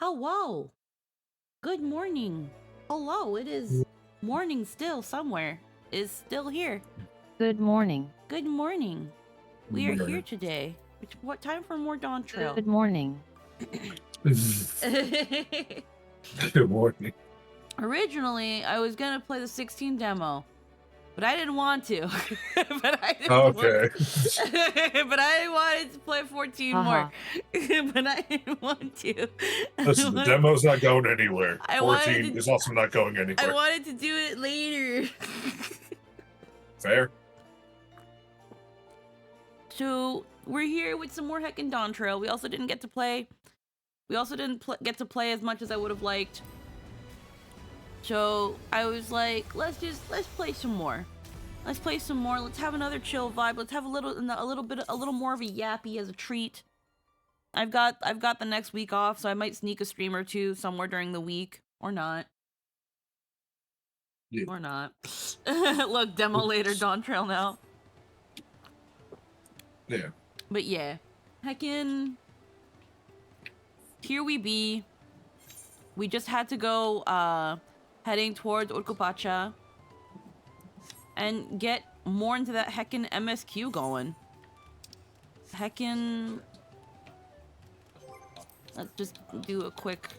Oh, whoa. Good morning. Hello, it is morning still somewhere. Is still here. Good morning. Good morning. We are here today. What time for more Dawntrail? Good morning. Good morning. Originally, I was gonna play the 16 demo, but I didn't want to. But I wanted to play 14 more. But I didn't want to. Listen, the demo's not going anywhere. 14 is also not going anywhere. I wanted to do it later. Fair. So we're here with some more heckin' Dawntrail. We also didn't get to play. We also didn't get to play as much as I would have liked. So I was like, let's play some more. Let's play some more. Let's have another chill vibe. Let's have a little more of a yappy as a treat. I've got the next week off, so I might sneak a stream or two somewhere during the week, or not. Yeah. Or not. Look, demo later, Dawntrail now. Yeah. But yeah, heckin', here we be. We just had to go heading towards Urkupacha and get more into that heckin' MSQ going. Heckin', let's just do a quick.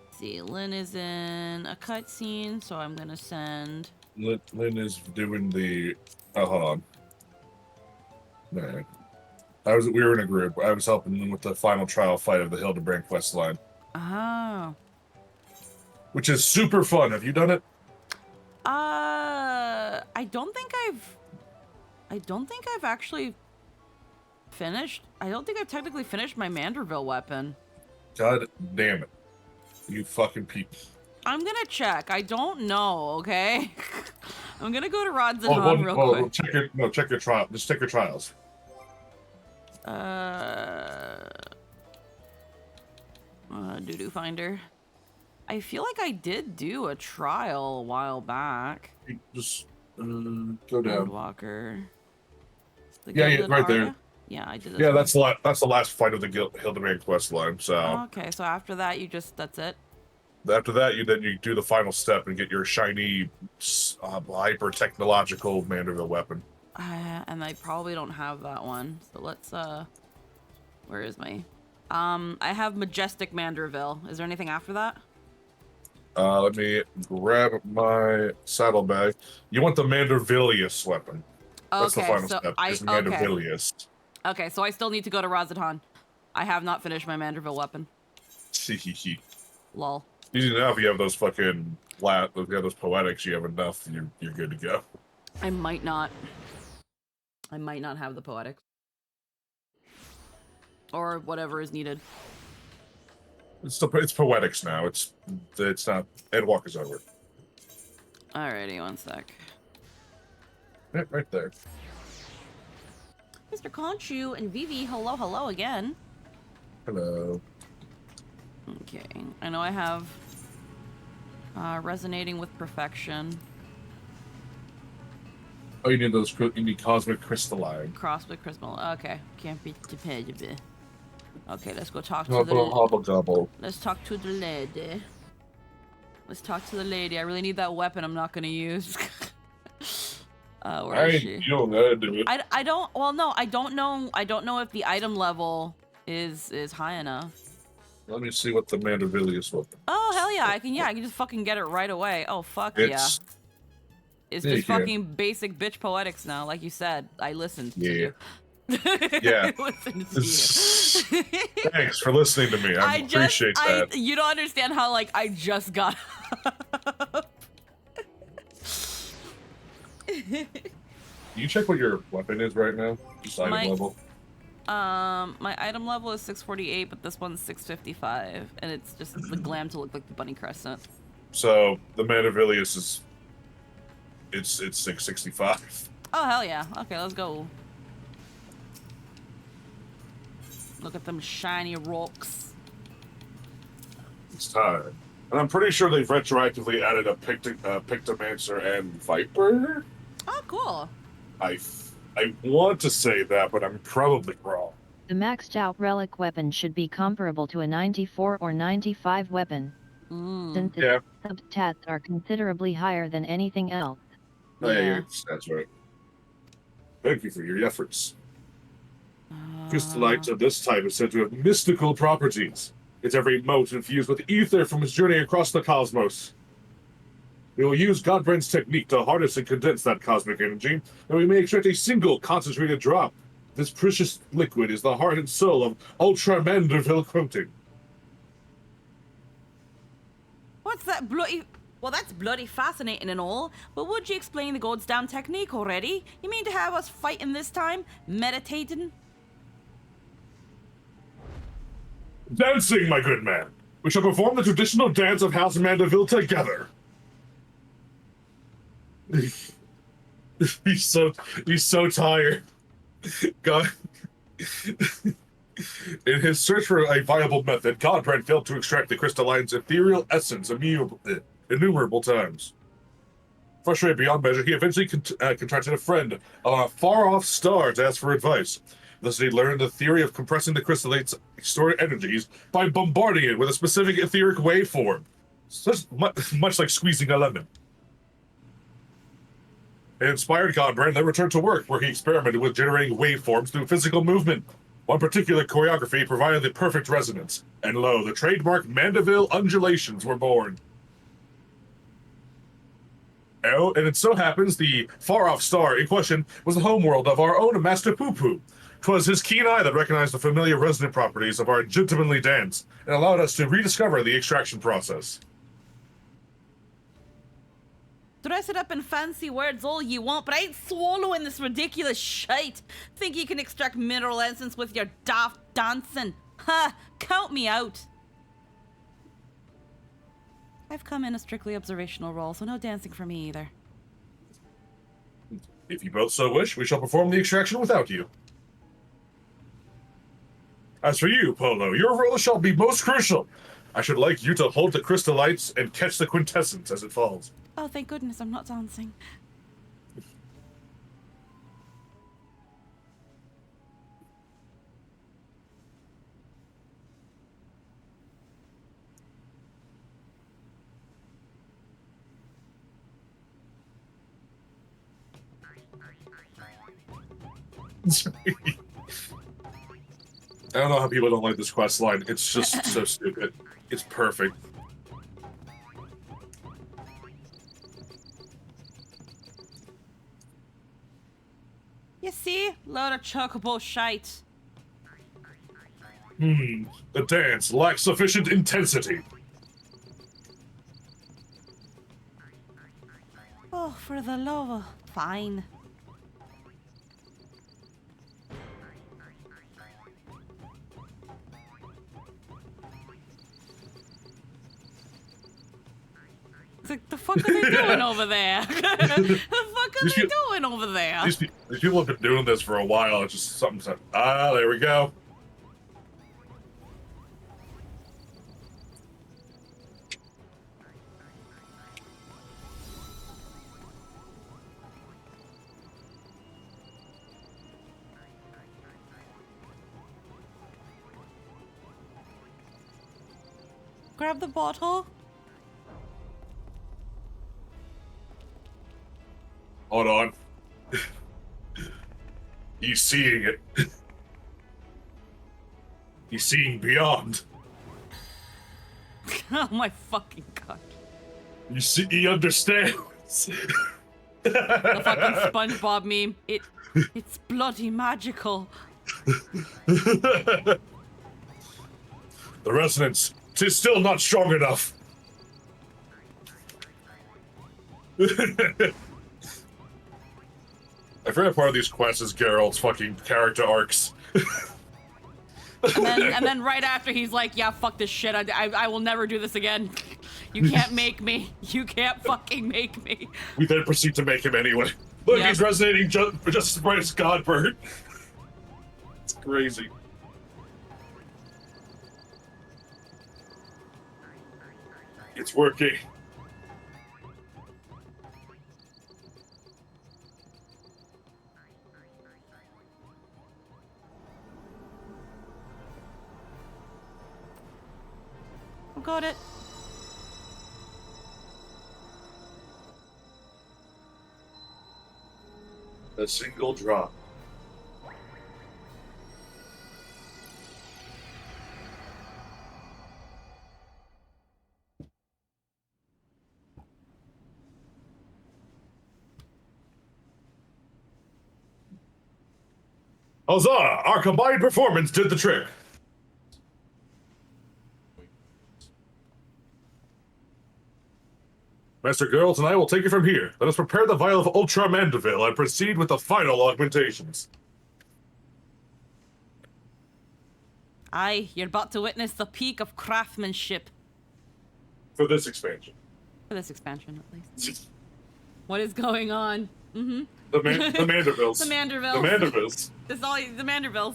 Let's see, Lynn is in a cutscene, so I'm gonna send. Lynn is doing the. Oh, hold on. Man. We were in a group. I was helping them with the final trial fight of the Hildebrand quest line. Oh. Which is super fun. Have you done it? I don't think I've actually finished. I don't think I've technically finished my Manderville weapon. God damn it. You fucking people. I'm gonna check. I don't know, okay? I'm gonna go to Rods and Han real quick. Check your trial. Just check your trials. Doo-doo finder. I feel like I did do a trial a while back. Just go down. Walker. Yeah, right there. Yeah, I did. Yeah, that's the last fight of the Hildebrand quest line. So. Okay, so after that, that's it. After that, you do the final step and get your shiny, hyper technological Manderville weapon. And I probably don't have that one. So let's where is my? I have Majestic Manderville. Is there anything after that? Let me grab my saddlebag. You want the Mandervillius weapon. That's the final step. Is Mandervillius. Okay, so I still need to go to Razatan. I have not finished my Manderville weapon. Lol. Easy enough. You have those fucking those poetics. You have enough. You're good to go. I might not have the poetics. Or whatever is needed. It's poetics now. It's not. Endwalk is over. Alrighty, one sec. Right there. Mr. Conchu and Vivi, hello again. Hello. Okay, I know I have resonating with perfection. Oh, you need cosmic crystalline. Cosmic crystal. Okay, can't be dependable. Okay, let's go talk to Let's talk to the lady. Let's talk to the lady. I really need that weapon. I'm not gonna use. Where is she? You don't gotta do it. I don't. Well, no, I don't know. I don't know if the item level is high enough. Let me see what the Mandervillius weapon. Oh hell yeah! I can just fucking get it right away. Oh fuck yeah! It's just fucking basic bitch poetics now, like you said. I listened to you. Yeah. Thanks for listening to me. I appreciate that. You don't understand how I just got up. You check what your weapon is right now? Just item level. My item level is 648, but this one's 655, and it's just the glam to look like the bunny crescent. So the Mandervillius is it's 665. Oh hell yeah! Okay, let's go. Look at them shiny rocks. It's time. And I'm pretty sure they've retroactively added a Pictomancer and Viper. Oh, cool. I want to say that, but I'm probably wrong. The maxed out relic weapon should be comparable to a 94 or 95 weapon, since its substats are considerably higher than anything else. Yeah. That's right. Thank you for your efforts. Crystallite of this type is said to have mystical properties. Its every mote infused with ether from its journey across the cosmos. We will use Godbrand's technique to harness and condense that cosmic energy, and we may extract a single concentrated drop. This precious liquid is the heart and soul of Ultramanderville coating. What's that bloody... Well, that's bloody fascinating and all, but would you explain the god's damn technique already? You mean to have us fighting this time? Meditating? Dancing, my good man. We shall perform the traditional dance of House Mandeville together. He's so tired. God. In his search for a viable method, Godbrand failed to extract the crystalline's ethereal essence innumerable times. Frustrated beyond measure, he eventually contracted a friend on a far-off star to ask for advice. Thus he learned the theory of compressing the crystallite's stored energies by bombarding it with a specific etheric waveform, much like squeezing a lemon. It inspired Godbrand, then returned to work, where he experimented with generating waveforms through physical movement. One particular choreography provided the perfect resonance, and lo, the trademark Mandeville undulations were born. Oh, and it so happens the far-off star in question was the homeworld of our own Master Poo-Poo. 'Twas his keen eye that recognized the familiar resonant properties of our gentlemanly dance, and allowed us to rediscover the extraction process. Dress it up in fancy words all you want, but I ain't swallowing this ridiculous shite. Think you can extract mineral essence with your daft dancing? Ha! Count me out. I've come in a strictly observational role, so no dancing for me either. If you both so wish, we shall perform the extraction without you. As for you, Polo, your role shall be most crucial. I should like you to hold the crystallites and catch the quintessence as it falls. Oh, thank goodness I'm not dancing. I don't know how people don't like this quest line. It's just so stupid. It's perfect. You see? Load of chocobo shite. The dance lacks sufficient intensity. Oh, for the love of... Fine. The fuck are they doing over there? The fuck are they doing over there? These people have been doing this for a while. It's just something. There we go. Grab the bottle. Hold on. He's seeing it. He's seeing beyond. Oh my fucking god. You see, he understands. The fucking SpongeBob meme. It's bloody magical. The resonance, 'tis still not strong enough. I forgot part of these quests is Geralt's fucking character arcs. And then right after he's like, yeah, fuck this shit. I will never do this again. You can't make me. You can't fucking make me. We then proceed to make him anyway. Look, he's resonating just as bright as Godbird. It's crazy. It's working. I've got it. A single drop. Huzzah! Our combined performance did the trick. Master Girls and I will take it from here. Let us prepare the vial of Ultra Mandeville and proceed with the final augmentations. Aye, you're about to witness the peak of craftsmanship. For this expansion. For this expansion, at least. What is going on? Mm-hmm. The Mandervilles. The Mandervilles. The Mandervilles. It's all the Mandervilles.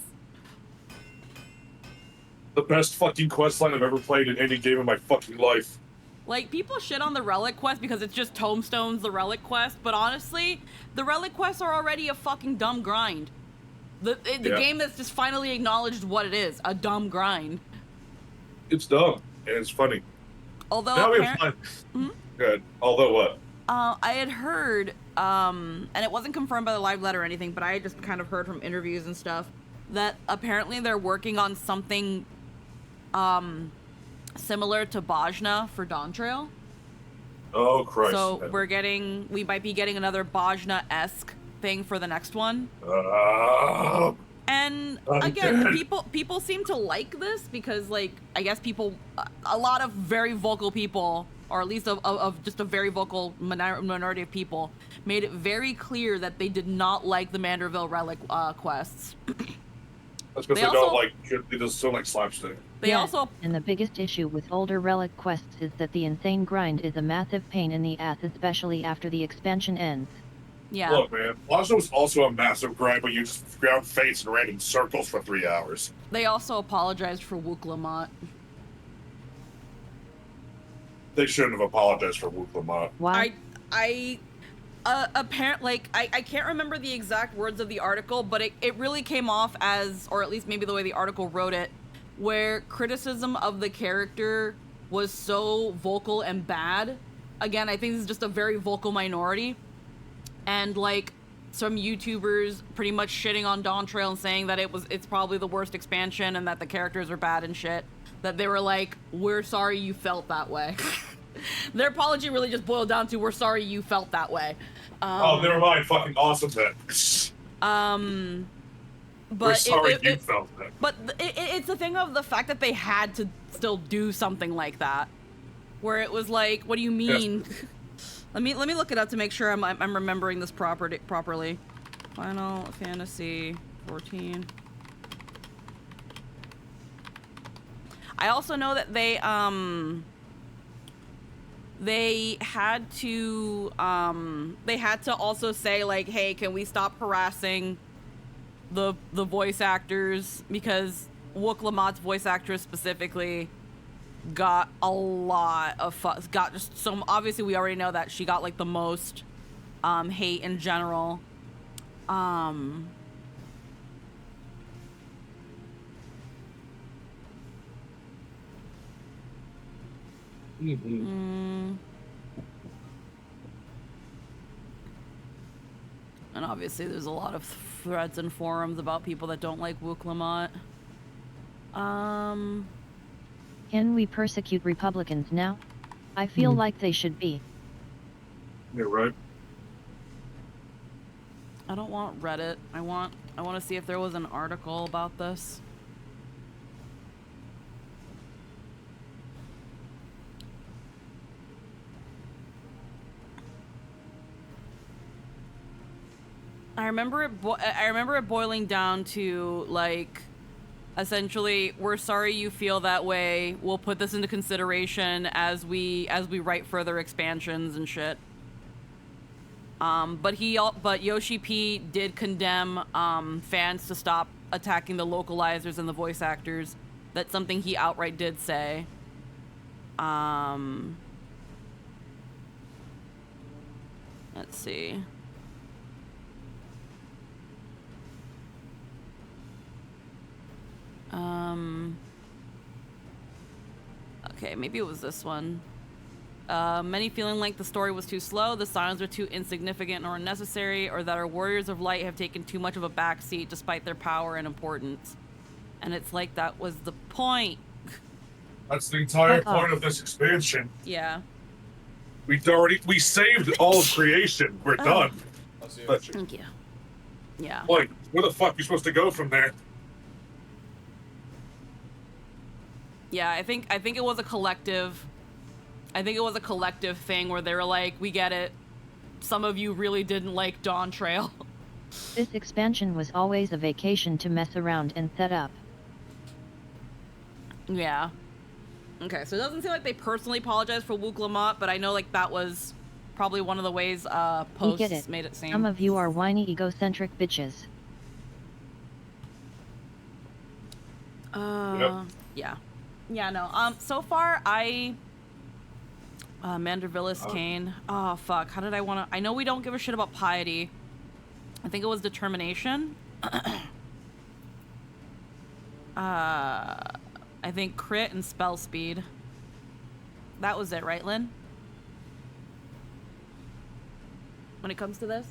The best fucking questline I've ever played in any game in my fucking life. Like, people shit on the Relic Quest because it's just tomestones, the Relic Quest, but honestly, the Relic Quests are already a fucking dumb grind. The game that's just finally acknowledged what it is, a dumb grind. It's dumb, and it's funny. Although, now we have Good. Although what? I had heard, and it wasn't confirmed by the live letter or anything, but I had just kind of heard from interviews and stuff, that apparently they're working on something, similar to Bajna for Dawntrail. Oh, Christ. So we might be getting another Bajna-esque thing for the next one. And again, people seem to like this because, like, I guess a lot of very vocal people, or at least of just a very vocal minority of people, made it very clear that they did not like the Manderville Relic quests. That's because they just don't like slapstick. And the biggest issue with older Relic quests is that the insane grind is a massive pain in the ass, especially after the expansion ends. Yeah. Look, man, Bajna was also a massive grind, but you just ground face and ran in circles for 3 hours. They also apologized for Wook Lamont. They shouldn't have apologized for Wook Lamont. Why? Apparently, I can't remember the exact words of the article, but it really came off as, or at least maybe the way the article wrote it, where criticism of the character was so vocal and bad. Again, I think this is just a very vocal minority. And, like, some YouTubers pretty much shitting on Dawntrail and saying that it's probably the worst expansion and that the characters are bad and shit. That they were like, we're sorry you felt that way. Their apology really just boiled down to, we're sorry you felt that way. Oh, never mind. Fucking awesome then. But we're sorry you felt that. But it's the thing of the fact that they had to still do something like that. Where it was like, what do you mean? Yes. Let me look it up to make sure I'm remembering this properly. Final Fantasy 14. I also know that they had to also say, like, hey, can we stop harassing the voice actors, because Wook Lamont's voice actress specifically got a lot of got just some, obviously we already know that she got like the most hate in general. And obviously there's a lot of threads and forums about people that don't like Wook Lamont. Can we persecute Republicans now? I feel like they should be. You're right. I don't want Reddit. I want to see if there was an article about this. I remember it boiling down to, like, essentially, we're sorry you feel that way. We'll put this into consideration as we write further expansions and shit. But Yoshi P did condemn fans to stop attacking the localizers and the voice actors. That's something he outright did say. Let's see. Okay, maybe it was this one. Many feeling like the story was too slow, the signs were too insignificant or unnecessary, or that our warriors of light have taken too much of a backseat despite their power and importance. And it's like that was the point. That's the entire Fuck point off. of this expansion. Yeah. We saved all of creation. We're done. Thank you. Yeah. Like, where the fuck are you supposed to go from there? Yeah, I think it was a collective. I think it was a collective thing where they were like, we get it. Some of you really didn't like Dawntrail. This expansion was always a vacation to mess around and set up. Yeah. Okay, so it doesn't seem like they personally apologized for Wook Lamont, but I know like that was probably one of the ways We get posts it. made it seem. Some of you are whiny egocentric bitches. Yeah. Yeah, no. So far Mandervillis Kane. Oh fuck. How did I wanna I know we don't give a shit about piety. I think it was determination. I think crit and spell speed. That was it, right, Lynn? When it comes to this?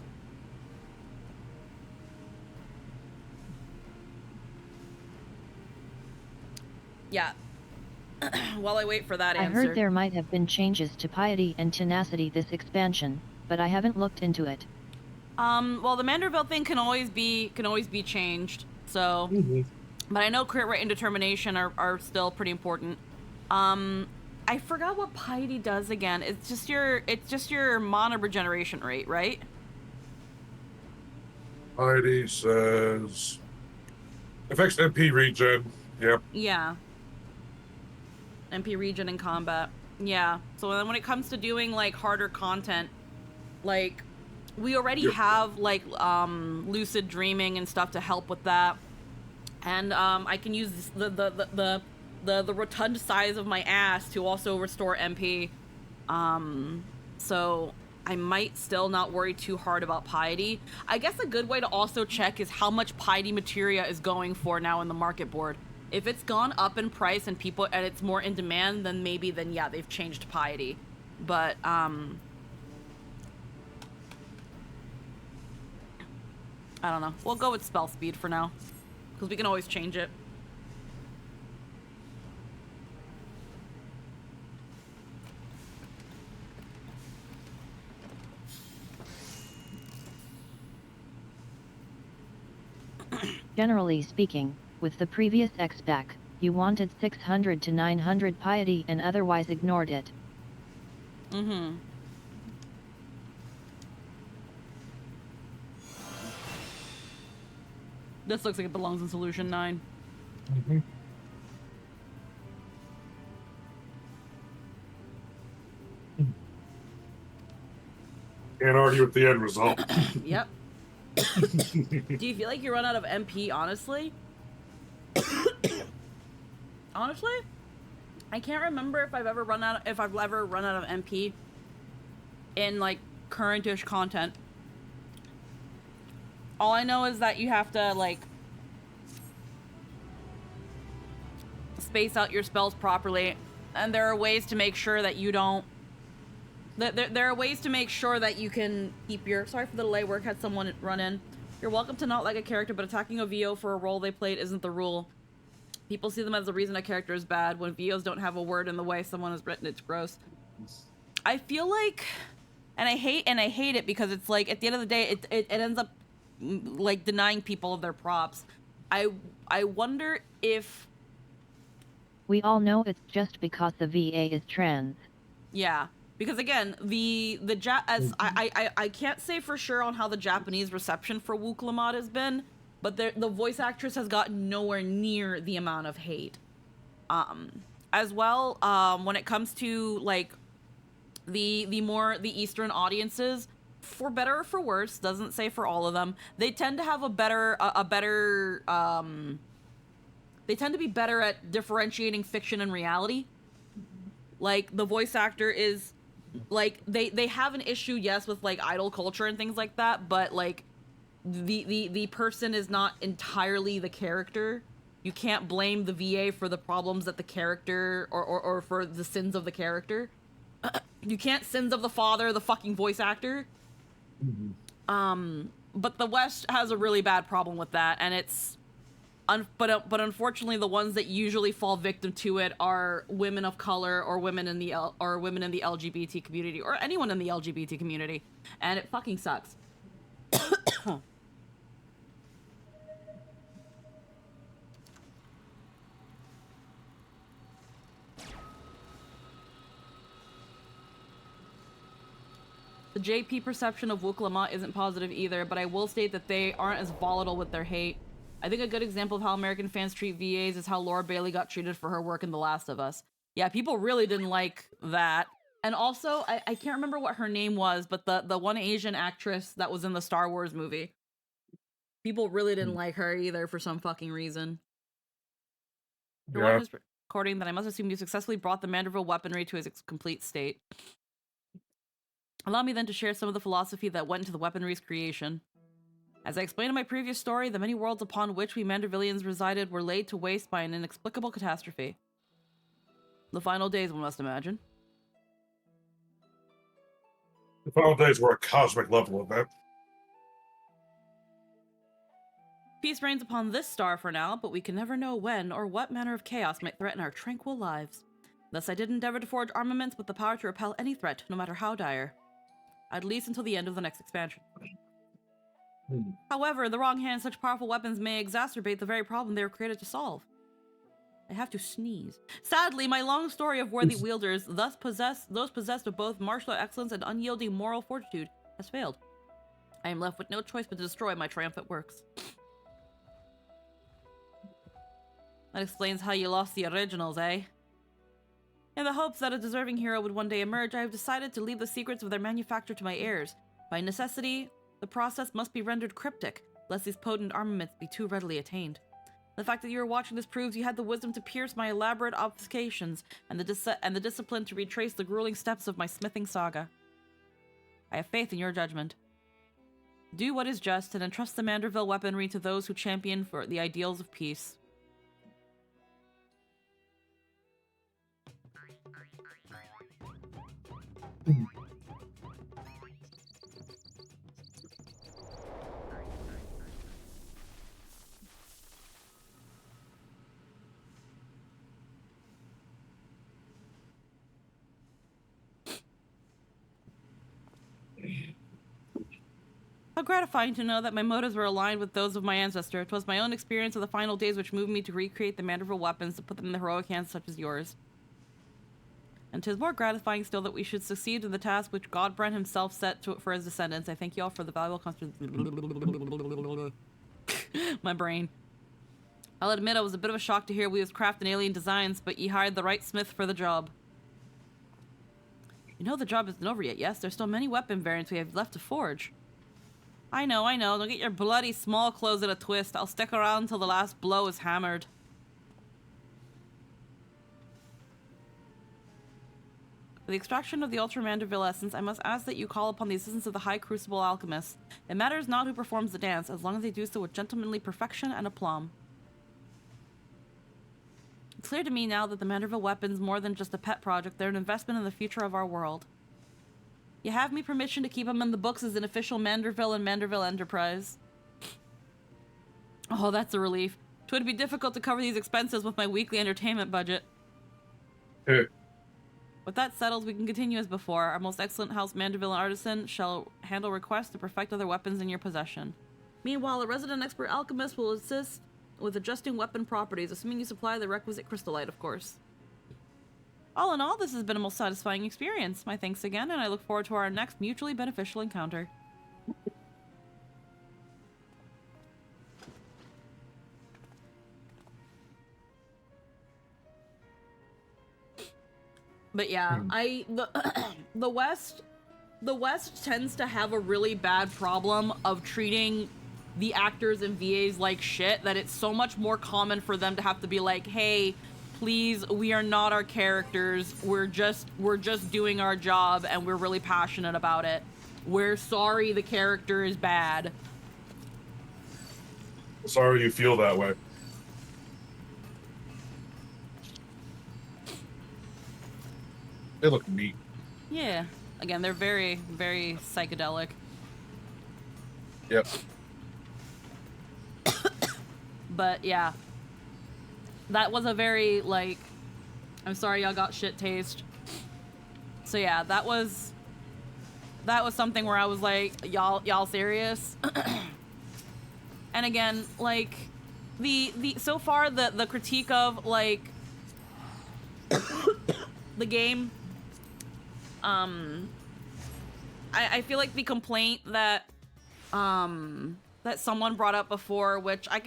Yeah. While I wait for that answer. I heard there might have been changes to piety and tenacity this expansion, but I haven't looked into it. Well, the Manderville thing can always be changed. So, but I know crit rate and determination are still pretty important. I forgot what piety does again. It's just your mana regeneration rate, right? Piety says affects MP regen. Yep. Yeah. MP regen in combat. Yeah. So then when it comes to doing like harder content, like we already have like lucid dreaming and stuff to help with that. And I can use the rotund size of my ass to also restore MP. So I might still not worry too hard about piety. I guess a good way to also check is how much piety materia is going for now in the market board. If it's gone up in price and it's more in demand, then yeah, they've changed piety. But I don't know. We'll go with spell speed for now, because we can always change it. Generally speaking, with the previous X-Pack, you wanted 600 to 900 piety and otherwise ignored it. Mm-hmm. This looks like it belongs in solution 9. Mm-hmm. Can't argue with the end result. Yep. Do you feel like you run out of MP, honestly? Honestly? I can't remember if I've ever run out of MP in like current-ish content. All I know is that you have to like space out your spells properly, and there are ways to make sure that you don't there are ways to make sure that you can keep your... Sorry for the delay, work had someone run in. You're welcome to not like a character, but attacking a VO for a role they played isn't the rule. People see them as the reason a character is bad. When VOs don't have a word in the way someone has written, it's gross. I feel like... And I hate it because it's like, at the end of the day, it ends up like denying people their props. I wonder if... We all know it's just because the VA is trans. Yeah. Because again, I can't say for sure on how the Japanese reception for Wook Lamont has been, but the voice actress has gotten nowhere near the amount of hate. As well, when it comes to like the Eastern audiences, for better or for worse, doesn't say for all of them, they tend to have they tend to be better at differentiating fiction and reality. Like the voice actor is like they have an issue, yes, with like idol culture and things like that, but like the person is not entirely the character. you can't blame the VA for the problems that the character or for the sins of the character. You can't sins of the father, the fucking voice actor. But the West has a really bad problem with that, and it's but unfortunately the ones that usually fall victim to it are women of color or women in the LGBT community or anyone in the LGBT community, and it fucking sucks. The JP perception of Wuklama isn't positive either, but I will state that they aren't as volatile with their hate. I think a good example of how American fans treat VAs is how Laura Bailey got treated for her work in The Last of Us. Yeah, people really didn't like that. And also, I can't remember what her name was, but the one Asian actress that was in the Star Wars movie. People really didn't like her either for some fucking reason. Yeah. Recording that I must assume you successfully brought the Manderville weaponry to its complete state. Allow me then to share some of the philosophy that went into the weaponry's creation. As I explained in my previous story, the many worlds upon which we Mandervillians resided were laid to waste by an inexplicable catastrophe. The final days, one must imagine. The final days were a cosmic level event. Peace reigns upon this star for now, but we can never know when or what manner of chaos might threaten our tranquil lives. Thus I did endeavor to forge armaments with the power to repel any threat, no matter how dire. At least until the end of the next expansion. However, in the wrong hands, such powerful weapons may exacerbate the very problem they were created to solve. I have to sneeze. Sadly, my long story of worthy wielders, those possessed of both martial excellence and unyielding moral fortitude, has failed. I am left with no choice but to destroy my triumphant works. That explains how you lost the originals, eh? In the hopes that a deserving hero would one day emerge, I have decided to leave the secrets of their manufacture to my heirs. By necessity, the process must be rendered cryptic, lest these potent armaments be too readily attained. The fact that you are watching this proves you had the wisdom to pierce my elaborate obfuscations and the discipline to retrace the grueling steps of my smithing saga. I have faith in your judgment. Do what is just and entrust the Manderville weaponry to those who champion for the ideals of peace. How gratifying to know that my motives were aligned with those of my ancestor. It was my own experience of the final days which moved me to recreate the Manderville weapons to put them in the heroic hands such as yours. And 'tis more gratifying still that we should succeed in the task which Godbrand himself set for his descendants. I thank you all for the valuable my brain. I'll admit it was a bit of a shock to hear we was crafting alien designs, but ye hired the right smith for the job. You know the job isn't over yet, yes? There's still many weapon variants we have left to forge. I know. Don't get your bloody small clothes in a twist. I'll stick around till the last blow is hammered. For the extraction of the Ultra Manderville essence, I must ask that you call upon the assistance of the High Crucible Alchemist. It matters not who performs the dance, as long as they do so with gentlemanly perfection and aplomb. It's clear to me now that the Manderville weapon's more than just a pet project, they're an investment in the future of our world. You have me permission to keep them in the books as an official Manderville and Manderville enterprise. Oh, that's a relief. 'Twould be difficult to cover these expenses with my weekly entertainment budget. With that settled, we can continue as before. Our most excellent house Manderville and Artisan shall handle requests to perfect other weapons in your possession. Meanwhile, a resident expert alchemist will assist with adjusting weapon properties, assuming you supply the requisite crystallite, of course. All in all, this has been a most satisfying experience. My thanks again, and I look forward to our next mutually beneficial encounter. But yeah, the West tends to have a really bad problem of treating the actors and VAs like shit, that it's so much more common for them to have to be like, hey, please, we are not our characters. We're just doing our job, and we're really passionate about it. We're sorry the character is bad. Sorry you feel that way. They look neat. Yeah. Again, they're very, very psychedelic. Yep. But yeah. That was a very, like, I'm sorry y'all got shit taste. So yeah, that was something where I was like, y'all serious? And again, like, so far the critique of, like, the game, I feel like the complaint that that someone brought up before, which I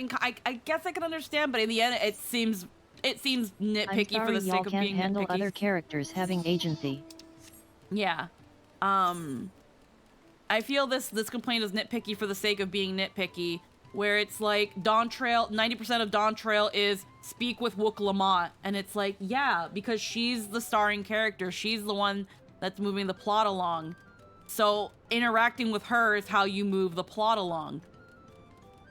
guess I can understand, but in the end it seems nitpicky for the sake of being nitpicky. I'm sorry, y'all can't handle other characters having agency. Yeah. I feel this complaint is nitpicky for the sake of being nitpicky, where it's like Dawntrail, 90% of Dawntrail is speak with Wook Lamont, and it's like, yeah, because she's the starring character, she's the one that's moving the plot along. So interacting with her is how you move the plot along.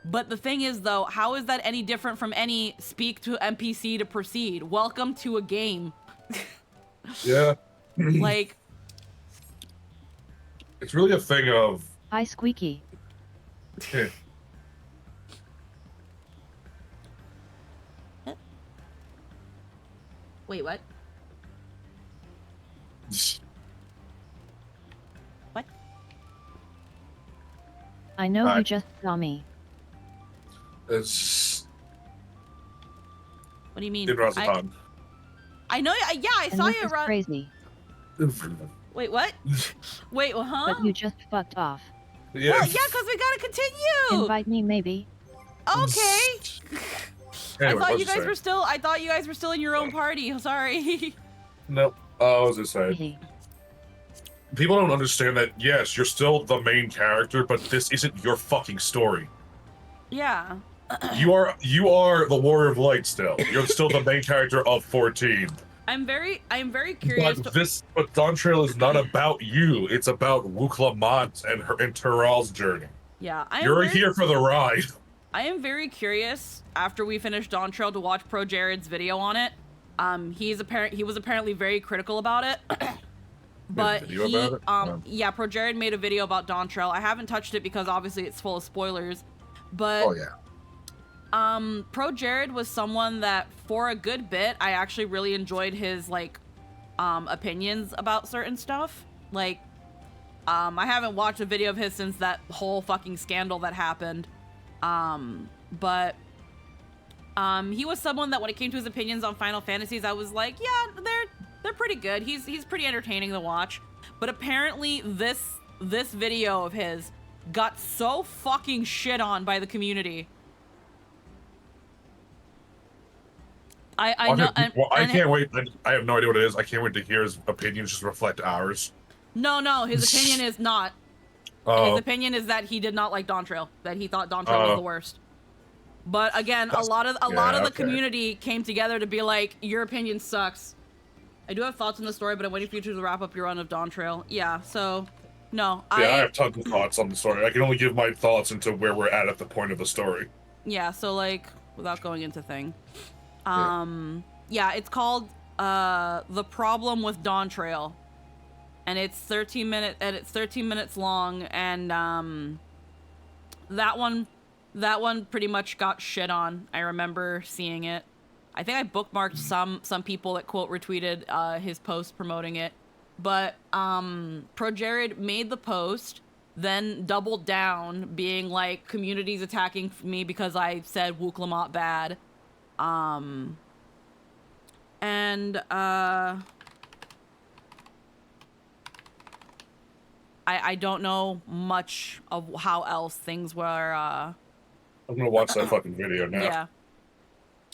But the thing is, though, how is that any different from any speak to NPC to proceed? Welcome to a game. Yeah. Like, it's really a thing of... Hi, Squeaky. Yeah. wait, what? What? I know you just saw me. It's... What do you mean? I know. Yeah, I saw you run. Crazy. Wait, what? Wait, huh? But you just fucked off. Yeah. Well, yeah, because we gotta continue. Invite me, maybe. Okay. Anyway, I thought you guys were still in your own party. Sorry. Nope. I was just saying. People don't understand that, yes, you're still the main character, but this isn't your fucking story. Yeah. You are the Warrior of Light still. You're still the main character of 14. I'm very curious. But Dawntrail is not about you. It's about Wook Lamont and Terrell's journey. Yeah, you're here for the ride. I am very curious after we finish Dawntrail to watch Pro Jared's video on it. He was apparently very critical about it. But yeah, Pro Jared made a video about Dawntrail. I haven't touched it because obviously it's full of spoilers. But oh yeah. Pro Jared was someone that for a good bit I actually really enjoyed his like opinions about certain stuff. Like I haven't watched a video of his since that whole fucking scandal that happened. But he was someone that when it came to his opinions on Final Fantasies, I was like, yeah, they're pretty good. He's pretty entertaining to watch. But apparently this video of his got so fucking shit on by the community. I know. I can't wait. I have no idea what it is. I can't wait to hear his opinions just reflect ours. No, his opinion is not. His opinion is that he did not like Dawntrail. That he thought Dawntrail was the worst. But again, a lot of the community came together to be like, your opinion sucks. I do have thoughts on the story, but I'm waiting for you to wrap up your run of Dawntrail. Yeah, so no. Yeah, I have tons of thoughts on the story. I can only give my thoughts into where we're at the point of the story. Yeah, so like without going into thing. Yeah, it's called The Problem with Dawntrail. And it's 13 minutes long, and that one pretty much got shit on. I remember seeing it. I think I bookmarked some people that quote retweeted his post promoting it. But Pro Jared made the post, then doubled down, being like, community's attacking me because I said Wook Lamont bad. I don't know much of how else things were. I'm gonna watch that fucking video now. Yeah.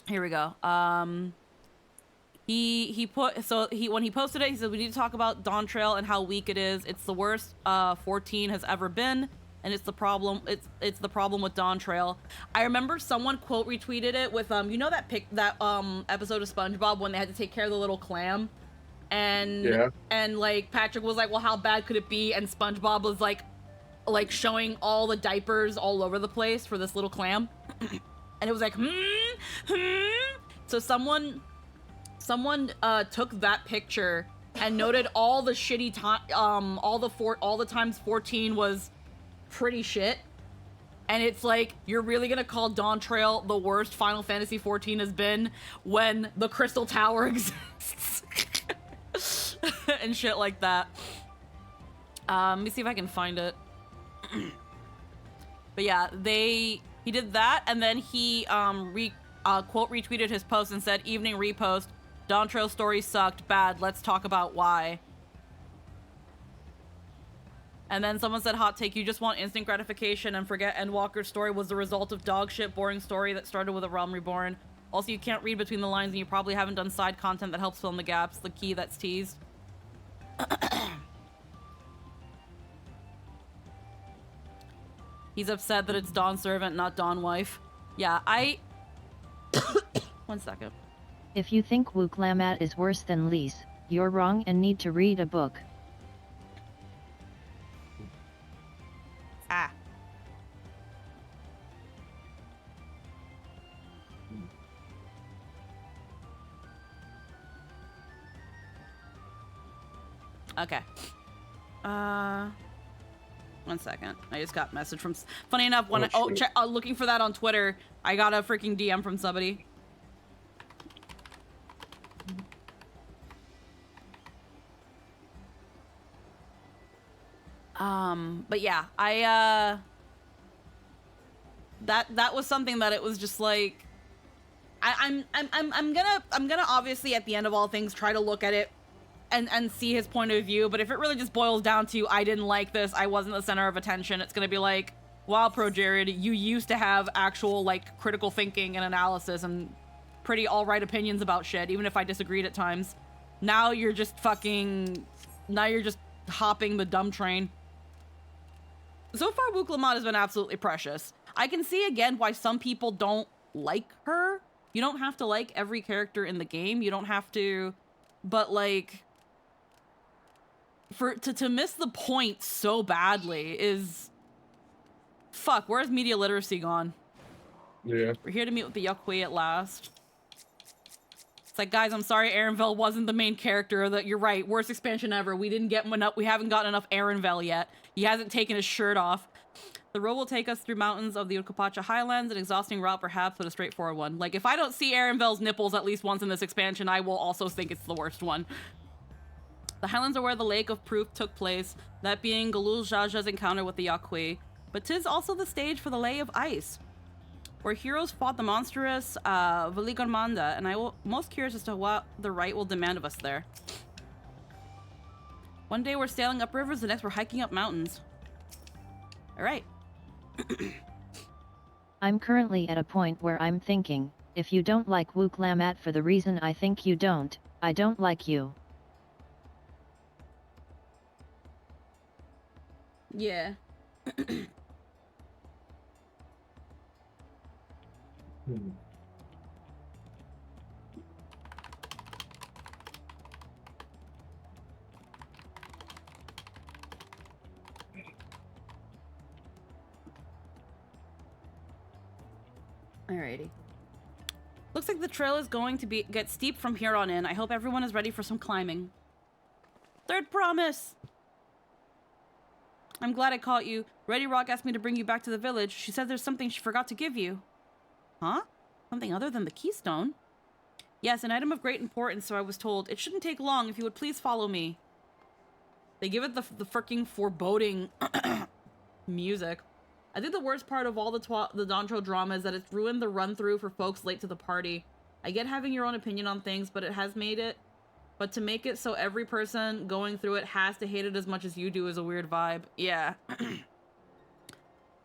Here we go. When he posted it, he said we need to talk about Dawntrail and how weak it is. It's the worst 14 has ever been, and it's the problem. It's the problem with Dawntrail. I remember someone quote retweeted it with you know that episode of SpongeBob when they had to take care of the little clam. And like Patrick was like, well, how bad could it be? And SpongeBob was like showing all the diapers all over the place for this little clam. And it was like, So someone took that picture and noted all the shitty time, all the times 14 was pretty shit. And it's like, you're really gonna call Dawntrail the worst Final Fantasy 14 has been when the Crystal Tower exists and shit like that. Let me see if I can find it. But yeah, he did that, and then he quote retweeted his post and said, "Evening repost, Dawntrail story sucked, bad, let's talk about why." And then someone said, hot take, you just want instant gratification and forget Endwalker's story was the result of dog shit boring story that started with a Realm Reborn. Also, you can't read between the lines and you probably haven't done side content that helps fill in the gaps, the key that's teased. He's upset that it's Dawn Servant, not Dawn Wife. Yeah, One second. If you think Wuklamat is worse than Lise, you're wrong and need to read a book. Ah. Okay. One second. I just got a message from... Funny enough, when looking for that on Twitter, I got a freaking DM from somebody. But yeah, that was something that it was just like, I'm gonna obviously at the end of all things try to look at it and see his point of view, but if it really just boils down to I didn't like this, I wasn't the center of attention, it's gonna be like, wow, Pro Jared, you used to have actual like critical thinking and analysis and pretty alright opinions about shit, even if I disagreed at times. Now you're just hopping the dumb train. So far, Wuklamat has been absolutely precious. I can see again why some people don't like her. You don't have to like every character in the game. You don't have to, but like, to miss the point so badly is, fuck. Where's media literacy gone? Yeah. We're here to meet with the Yokui at last. It's like, guys, I'm sorry, Arenville wasn't the main character. That you're right, worst expansion ever. We didn't get enough. We haven't gotten enough Arenville yet. He hasn't taken his shirt off. The road will take us through mountains of the Ukapacha Highlands, an exhausting route perhaps, but a straightforward one. Like, if I don't see Arenville's nipples at least once in this expansion, I will also think it's the worst one. The Highlands are where the Lake of Proof took place, that being Galul Jaja's encounter with the Yaqui. But 'tis also the stage for the Lay of Ice, where heroes fought the monstrous Valigarmanda, and I'm most curious as to what the right will demand of us there. One day we're sailing up rivers, the next we're hiking up mountains. Alright. I'm currently at a point where I'm thinking, if you don't like Wuklamat for the reason I think you don't, I don't like you. Yeah. Alrighty. Looks like the trail is going to get steep from here on in. I hope everyone is ready for some climbing. Third promise! I'm glad I caught you. Ready Rock asked me to bring you back to the village. She said there's something she forgot to give you. Huh? Something other than the keystone? Yes, an item of great importance, so I was told. It shouldn't take long if you would please follow me. They give it the freaking foreboding music. I think the worst part of all the Dawntrail drama is that it's ruined the run-through for folks late to the party. I get having your own opinion on things, but to make it so every person going through it has to hate it as much as you do is a weird vibe. Yeah.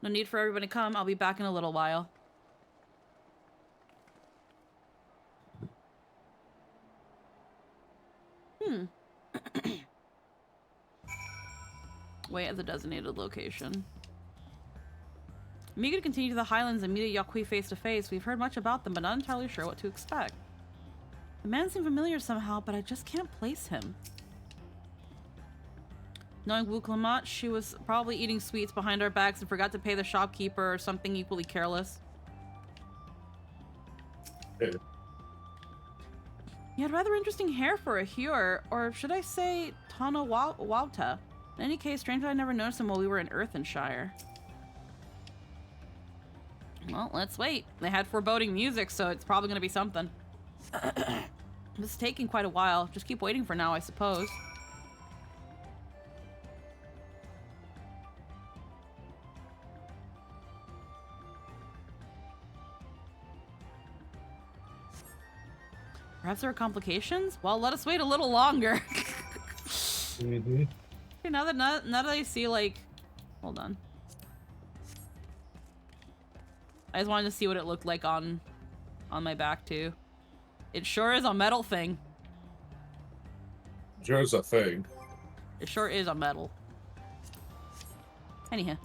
No need for everybody to come. I'll be back in a little while. Wait at the designated location. I'm eager to continue to the Highlands and meet a Yaqui face to face. We've heard much about them, but not entirely sure what to expect. The man seemed familiar somehow, but I just can't place him. Knowing Wuklamat, she was probably eating sweets behind our backs and forgot to pay the shopkeeper or something equally careless. He had rather interesting hair for a Hewer, or should I say Tana Wauta. In any case, strangely I never noticed him while we were in Earthenshire. Well, let's wait. They had foreboding music, so it's probably going to be something. This is taking quite a while. Just keep waiting for now, I suppose. Perhaps there are complications? Well, let us wait a little longer. Mm-hmm. Okay, now that I see, like... Hold on. I just wanted to see what it looked like on my back, too. It sure is a metal thing. Sure is a thing. It sure is a metal. Anyhow.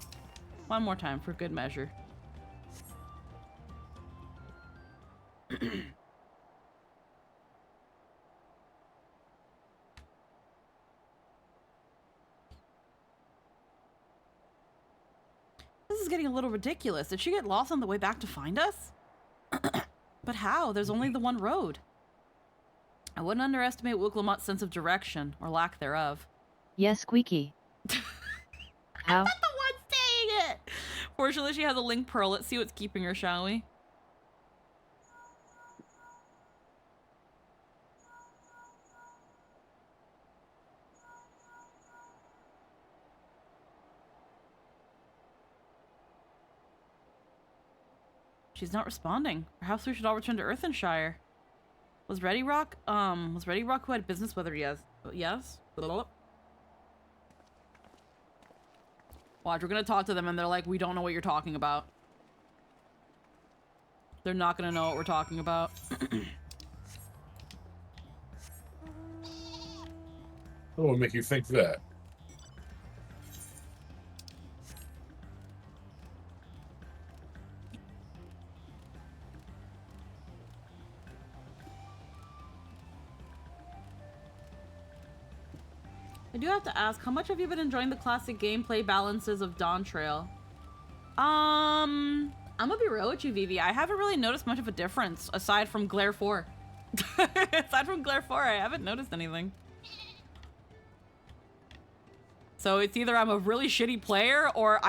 One more time for good measure. This is getting a little ridiculous. Did she get lost on the way back to find us? But how? There's only the one road. I wouldn't underestimate Wooklamot's sense of direction, or lack thereof. Yes, Squeaky. How? I'm not the one saying it! Fortunately, she has a link pearl. Let's see what's keeping her, shall we? She's not responding. Perhaps we should all return to Earthenshire. Was Ready Rock who had business with her? Yes. Yes? Watch, we're gonna talk to them and they're like, we don't know what you're talking about. They're not gonna know what we're talking about. What would make you think that? I do have to ask, how much have you been enjoying the classic gameplay balances of Dawntrail? I'm gonna be real with you, Vivi. I haven't really noticed much of a difference aside from Glare 4. Aside from Glare 4, I haven't noticed anything. So it's either I'm a really shitty player or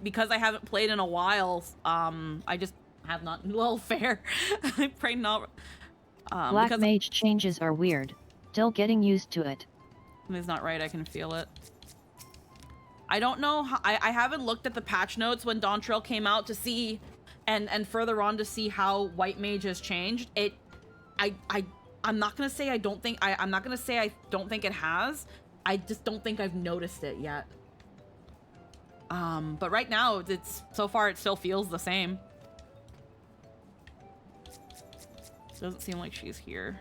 because I haven't played in a while, I just have not, well, fair. I pray not. Black mage changes are weird. Still getting used to it. It's not right, I can feel it. I don't know how, I haven't looked at the patch notes when Dawntrail came out to see, and further on to see how White Mage has changed. I'm not gonna say I don't think, I'm not gonna say I don't think it has. I just don't think I've noticed it yet. But right now, so far it still feels the same. Doesn't seem like she's here.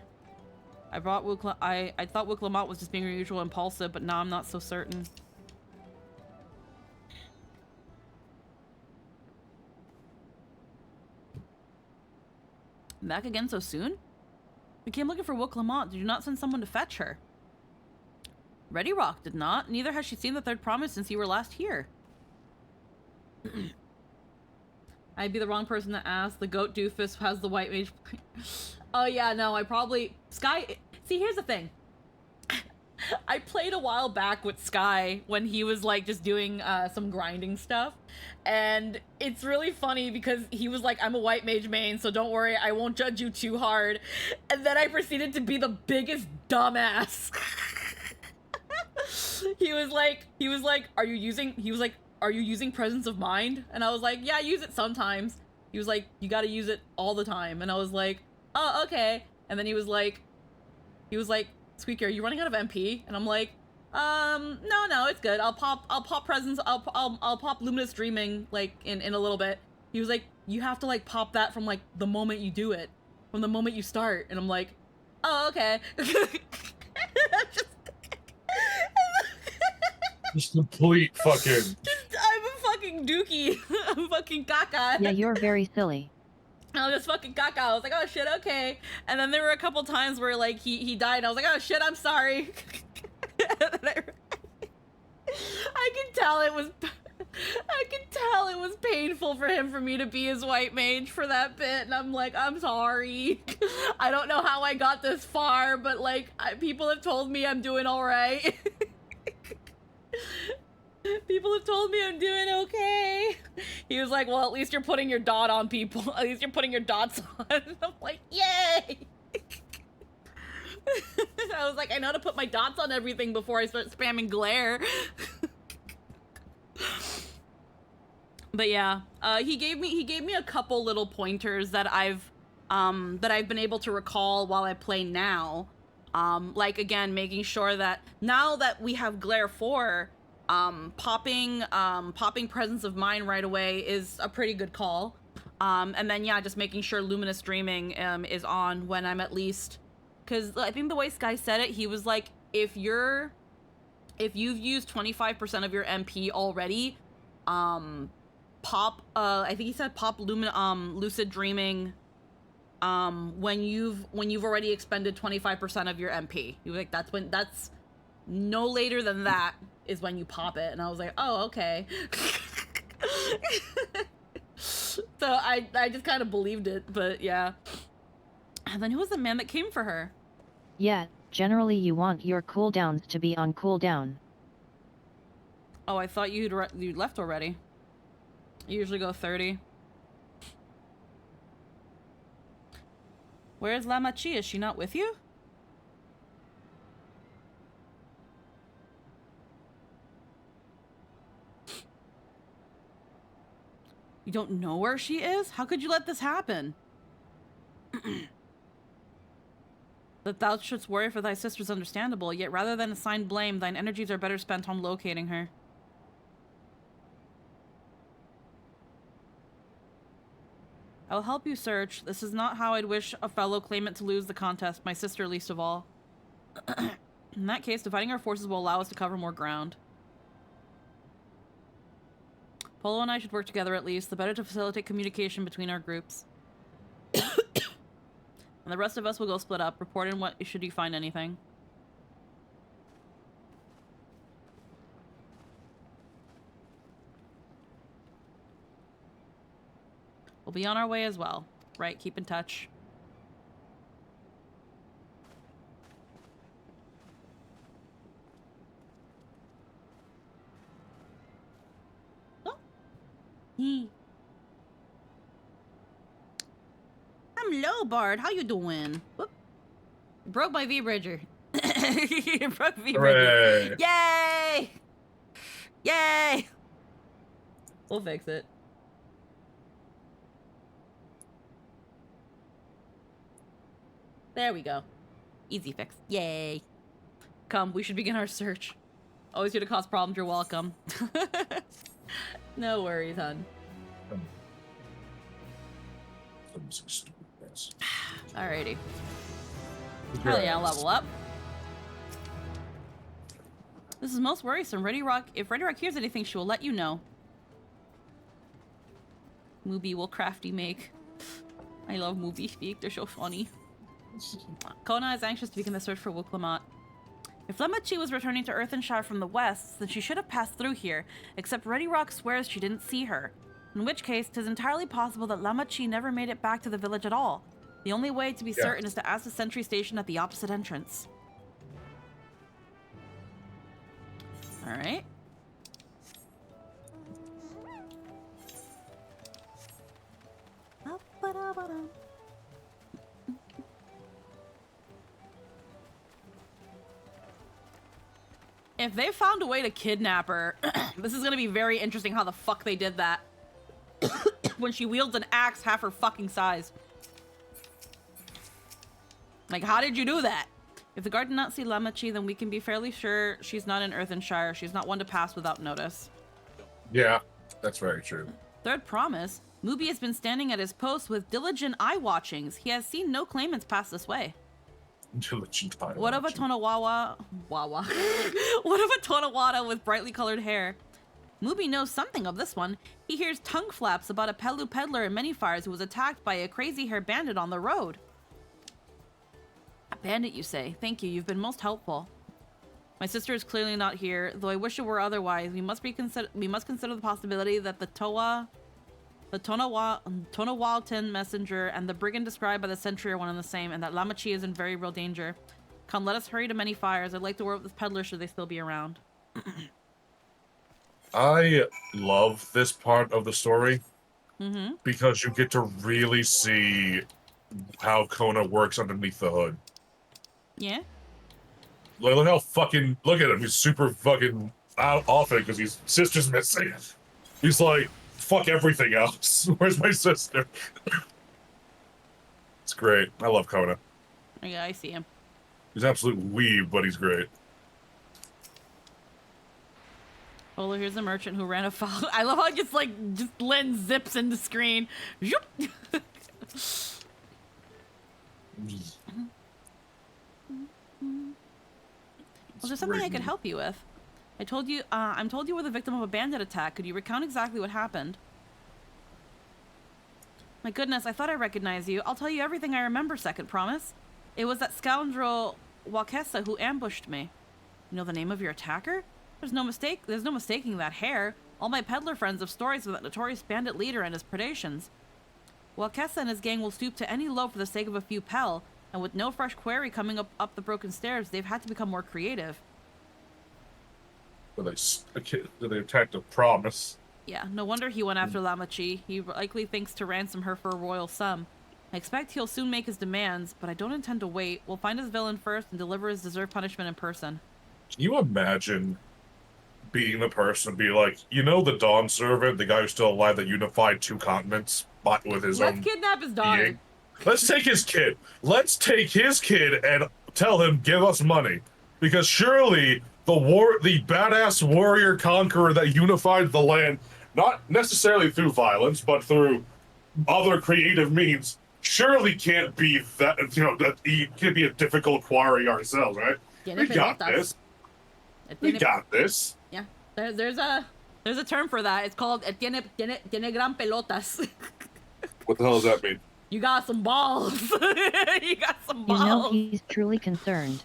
I thought Wooklamot was just being her usual impulsive, but now I'm not so certain. Back again so soon? We came looking for Wooklamot. Did you not send someone to fetch her? Ready Rock did not. Neither has she seen the third promise since you were last here. I'd be the wrong person to ask. The goat doofus has the white mage. Oh yeah, no, I probably... Sky... See, here's the thing. I played a while back with Sky when he was like just doing some grinding stuff. And it's really funny because he was like, I'm a white mage main, so don't worry, I won't judge you too hard. And then I proceeded to be the biggest dumbass. He was like, are you using presence of mind? And I was like, yeah, I use it sometimes. He was like, you gotta use it all the time. And I was like, oh, okay. And then he was like, Squeaky, are you running out of MP? And I'm like, no, it's good. I'll pop presence. I'll pop Luminous Dreaming like in a little bit. He was like, you have to like pop that from like the moment you do it, from the moment you start. And I'm like, oh, okay. Just complete fucking. I'm a fucking dookie. I'm fucking caca. Yeah, you're very silly. I was just fucking caca. I was like, oh shit, okay. And then there were a couple times where like he died. I was like, oh shit, I'm sorry. I could tell it was. I could tell it was painful for him for me to be his white mage for that bit, and I'm like, I'm sorry. I don't know how I got this far, but like, people have told me I'm doing all right. People have told me I'm doing okay. He was like, well, at least you're putting your dot on people. At least you're putting your dots on. I'm like, yay! I was like, I know to put my dots on everything before I start spamming glare. But yeah, he gave me a couple little pointers that I've been able to recall while I play now. Like again, making sure that now that we have Glare 4, popping Presence of Mind right away is a pretty good call. And then yeah, just making sure Luminous Dreaming is on when I'm at least, because I think the way Sky said it, he was like, if you've used 25% of your MP already, pop I think he said pop Lucid Dreaming when you've already expended 25% of your MP. He was like, that's no later than that is when you pop it. And I was like, oh, okay. So I just kind of believed it, but yeah. And then who was the man that came for her? Yeah, generally you want your cooldowns to be on cooldown. Oh, I thought you'd left already. You usually go 30. Where's Lama Chi? Is she not with you? You don't know where she is? How could you let this happen? That thou shouldst worry for thy sister is understandable, yet rather than assign blame, thine energies are better spent on locating her. I will help you search. This is not how I'd wish a fellow claimant to lose the contest, my sister least of all. In that case, dividing our forces will allow us to cover more ground. Polo and I should work together at least, the better to facilitate communication between our groups. And the rest of us will go split up. Report in what should you find anything. We'll be on our way as well. Right, keep in touch. Oh. Hello, Bard. How you doing? Whoop. Broke my V-Bridger. Broke V-Bridger. Yay! Yay! We'll fix it. There we go. Easy fix. Yay. Come, we should begin our search. Always here to cause problems, you're welcome. No worries, hon. Alrighty. Hell yeah, level up. This is most worrisome. Ready Rock, if Ready Rock hears anything, she will let you know. Mooby will crafty make. I love Mooby speak, they're so funny. Kona is anxious to begin the search for Wuklamat. If Lamachi was returning to Earthenshire from the west, then she should have passed through here, except Ready Rock swears she didn't see her. In which case, 'tis entirely possible that Lamachi never made it back to the village at all. The only way to be certain is to ask the sentry station at the opposite entrance. Alright. If they found a way to kidnap her, this is gonna be very interesting how the fuck they did that. When she wields an axe half her fucking size. Like, how did you do that? If the guard did not see Lamachi, then we can be fairly sure she's not in Earthenshire. She's not one to pass without notice. Yeah, that's very true. Third promise. Mooby has been standing at his post with diligent eye watchings. He has seen no claimants pass this way. Diligent eye What of a Tonawawa? Wawa. What of a Tonawada with brightly colored hair? Mooby knows something of this one. He hears tongue flaps about a Pelu peddler in Many Fires who was attacked by a crazy hair bandit on the road. A bandit, you say? Thank you, you've been most helpful. My sister is clearly not here, though I wish it were otherwise. We must consider the possibility that the Tonawalton messenger and the brigand described by the sentry are one and the same, and that Lamachi is in very real danger. Come, let us hurry to many fires. I'd like to work with this peddler should they still be around. I love this part of the story because you get to really see how Kona works underneath the hood. Yeah. Like, look how fucking, look at him. He's super fucking off it because his sister's missing. He's like, fuck everything else. Where's my sister? It's great. I love Kona. Yeah, I see him. He's an absolute weeb, but he's great. Oh, here's the merchant who ran afoul. I love how it just lens zips in the screen. Well, there's something I could help you with. I'm told you were the victim of a bandit attack. Could you recount exactly what happened? My goodness, I thought I recognized you. I'll tell you everything I remember, second promise. It was that scoundrel Wakesa who ambushed me. You know the name of your attacker? There's no mistaking that hair. All my peddler friends have stories of that notorious bandit leader and his predations. Wakesa and his gang will stoop to any low for the sake of a few pel, and with no fresh quarry coming up the broken stairs, they've had to become more creative. Well, they attacked a promise. Yeah, no wonder he went after Lamachi. He likely thinks to ransom her for a royal sum. I expect he'll soon make his demands, but I don't intend to wait. We'll find his villain first and deliver his deserved punishment in person. Can you imagine being the person to be like, you know, the Dawn servant, the guy who's still alive that unified 2 continents, but with his own. Let's kidnap his daughter. Being. Let's take his kid. Let's take his kid and tell him, give us money. Because surely the badass warrior conqueror that unified the land, not necessarily through violence, but through other creative means, surely can't be that, that he can't be a difficult quarry ourselves, right? We got this. We got this. Yeah, there's a term for that. It's called tiene gran pelotas. What the hell does that mean? You got some balls. You got some balls. You know he's truly concerned.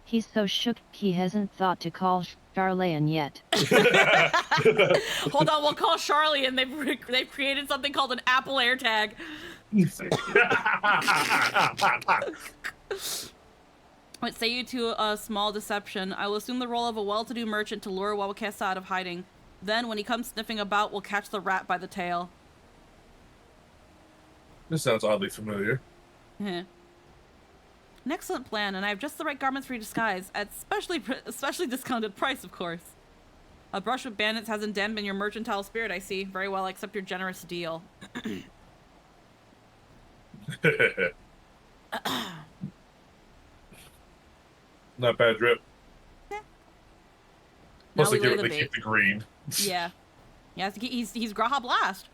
He's so shook he hasn't thought to call Charlene yet. Hold on, we'll call Charlie, and they've created something called an Apple AirTag. What say you to a small deception? I will assume the role of a well-to-do merchant to lure Wawakesa out of hiding. Then, when he comes sniffing about, we'll catch the rat by the tail. This sounds oddly familiar. An excellent plan, and I have just the right garments for your disguise, at especially discounted price, of course. A brush with bandits hasn't dampened your mercantile spirit, I see. Very well, I accept your generous deal. Not bad, Drip. Yeah. Plus, they keep the green. Yeah. Yeah, he's Graha Blast.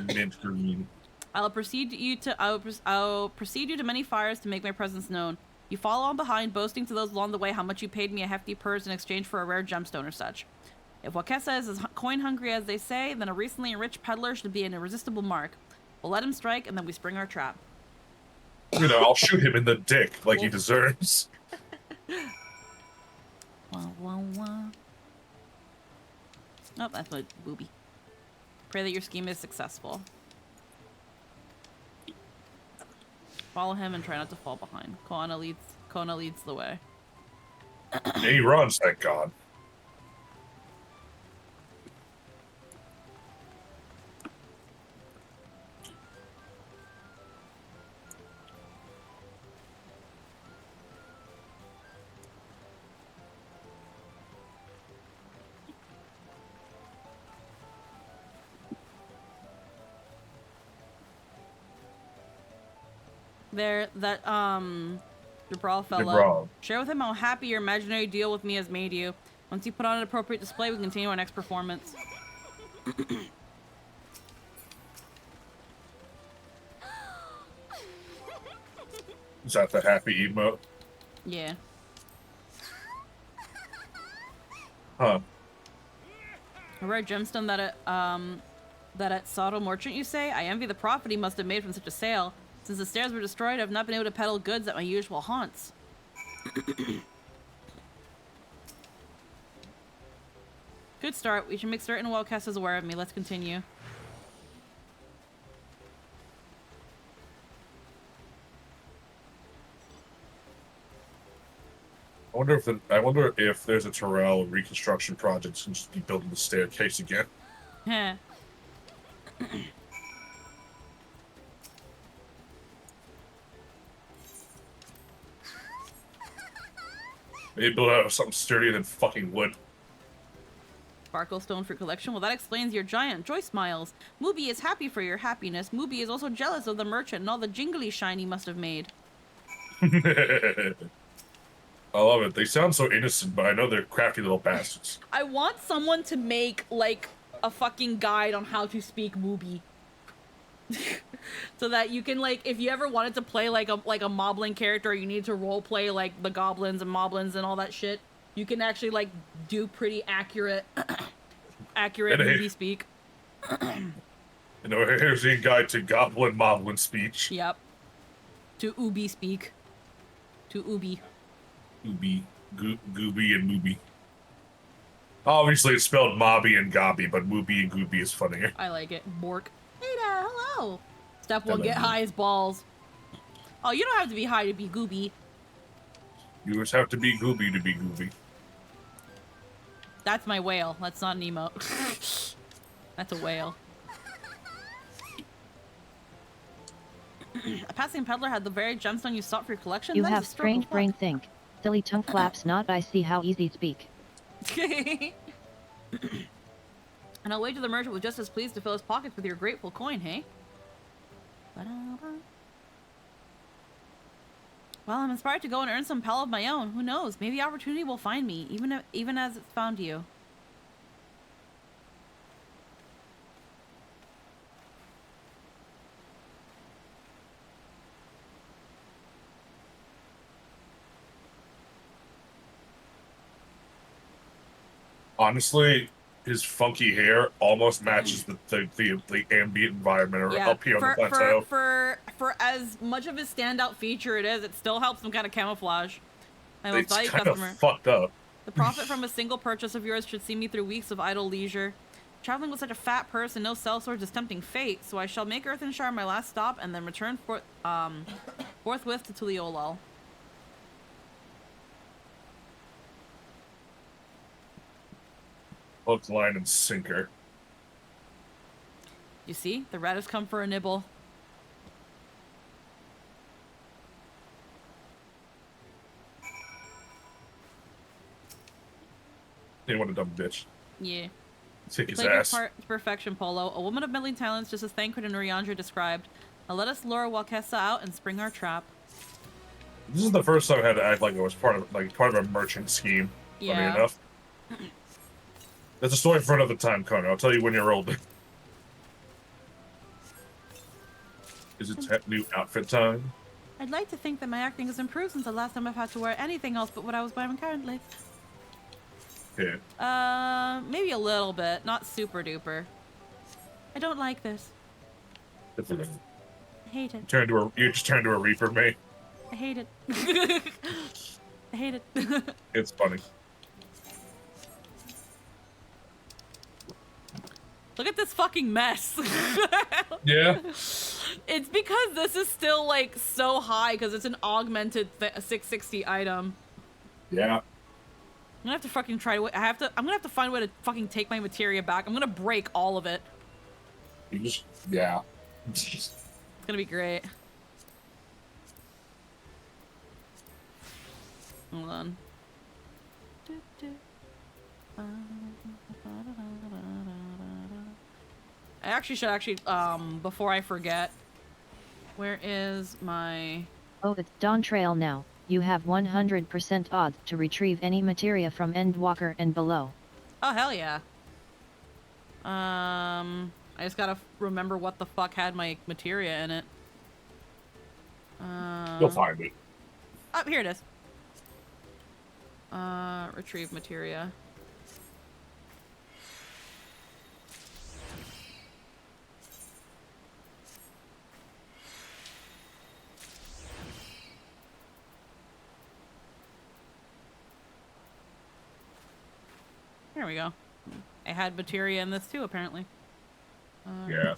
Mint green. I'll proceed you to many fires to make my presence known. You follow on behind, boasting to those along the way how much you paid me a hefty purse in exchange for a rare gemstone or such. If Wakesa is as coin-hungry as they say, then a recently enriched peddler should be an irresistible mark. We'll let him strike, and then we spring our trap. I'll shoot him in the dick like he deserves. Wah, wah, wah. Oh, that's my booby. Pray that your scheme is successful. Follow him and try not to fall behind. Kona leads the way. He runs, thank God. Jabral fellow. Jabral. Share with him how happy your imaginary deal with me has made you. Once you put on an appropriate display, we can continue our next performance. Is that the happy emote? Yeah. Huh. A rare gemstone that at Sado Merchant, you say? I envy the profit he must have made from such a sale. Since the stairs were destroyed, I've not been able to peddle goods at my usual haunts. Good start. We should make certain wildcasters aware of me. Let's continue. I wonder if there's a Terrell reconstruction project and just be building the staircase again. Heh. Maybe build out of something sturdier than fucking wood. Sparkle Stone Fruit Collection. Well, that explains your giant joy smiles. Mooby is happy for your happiness. Mooby is also jealous of the merchant and all the jingly shine he must have made. I love it. They sound so innocent, but I know they're crafty little bastards. I want someone to make, like, a fucking guide on how to speak Mooby. So that you can, like, if you ever wanted to play, like a moblin character, or you need to role play, like, the goblins and moblins and all that shit, you can actually, like, do pretty accurate Mooby speak. You know, here's your guide to goblin moblin speech. Yep. To Ubi speak. To Ubi. Ubi. Gooby and Mooby. Obviously, it's spelled Mobby and Gobby, but Mooby and Gooby is funnier. I like it. Bork. Hey there, hello. Step 1, get Hello. high as balls. Oh, you don't have to be high to be Gooby. You just have to be Gooby to be Gooby. That's my whale. That's not an emote. That's a whale. A passing peddler had the very gemstone you sought for your collection. You That is have a stroke of strange brain luck. think. Silly tongue flaps not I see how easy speak. And I'll wager the merchant was just as pleased to fill his pockets with your grateful coin, hey? Ba-da-ba. Well, I'm inspired to go and earn some pal of my own. Who knows? Maybe opportunity will find me, even as it's found you. Honestly, his funky hair almost matches the ambient environment up here on the plateau. For as much of his standout feature it is, it still helps him kind of camouflage. My most It's valued kind of customer. fucked up. The profit from a single purchase of yours should see me through weeks of idle leisure. Traveling with such a fat purse and no sellswords is tempting fate, so I shall make Earthenshire my last stop and then return forthwith to Tuliolol. Hook, line, and sinker. You see? The rat has come for a nibble. Hey, what a dumb bitch. Yeah. Take his Played your ass. part to perfection, Polo. A woman of middling talents, just as Thancred and Uriandra described. Now let us lure Walkessa out and spring our trap. This is the first time I had to act like it was part of a merchant scheme. Yeah. Funny enough. That's a story for another time, Connor. I'll tell you when you're older. Is it new outfit time? I'd like to think that my acting has improved since the last time I've had to wear anything else but what I was wearing currently. Yeah. Maybe a little bit. Not super duper. I don't like this. I hate it. You just turned to a reaper, mate. I hate it. I hate it. It's funny. Look at this fucking mess. Yeah. It's because this is still like so high because it's an augmented 660 item. Yeah. I'm gonna have to fucking try to. I'm gonna have to find a way to fucking take my materia back. I'm gonna break all of it. Yeah. It's gonna be great. Hold on. I actually should before I forget, where is my... Oh, it's Dawntrail now. You have 100% odds to retrieve any materia from Endwalker and below. Oh, hell yeah. I just gotta remember what the fuck had my materia in it. You'll find it. Oh, here it is. Retrieve materia. There we go. I had materia in this too, apparently. Yeah.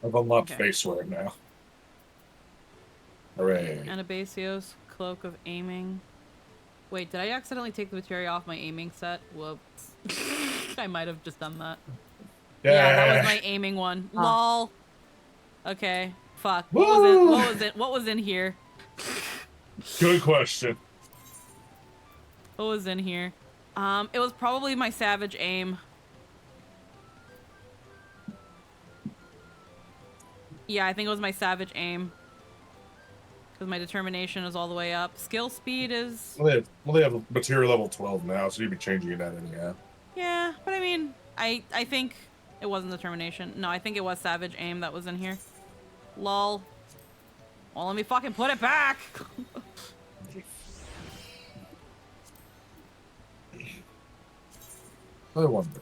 I've unlocked face sword now. Hooray. Anabasio's Cloak of Aiming. Wait, did I accidentally take the materia off my aiming set? Whoops. I might have just done that. Yeah, that was my aiming one. Lol. Okay. Fuck. What was in here? Good question. What was in here? It was probably my savage aim. Yeah, I think it was my savage aim. Because my determination is all the way up. Skill speed is... Well, they have material level 12 now, so you'd be changing that anyhow. Yeah, but I mean, I think it wasn't determination. No, I think it was savage aim that was in here. Lol. Well, let me fucking put it back! I wonder.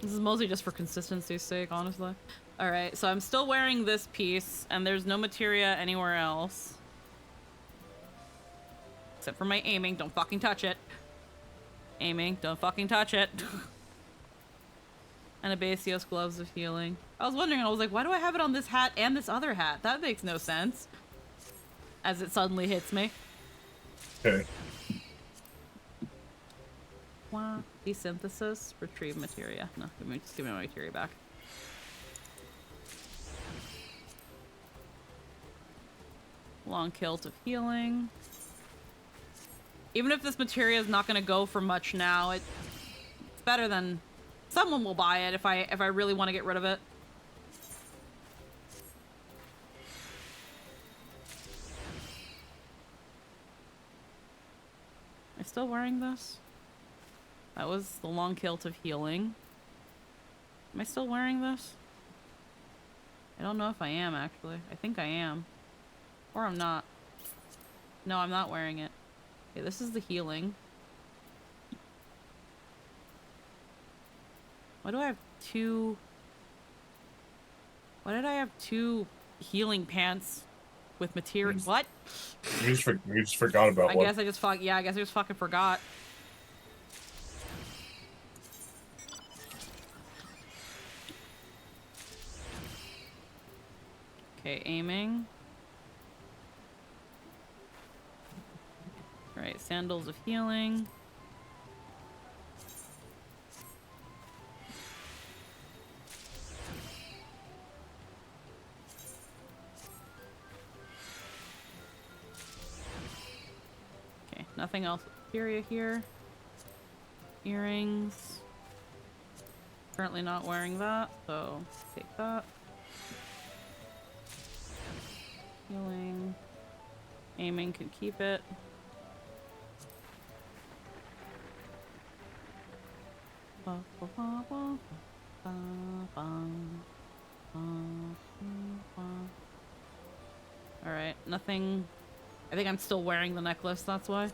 This is mostly just for consistency's sake, honestly. Alright, so I'm still wearing this piece, and there's no materia anywhere else. Except for my aiming. Don't fucking touch it. Aiming. Don't fucking touch it. And Abasios Gloves of Healing. I was wondering, I was like, why do I have it on this hat and this other hat? That makes no sense. As it suddenly hits me. Okay. Wow. Desynthesis. Retrieve materia. No, just give me my materia back. Long Kilt of Healing. Even if this materia is not going to go for much now, it's better than... Someone will buy it if I really want to get rid of it. Am I still wearing this? That was the Long Kilt of Healing. Am I still wearing this? I don't know if I am, actually. I think I am. Or I'm not. No, I'm not wearing it. Okay, this is the healing. Why do I have two... Why did I have two healing pants with material? What? You just forgot about one. I guess I just fucking forgot. Okay, aiming. Right, Sandals of Healing. Okay, nothing else with Furia here. Earrings. Currently not wearing that, so take that. Healing. Aiming can keep it. Alright, nothing. I think I'm still wearing the necklace, that's why. I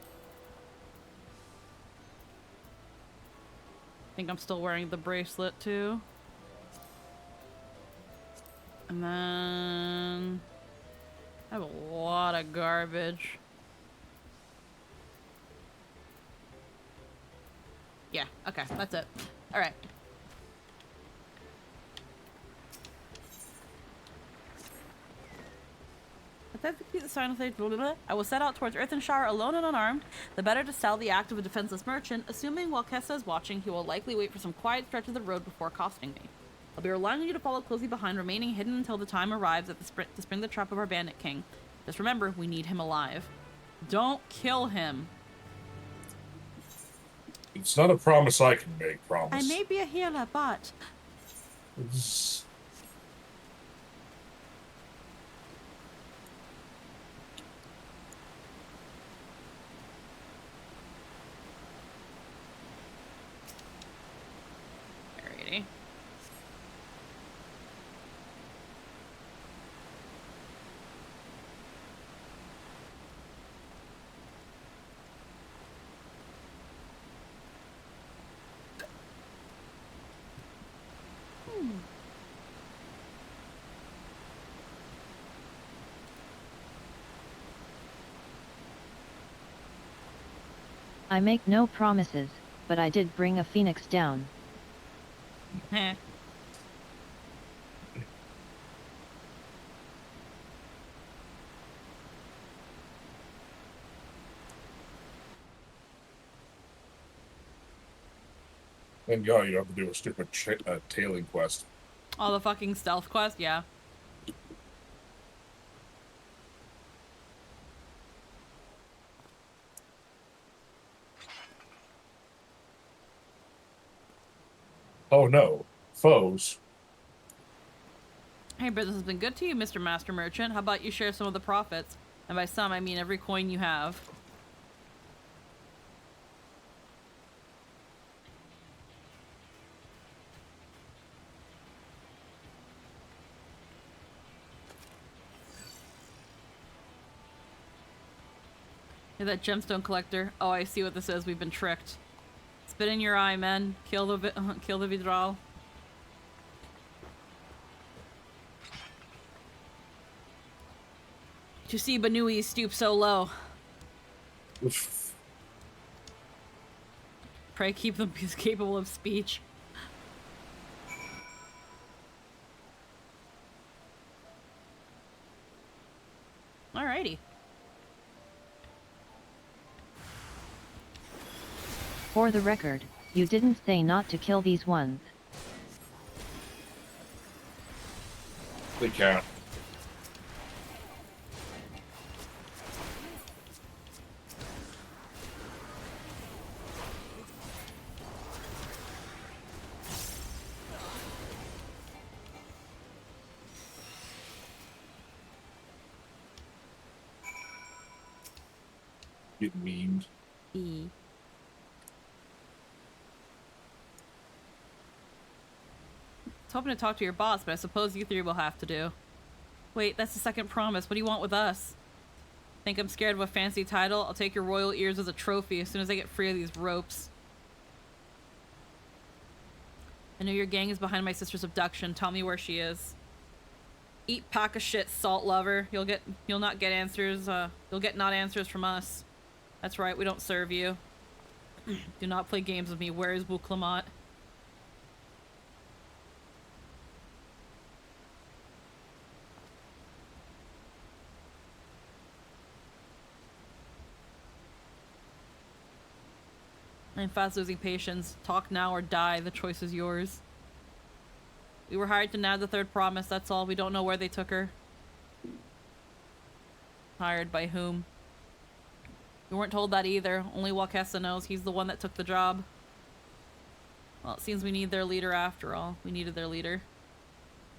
think I'm still wearing the bracelet too. And then I have a lot of garbage. Yeah, okay, that's it. Alright. The sign stage, blah, blah, blah. I will set out towards Earthenshire alone and unarmed, the better to sell the act of a defenseless merchant, assuming while Kessa is watching, he will likely wait for some quiet stretch of the road before accosting me. I'll be relying on you to follow closely behind, remaining hidden until the time arrives at to spring the trap of our bandit king. Just remember, we need him alive. Don't kill him. It's not a promise I can make, promise. I may be a healer, but... Alrighty. I make no promises, but I did bring a phoenix down. Heh. And yeah, you don't have to do a stupid tailing quest. Oh, the fucking stealth quest? Yeah. Oh no, foes. Hey, business has been good to you, Mr. Master Merchant. How about you share some of the profits? And by some, I mean every coin you have. You're that gemstone collector. Oh, I see what this is. We've been tricked. Spit in your eye, men. Kill the Vidral. To see Banui stoop so low. Pray keep them capable of speech. Alrighty. For the record, you didn't say not to kill these ones. They can't. Get memed. E. I was hoping to talk to your boss, but I suppose you three will have to do. Wait, that's the second promise. What do you want with us? Think I'm scared of a fancy title? I'll take your royal ears as a trophy as soon as I get free of these ropes. I know your gang is behind my sister's abduction. Tell me where she is. Eat pack of shit, salt lover. You'll not get answers. You'll get not answers from us. That's right, we don't serve you. Do not play games with me. Where is Bouclamat? I'm fast losing patience. Talk now or die. The choice is yours. We were hired to nab the third promise, that's all. We don't know where they took her. Hired by whom? We weren't told that either. Only Wakessa knows. He's the one that took the job. Well, it seems we need their leader after all. We needed their leader.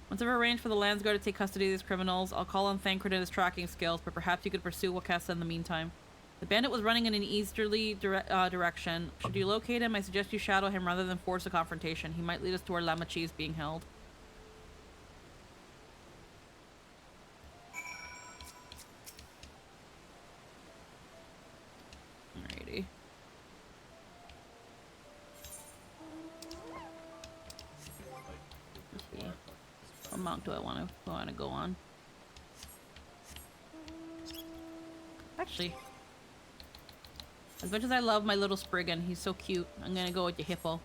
Once I've arranged for the Landsguard to take custody of these criminals, I'll call on Thancred and his tracking skills, but perhaps you could pursue Wakessa in the meantime. The bandit was running in an easterly direction. Should you locate him, I suggest you shadow him rather than force a confrontation. He might lead us to where Lamachi is being held. Alrighty. Let's see. What mount do I want to go on? Actually, as much as I love my little Spriggan, he's so cute. I'm gonna go with the hippo.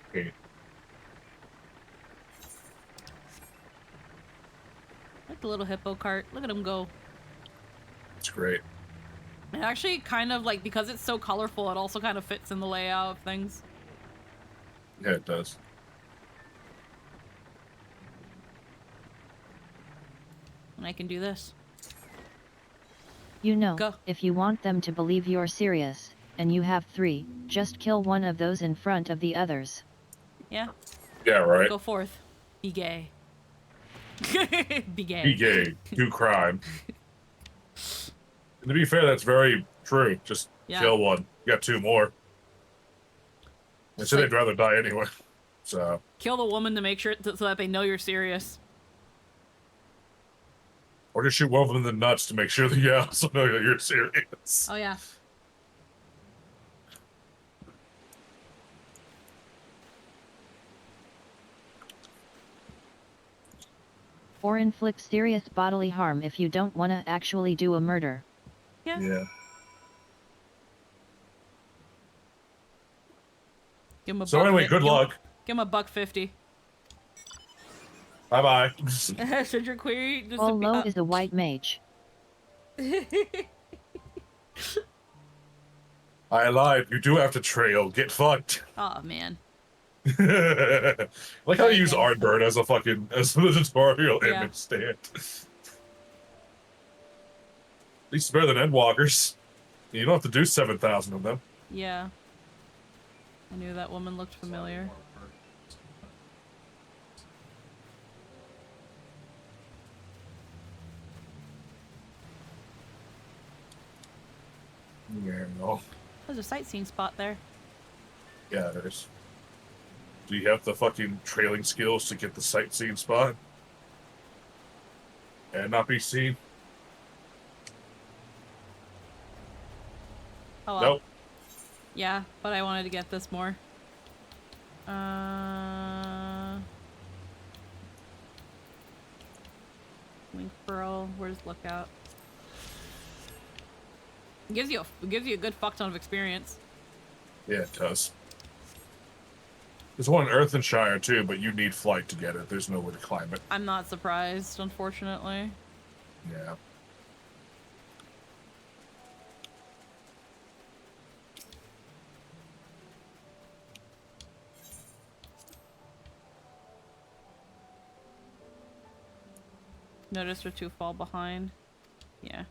Okay. Like the little hippo cart. Look at him go. It's great. It actually kind of like, because it's so colorful, it also kind of fits in the layout of things. Yeah, it does. And I can do this. You know, Go. if you want them to believe you're serious, and you have 3, just kill one of those in front of the others. Yeah? Yeah, right. Go forth. Be gay. Be gay. Be gay. Do crime. And to be fair, that's very true. Just kill one. You got 2 more. I said they'd rather die anyway. So. Kill the woman to make sure so that they know you're serious. Or just shoot one of them in the nuts to make sure that you also know that you're serious. Oh, yeah. Or inflict serious bodily harm if you don't want to actually do a murder. Yeah. Yeah. Give him a So buck anyway, good luck. Give him a $1.50. Bye bye. Should your query just All low is a white mage. I lied. You do have to trail. Get fucked. Oh man. Like how you use Ardbird as a fucking as the tutorial image stand. At least it's better than Endwalkers. You don't have to do 7,000 of them. Yeah. I knew that woman looked familiar. Yeah, no. There's a sightseeing spot there. Yeah, there is. Do you have the fucking trailing skills to get the sightseeing spot? And not be seen? Hello. Nope. Yeah, but I wanted to get this more. Link Pearl, where's Lookout? It gives you a good fuck ton of experience. Yeah, it does. There's one in Earthenshire too, but you need flight to get it. There's no way to climb it. I'm not surprised, unfortunately. Yeah. Notice her two fall behind. Yeah.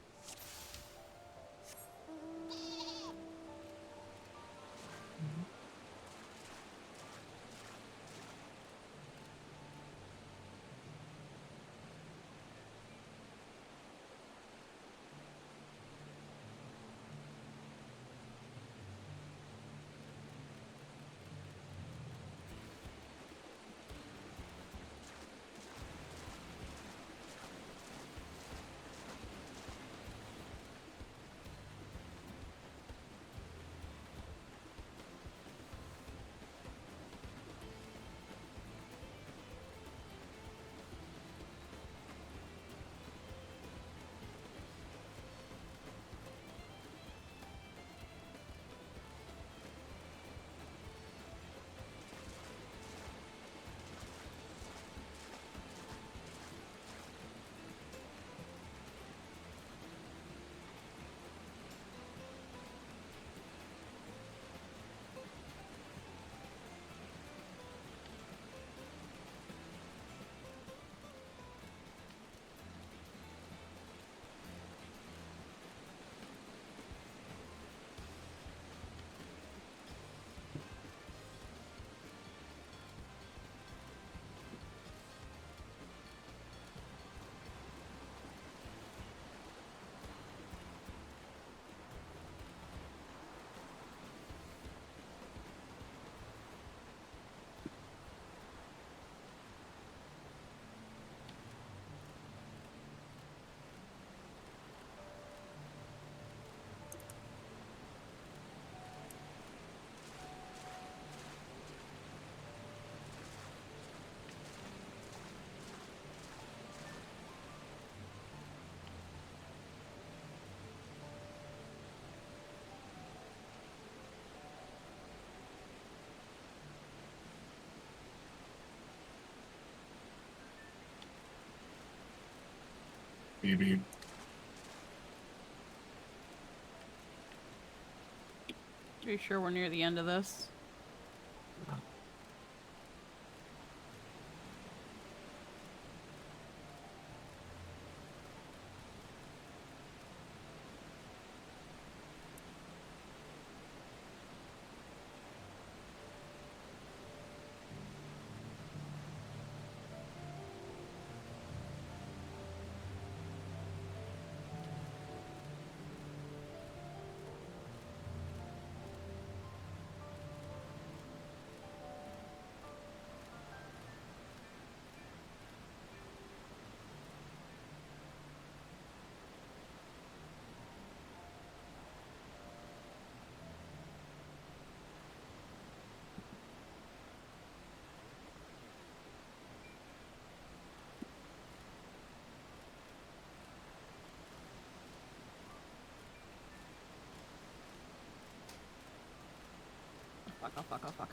Maybe. Pretty sure we're near the end of this. Oh, fuck, oh, fuck.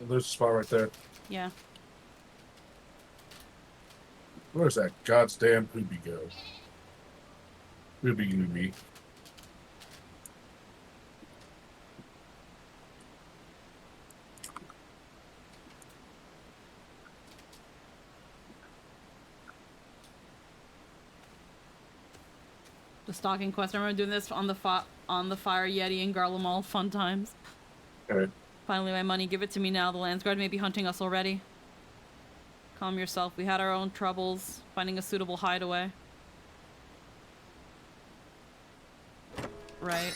There's a spot right there. Yeah. Where's that goddamn poopy go? Poopy. The stalking quest. I remember doing this on the Fire Yeti in Garlemald. Fun times. Okay. Finally, my money. Give it to me now. The Landsguard may be hunting us already. Calm yourself. We had our own troubles finding a suitable hideaway. Right.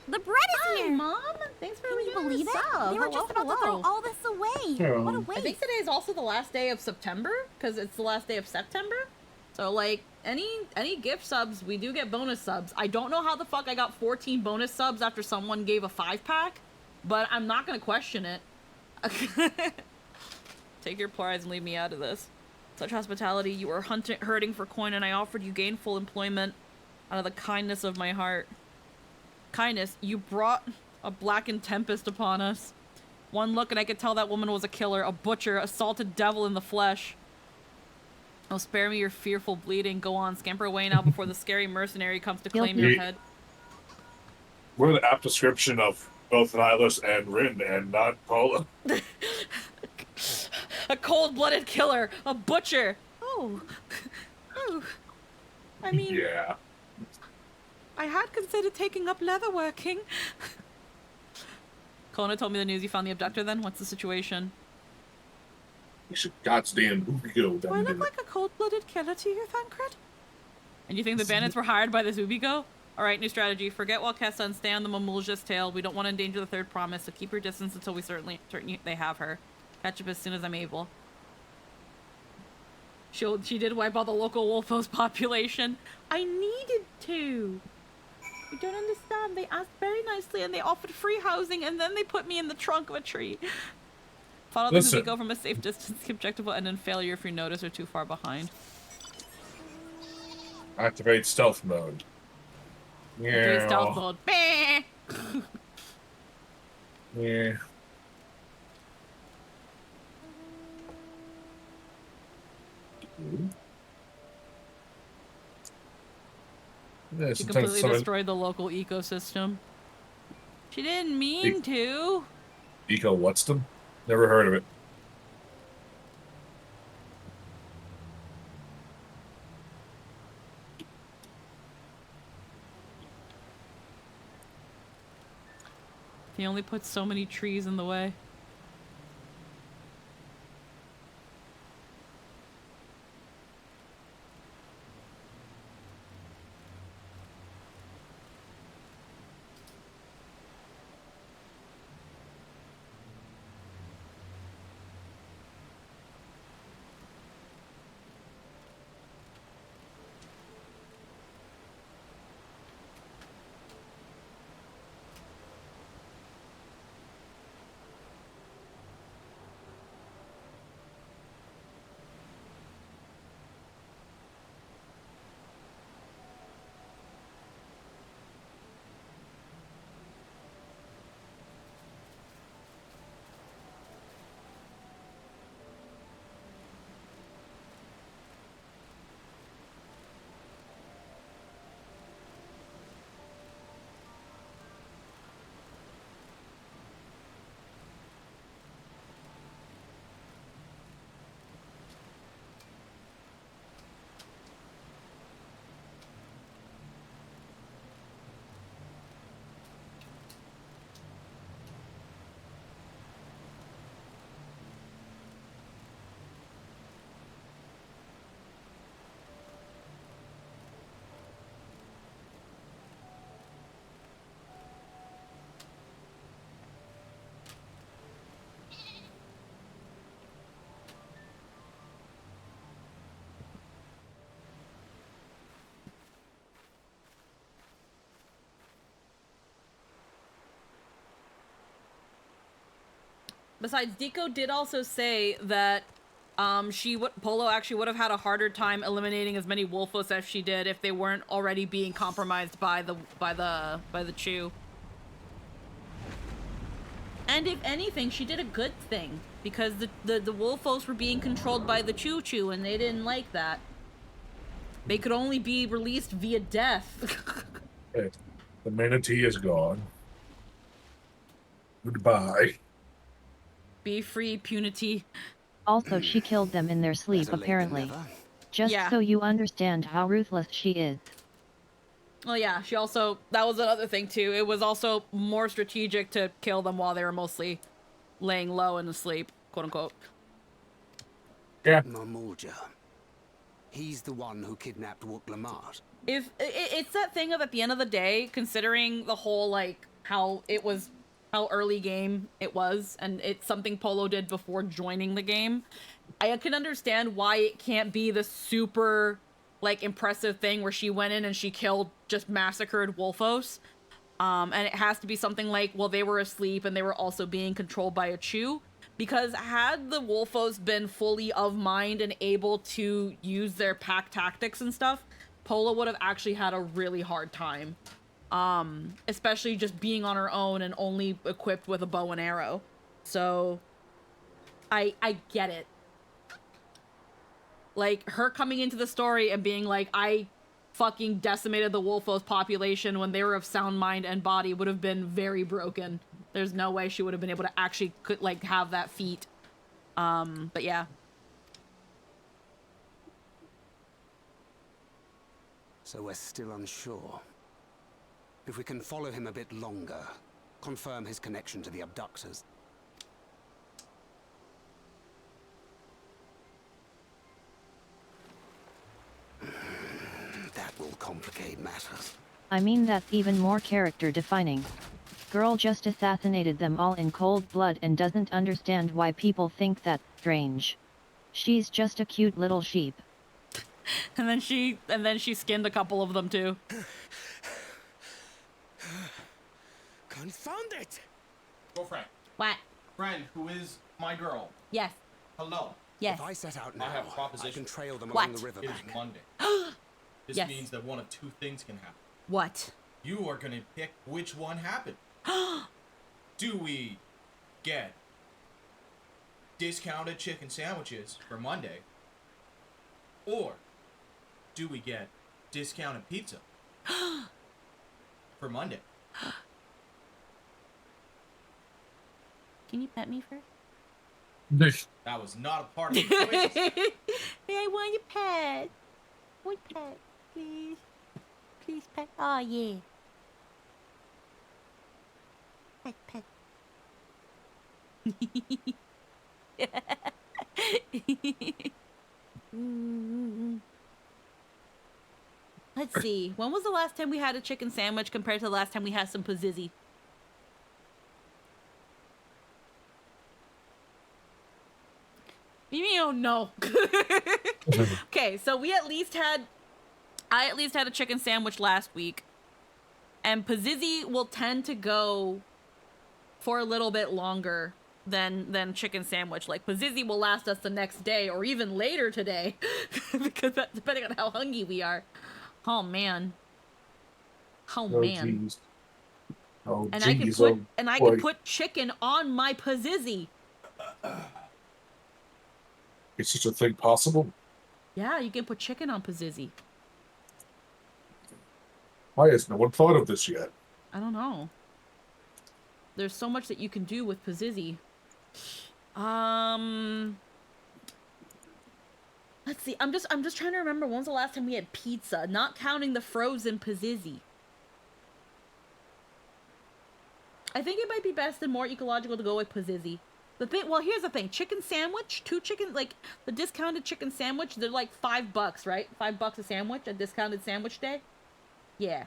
The bread is here! Mom! Thanks for Can you believe it? sub. They were just about to throw all this away. Yeah. What a waste. I think today is also the last day of September, because it's the last day of September. So, like, any gift subs, we do get bonus subs. I don't know how the fuck I got 14 bonus subs after someone gave a 5-pack, but I'm not gonna question it. Take your prize and leave me out of this. Such hospitality. You were hurting for coin, and I offered you gainful employment out of the kindness of my heart. Kindness, you brought a blackened tempest upon us. One look and I could tell that woman was a killer, a butcher, a salted devil in the flesh. Oh, spare me your fearful bleeding. Go on, scamper away now before the scary mercenary comes to claim your head. We're the apt description of both Nihilus and Rin, and not Paula. A cold-blooded killer, a butcher. Oh. Oh. I mean... Yeah. I had considered taking up leatherworking. Kona told me the news. You found the abductor then? What's the situation? You should goddamn Ubigo. Do I look like a cold-blooded killer to you, Thancred? And you think the bandits were hired by this Ubigo? Alright, new strategy. Forget Walkessa and stay on the Mamulja's tail. We don't want to endanger the third promise, so keep your distance until we certain they have her. Catch up as soon as I'm able. She did wipe out the local Wolfos population. I needed to. You don't understand. They asked very nicely and they offered free housing and then they put me in the trunk of a tree. Follow the Ubigo from a safe distance. The objective will end in failure if you notice or too far behind. Activate stealth mode. Yeah. Activate stealth mode. Yeah. Yeah, She completely destroyed the local ecosystem. She didn't mean to. Eco what's them? Never heard of it. He only puts so many trees in the way. Besides, Deco did also say that Polo actually would have had a harder time eliminating as many Wolfos as she did if they weren't already being compromised by the Chew. And if anything, she did a good thing because the Wolfos were being controlled by the Chew and they didn't like that. They could only be released via death. Okay. The manatee is gone. Goodbye. Be free, Punity. Also, she killed them in their sleep, apparently. Just so you understand how ruthless she is. Well, yeah, she also... That was another thing, too. It was also more strategic to kill them while they were mostly laying low and asleep, quote-unquote. Yeah. Mamulja. He's the one who kidnapped Wook Lamart. It's that thing of, at the end of the day, considering the whole, like, how early game it was, and it's something Polo did before joining the game, I can understand why it can't be the super, like, impressive thing where she went in and she just massacred Wolfos. And it has to be something like, well, they were asleep and they were also being controlled by a Chew. Because had the Wolfos been fully of mind and able to use their pack tactics and stuff, Polo would have actually had a really hard time. Especially just being on her own and only equipped with a bow and arrow. So, I get it. Like, her coming into the story and being like, I fucking decimated the Wolfos population when they were of sound mind and body would have been very broken. There's no way she would have been able to actually, like, have that feat. But yeah. So we're still unsure. If we can follow him a bit longer, confirm his connection to the abductors. That will complicate matters. I mean, that's even more character defining. Girl just assassinated them all in cold blood and doesn't understand why people think that's strange. She's just a cute little sheep. And then she skinned a couple of them too. Confound it! Girlfriend. What? Friend, who is my girl. Yes. Hello. Yes. If I set out now, I have a proposition. I can trail them What? along the riverbank. It is Monday. This Yes. means that one of two things can happen. What? You are gonna pick which one happened. Do we get discounted chicken sandwiches for Monday? Or do we get discounted pizza for Monday? Can you pet me first? That was not a part of the choices. Hey, I want your pet. One pet, please. Please pet. Oh, yeah. Pet, pet. Let's see. When was the last time we had a chicken sandwich compared to the last time we had some Pazizzi? You don't know. Okay, so I at least had a chicken sandwich last week. And Pazizzi will tend to go for a little bit longer than chicken sandwich. Like, Pazizzi will last us the next day or even later today. Because that's depending on how hungry we are. Oh, man. Oh, man. Geez. Oh, And geez. I can put chicken on my Pazizzi. Is such a thing possible? Yeah, you can put chicken on Pazizzi. Why has no one thought of this yet? I don't know. There's so much that you can do with Pazizzi. Let's see. I'm just trying to remember when was the last time we had pizza, not counting the frozen Pazizzi. I think it might be best and more ecological to go with Pazizzi. Well, here's the thing. Chicken sandwich, like the discounted chicken sandwich, they're like $5, right? $5 a sandwich, a discounted sandwich day. Yeah.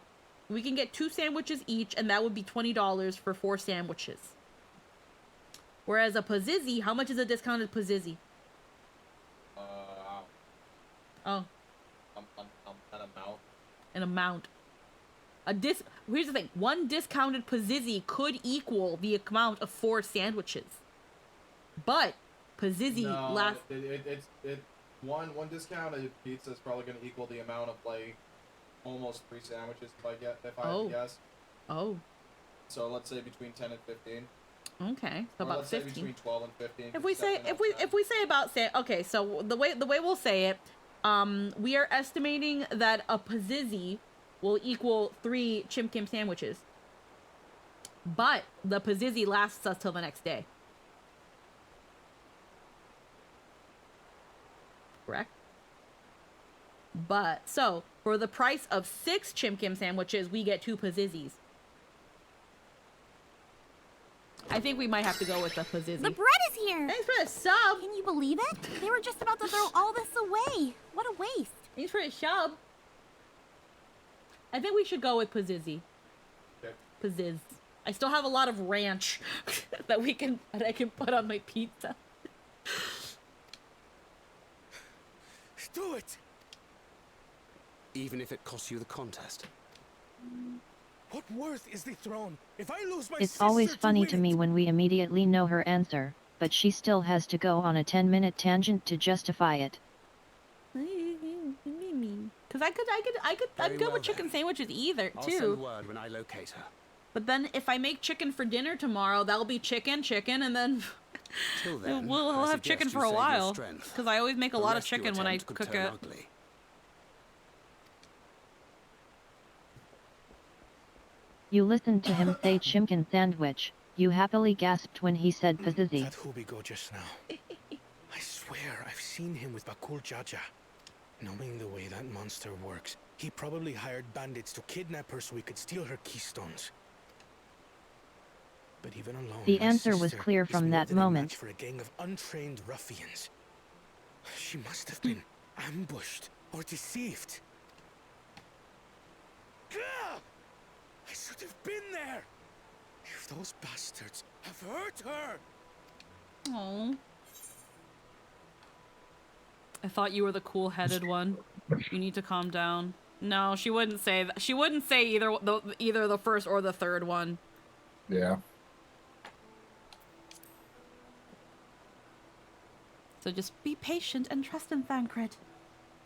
We can get 2 sandwiches each, and that would be $20 for 4 sandwiches. Whereas a Pazizzi, how much is a discounted Pazizzi? Oh. An amount. An amount. Here's the thing. 1 discounted Pazizzi could equal the amount of 4 sandwiches. But Pizizzi No, last. it's one discounted pizza is probably going to equal the amount of like almost 3 sandwiches if I had to guess. Oh. So let's say between 10 and 15. Okay, so Or about let's say 15. between 12 and 15. If we say about say okay, so the way we'll say it, we are estimating that a Pizizzi will equal 3 Chim Kim sandwiches. But the Pizizzi lasts us till the next day. Correct? But so for the price of 6 Chim Kim sandwiches, we get 2 Pizizzis. I think we might have to go with the Pizizzi. The bread is here! Thanks for the sub! Can you believe it? They were just about to throw all this away. What a waste. Thanks for the sub. I think we should go with Pizizzi. Okay. Pizizz. I still have a lot of ranch that I can put on my pizza. Do it! Even if it costs you the contest. What worth is the throne if I lose my It's sister always funny win to it? me when we immediately know her answer, but she still has to go on a 10-minute tangent to justify it. Because I'm Very good well with chicken then. sandwiches either I'll too. send word when I locate her. But then if I make chicken for dinner tomorrow, that'll be chicken, and then Till then, we'll I have chicken suggest you for a save your while. strength. Because I always make a The lot of rescue chicken when I attempt could cook turn it. ugly. You listened to him say chimkin sandwich, you happily gasped when he said Pizizzi. That Hubigo just now. I swear I've seen him with Bakul Jaja. Knowing the way that monster works, he probably hired bandits to kidnap her so he could steal her keystones. But even alone, The my answer was sister clear is from more that than a moment. match for a gang of untrained ruffians. She must have been ambushed or deceived. Gah! I should have been there! If those bastards have hurt her! Oh. I thought you were the cool-headed one. You need to calm down. No, she wouldn't say that. She wouldn't say either the first or the third one. Yeah. So just be patient and trust in Thancred.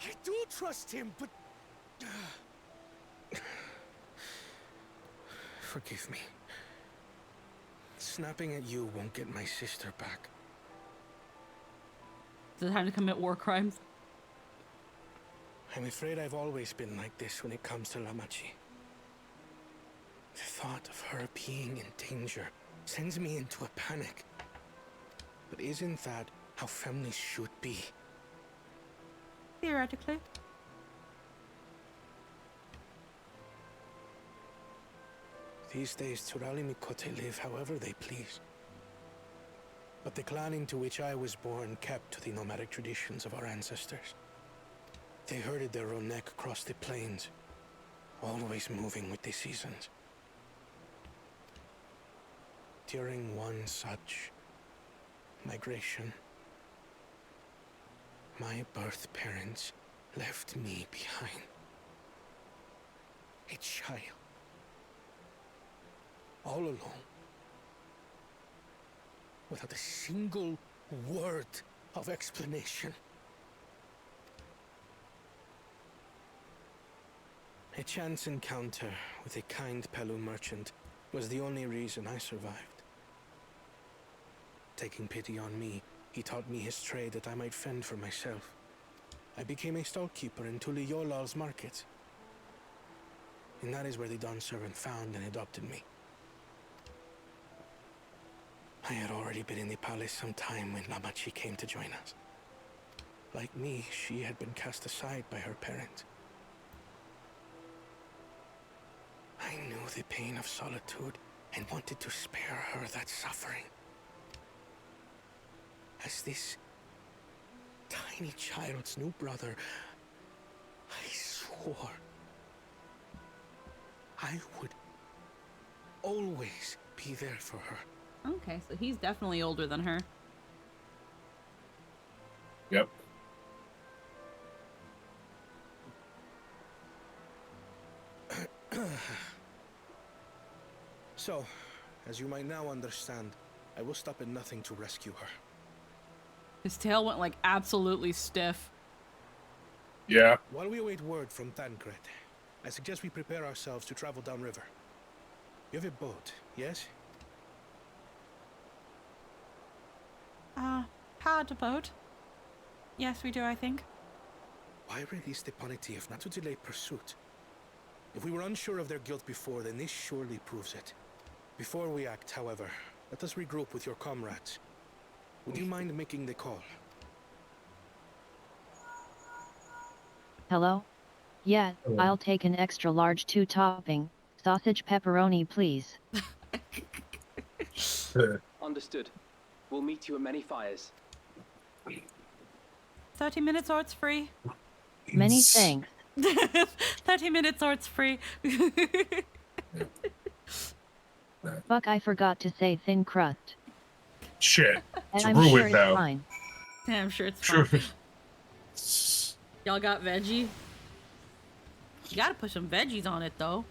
I do trust him, but... Forgive me. Snapping at you won't get my sister back. Is it time to commit war crimes? I'm afraid I've always been like this when it comes to Lamachi. The thought of her being in danger sends me into a panic. But isn't that how families should be? Theoretically. These days, Turali Mikote live however they please. But the clan into which I was born kept to the nomadic traditions of our ancestors. They herded their own neck across the plains, always moving with the seasons. During one such migration, my birth parents left me behind. A child. All alone. Without a single word of explanation. A chance encounter with a kind Pelu merchant was the only reason I survived. Taking pity on me, he taught me his trade that I might fend for myself. I became a stallkeeper in Tuliyolal's market. And that is where the Dawn servant found and adopted me. I had already been in the palace some time when Lamachi came to join us. Like me, she had been cast aside by her parents. I knew the pain of solitude and wanted to spare her that suffering. As this tiny child's new brother, I swore I would always be there for her. Okay, so he's definitely older than her. Yep. So, as you might now understand, I will stop at nothing to rescue her. His tail went like absolutely stiff. Yeah. While we await word from Tancred, I suggest we prepare ourselves to travel downriver. You have a boat, yes? Had a boat. Yes, we do, I think. Why release the Ponity if not to delay pursuit? If we were unsure of their guilt before, then this surely proves it. Before we act, however, let us regroup with your comrades. Would you mind making the call? Hello? Yeah, Hello. I'll take an extra large 2-topping, sausage pepperoni please. Understood. We'll meet you at Many Fires. 30 minutes or it's free. Many thanks. 30 minutes or it's free. Fuck, I forgot to say thin crust. Shit. It's I'm ruined sure it's now. fine. Yeah, I'm sure it's Sure. fine. Y'all got veggie? You gotta put some veggies on it though.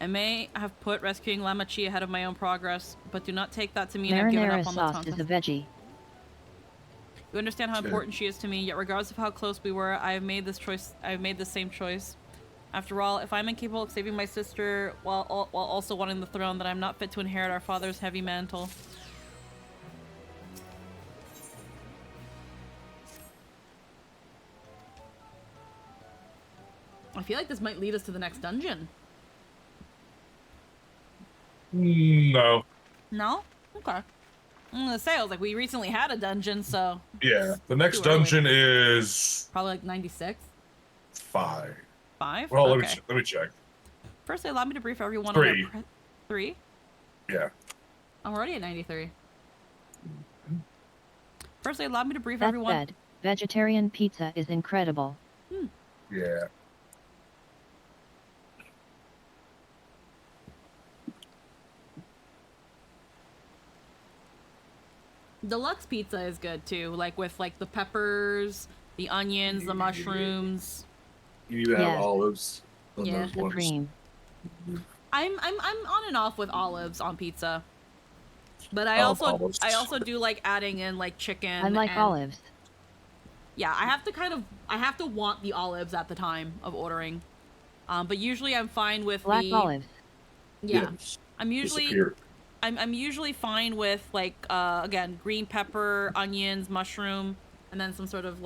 I may have put rescuing Lamachi ahead of my own progress, but do not take that to mean I've given Marinara up on the sauce is Tonka. a veggie. You understand how Sure. important she is to me, yet regardless of how close we were, I have made this choice. I have made the same choice. After all, if I'm incapable of saving my sister while also wanting the throne, then I'm not fit to inherit our father's heavy mantle. I feel like this might lead us to the next dungeon. No. No? Okay. I'm gonna say, I was like, we recently had a dungeon, so Yeah. The next Too early. dungeon is probably like 96? 5. 5? Well, Okay. let me check. Firstly, allow me to brief everyone 3. on their 3? Yeah. I'm already at 93. Firstly, allow me to brief That everyone. said, vegetarian pizza is incredible. Yeah. Deluxe pizza is good too, like with like the peppers, the onions, the mushrooms. You even have Yes. olives on Yeah. those ones. Supreme. I'm on and off with olives on pizza. But I Olives. also do like adding in like chicken. I like and, olives. Yeah, I have to want the olives at the time of ordering. But usually I'm fine with Black the olives. Yeah. Yes. I'm usually Disappear. I'm usually fine with like again, green pepper, onions, mushroom, and then some sort of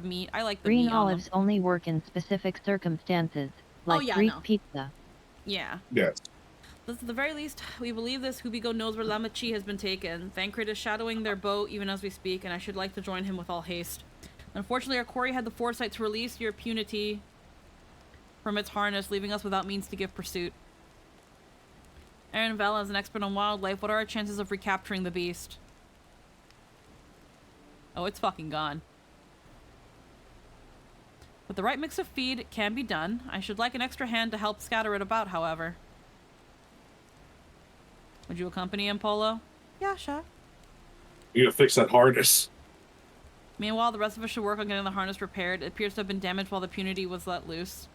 meat. I like the Green meat on them. olives only work in specific circumstances, like yeah, Greek no. pizza. Yeah. Yes. At the very least, we believe this Hubigo knows where Lamachi has been taken. Thancred is shadowing their boat even as we speak, and I should like to join him with all haste. Unfortunately, our quarry had the foresight to release your punity from its harness, leaving us without means to give pursuit. Aaron Vela is an expert on wildlife. What are our chances of recapturing the beast? Oh, it's fucking gone. With the right mix of feed, it can be done. I should like an extra hand to help scatter it about, however. Would you accompany him, Polo? Yeah, sure. You need to fix that harness. Meanwhile, the rest of us should work on getting the harness repaired. It appears to have been damaged while the punity was let loose.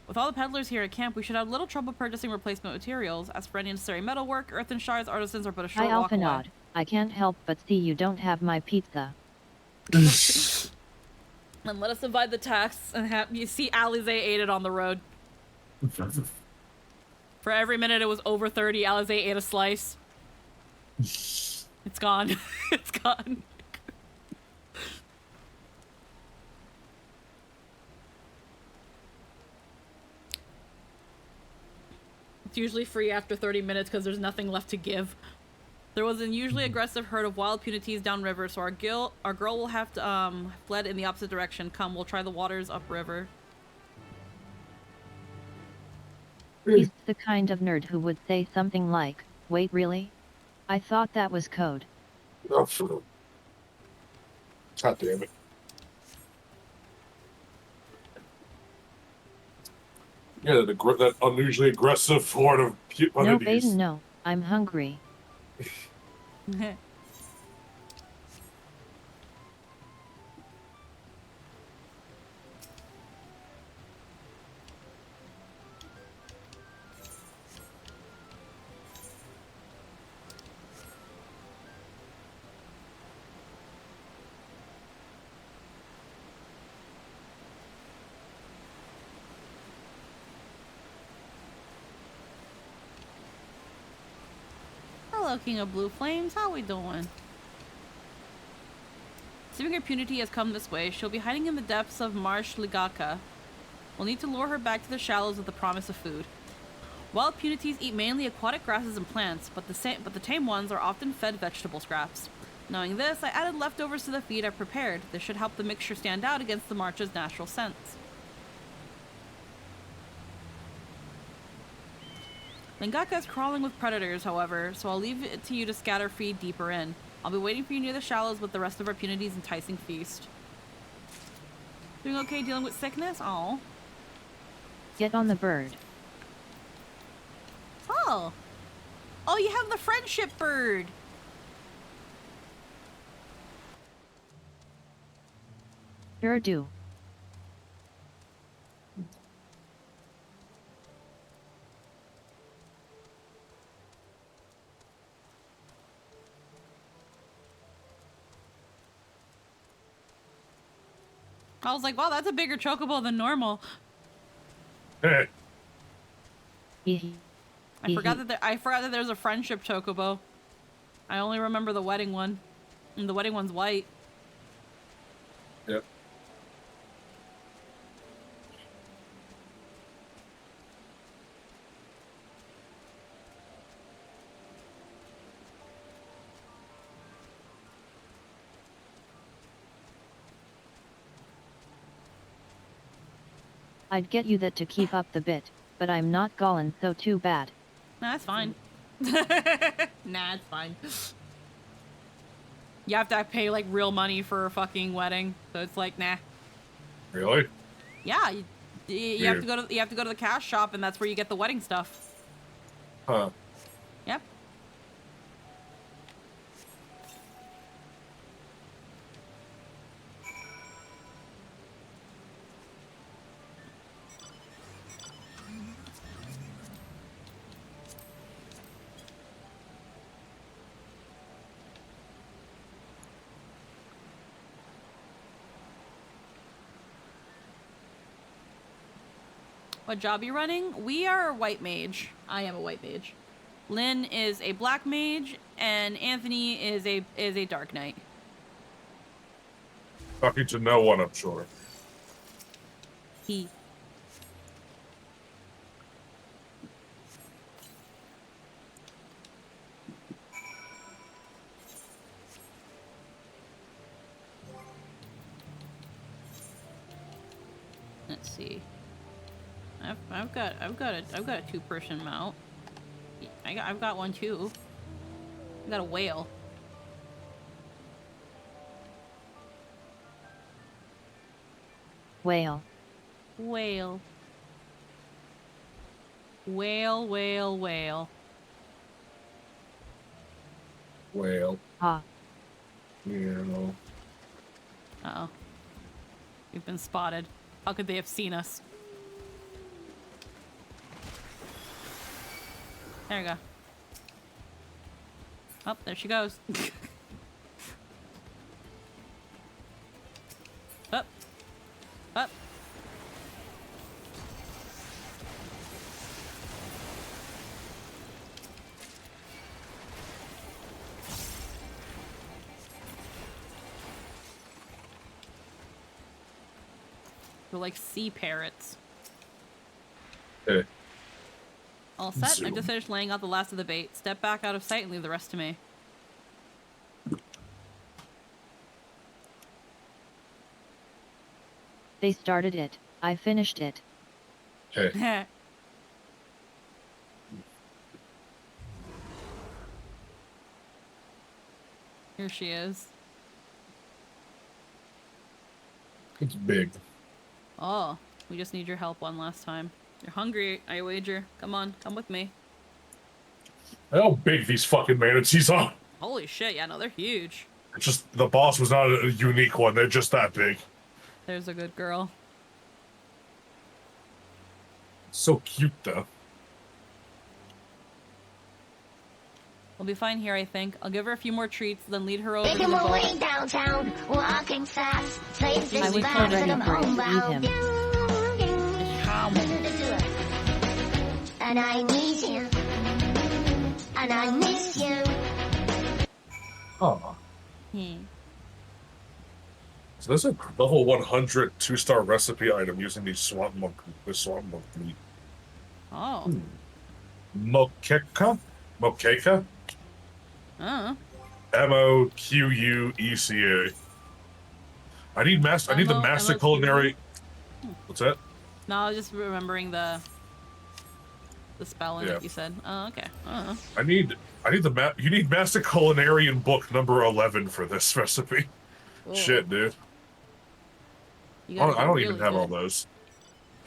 With all the peddlers here at camp, we should have little trouble purchasing replacement materials. As for any necessary metalwork, earth and shards artisans are but a short Hi walk away. Alphanod, I can't help but see you don't have my pizza. And let us divide the tax and have you see Alize ate it on the road. For every minute it was over 30, Alize ate a slice. It's gone. It's gone. It's usually free after 30 minutes because there's nothing left to give. There was an unusually aggressive herd of wild punities downriver, so our girl will have to fled in the opposite direction. Come, we'll try the waters upriver. He's the kind of nerd who would say something like, "Wait, really? I thought that was code." Oh, God damn it. Yeah, that unusually aggressive horde of No, punities. Baden, no. I'm hungry. Hello, King of Blue Flames. How we doing? Assuming her Punity has come this way, she'll be hiding in the depths of Marsh Ligaka. We'll need to lure her back to the shallows with the promise of food. Wild Punities eat mainly aquatic grasses and plants, but the tame ones are often fed vegetable scraps. Knowing this, I added leftovers to the feed I prepared. This should help the mixture stand out against the march's natural scents. Lingaka is crawling with predators, however, so I'll leave it to you to scatter feed deeper in. I'll be waiting for you near the shallows with the rest of our Punity's enticing feast. Doing okay dealing with sickness? Aw. Get on the bird. Oh. Oh, you have the friendship bird. Sure do. I was like, wow, that's a bigger chocobo than normal. Hey, I forgot that there's a friendship chocobo. I only remember the wedding one. And the wedding one's white. yep. I'd get you that to keep up the bit, but I'm not Gollin, so too bad. Nah, it's fine. Nah, it's fine. You have to pay like real money for a fucking wedding, so it's like, nah. Really? Yeah, you have to go to the cash shop, and that's where you get the wedding stuff. Huh. Yep. What job are you running? We are a white mage. I am a white mage. Lynn is a black mage, and Anthony is a dark knight. Talking to no one, I'm sure. He. Let's see. I've got a two-person mount. I've got one too. I got a whale. Whale. Whale. Whale, whale, whale. Whale. Ha. You Uh-oh. We've been spotted. How could they have seen us? There we go. Oh, there she goes. Up. Up. They're like sea parrots. Hey. All set. Zoom. I've just finished laying out the last of the bait. Step back out of sight and leave the rest to me. They started it. I finished it. Hey. Here she is. It's big. Oh, we just need your help one last time. You're hungry, I wager. Come on, come with me. How big these fucking manatees are. Holy shit, yeah, no, they're huge. It's just the boss was not a unique one. They're just that big. There's a good girl. So cute though. We'll be fine here, I think. I'll give her a few more treats, then lead her over to the Making my boat. way downtown, walking fast, saying I things was so about ready them for it to eat homebound. him. And I need you. and I miss you. Oh. Hmm. So there's a level 100 2-star recipe item using the swamp monk meat. Oh. Mokeka? Mokeka? Uh. Moqueca. I need the master MOQ? culinary. What's that? No, I was just remembering the spelling Yeah. that you said. Oh, okay. I need you need master culinarian book number 11 for this recipe. Cool. Shit, dude. You I gotta don't get even really have all good. those.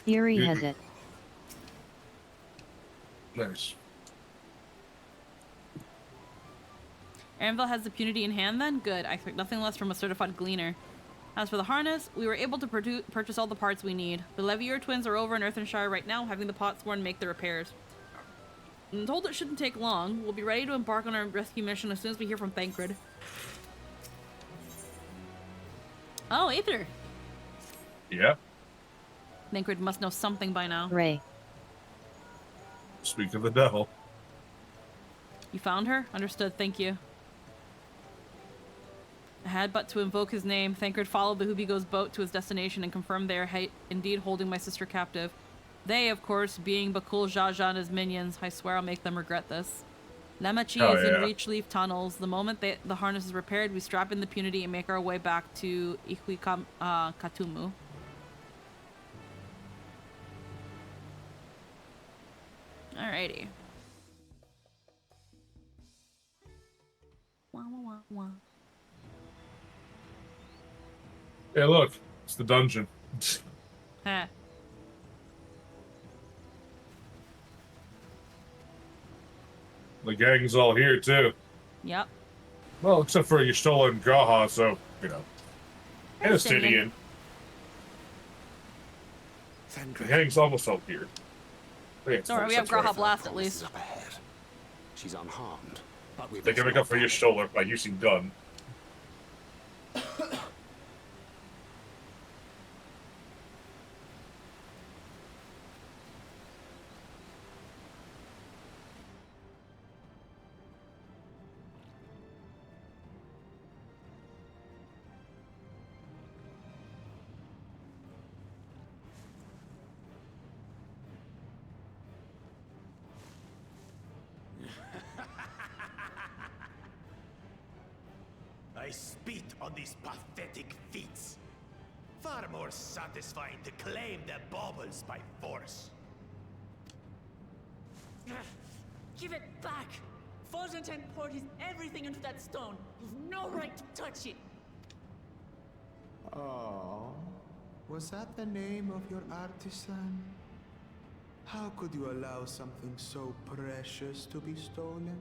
Theory has it. Nice. Anvil has the punity in hand then? Good. I expect nothing less from a certified gleaner. As for the harness, we were able to purchase all the parts we need. The Levier twins are over in Earthenshire right now, having the Potsworn make the repairs. I'm told it shouldn't take long. We'll be ready to embark on our rescue mission as soon as we hear from Thancred. Oh, Aether! Yeah. Thancred must know something by now. Ray. Speak of the devil. You found her? Understood, thank you. I had but to invoke his name. Thancred followed the Hubigo's boat to his destination and confirmed they are indeed holding my sister captive. They, of course, being Bakul, Jaja, and his minions. I swear I'll make them regret this. Nemachi is in Reachleaf tunnels. The moment the harness is repaired, we strap in the punity and make our way back to Katumu. Alrighty. Wah, wah, wah, wah. Hey, look, it's the dungeon. Heh. The gang's all here too. Yep. Well, except for Y'shtola and Graha, so you know, and Estidian. The gang's almost all here. Sorry, we have Graha Blast at least. Up ahead. She's unharmed, but They can make up for Y'shtola by using gun. I spit on these pathetic feats. Far more satisfying to claim their baubles by force. Give it back! Forzenten poured his everything into that stone. You've no right to touch it. Oh, was that the name of your artisan? How could you allow something so precious to be stolen?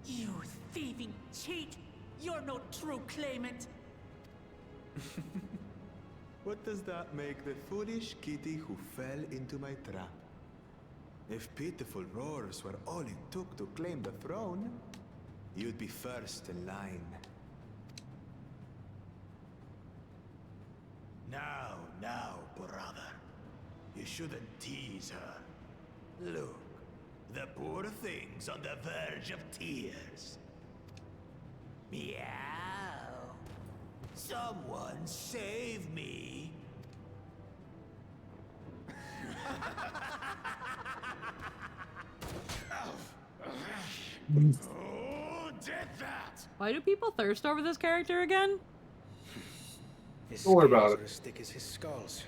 You thieving cheat! You're no true claimant! What does that make the foolish kitty who fell into my trap? If pitiful roars were all it took to claim the throne, you'd be first in line. Now, brother. You shouldn't tease her. Look, the poor thing's on the verge of tears. Meow. Someone save me. Who did that? Why do people thirst over this character again? Don't worry about it. As thick as his skulls.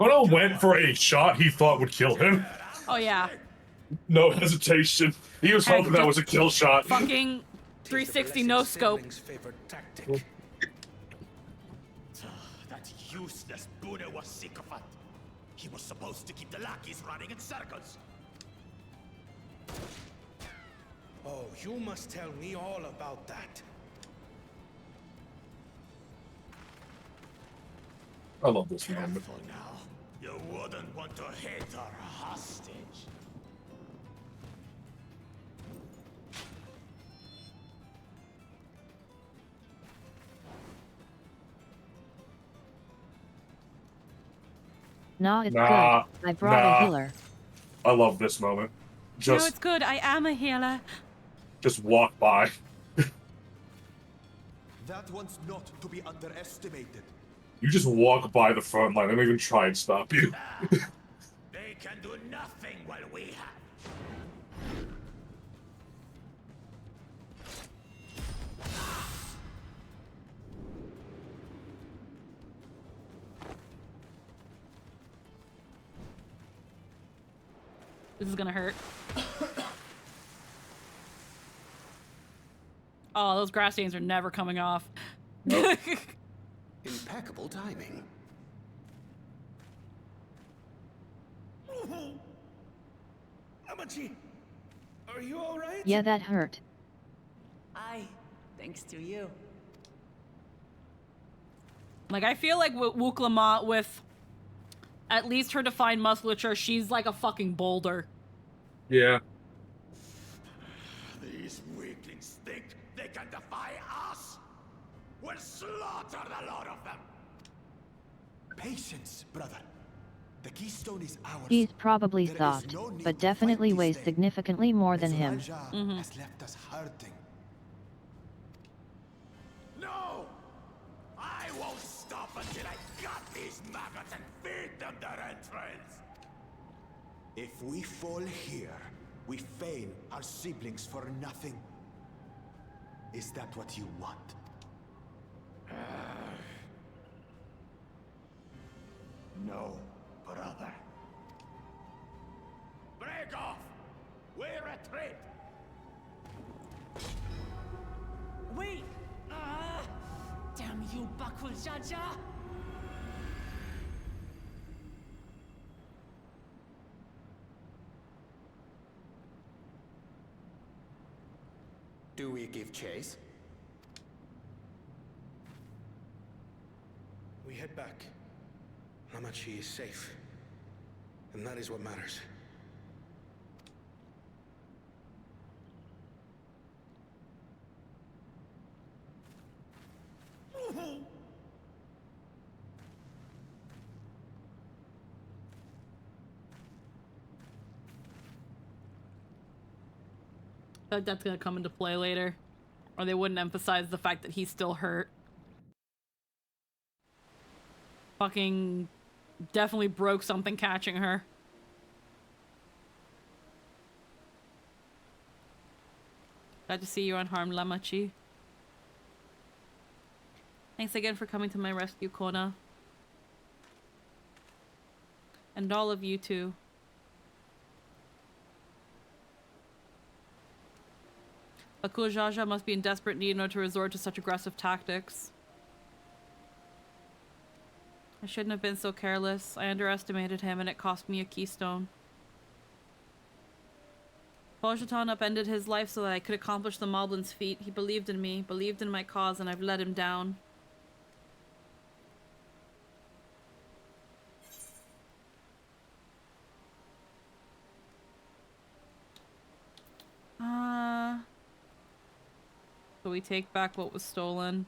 Kono went for a shot he thought would kill him. Oh yeah. No hesitation. He was hoping that was a kill shot. Fucking 360 no scope. That useless Buddha was sycophant. He was supposed to keep the lackeys running in circles. Oh, you must tell me all about that. I love this moment. Careful now. You wouldn't want to hit her hostage. Nah, it's Nah, good. I brought a healer. I love this moment. No, Just, it's good. I am a healer. just walk by. That one's not to be underestimated. You just walk by the front line. They don't even try and stop you. They can do nothing while we have. This is gonna hurt. Oh, those grass stains are never coming off. Nope. Impeccable timing. Amachi, are you alright? Yeah, that hurt. Aye, thanks to you. Like, I feel like with Wuklama, with at least her defined musculature, she's like a fucking boulder. Yeah. These weaklings think they can defy us. We'll slaughter the lot of them. Patience, brother. The keystone is ours. He's probably There is soft, no need but to definitely fight this weighs day. significantly more than him. Ezraja has left us hurting. No! I won't stop until I gut these maggots and feed them their entrails. If we fall here, we fail our siblings for nothing. Is that what you want? No, brother. Break off! We retreat! Wait! Damn you, Bakul Jaja! Do we give chase? We head back. Hamachi is safe. And that is what matters. That's gonna come into play later. Or they wouldn't emphasize the fact that he's still hurt. Fucking definitely broke something catching her. Glad to see you unharmed, Lamachi. Thanks again for coming to my rescue, Kona. And all of you too. Bakul Jaja must be in desperate need in order to resort to such aggressive tactics. I shouldn't have been so careless. I underestimated him and it cost me a keystone. Bojatan upended his life so that I could accomplish the Moblin's feat. He believed in me, believed in my cause, and I've let him down. So we take back what was stolen.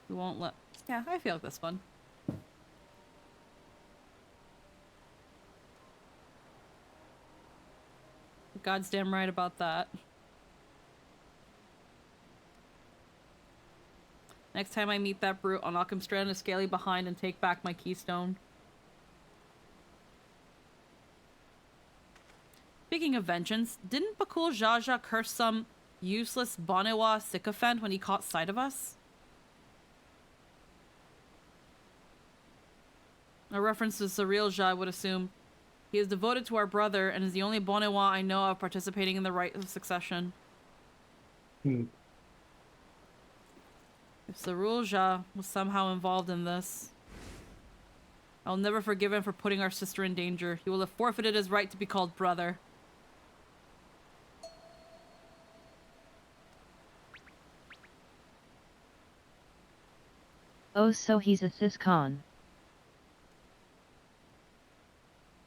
We won't let... Yeah, I feel like this one. God's damn right about that. Next time I meet that brute, I'll knock him straight on his scaly behind and take back my keystone. Speaking of vengeance, didn't Bakul Jaja curse some useless Bonewa sycophant when he caught sight of us? A reference to Sarilja, I would assume. He is devoted to our brother and is the only Bonewa I know of participating in the rite of succession. If Sarilja was somehow involved in this, I'll never forgive him for putting our sister in danger. He will have forfeited his right to be called brother. Oh, so he's a Siscon.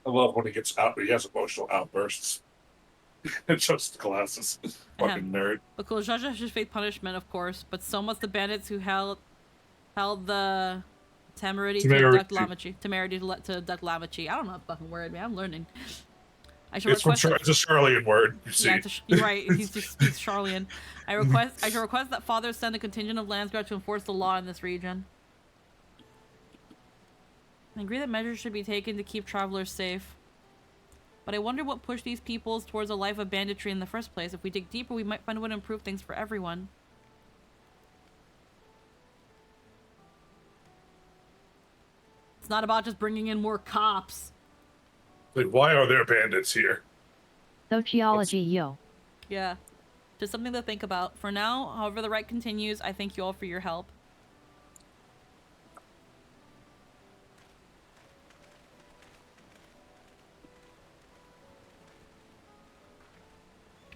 I love when he gets out, he has emotional outbursts. It just glasses. Fucking nerd. Bakul Jaja should face punishment, of course, but so must the bandits who held the Temerity to Ducklamachi. Temerity to Ducklamachi. I don't know a fucking word, man. I'm learning. I should It's request it's a Charlian word. You see. Yeah, you're right. He just speaks Charlian. I should request that fathers send a contingent of Landsguard to enforce the law in this region. I agree that measures should be taken to keep travelers safe. But I wonder what pushed these peoples towards a life of banditry in the first place. If we dig deeper, we might find a way to improve things for everyone. It's not about just bringing in more cops. Like, why are there bandits here? Sociology, yo. Yeah. Just something to think about. For now, however the rite continues, I thank you all for your help.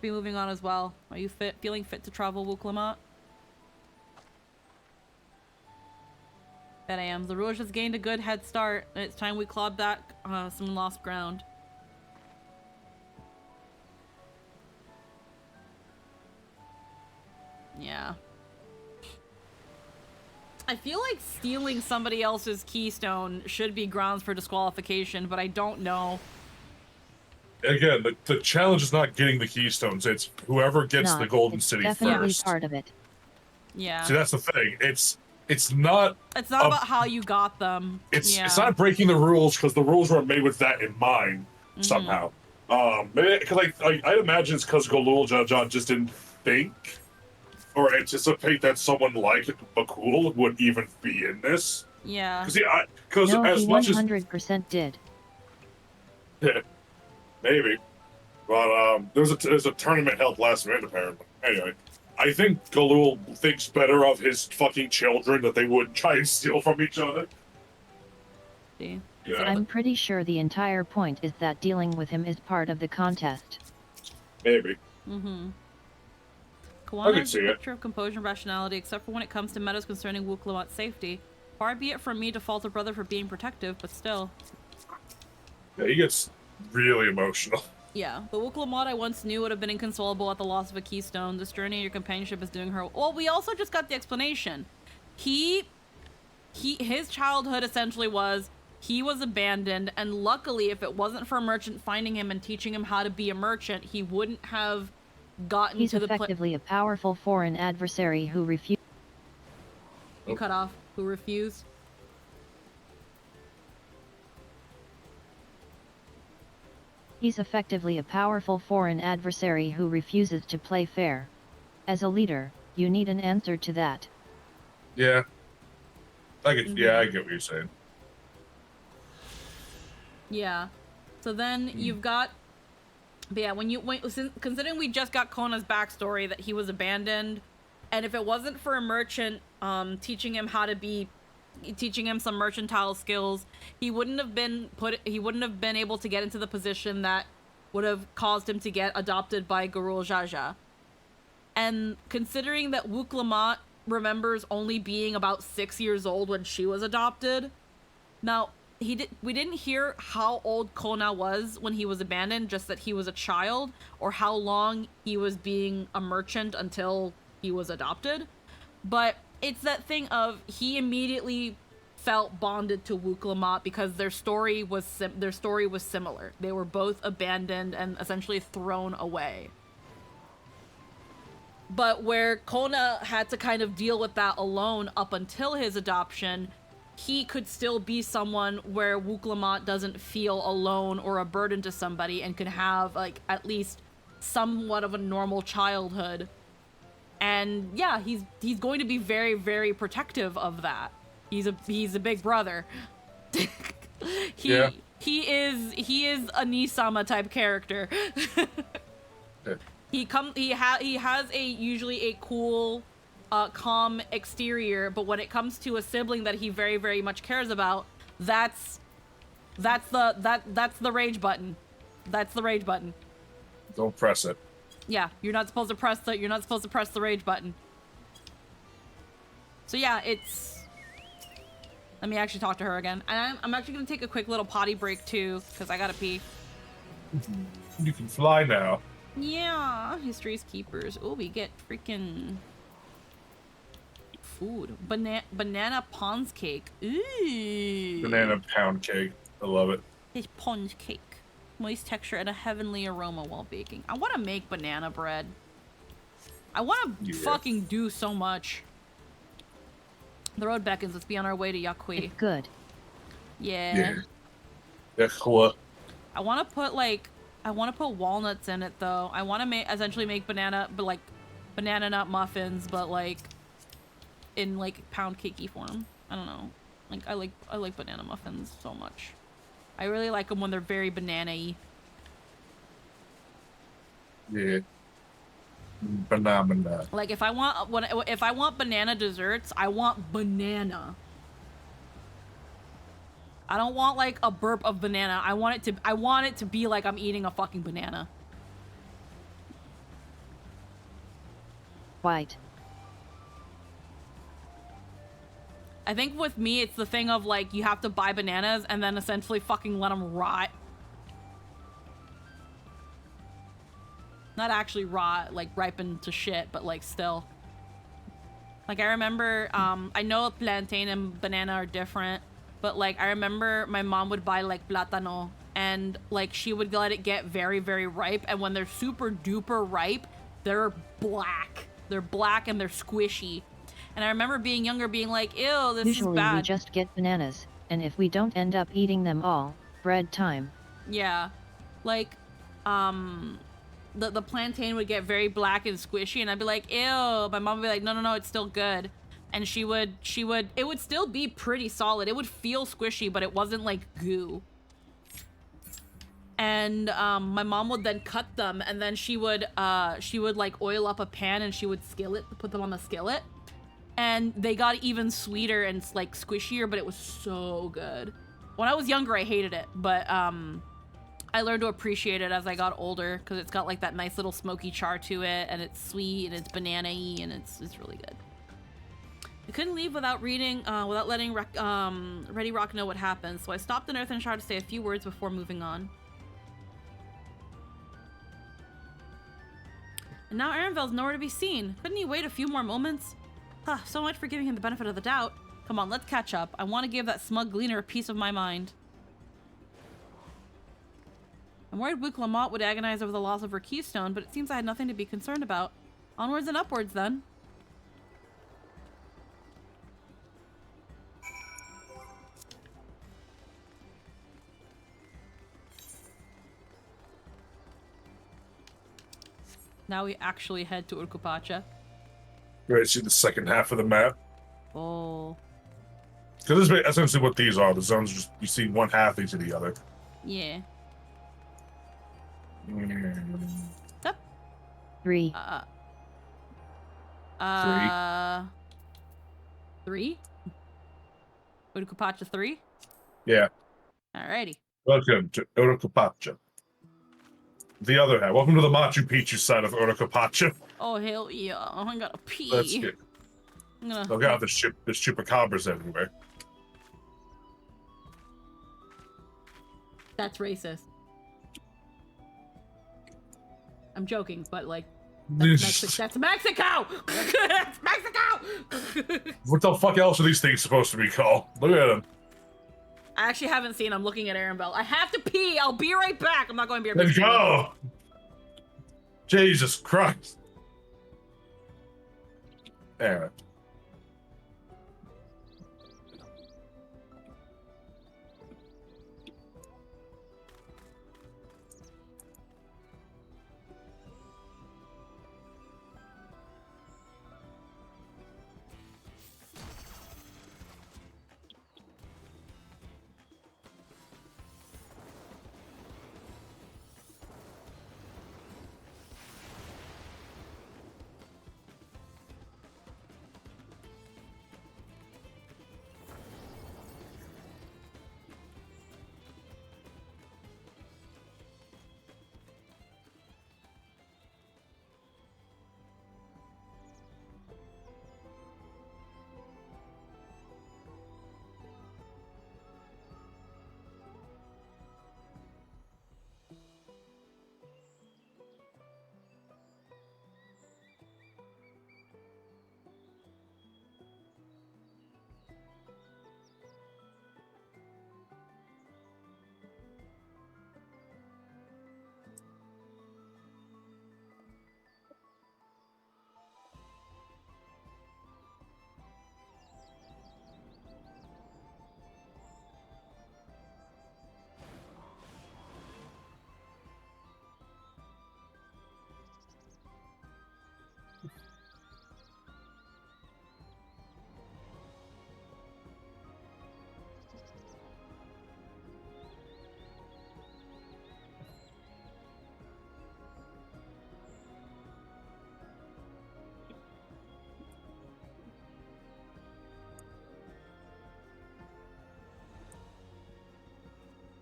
Be moving on as well. Are you feeling fit to travel, Wuklamat? Bet I am. The Rouge has gained a good head start, and it's time we clawed back some lost ground. Yeah. I feel like stealing somebody else's keystone should be grounds for disqualification, but I don't know. Again, the challenge is not getting the keystones. It's whoever gets the Golden City definitely first. Part of it. Yeah. See, that's the thing. It's not. It's not about how you got them. It's not breaking the rules because the rules weren't made with that in mind somehow. Maybe because I'd imagine it's because Golul Jajan just didn't think or anticipate that someone like Bakul would even be in this. Yeah. Because no, as he much 100% did. Yeah, maybe. But there's a tournament held last minute apparently. Anyway. I think Galul thinks better of his fucking children that they wouldn't try and steal from each other. See? Yeah. I'm pretty sure the entire point is that dealing with him is part of the contest. Maybe. Mm-hmm. I Kawana can is see a it. picture of composure and rationality, except for when it comes to matters concerning Wuklamat's safety. Far be it from me to fault a brother for being protective, but still. Yeah, he gets really emotional. Yeah, the Wuklamat I once knew would have been inconsolable at the loss of a keystone. This journey and your companionship is doing her. Well, we also just got the explanation. His childhood essentially was he was abandoned, and luckily, if it wasn't for a merchant finding him and teaching him how to be a merchant, he wouldn't have gotten He's to the effectively a powerful foreign adversary who refused. You cut off. Who refused? He's effectively a powerful foreign adversary who refuses to play fair. As a leader, you need an answer to that. Yeah. I get what you're saying. Yeah. So then you've got, but yeah, considering we just got Kona's backstory that he was abandoned, and if it wasn't for a merchant teaching him some mercantile skills, he wouldn't have been able to get into the position that would have caused him to get adopted by Garul Jaja. And considering that Wuklamat remembers only being about 6 years old when she was adopted, now we didn't hear how old Kona was when he was abandoned, just that he was a child, or how long he was being a merchant until he was adopted. But it's that thing of he immediately felt bonded to Wuklamat because their story was similar. They were both abandoned and essentially thrown away. But where Kona had to kind of deal with that alone up until his adoption, he could still be someone where Wuklamat doesn't feel alone or a burden to somebody and could have like at least somewhat of a normal childhood. And yeah, he's going to be very, very protective of that. He's a big brother. He is a Nisama type character. He has usually a cool, calm exterior, but when it comes to a sibling that he very, very much cares about, that's the rage button. That's the rage button. Don't press it. Yeah, you're not supposed to press the rage button. So yeah, let me actually talk to her again. And I'm actually gonna take a quick little potty break too, because I gotta pee. You can fly now. Yeah, history's keepers. Oh, we get freaking food. Banana Pons cake. Ooh. Banana pound cake. I love it. It's sponge cake. Moist texture and a heavenly aroma while baking. I want to make banana bread. I want to fucking do so much. The road beckons. Let's be on our way to Yakui. It's good. Yeah. Yeah. Cool. I want to put like, I want to put walnuts in it though. I want to essentially make banana nut muffins, but like in like pound cakey form. I don't know. Like I like banana muffins so much. I really like them when they're very banana-y. Yeah. Banana. Like if I want banana desserts, I want banana. I don't want like a burp of banana. I want it to be like I'm eating a fucking banana. White. I think with me, it's the thing of like, you have to buy bananas and then essentially fucking let them rot. Not actually rot, like ripen to shit, but like still. Like I remember, I know plantain and banana are different, but like I remember my mom would buy like plátano and like she would let it get very, very ripe. And when they're super duper ripe, they're black. They're black and they're squishy. And I remember being younger being like, ew, this is bad. Usually we just get bananas, and if we don't end up eating them all, bread time. Yeah. Like, the plantain would get very black and squishy, and I'd be like, ew. My mom would be like, no, it's still good. And it would still be pretty solid. It would feel squishy, but it wasn't like goo. And my mom would then cut them, and then she would like oil up a pan and she would put them on the skillet. And they got even sweeter and like squishier, but it was so good. When I was younger, I hated it, but I learned to appreciate it as I got older because it's got like that nice little smoky char to it, and it's sweet and it's banana-y and it's really good. I couldn't leave without letting Ready Rock know what happened, so I stopped in Earthenshire to say a few words before moving on. And now Arenville's nowhere to be seen. Couldn't he wait a few more moments? So much for giving him the benefit of the doubt. Come on, let's catch up. I want to give that smug gleaner a piece of my mind. I'm worried Luke Lamont would agonize over the loss of her keystone, but it seems I had nothing to be concerned about. Onwards and upwards, then. Now we actually head to Urkupacha. Ready to see the second half of the map? Oh. Because this is essentially what these are. The zones, just you see one half, you see the other. Yeah. Up. 3. 3? Urkupacha 3? Yeah. Alrighty. Welcome to Urkupacha. The other half. Welcome to the Machu Picchu side of Urkupacha. Oh, hell yeah. I gotta pee. Let's get. Look out, there's chupacabras everywhere. That's racist. I'm joking, but like, that's Mexico! That's Mexico! What the fuck else are these things supposed to be called? Look at them. I actually haven't seen. I'm looking at Aaron Bell. I have to pee. I'll be right back. I'm not going to be. Let's go. Jesus Christ. Anyway.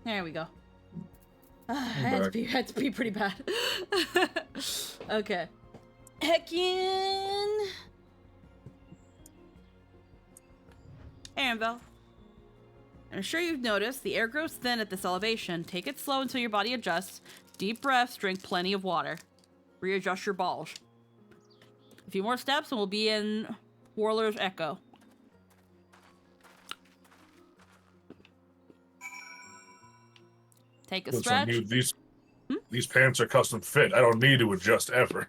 There we go. Had to be pretty bad. Okay. Heckin'. Anvil. I'm sure you've noticed the air grows thin at this elevation. Take it slow until your body adjusts. Deep breaths, drink plenty of water. Readjust your balls. A few more steps and we'll be in Warler's Echo. Take a stretch. These pants are custom fit. I don't need to adjust ever.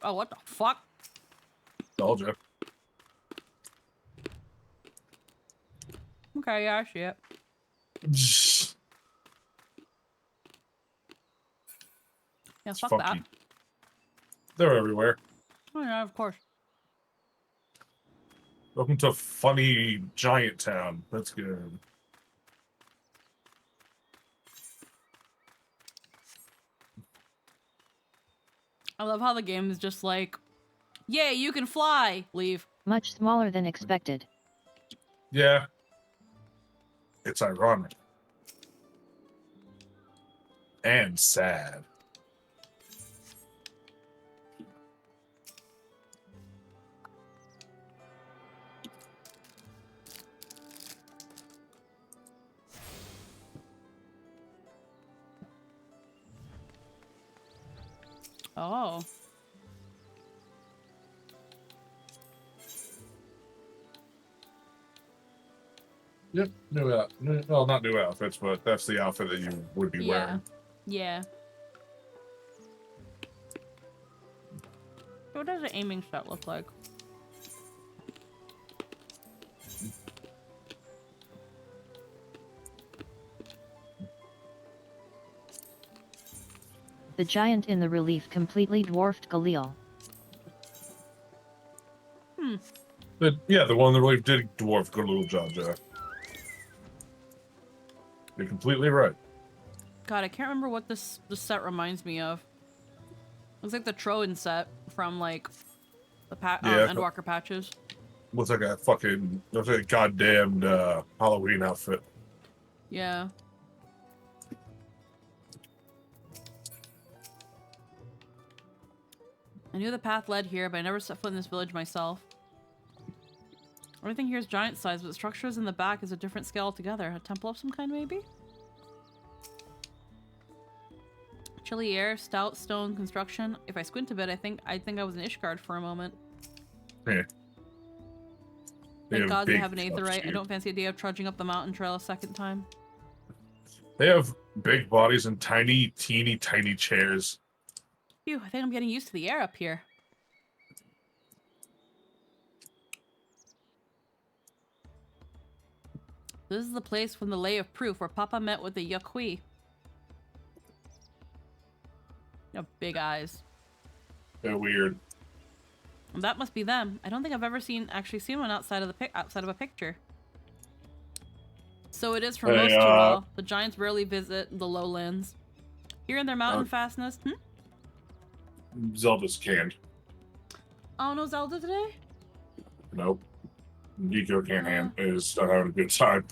Oh, what the fuck? Told you. Okay, yeah, I see it. Yeah, fuck that. They're everywhere. Oh yeah, of course. Welcome to funny giant town. That's good. I love how the game is just like, yay, you can fly! Leave. Much smaller than expected. Yeah. It's ironic. And sad. Oh. Yep, well, not new outfits, but that's the outfit that you would be wearing. Yeah. What does an aiming shot look like? The giant in the relief completely dwarfed Galil. Yeah, the one in the relief did dwarf good little Jaja. You're completely right. God, I can't remember what this set reminds me of. Looks like the Troan set from like the Endwalker patches. Looks like a goddamned Halloween outfit. Yeah. I knew the path led here, but I never set foot in this village myself. Everything here is giant size, but the structures in the back is a different scale altogether. A temple of some kind, maybe? Chilly air, stout stone construction. If I squint a bit, I think I was in Ishgard for a moment. Yeah. Thank God they have an aetherite. I don't fancy the idea of trudging up the mountain trail a second time. They have big bodies and tiny, teeny, tiny chairs. Phew, I think I'm getting used to the air up here. This is the place from the Lay of Proof where Papa met with the Yakui. Big eyes. They're weird. That must be them. I don't think I've ever actually seen one outside of a picture. So it is for most Tural. The giants rarely visit the lowlands. Here in their mountain fastness. Zelda's canned. Oh, no Zelda today? Nope. Nico is not having a good time.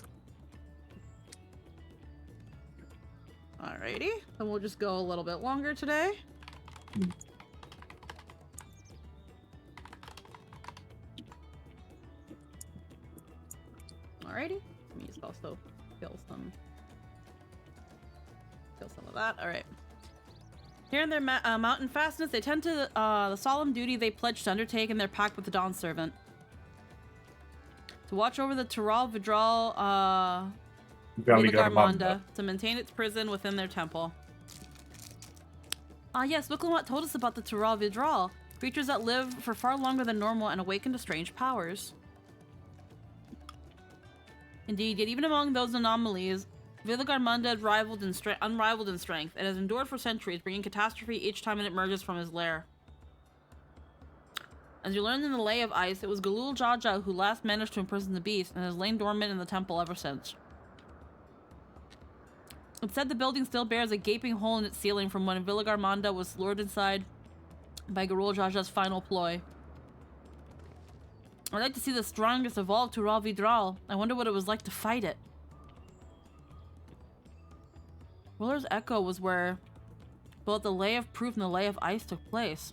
Alrighty. Then we'll just go a little bit longer today. Alrighty. Let me just also kill some of that. Alright. Here in their mountain fastness, they tend to the solemn duty they pledge to undertake in their pact with the Dawn Servant. To watch over the Tural Vidral Vilagarmanda, to maintain its prison within their temple. Yes, Wiklawat told us about the Tural Vidral, creatures that live for far longer than normal and awaken to strange powers. Indeed, yet even among those anomalies, Vilagarmanda is unrivaled in strength. It has endured for centuries, bringing catastrophe each time it emerges from his lair. As you learned in the Lay of Ice, it was Galul Jaja who last managed to imprison the beast and has lain dormant in the temple ever since. It's said the building still bears a gaping hole in its ceiling from when Vilagarmanda was lured inside by Galul Jaja's final ploy. I'd like to see the strongest evolve to Ral Vidral. I wonder what it was like to fight it. Ruler's Echo was where both the Lay of Proof and the Lay of Ice took place.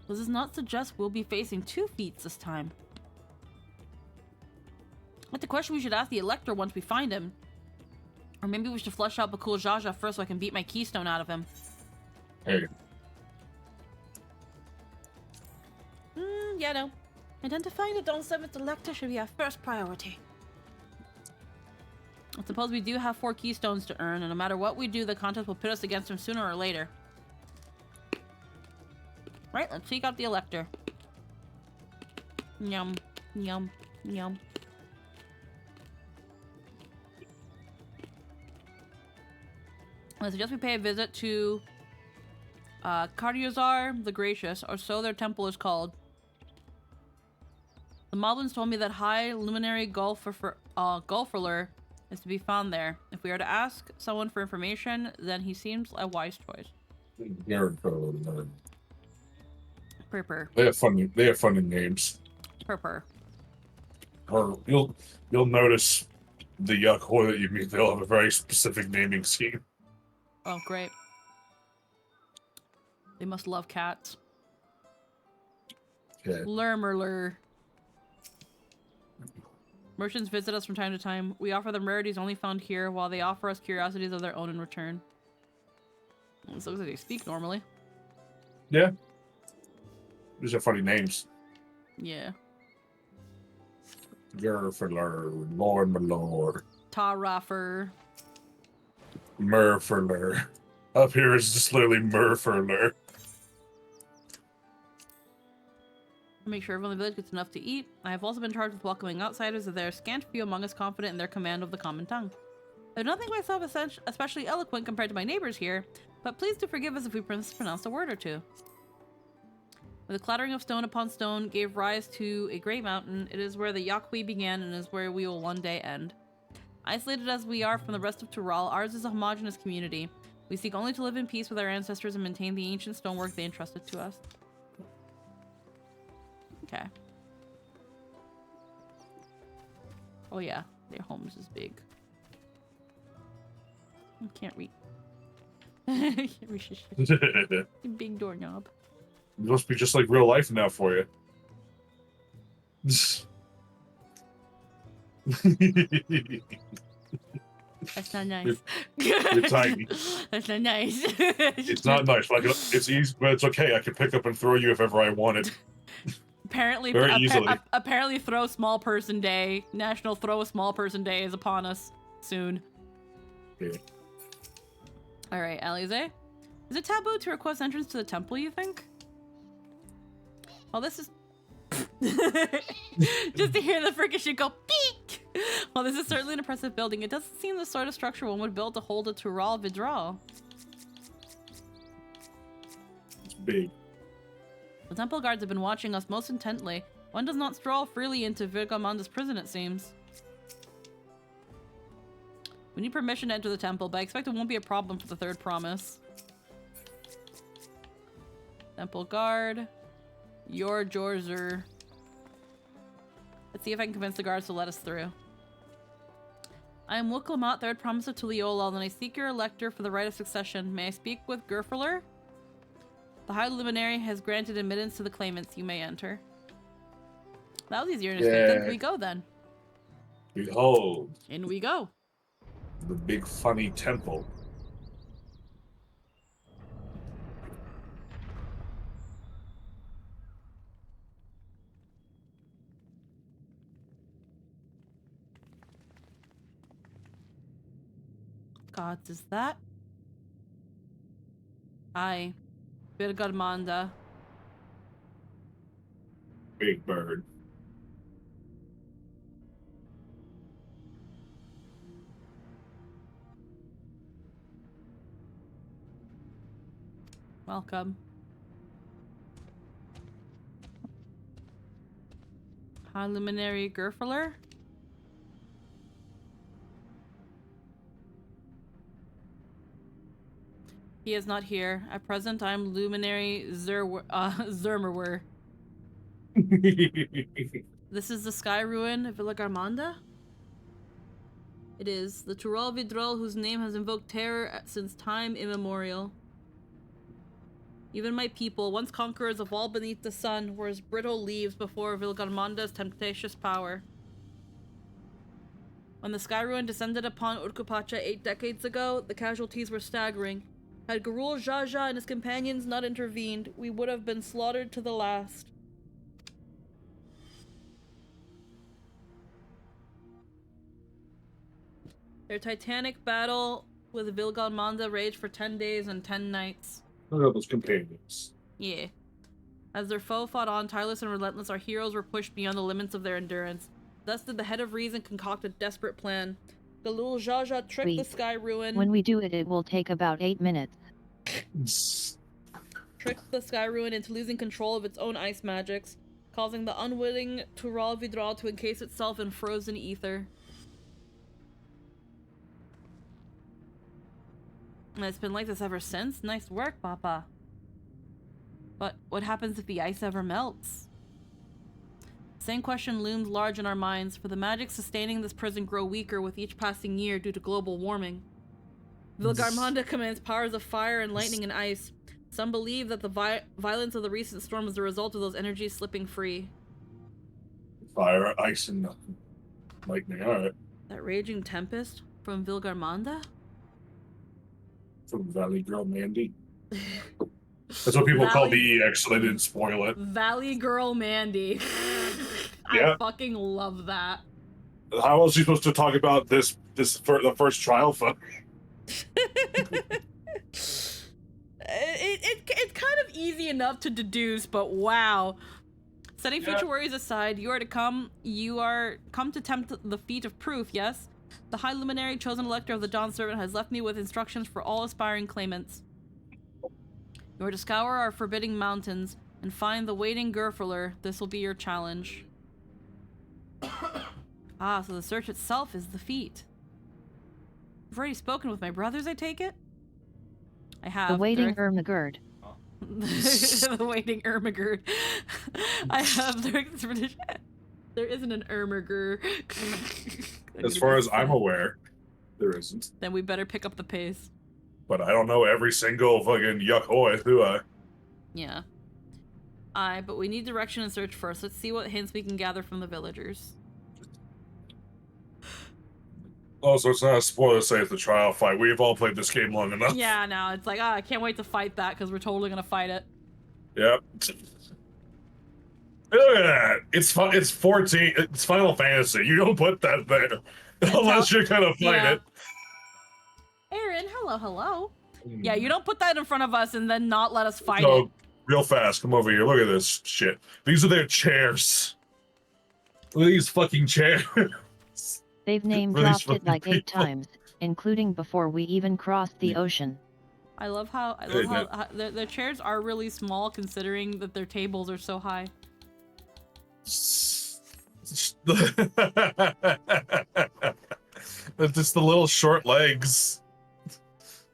Does this not suggest we'll be facing 2 feats this time? That's the question we should ask the Elector once we find him. Or maybe we should flush out Bakul Jaja first so I can beat my keystone out of him. Hey. Yeah, no. Identifying the Dawn 7th Elector should be our first priority. I suppose we do have 4 keystones to earn, and no matter what we do, the contest will pit us against him sooner or later. Right, let's seek out the Elector. Yum, yum, yum. I suggest we pay a visit to Cardiozar the Gracious, or so their temple is called. The Moblins told me that High Luminary Gulferler is to be found there. If we are to ask someone for information, then he seems a wise choice. Purr. They have funny names. Purr. Or you'll notice the Yakoi that you meet, they'll have a very specific naming scheme. Oh, great. They must love cats. Yeah. Lurmurler. Merchants visit us from time to time. We offer them rarities only found here, while they offer us curiosities of their own in return. This looks like they speak normally. Yeah. These are funny names. Yeah. Gerferler, Lord my Lord. Taraffer. Murferler. Up here is just literally Murferler. Make sure everyone in the village gets enough to eat. I have also been charged with welcoming outsiders, as there are scant few among us confident in their command of the common tongue. I do not think myself especially eloquent compared to my neighbors here, but please do forgive us if we mispronounce a word or two. Where the clattering of stone upon stone gave rise to a great mountain, it is where the Yakui began and is where we will one day end. Isolated as we are from the rest of Tural, ours is a homogeneous community. We seek only to live in peace with our ancestors and maintain the ancient stonework they entrusted to us. Okay. Oh yeah, their homes is big. I can't read. Can't read shit. Big doorknob. It must be just like real life now for you. That's not nice. You're tiny. That's not nice. It's not nice. Like it's easy, but it's okay. I can pick up and throw you if ever I wanted. Apparently, very easily. Apparently, Throw Small Person Day, National Throw a Small Person Day, is upon us soon. Yeah. All right, Alize, is it taboo to request entrance to the temple? You think? Well, this is just to hear the freaking shit go peek. Well, this is certainly an impressive building. It doesn't seem the sort of structure one would build to hold a Tural Vidral. It's big. The temple guards have been watching us most intently. One does not stroll freely into Virgamanda's prison, it seems. We need permission to enter the temple, but I expect it won't be a problem for the third promise. Temple guard. Your Jorzer. Let's see if I can convince the guards to let us through. I am Wuklamat, third promise of Tuliolal, and I seek your elector for the right of succession. May I speak with Gerferler? The High Luminary has granted admittance to the claimants. You may enter. That was easier to expect. In we go then. Behold. In we go. The big funny temple. Gods, is that? Aye. Virgarmanda. Big bird. Welcome. High Luminary Gerferler? He is not here. At present, I am Luminary Zermerwer. This is the Sky Ruin of Villa Garmanda? It is. The Tural Vidrol, whose name has invoked terror since time immemorial. Even my people, once conquerors of all beneath the sun, were as brittle leaves before Vilgarmanda's temptatious power. When the Sky Ruin descended upon Urkupacha 8 decades ago, the casualties were staggering. Had Garul Jaja and his companions not intervened, we would have been slaughtered to the last. Their titanic battle with Vilgarmanda raged for 10 days and 10 nights. Look at those companions. Yeah. As their foe fought on, tireless and relentless, our heroes were pushed beyond the limits of their endurance. Thus did the head of reason concoct a desperate plan. Galul Jaja tricked the Sky Ruin. When we do it, it will take about 8 minutes. Tricked the Sky Ruin into losing control of its own ice magics, causing the unwitting Tural Vidral to encase itself in frozen ether. And it's been like this ever since. Nice work, Papa. But what happens if the ice ever melts? Same question looms large in our minds, for the magic sustaining this prison grow weaker with each passing year due to global warming. Vilgarmanda commands powers of fire and lightning and ice. Some believe that the violence of the recent storm is the result of those energies slipping free. Fire, ice, and lightning. Alright. That raging tempest from Vilgarmanda? From Valley Girl Mandy. That's what people call the EX, so they didn't spoil it. Valley Girl Mandy. Yeah. I fucking love that. How else are you supposed to talk about the first trial fuck? It's kind of easy enough to deduce, but wow. Setting future worries aside, you are come to tempt the feat of proof, yes? The High Luminary, chosen elector of the Dawn Servant, has left me with instructions for all aspiring claimants. You are to scour our forbidding mountains and find the waiting Gurfler. This will be your challenge. Ah, so the search itself is the feat. You've already spoken with my brothers, I take it? I have. The waiting Ermagerd. The waiting Ermagerd. I have their expedition. There isn't an Ermagerd. As far as I'm aware, there isn't. Then we better pick up the pace. But I don't know every single fucking yuck-hoy, do I? Yeah. But we need direction and search first. Let's see what hints we can gather from the villagers. Also, it's not a spoiler to say it's the trial fight. We've all played this game long enough. Yeah, no, it's like, I can't wait to fight that because we're totally gonna fight it. Yep. Look at that. It's 14. It's Final Fantasy. You don't put that there unless you're gonna fight it. Aaron, hello. Yeah, you don't put that in front of us and then not let us fight it. So, real fast, come over here. Look at this shit. These are their chairs. Look at these fucking chairs. They've name-dropped it like 8 times, including before we even crossed the ocean. I love how their chairs are really small considering that their tables are so high. It's just the little short legs.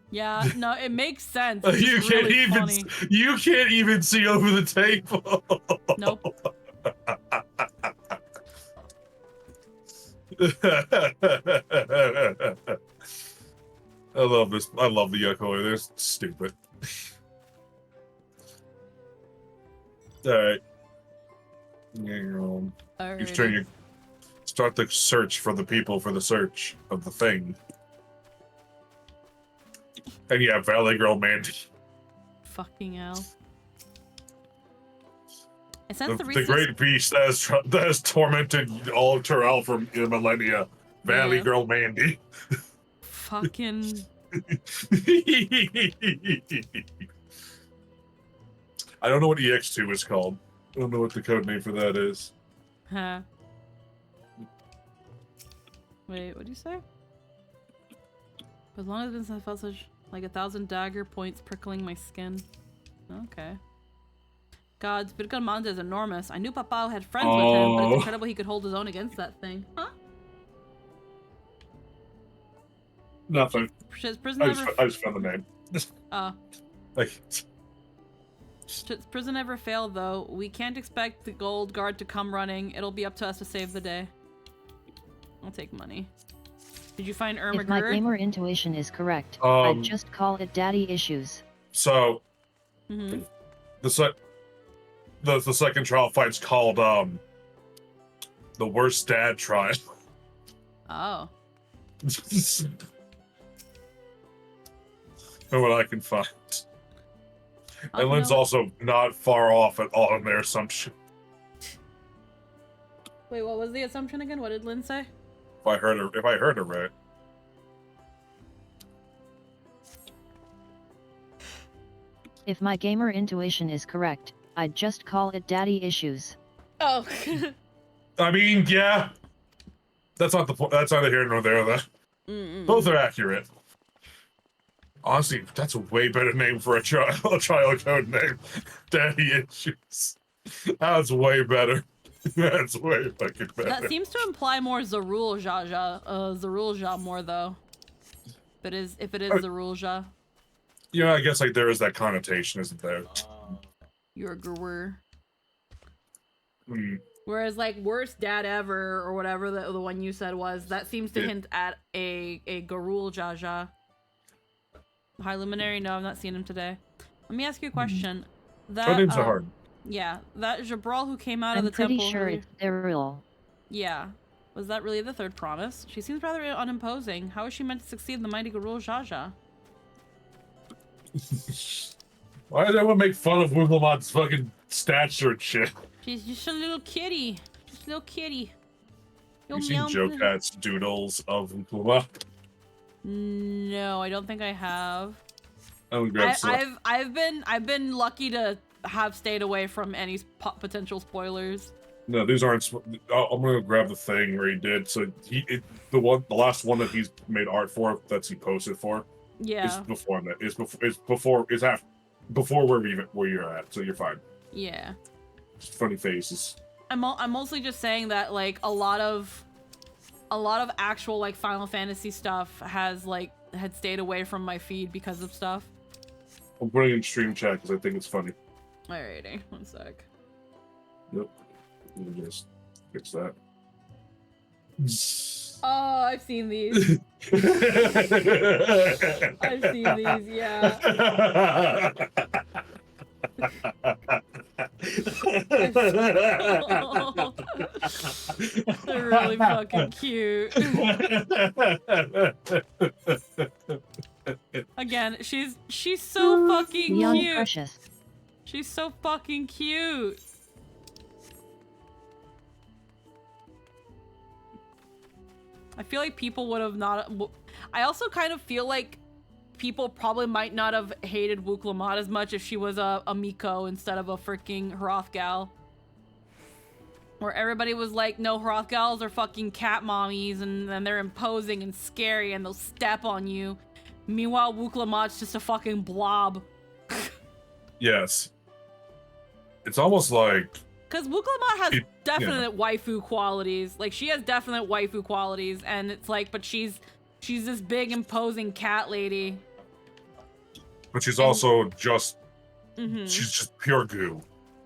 Yeah, no, it makes sense. You can't even see over the table. Nope. I love this. I love the yuck-hoy. They're stupid. Alright. He's trying to start the search for the people for the search of the thing. And yeah, Valley Girl Mandy. Fucking hell. I sense The great beast that has tormented all of Tural for millennia. Valley Girl Mandy. Fucking. I don't know what EX2 is called. I don't know what the code name for that is. Huh. Wait, what do you say? As long as I felt such like 1,000 dagger points prickling my skin. Okay. God, Vilgarmanda is enormous. I knew Papao had friends with him, but it's incredible he could hold his own against that thing. Huh? Nothing. Prison I just found the name. Oh. Like, Prison never failed, though. We can't expect the gold guard to come running. It'll be up to us to save the day. I'll take money. Did you find Irma If my Gerd? gamer intuition is correct, I'd just call it daddy issues. So, Mm-hmm. the second trial fight's called the worst dad trial. Oh. From what I can find. Oh, And Lynn's no. also not far off at all in their assumption. Wait, what was the assumption again? What did Lynn say? If I heard her right. If my gamer intuition is correct, I'd just call it daddy issues. Oh. I mean, yeah. That's not the point. That's neither here nor there, though. Both are accurate. Honestly, that's a way better name for a trial code name. Daddy issues. That's way better. That's way fucking better. That seems to imply more Zarul Zha more though. If it is Zarul Zha. Yeah, I guess like there is that connotation, isn't there? You're a gurur. Hmm. Whereas like worst dad ever or whatever the one you said was, that seems to hint at a Garul Jaja. High Luminary, no, I've not seen him today. Let me ask you a question. That names are hard. Yeah, that Jabral who came out of the I'm pretty temple. sure it's Daryl. Yeah. Was that really the third promise? She seems rather unimposing. How is she meant to succeed in the mighty Garul Jaja? Why does everyone make fun of Wigglemot's fucking stature and shit? She's just a little kitty. Just a little kitty. You've seen Joe Cat's doodles of Wiglemot? No, I don't think I have. I've been lucky to have stayed away from any potential spoilers. No, these aren't. I'm gonna grab the thing where he did. So the last one that he's made art for, that's he posted for. Yeah. Is before that. Is before where you're at. So you're fine. Yeah. Just funny faces. I'm mostly just saying that like a lot of actual like Final Fantasy stuff had stayed away from my feed because of stuff. I'm putting in stream chat because I think it's funny. Alrighty, one sec. Yep. Let me just fix that. Oh, I've seen these. I've seen these, yeah. They're really fucking cute. Again, she's so fucking Young cute. Precious. She's so fucking cute. I feel like people would have not. I also kind of feel like people probably might not have hated Wuklamot as much if she was a Miko instead of a freaking Hrothgal. Where everybody was like, no, Hrothgals are fucking cat mommies and they're imposing and scary and they'll step on you. Meanwhile, Wuklamot's just a fucking blob. Yes. It's almost like... Because Wuklamot has definite waifu qualities. Like, she has definite waifu qualities, and it's like, but she's this big, imposing cat lady. But she's also just... She's just pure goo.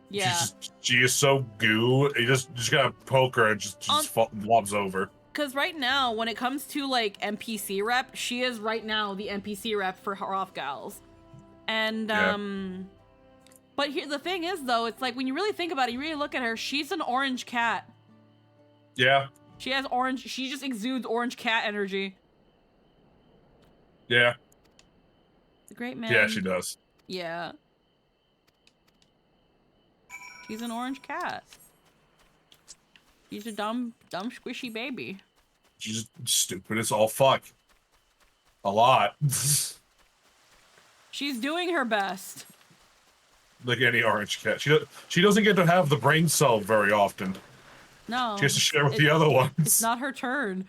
Yeah. She is so goo, you just gotta poke her and just lobs over. Because right now, when it comes to, like, NPC rep, she is right now the NPC rep for Hrothgals. And, But here, the thing is, though, it's like, when you really think about it, you really look at her, she's an orange cat. Yeah. She has orange, she just exudes orange cat energy. Yeah. It's a great man. Yeah, she does. Yeah. She's an orange cat. She's a dumb, squishy baby. She's stupid as all fuck. A lot. She's doing her best. Like any orange cat. She doesn't get to have the brain cell very often. No. She has to share with the other ones. It's not her turn.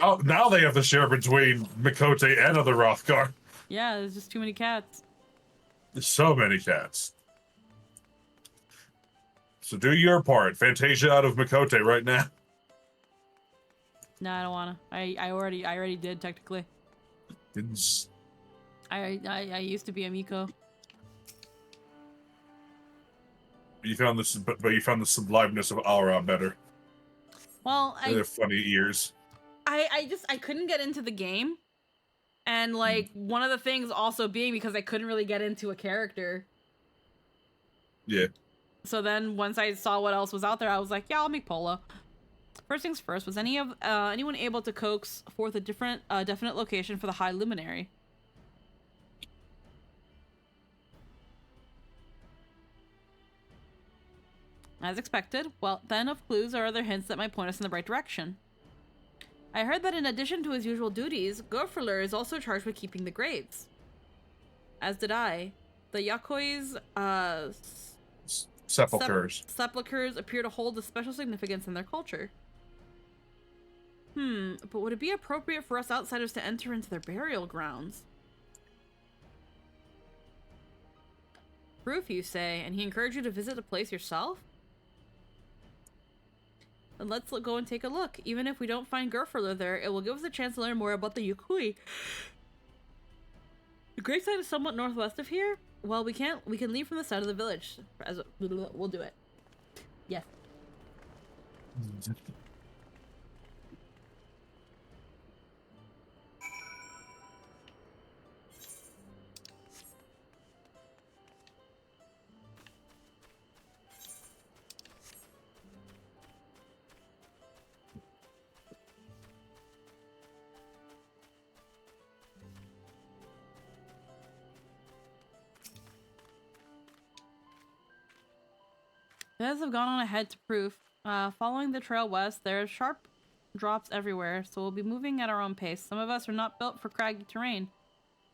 Now they have to share between Mikote and other Rothgar. Yeah, there's just too many cats. There's so many cats. So do your part. Fantasia out of Mikote right now. No, I don't wanna. I already did technically. I used to be a Miko. You found this, but you found the sublimeness of Aura better. Well, They're funny ears. I couldn't get into the game. And like one of the things also being because I couldn't really get into a character. Yeah. So then once I saw what else was out there, I was like, yeah, I'll make Pola. First things first, was anyone able to coax forth a definite location for the High Luminary? As expected, well, then of clues or other hints that might point us in the right direction. I heard that in addition to his usual duties, Gofrler is also charged with keeping the graves. As did I. The Yakoi's, sepulchers appear to hold a special significance in their culture. But would it be appropriate for us outsiders to enter into their burial grounds? Proof, you say, and he encouraged you to visit the place yourself? Then let's go and take a look. Even if we don't find Gurfurler there, it will give us a chance to learn more about the Yukui. The gravesite is somewhat northwest of here. Well, we can leave from the side of the village. We'll do it. Yes. As have gone on ahead to proof. Following the trail west, there are sharp drops everywhere, so we'll be moving at our own pace. Some of us are not built for craggy terrain.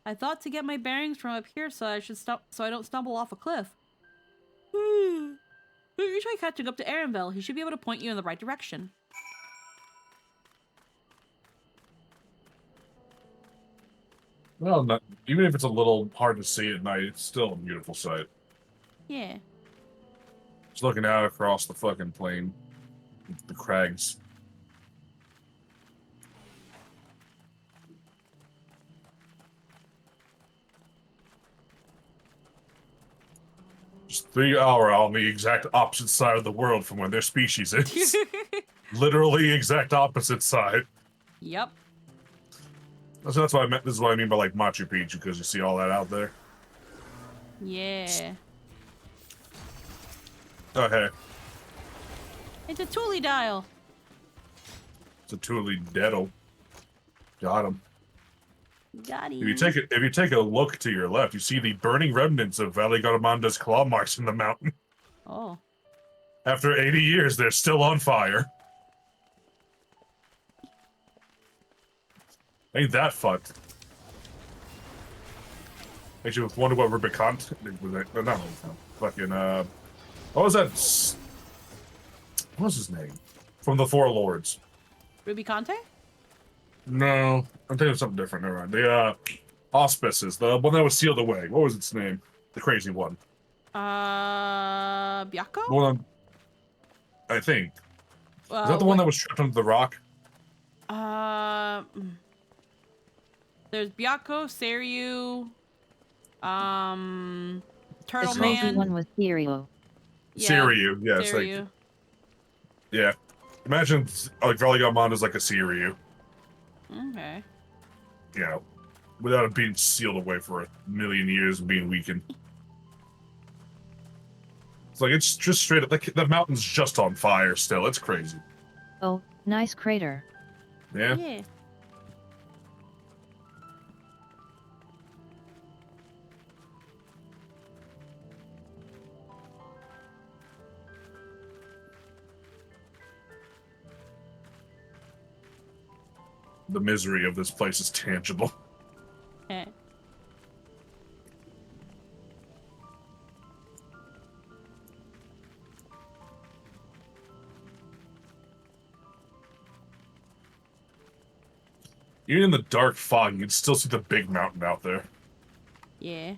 I thought to get my bearings from up here so I don't stumble off a cliff. You try catching up to Arenville. He should be able to point you in the right direction. Well, even if it's a little hard to see at night, it's still a beautiful sight. Yeah. Just looking out across the fucking plain. The crags. Just 3 hours on the exact opposite side of the world from where their species is. Literally exact opposite side. Yep. So that's what I meant. This is what I mean by like Machu Picchu, because you see all that out there. Yeah. Oh, hey. It's a Thule dial. It's a Thule Deadle. Got him. Got him. If you take a look to your left, you see the burning remnants of Valley Garamanda's claw marks in the mountain. Oh. After 80 years, they're still on fire. Ain't that fucked? Actually, I wonder what Rubicon was that? No, fucking what was that? What was his name? From the Four Lords. Ruby Conte? No, I'm thinking of something different. Never mind. The auspices, the one that was sealed away. What was its name? The crazy one. Byakko? One, I think. Is that the one that was trapped under the rock? There's Byakko, Seiryu, Turtle the Man. crazy one was Seiryu. Yeah, Seiryu, yes. Seiryu. Like, yeah. Imagine like Valley Garamanda's like a Seiryu. Okay. You know, without it being sealed away for a million years and being weakened. It's like, it's just straight up, the mountain's just on fire still. It's crazy. Oh, nice crater. Yeah? Yeah. The misery of this place is tangible. Okay. Even in the dark fog, you can still see the big mountain out there. Yeah.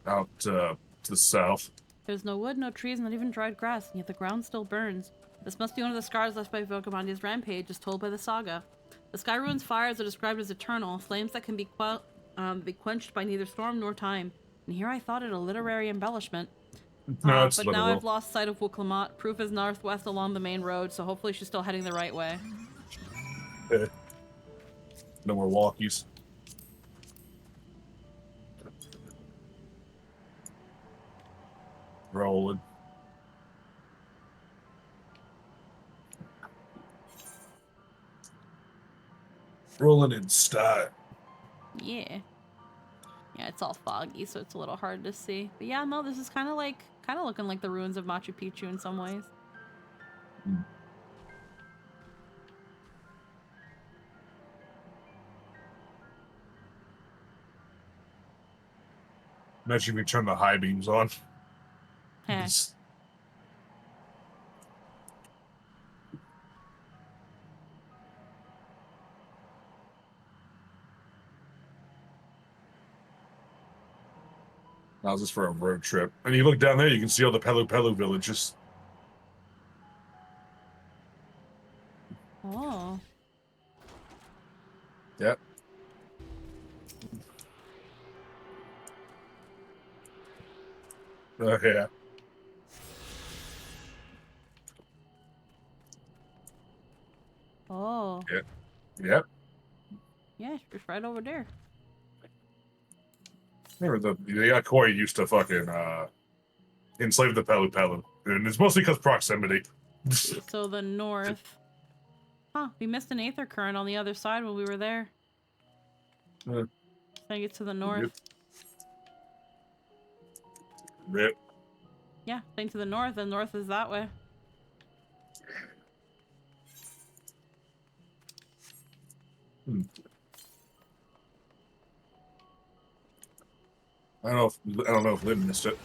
Out to the south. There's no wood, no trees, not even dried grass, and yet the ground still burns. This must be one of the scars left by Vokamandi's rampage, as told by the saga. The Sky Ruin's fires are described as eternal, flames that can be quenched by neither storm nor time. And here I thought it a literary embellishment. No, it's But now I've Liverpool. lost sight of Wuklamat. Proof is northwest along the main road, so hopefully she's still heading the right way. No more walkies. Rolling. Rolling in style. Yeah. Yeah, it's all foggy, so it's a little hard to see. But yeah, no, this is kind of looking like the ruins of Machu Picchu in some ways. Imagine if we turn the high beams on. Heh. How's this for a road trip? And you look down there, you can see all the Pelu Pelu villages. Oh. Yep. Yeah. Oh. Yep. Yep. Yeah, it's right over there. Remember the Yakoi used to fucking enslave the Pelu Pelu. And it's mostly because proximity. So the north. Huh, we missed an aether current on the other side when we were there. I think it's to the north. Rip. Yeah, thing to the north, and north is that way. I don't know if Lynn missed it.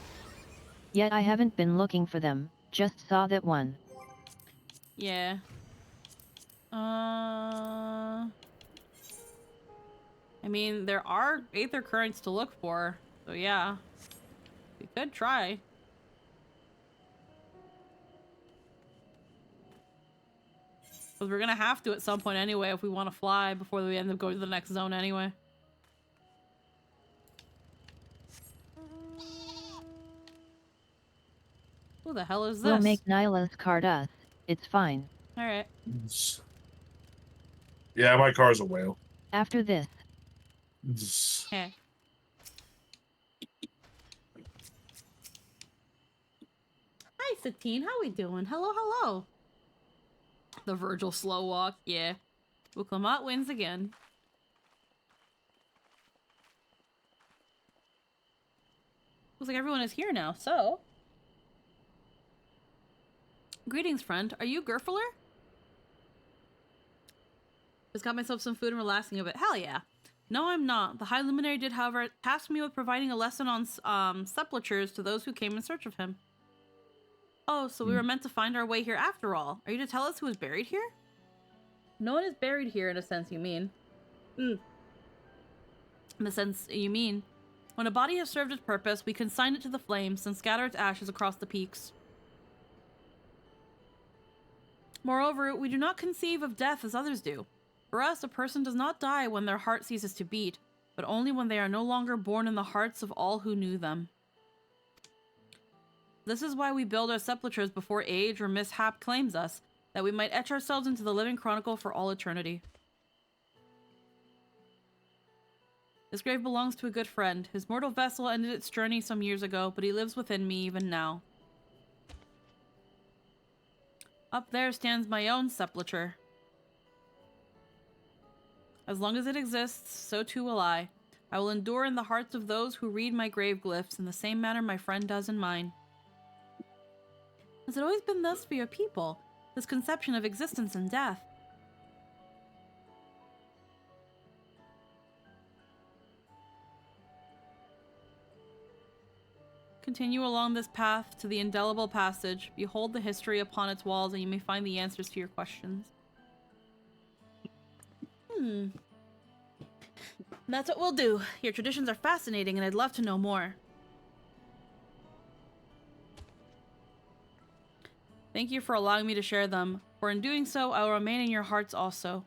Yet I haven't been looking for them, just saw that one. Yeah. I mean, there are aether currents to look for, so yeah. We could try. Because we're gonna have to at some point anyway if we want to fly before we end up going to the next zone anyway. Who the hell is this? We'll make Nyla's card us. It's fine. Alright. Yeah, my car's a whale. After this. Okay. Hi, Satine. How we doing? Hello, hello. The Virgil slow walk. Yeah. Wuklamat wins again. Looks like everyone is here now, so... Greetings, friend. Are you Gerfler? Just got myself some food and relaxing a bit. Hell yeah. No, I'm not. The High Luminary did, however, task me with providing a lesson on sepultures to those who came in search of him. Oh, so we were meant to find our way here after all. Are you to tell us who is buried here? No one is buried here in a sense you mean. In the sense you mean. When a body has served its purpose, we consign it to the flames and scatter its ashes across the peaks. Moreover, we do not conceive of death as others do. For us, a person does not die when their heart ceases to beat, but only when they are no longer born in the hearts of all who knew them. This is why we build our sepulchres before age or mishap claims us, that we might etch ourselves into the living chronicle for all eternity. This grave belongs to a good friend. His mortal vessel ended its journey some years ago, but he lives within me even now. Up there stands my own sepulchre. As long as it exists, so too will I. I will endure in the hearts of those who read my grave glyphs in the same manner my friend does in mine. Has it always been thus for your people, this conception of existence and death? Continue along this path to the indelible passage. Behold the history upon its walls, and you may find the answers to your questions. That's what we'll do. Your traditions are fascinating, and I'd love to know more. Thank you for allowing me to share them, for in doing so, I will remain in your hearts also.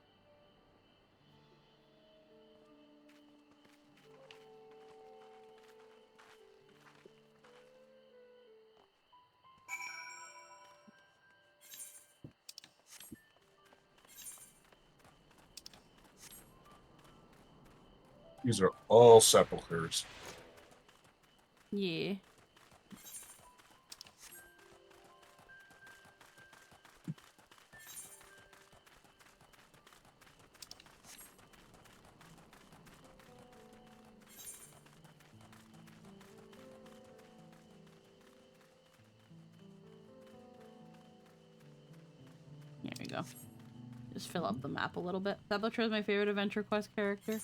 These are all sepulchers. Yeah. There we go. Just fill up the map a little bit. Sepulchre is my favorite Adventure Quest character.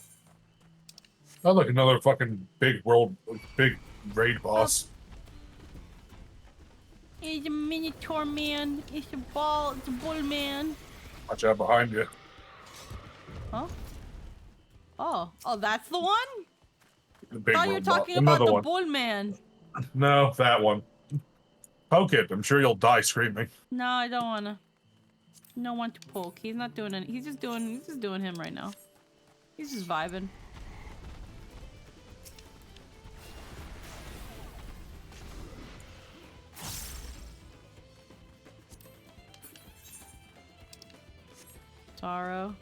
I like another fucking big raid boss. It's a Minotaur man. It's a ball. It's a bull man. Watch out behind you. Huh? Oh, that's the one? The big Thought you were robot. talking about Another the one. bull man. No, that one. Poke it. I'm sure you'll die screaming. No, I don't wanna. No one to poke. He's not doing it. He's just doing him right now. He's just vibing. Sorrow.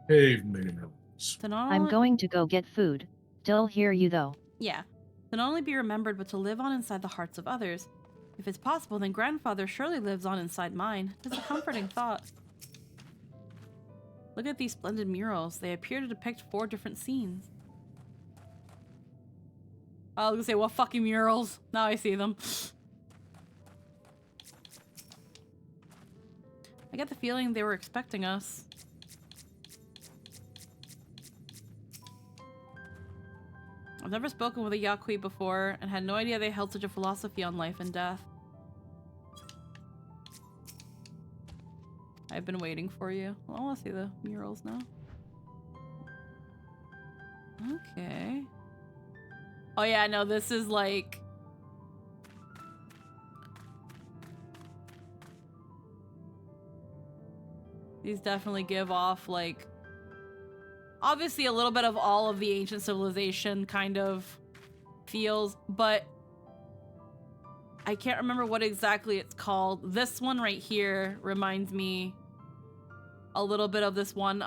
Cave minerals. I'm going to go get food. Still hear you though. Yeah. To not only be remembered, but to live on inside the hearts of others. If it's possible, then grandfather surely lives on inside mine. It's a comforting thought. Look at these splendid murals. They appear to depict 4 different scenes. I was gonna say, what fucking murals? Now I see them. I get the feeling they were expecting us. I've never spoken with a Yaqui before and had no idea they held such a philosophy on life and death. I've been waiting for you. Well, I want to see the murals now. Okay. Oh yeah, no, this is like... These definitely give off like... Obviously a little bit of all of the ancient civilization kind of feels, but I can't remember what exactly it's called. This one right here reminds me a little bit of this one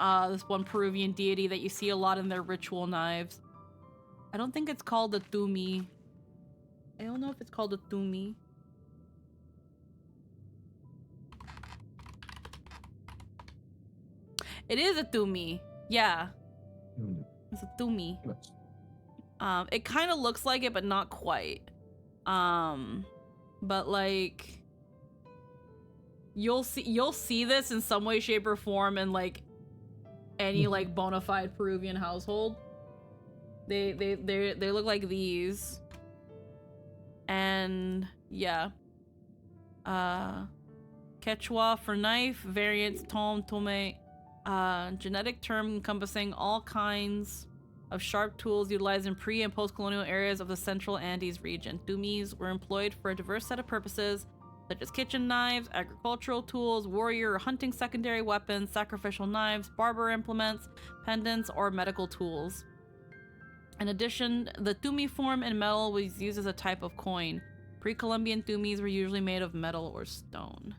Peruvian deity that you see a lot in their ritual knives. I don't think it's called a Tumi. I don't know if it's called a Tumi. It is a Tumi. Yeah. It's a Tumi. It kind of looks like it, but not quite. But like you'll see this in some way, shape, or form in like any like bona fide Peruvian household. They look like these. And yeah. Quechua for knife, variants tom, tome. Genetic term encompassing all kinds of sharp tools utilized in pre- and post-colonial areas of the Central Andes region. Tumis were employed for a diverse set of purposes, such as kitchen knives, agricultural tools, warrior or hunting secondary weapons, sacrificial knives, barber implements, pendants, or medical tools. In addition, the Tumi form in metal was used as a type of coin. Pre-Columbian Tumis were usually made of metal or stone.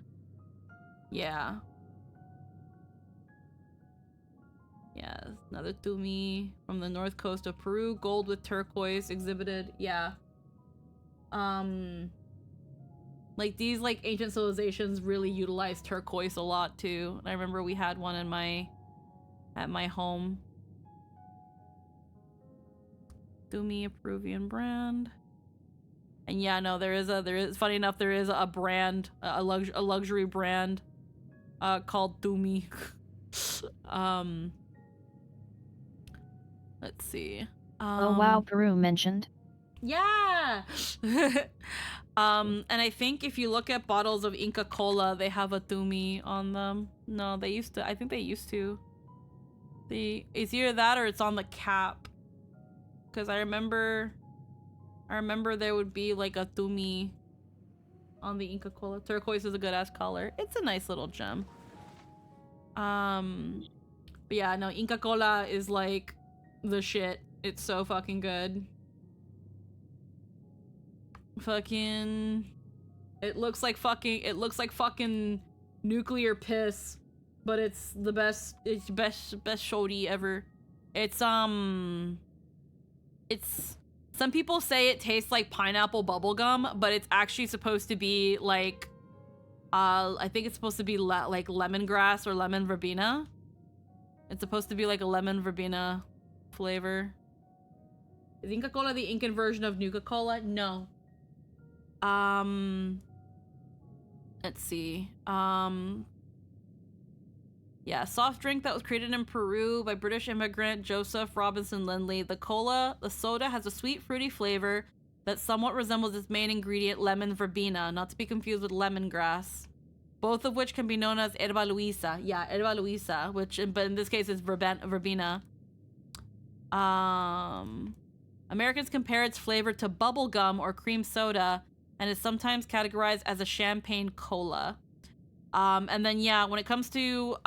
Yeah. Yeah, another Tumi from the north coast of Peru. Gold with turquoise exhibited. Yeah. Like these like ancient civilizations really utilize turquoise a lot too. And I remember we had one in at my home. Tumi, a Peruvian brand. And yeah, no, there is funny enough, there is a brand, a luxury brand called Tumi. Let's see. Oh wow, Peru mentioned. Yeah. And I think if you look at bottles of Inca Cola, they have a Tumi on them. No, they used to. I think they used to. It's either that or it's on the cap. Because I remember there would be like a Tumi on the Inca Cola. Turquoise is a good ass color. It's a nice little gem. But yeah, no, Inca Cola is like the shit. It's so fucking good. Fucking... It looks like fucking nuclear piss, but it's the best, it's best shorty ever. It's, some people say it tastes like pineapple bubblegum, but it's actually supposed to be like, I think it's supposed to be like lemongrass or lemon verbena. It's supposed to be like a lemon verbena flavor. Is Inca Cola the Incan version of Nuka Cola? No. Let's see. Yeah, soft drink that was created in Peru by British immigrant Joseph Robinson Lindley. The soda has a sweet, fruity flavor that somewhat resembles its main ingredient, lemon verbena, not to be confused with lemongrass. Both of which can be known as Herba Luisa. Yeah, Herba Luisa, but in this case it's verbena. Americans compare its flavor to bubble gum or cream soda, and is sometimes categorized as a champagne cola. And then, yeah, when it comes to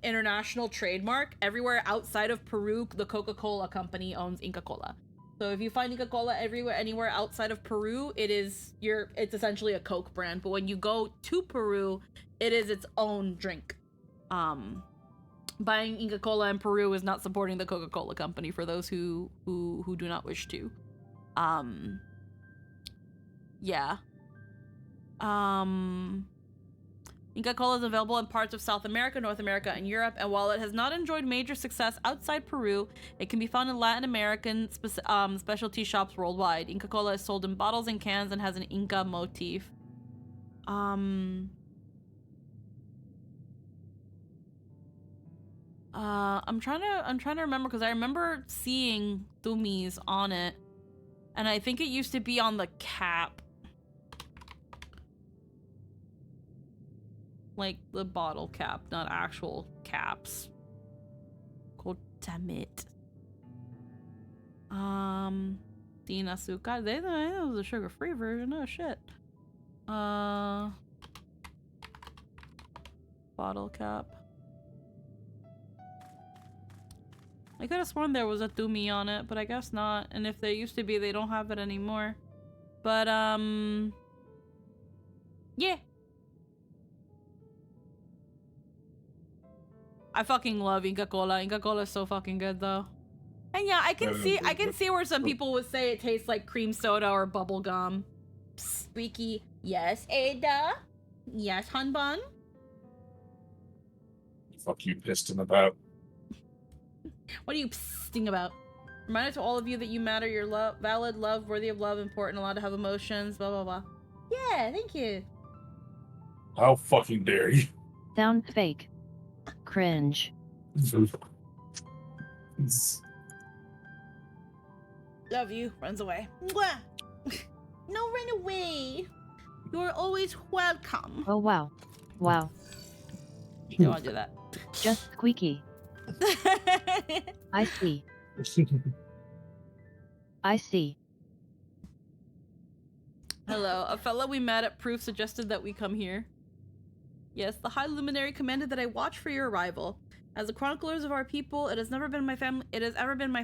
international trademark, everywhere outside of Peru, the Coca-Cola company owns Inca Cola. So if you find Inca Cola anywhere outside of Peru, it's essentially a Coke brand. But when you go to Peru, it is its own drink. Buying Inca Cola in Peru is not supporting the Coca-Cola company for those who do not wish to. Yeah. Inca Cola is available in parts of South America, North America, and Europe, and while it has not enjoyed major success outside Peru, it can be found in Latin American specialty shops worldwide. Inca Cola is sold in bottles and cans and has an Inca motif. I'm trying to remember, because I remember seeing Thumis on it, and I think it used to be on the cap. Like the bottle cap, not actual caps. God damn it. Sin azúcar. That was a sugar-free version. Oh shit. Bottle cap. I could have sworn there was a Thumi on it, but I guess not. And if there used to be, they don't have it anymore. But yeah. I fucking love Inca Cola. Inca Cola is so fucking good though. And yeah, I can see where some people would say it tastes like cream soda or bubble gum. Squeaky. Yes, Ada. Yes, Hanbun. Fuck you pissing about. What are you pissing about? Reminder to all of you that you matter, you're valid, love, worthy of love, important, allowed to have emotions, blah blah blah. Yeah, thank you. How fucking dare you? Sound fake. Cringe. Love you. Runs away. Mwah! No, run away. You are always welcome. Oh wow. Wow. You don't want to do that. Just squeaky. I see. I see. Hello. A fellow we met at Proof suggested that we come here. Yes, the High Luminary commanded that I watch for your arrival. As the chroniclers of our people, it has ever been my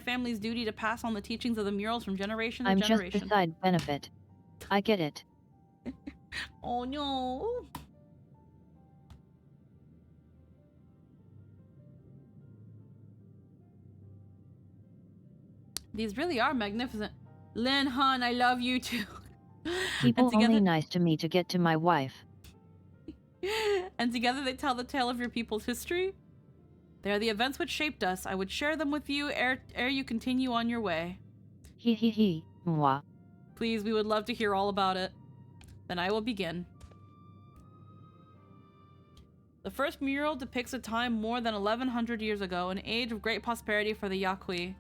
family's duty to pass on the teachings of the murals from generation to generation. I'm just beside benefit. I get it. Oh no. These really are magnificent. Lin Han, I love you too. People only nice to me to get to my wife. And together they tell the tale of your people's history. They are the events which shaped us. I would share them with you ere you continue on your way. He he he. Mwah. Please, we would love to hear all about it. Then I will begin. The first mural depicts a time more than 1100 years ago, an age of great prosperity for the Yaqui.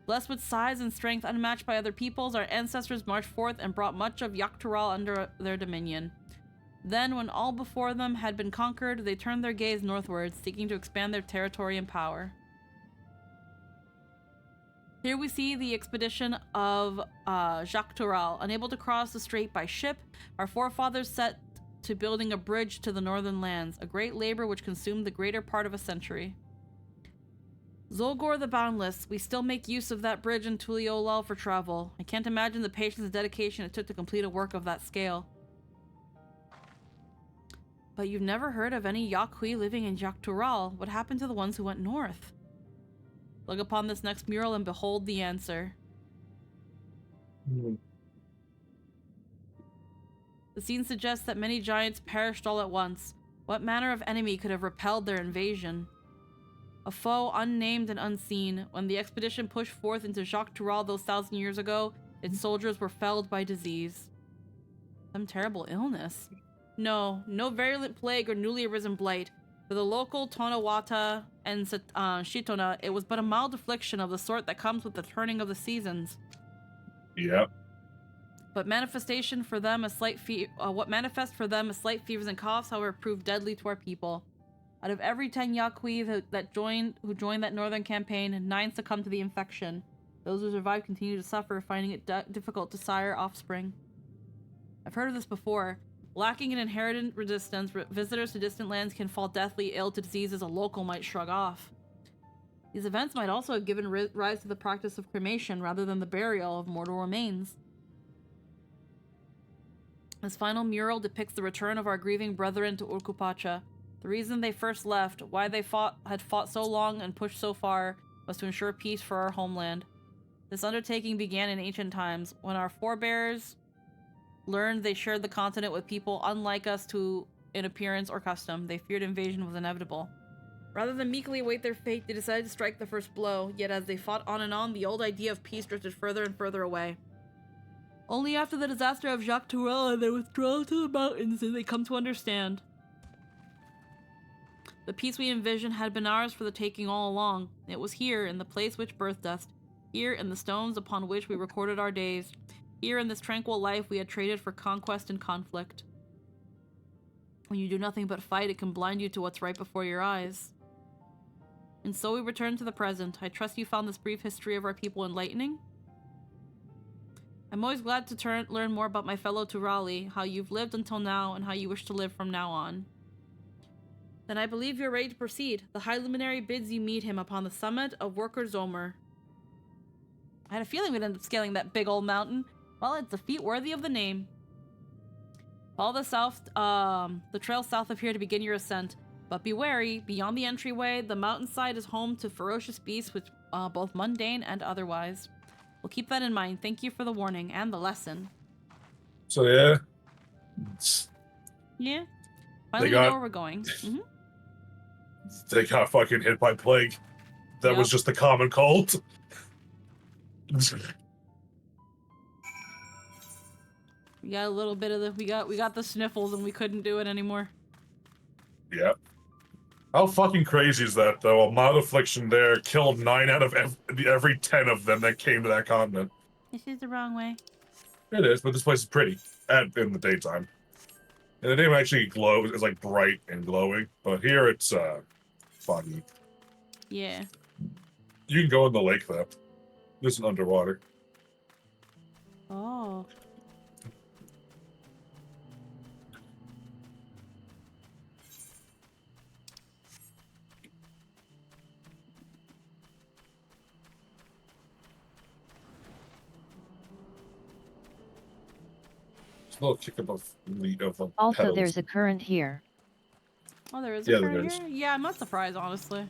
Blessed with size and strength unmatched by other peoples, our ancestors marched forth and brought much of Yaktural under their dominion. Then, when all before them had been conquered, they turned their gaze northwards, seeking to expand their territory and power. Here we see the expedition of Jacques Toral. Unable to cross the strait by ship, our forefathers set to building a bridge to the northern lands, a great labor which consumed the greater part of a century. Zolgor the Boundless, we still make use of that bridge in Tuliolal for travel. I can't imagine the patience and dedication it took to complete a work of that scale. But you've never heard of any Yaqui living in Jaktural. What happened to the ones who went north? Look upon this next mural and behold the answer. The scene suggests that many giants perished all at once. What manner of enemy could have repelled their invasion? A foe unnamed and unseen. When the expedition pushed forth into Jacques Tural those 1,000 years ago, its soldiers were felled by disease. Some terrible illness. No virulent plague or newly arisen blight. For the local Tonawata and Shitona, it was but a mild affliction of the sort that comes with the turning of the seasons. Yep. But manifestation for them a slight what manifest for them as slight fevers and coughs, however, proved deadly to our people. Out of every 10 Yaqui who joined that northern campaign, 9 succumbed to the infection. Those who survived continue to suffer, finding it difficult to sire offspring. I've heard of this before. Lacking in inherent resistance, visitors to distant lands can fall deathly ill to diseases a local might shrug off. These events might also have given rise to the practice of cremation rather than the burial of mortal remains. This final mural depicts the return of our grieving brethren to Urkupacha. The reason they first left, why they had fought so long and pushed so far, was to ensure peace for our homeland. This undertaking began in ancient times, when our forebears learned they shared the continent with people unlike us in appearance or custom. They feared invasion was inevitable. Rather than meekly await their fate, they decided to strike the first blow, yet as they fought on and on, the old idea of peace drifted further and further away. Only after the disaster of Jacques Tourelle and their withdrawal to the mountains did they come to understand. The peace we envisioned had been ours for the taking all along. It was here, in the place which birthed us, here in the stones upon which we recorded our days, here in this tranquil life we had traded for conquest and conflict. When you do nothing but fight, it can blind you to what's right before your eyes. And so we return to the present. I trust you found this brief history of our people enlightening? I'm always glad to learn more about my fellow Turali, how you've lived until now, and how you wish to live from now on. Then I believe you're ready to proceed. The High Luminary bids you meet him upon the summit of Worker Zomer. I had a feeling we'd end up scaling that big old mountain. Well, it's a feat worthy of the name. Follow the trail south of here to begin your ascent. But be wary, beyond the entryway, the mountainside is home to ferocious beasts, which both mundane and otherwise. We'll keep that in mind. Thank you for the warning and the lesson. So yeah. Yeah. Finally know where we're going. Mm-hmm. They got fucking hit by plague. That was just the common cold. We got a little bit of the we got the sniffles and we couldn't do it anymore. Yep. How fucking crazy is that though? A mild affliction there killed 9 out of every 10 of them that came to that continent. This is the wrong way. It is, but this place is pretty in the daytime. And the daytime actually glows, it's like bright and glowing, but here it's foggy. Yeah. You can go in the lake though. This is underwater. Oh. A little kick above the Also, pedals. there's a current here. Oh, there is a current here? Yeah, I'm not surprised, honestly.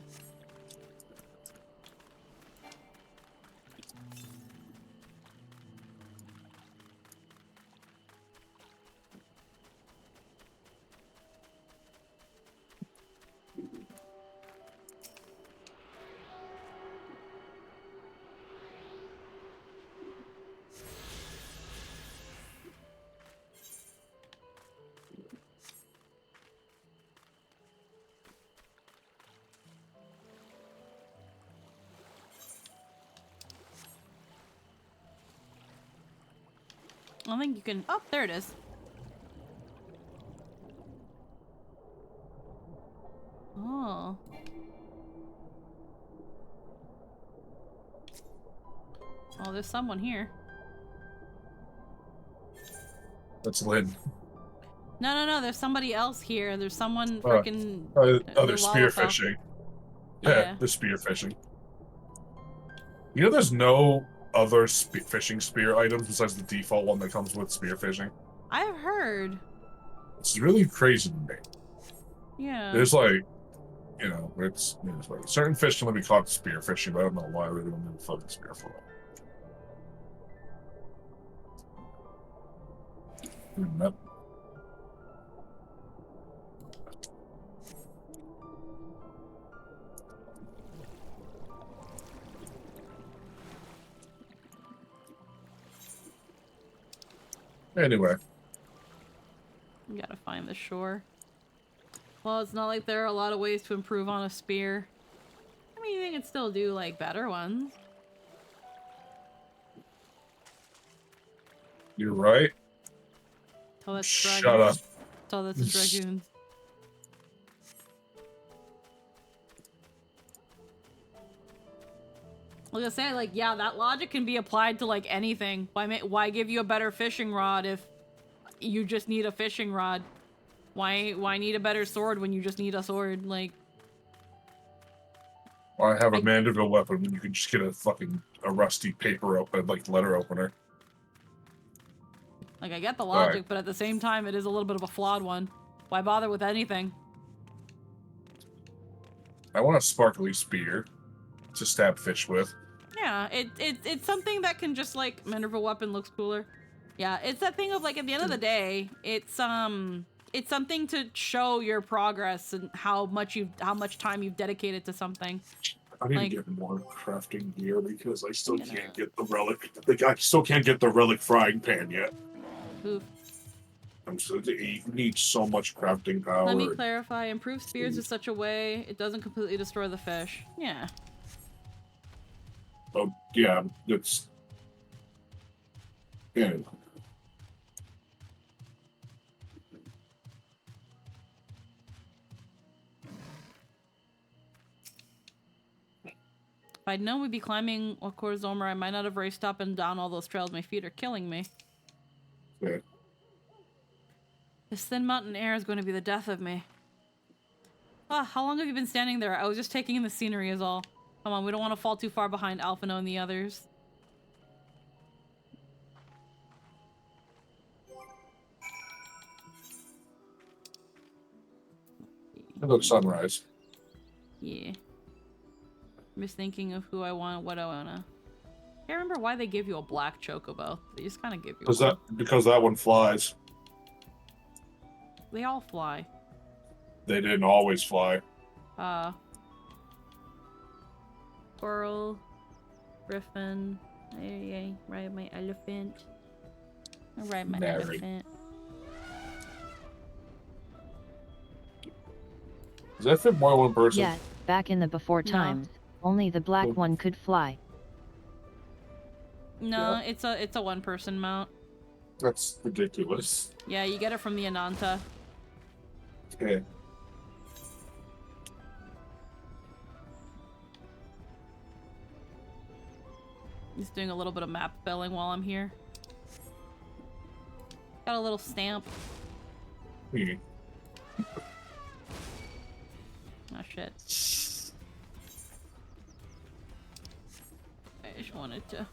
I think you can... Oh, there it is. Oh. Oh, there's someone here. That's Lynn. No, there's somebody else here. There's someone freaking... they're spearfishing. Yeah, they're spearfishing. You know, there's no other fishing spear items besides the default one that comes with spear fishing. I've heard. It's really crazy to me. Yeah. There's like, you know, it's like certain fish can only be caught spear fishing, but I don't know why we don't need a fucking spear for it. Anyway. You gotta find the shore. Well, it's not like there are a lot of ways to improve on a spear. I mean, you can still do, like, better ones. You're right. Tell that's Shut dragons. up. Tell that's a dragoon. I was gonna say, like, yeah, that logic can be applied to, like, anything. Why give you a better fishing rod if you just need a fishing rod? Why need a better sword when you just need a sword? Like, I have a mandatory weapon when you can just get a rusty paper open, like letter opener. Like, I get the logic, but at the same time, it is a little bit of a flawed one. Why bother with anything? I want a sparkly spear to stab fish with. Yeah, it's something that can just, like, Minerva weapon looks cooler. Yeah, it's that thing of, like, at the end of the day, it's something to show your progress and how much time you've dedicated to something. I need to get more crafting gear because I still can't get the relic. I still can't get the relic frying pan yet. Oof. You need so much crafting power. Let me clarify. Improve spears in such a way it doesn't completely destroy the fish. Yeah. Oh, yeah, it's... Yeah. If I'd known we'd be climbing Zomer, I might not have raced up and down all those trails. My feet are killing me. Yeah. This thin mountain air is going to be the death of me. Ah, how long have you been standing there? I was just taking in the scenery is all. Come on, we don't want to fall too far behind Alphino and the others. It looks sunrise. Yeah. I'm just thinking of who I want, what I wanna. I can't remember why they give you a black chocobo. They just kind of give you one. Because that one flies. They all fly. They didn't always fly. Squirrel, griffin. I ride my elephant. I ride my elephant. Does that fit more than one person? Yeah, back in the before times, only the black one could fly. No, it's a one-person mount. That's ridiculous. Yeah, you get it from the Ananta. Okay. Just doing a little bit of map spelling while I'm here. Got a little stamp. Hmm. Oh shit. I just wanted to...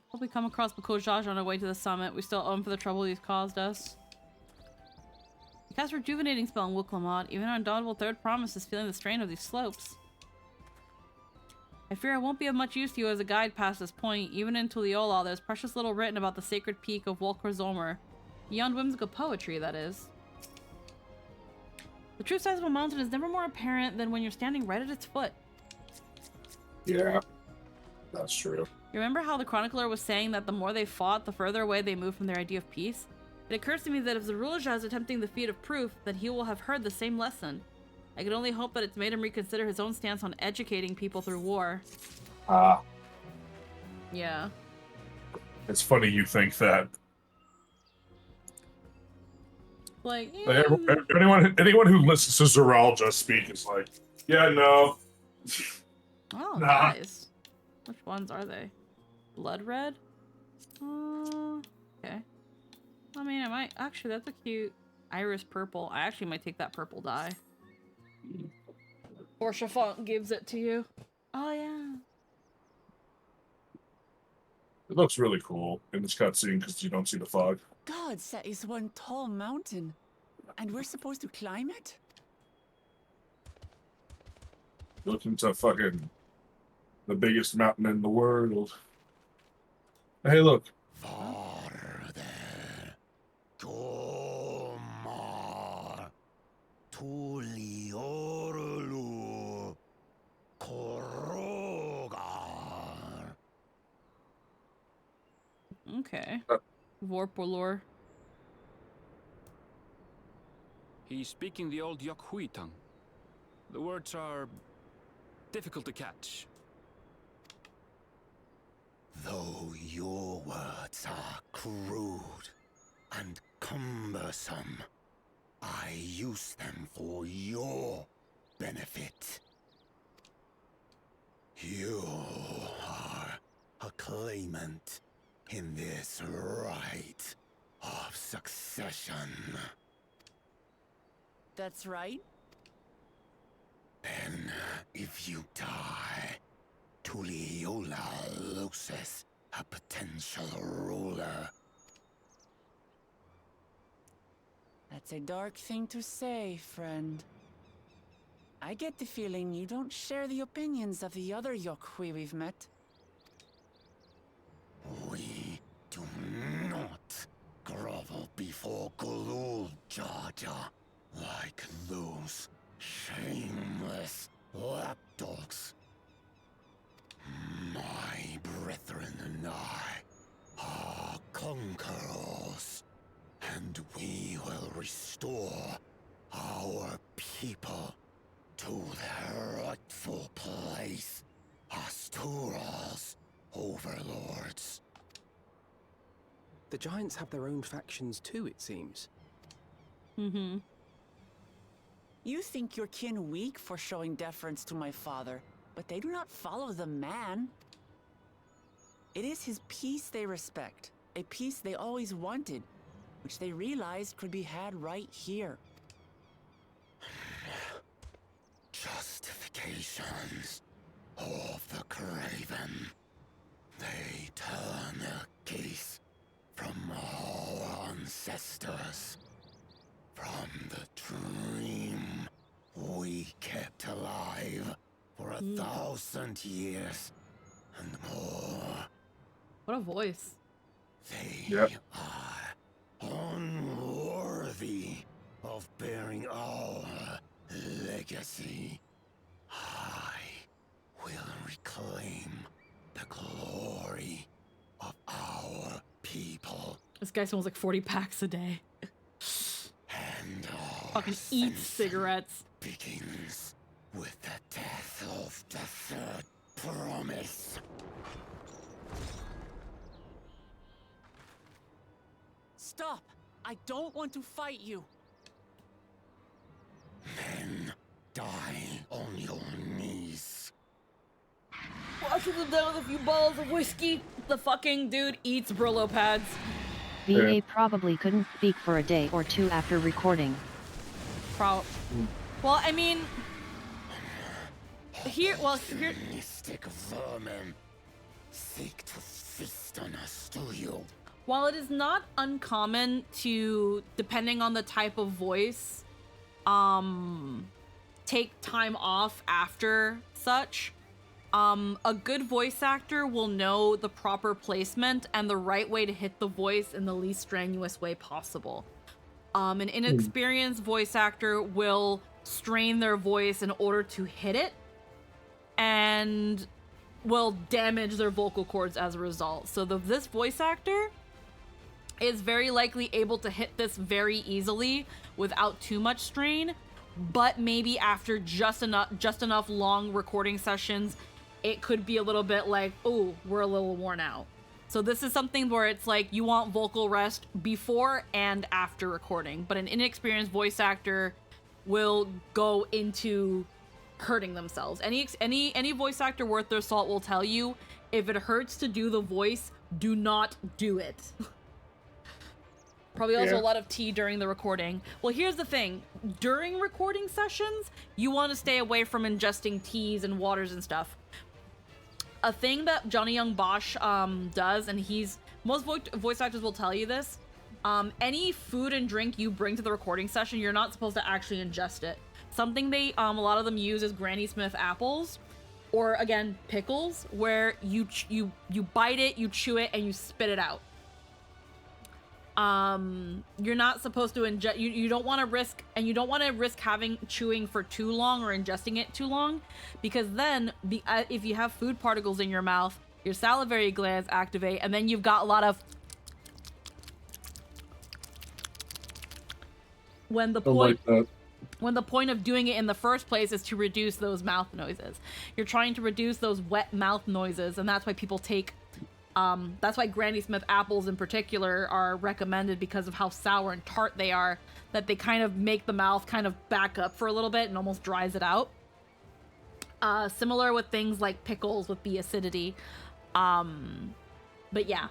Hope we come across Bakojaj on our way to the summit. We still owe him for the trouble he's caused us. He cast rejuvenating spell on Wuklamot. Even our undaunted third promise is feeling the strain of these slopes. I fear I won't be of much use to you as a guide past this point. Even in Tuliyola, there's precious little written about the sacred peak of Volkrazolmer. Beyond whimsical poetry, that is. The true size of a mountain is never more apparent than when you're standing right at its foot. Yeah, that's true. You remember how the chronicler was saying that the more they fought, the further away they moved from their idea of peace? It occurs to me that if Zarulja is attempting the feat of proof, then he will have heard the same lesson. I can only hope that it's made him reconsider his own stance on educating people through war. Yeah. It's funny you think that. Like, anyone who listens to Zaralja speak is like, yeah, no. Oh, Nah. nice. Which ones are they? Blood red? Okay. I mean, I might... Actually, that's a cute iris purple. I actually might take that purple dye. Or Chiffon gives it to you. Oh, yeah. It looks really cool in this cutscene because you don't see the fog. God, that is one tall mountain. And we're supposed to climb it? Looking to fucking the biggest mountain in the world. Hey, look. Farther. Tomar. Tuliorlu. Korogar. Okay. Vorpolor. He's speaking the old Yokhui tongue. The words are difficult to catch. Though your words are crude and cumbersome, I use them for your benefit. You are a claimant in this right of succession. That's right. Then, if you die, Tuliola loses a potential ruler. That's a dark thing to say, friend. I get the feeling you don't share the opinions of the other Yokhui we've met. We do not grovel before Gulul, Jar Jar, like those shameless lapdogs. My brethren and I are conquerors, and we will restore our people to their rightful place as Tural's overlords. The giants have their own factions too, it seems. Mm-hmm. You think your kin weak for showing deference to my father, but they do not follow the man. It is his peace they respect, a peace they always wanted, which they realized could be had right here. Justifications of the craven. They turn their gaze from our ancestors, from the dream we kept alive for 1,000 years and more. What a voice. They are unworthy of bearing our legacy. I will reclaim the glory of our people. This guy smells like 40 packs a day. And fucking eats cigarettes. Begins with the death of the third promise. Stop! I don't want to fight you. Then die on your knees. Washing them down with a few bottles of whiskey. The fucking dude eats Brillo pads. VA probably couldn't speak for a day or two after recording. Well, I mean... Here... Mystic vermin seek to feast on us, do you? While it is not uncommon to, depending on the type of voice, take time off after such, a good voice actor will know the proper placement and the right way to hit the voice in the least strenuous way possible. An inexperienced voice actor will strain their voice in order to hit it and will damage their vocal cords as a result. So this voice actor, is very likely able to hit this very easily without too much strain, but maybe after just enough long recording sessions, it could be a little bit like, oh, we're a little worn out. So this is something where it's like you want vocal rest before and after recording, but an inexperienced voice actor will go into hurting themselves. Any voice actor worth their salt will tell you, if it hurts to do the voice, do not do it. Probably also a lot of tea during the recording. Well, here's the thing. During recording sessions, you want to stay away from ingesting teas and waters and stuff. A thing that Johnny Young Bosch does, and most voice actors will tell you this, any food and drink you bring to the recording session, you're not supposed to actually ingest it. Something they, a lot of them use is Granny Smith apples, or again, pickles, where you bite it, you chew it, and you spit it out. You're not supposed to ingest, you don't want to risk, and you don't want to risk chewing for too long or ingesting it too long, because then if you have food particles in your mouth, your salivary glands activate, and then you've got a lot of, when the point of doing it in the first place is to reduce those mouth noises. You're trying to reduce those wet mouth noises, and that's why people take that's why Granny Smith apples in particular are recommended, because of how sour and tart they are, that they kind of make the mouth kind of back up for a little bit and almost dries it out. Similar with things like pickles with the acidity. But yeah.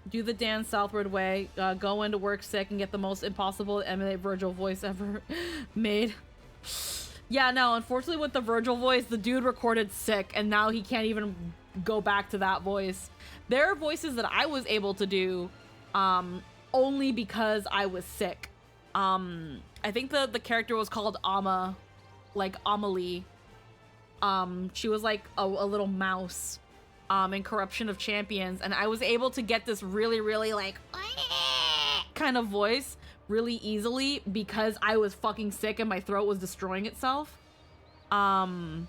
Do the Dan Southward way. Go into work sick and get the most impossible emulate Virgil voice ever made. Yeah, no, unfortunately with the Virgil voice, the dude recorded sick, and now he can't even go back to that voice. There are voices that I was able to do only because I was sick. I think the character was called Amma, like Amelie. She was like a little mouse in Corruption of Champions, and I was able to get this really, really like kind of voice really easily because I was fucking sick and my throat was destroying itself. And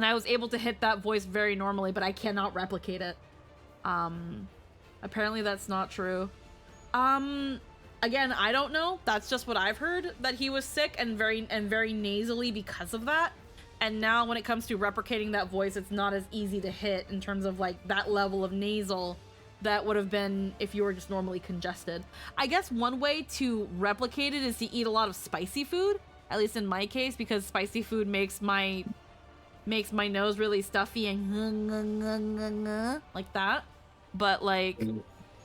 I was able to hit that voice very normally, but I cannot replicate it. Apparently that's not true. Again, I don't know. That's just what I've heard, that he was sick and very nasally because of that. And now when it comes to replicating that voice, it's not as easy to hit in terms of like that level of nasal that would have been if you were just normally congested. I guess one way to replicate it is to eat a lot of spicy food, at least in my case, because spicy food makes my nose really stuffy and like that. But like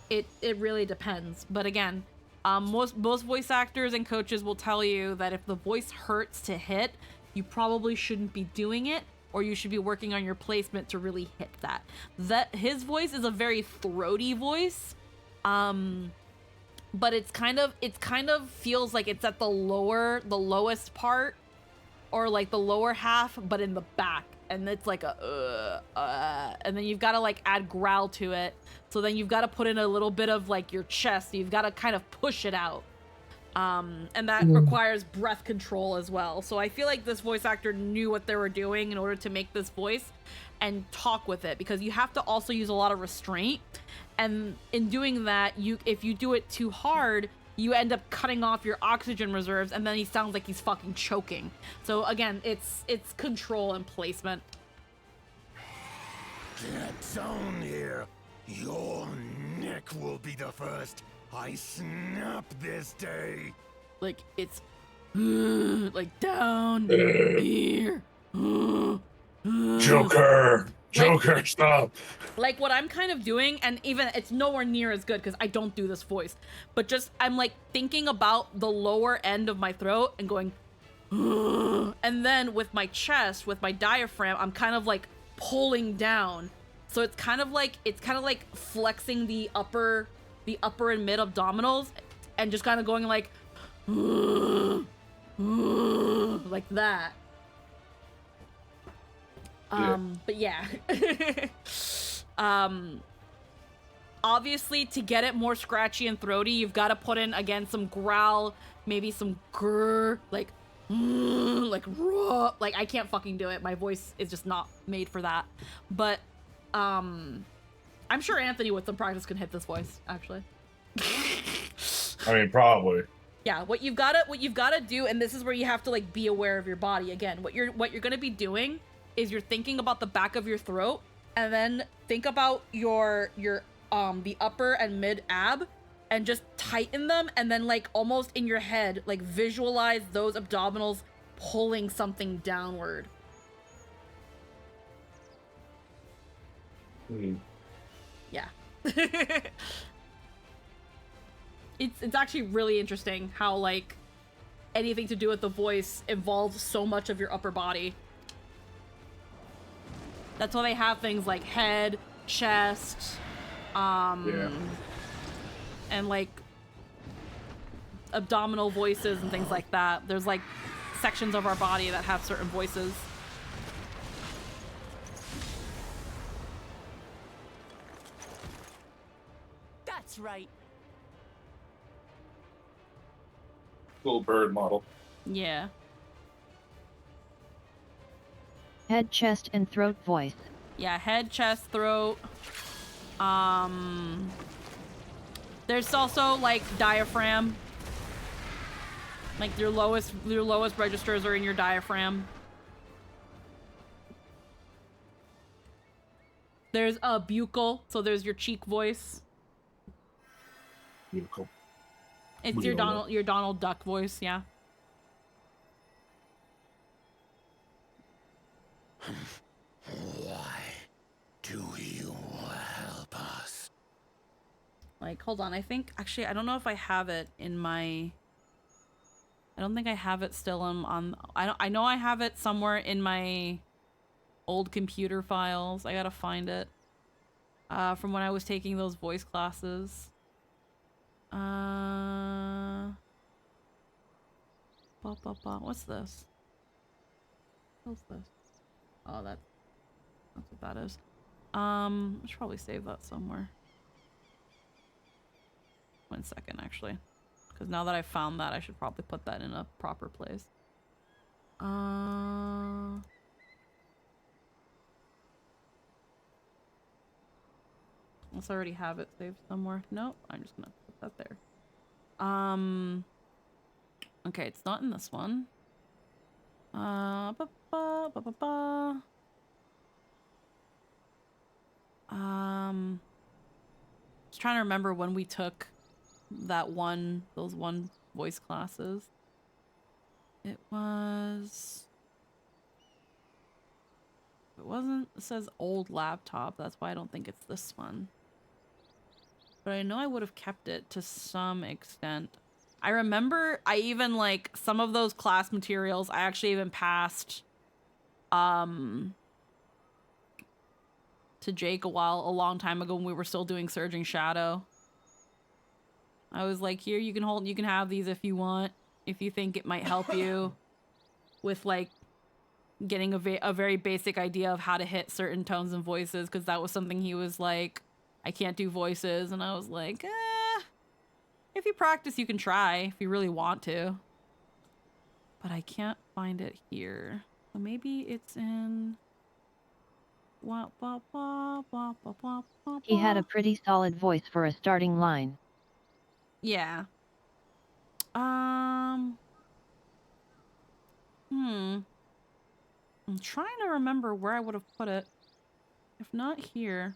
it really depends. But again, most voice actors and coaches will tell you that if the voice hurts to hit, you probably shouldn't be doing it, or you should be working on your placement to really hit that. His voice is a very throaty voice, but it's kind of feels like it's at the lowest part, or like the lower half, but in the back, and it's like a and then you've got to like add growl to it. So then you've got to put in a little bit of like your chest. You've got to kind of push it out. And that requires breath control as well. So I feel like this voice actor knew what they were doing in order to make this voice and talk with it, because you have to also use a lot of restraint. And in doing that, if you do it too hard, you end up cutting off your oxygen reserves, and then he sounds like he's fucking choking. So again, it's control and placement. Get down here. Your neck will be the first I snap this day. Like, it's like down here. Joker, stop. Like what I'm kind of doing, and even it's nowhere near as good because I don't do this voice, but just I'm like thinking about the lower end of my throat and going, and then with my chest, with my diaphragm, I'm kind of like pulling down. So it's kind of like flexing the upper and mid abdominals, and just kind of going like that. But yeah. Obviously to get it more scratchy and throaty, you've got to put in again some growl, maybe some grr, like raw. Like I can't fucking do it. My voice is just not made for that. But I I'm sure Anthony with some practice can hit this voice, actually. I mean, probably. Yeah, what you've gotta do, and this is where you have to like be aware of your body again. What you're gonna be doing is you're thinking about the back of your throat, and then think about your the upper and mid ab, and just tighten them, and then like almost in your head, like visualize those abdominals pulling something downward. Yeah. It's actually really interesting how like anything to do with the voice involves so much of your upper body. That's why they have things like head, chest, and like abdominal voices and things like that. There's like sections of our body that have certain voices. That's right. Little bird model. Yeah. Head, chest, and throat voice. Yeah, head, chest, throat. There's also like diaphragm. Like your lowest registers are in your diaphragm. There's a buccal, so there's your cheek voice. Buccal. It's your Donald Duck voice, yeah. Why do you help us? Like, hold on, I think, actually, I don't know if I have it in my... I don't think I have it still on I know I have it somewhere in my old computer files. I gotta find it. From when I was taking those voice classes. What's this? What's this? Oh, that's what that is. I should probably save that somewhere. 1 second, actually. Because now that I found that, I should probably put that in a proper place. Unless I already have it saved somewhere. Nope, I'm just gonna put that there. Okay, it's not in this one. Just trying to remember when we took those one voice classes. It wasn't, it says old laptop, that's why I don't think it's this one. But I know I would have kept it to some extent. I remember I even like some of those class materials I actually even passed to Jake a long time ago when we were still doing Surging Shadow. I was like, here, you can have these if you want, if you think it might help you with like getting a very basic idea of how to hit certain tones and voices, because that was something he was like, I can't do voices, and I was like, if you practice, you can try if you really want to. But I can't find it here. So maybe it's in... He had a pretty solid voice for a starting line. Yeah. I'm trying to remember where I would have put it. If not here.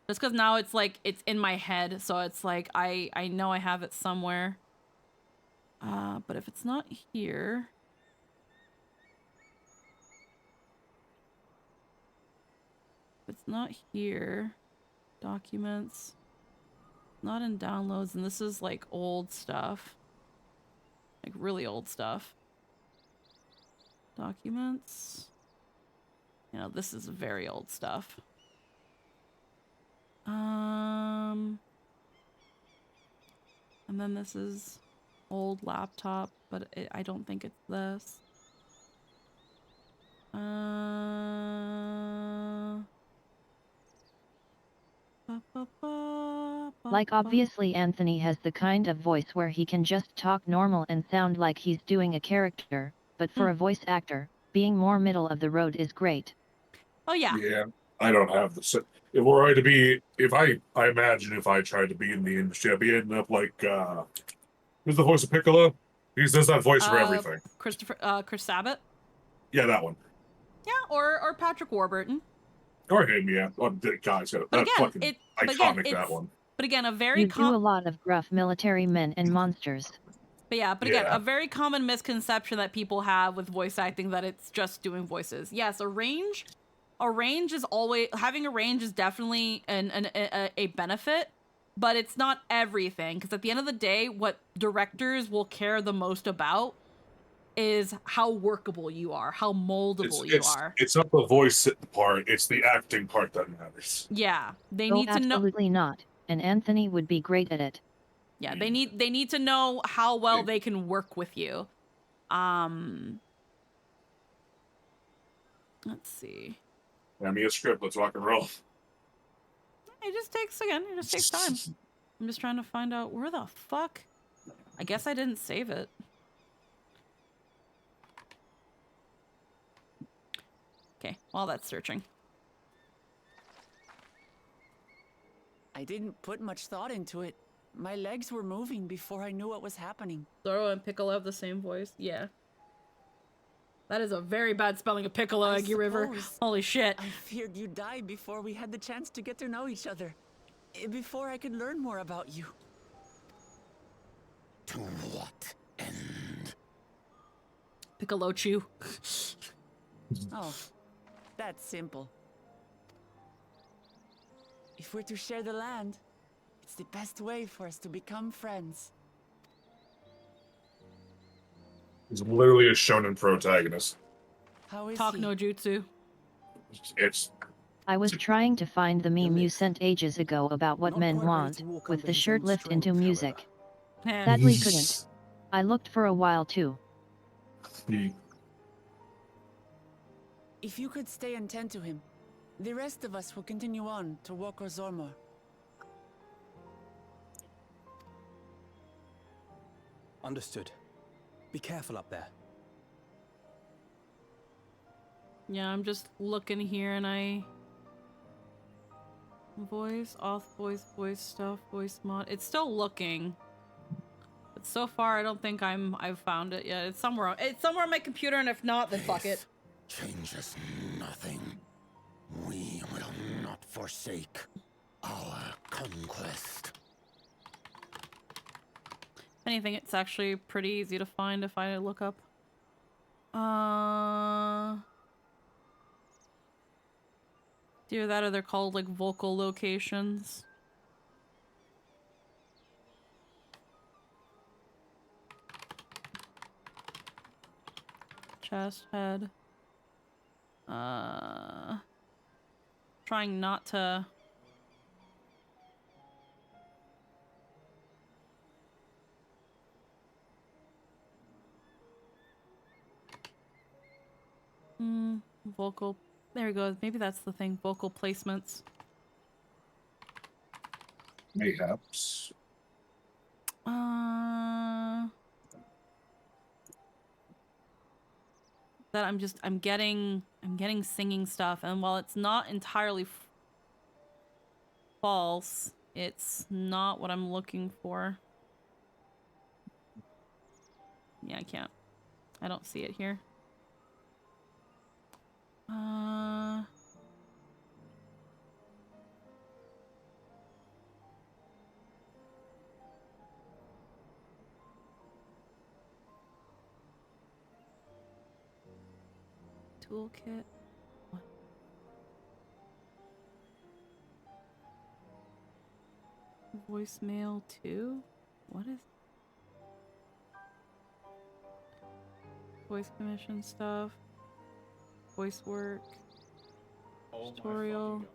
Just because now it's like, it's in my head, so it's like, I know I have it somewhere. But if it's not here... If it's not here... Documents... Not in downloads, and this is like old stuff. Like really old stuff. Documents... You know, this is very old stuff. And then this is old laptop, but I don't think it's this. Like obviously Anthony has the kind of voice where he can just talk normal and sound like he's doing a character, but for a voice actor, Being more middle of the road is great. Oh yeah. Yeah, I don't have the. If we're going to be, if I imagine if I tried to be in the industry, I'd be ending up like, who's the voice of Piccolo? He does that voice for everything. Chris Sabat. Yeah, that one. Yeah, or Patrick Warburton. Or him, yeah. Oh, guys, But that's again, fucking iconic, that one. But again, a very You do a lot of gruff military men and monsters. But again, a very common misconception that people have with voice acting that it's just doing voices. Yes, a range is always having a range is definitely a benefit, but it's not everything, because at the end of the day, what directors will care the most about is how workable you are, how moldable you are. It's not the voice part, it's the acting part that matters. Yeah, they need to know. Absolutely not. And Anthony would be great at it. Yeah, they need to know how well they can work with you. Let's see. Hand me a script, let's rock and roll. It just takes time. I'm just trying to find out where the fuck. I guess I didn't save it. Okay, while that's searching. I didn't put much thought into it. My legs were moving before I knew what was happening. Zoro and Piccolo have the same voice? Yeah. That is a very bad spelling of Piccolo, Eggy River. Holy shit. I feared you'd die before we had the chance to get to know each other. Before I could learn more about you. To what end? Piccolo Chew. Oh, that's simple. If we're to share the land, it's the best way for us to become friends. He's literally a shonen protagonist. How is Talk he? no jutsu. I was trying to find the meme you sent ages ago about what men want, with the shirt lift into music. Sadly couldn't. I looked for a while too. If you could stay and tend to him, the rest of us will continue on to Woko Zormor. Understood. Be careful up there. Yeah, I'm just looking here and I... Voice, voice stuff, voice mod. It's still looking. But so far I don't think I've found it yet. It's somewhere on my computer, and if not, then fuck it. Changes nothing. We will not forsake our conquest. If anything, it's actually pretty easy to find if I look up. Either that or they're called like vocal locations. Chest, head. Trying not to... Vocal... There we go. Maybe that's the thing. Vocal placements. Mayhaps. That I'm getting singing stuff, and while it's not entirely false, it's not what I'm looking for. Yeah, I don't see it here. Toolkit. What? Voicemail 2? What is... Voice commission stuff. Voice work. Tutorial.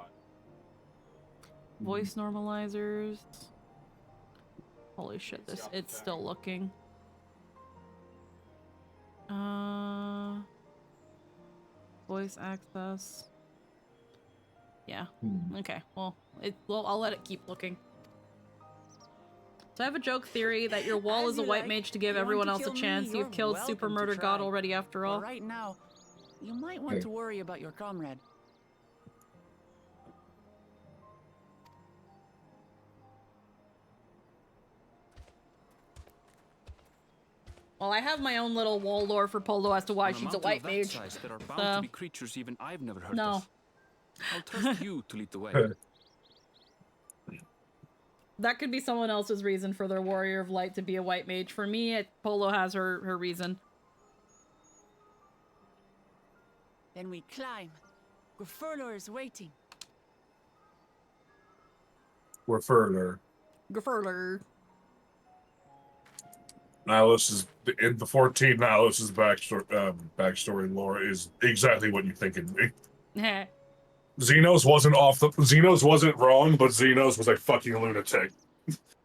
Voice normalizers. Holy shit, it's still looking. Voice access. Yeah. Okay. Well, I'll let it keep looking. So I have a joke theory that your wall is a white mage to give everyone else a chance. You've killed Super Murder God already after all. Right now, You might want to worry about your comrade. Well, I have my own little wall lore for Polo as to why On she's a mountain white of that mage. size, there are bound to be creatures even I've never heard of. I'll trust you to lead the way. That could be someone else's reason for their warrior of light to be a white mage. For me, Polo has her reason. Then we climb. Grifurler is waiting. Referler. Grifurler. Nihilus in the 14. Nihilus's backstory lore is exactly what you think it'd be. Xenos wasn't wrong, but Xenos was a fucking lunatic.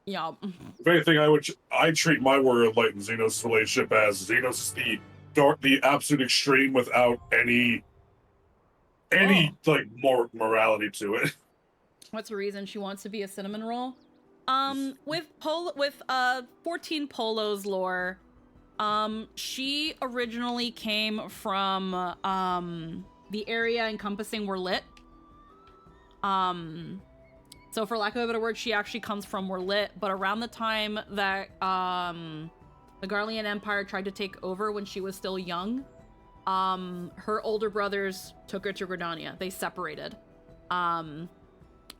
Yeah. If anything, I treat my warrior of light and Xenos' relationship as Xenos is the absolute extreme without any like more morality to it. What's the reason she wants to be a cinnamon roll? With 14 Polo's lore, she originally came from the area encompassing Werlit. So for lack of a better word, she actually comes from Werlit, but around the time that the Garlean Empire tried to take over when she was still young, her older brothers took her to Gridania. They separated.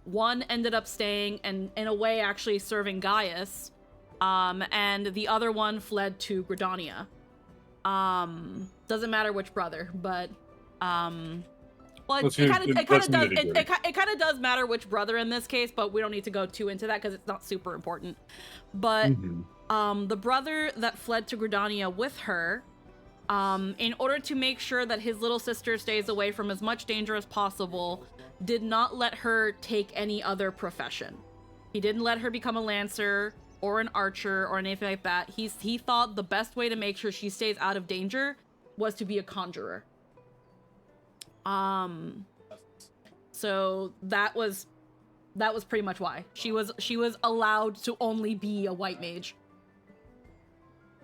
One ended up staying and in a way actually serving Gaius, and the other one fled to Gridania. Doesn't matter which brother, but well, it kind of does matter which brother in this case, but we don't need to go too into that because it's not super important. But the brother that fled to Gridania with her, in order to make sure that his little sister stays away from as much danger as possible, did not let her take any other profession. He didn't let her become a lancer or an archer or anything like that. He thought the best way to make sure she stays out of danger was to be a conjurer. So that was pretty much why she was allowed to only be a white mage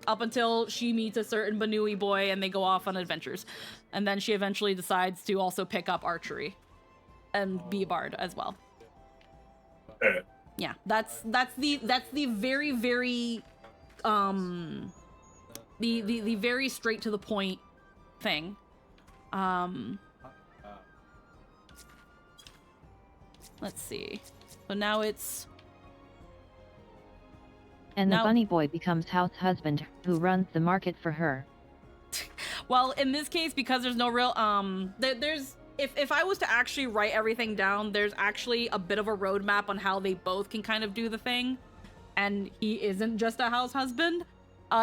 up until she meets a certain Banui boy and they go off on adventures, and then she eventually decides to also pick up archery and be a bard as well. Yeah, that's the very very the very straight to the point thing. Let's see. So now it's... And the bunny boy becomes house husband, who runs the market for her. Well, in this case, because there's no real... there's... If I was to actually write everything down, there's actually a bit of a roadmap on how they both can kind of do the thing. And he isn't just a house husband.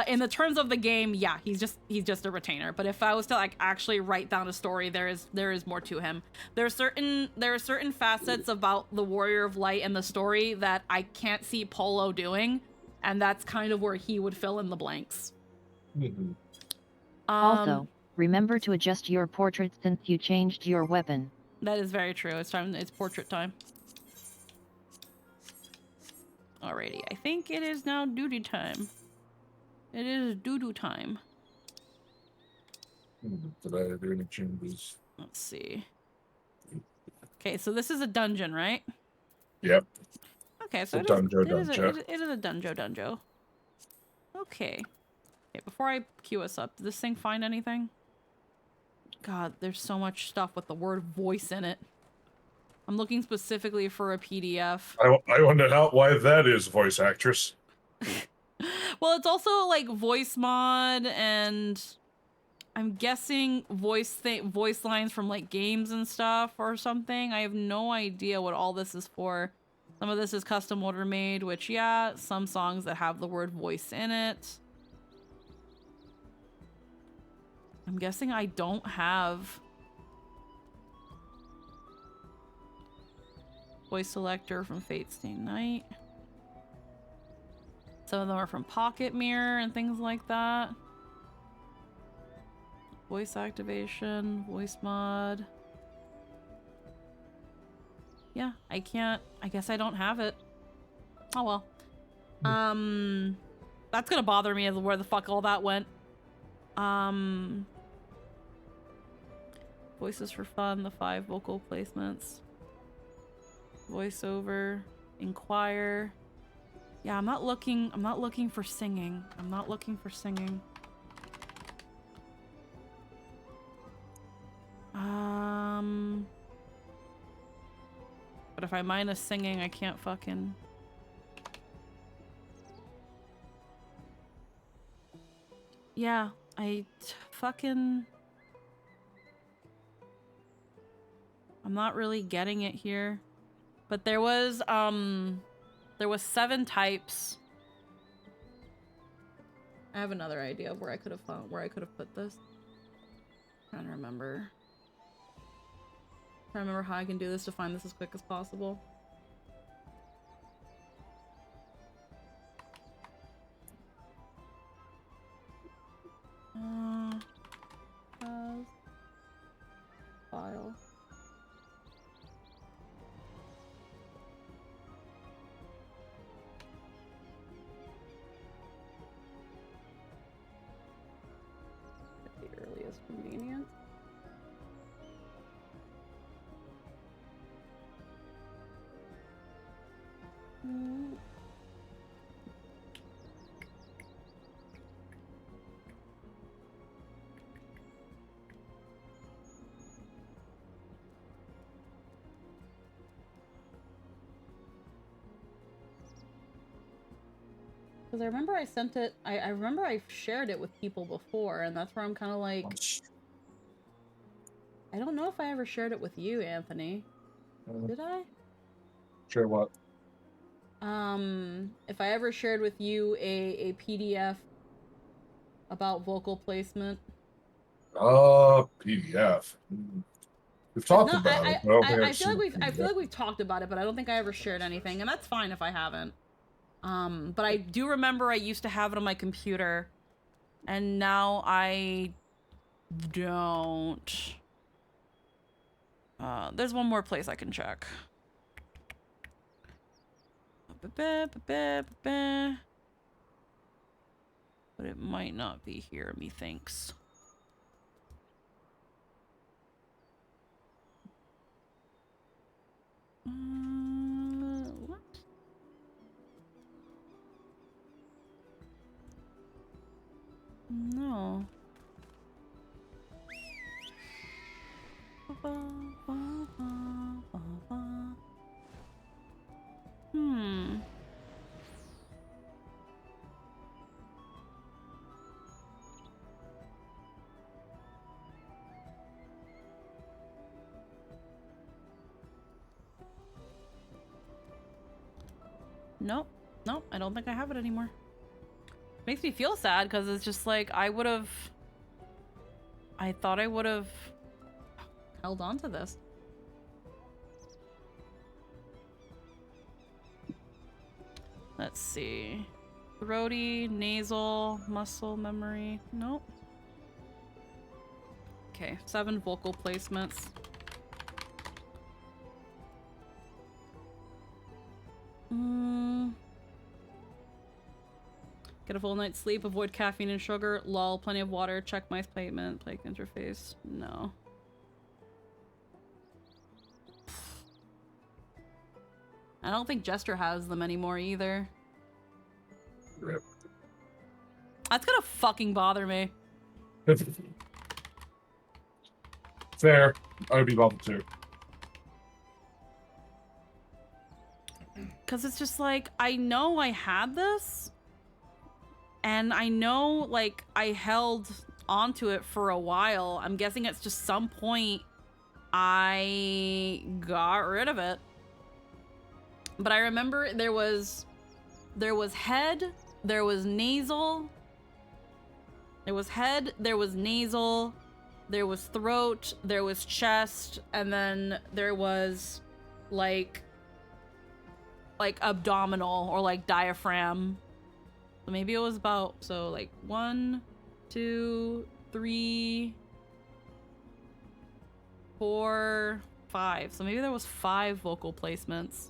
In the terms of the game, yeah, he's just a retainer. But if I was to like actually write down a story, there is more to him. There are certain facets about the Warrior of Light and the story that I can't see Polo doing, and that's kind of where he would fill in the blanks. Also, remember to adjust your portrait since you changed your weapon. That is very true. It's portrait time. Alrighty, I think it is now duty time. It is doo-doo time. Did I do any changes? Let's see. Okay, so this is a dungeon, right? Yep. Okay, so it is a dunjo. Okay. Okay, before I queue us up, did this thing find anything? God, there's so much stuff with the word voice in it. I'm looking specifically for a PDF. I wonder why that is, voice actress. Well, it's also like voice mod, and I'm guessing voice lines from like games and stuff or something. I have no idea what all this is for. Some of this is custom order made, which yeah, some songs that have the word voice in it. I'm guessing I don't have voice selector from Fate Stay Night. Some of them are from Pocket Mirror and things like that. Voice activation, voice mod. Yeah, I guess I don't have it. Oh well. That's gonna bother me as where the fuck all that went. Voices for fun, the 5 vocal placements. Voiceover, inquire. Yeah, I'm not looking for singing. I'm not looking for singing. But if I minus singing, I can't fucking... Yeah, fucking... I'm not really getting it here. But there was 7 types. I have another idea of where I could have put this. Trying to remember. Trying to remember how I can do this to find this as quick as possible. File. At the earliest convenience. Because I remember I sent it, I remember I shared it with people before, and that's where I'm kind of like... I don't know if I ever shared it with you, Anthony. Did I? Share what? If I ever shared with you a PDF about vocal placement. PDF. We've talked No, about it, but I don't think I I've feel seen like the I feel PDF. like we've talked about it, but I don't think I ever shared anything, and that's fine if I haven't. But I do remember I used to have it on my computer, and now I don't. There's one more place I can check. But it might not be here, methinks. What? No. Nope. Nope, I don't think I have it anymore. Makes me feel sad because it's just like I thought I would have held on to this. Let's see. Throaty, nasal, muscle memory. Nope. Okay, 7 vocal placements. Get a full night's sleep, avoid caffeine and sugar, lol, plenty of water, check my payment, play interface. No. I don't think Jester has them anymore either. Rip. That's gonna fucking bother me. Fair. I would be bothered too. Because it's just like, I know I had this. And I know, like, I held onto it for a while. I'm guessing it's just some point I got rid of it. But I remember there was head, there was nasal, there was head, there was nasal, there was throat, there was chest, and then there was like abdominal or like diaphragm. So maybe it was about, so like 1, 2, 3, 4, 5. So maybe there was 5 vocal placements.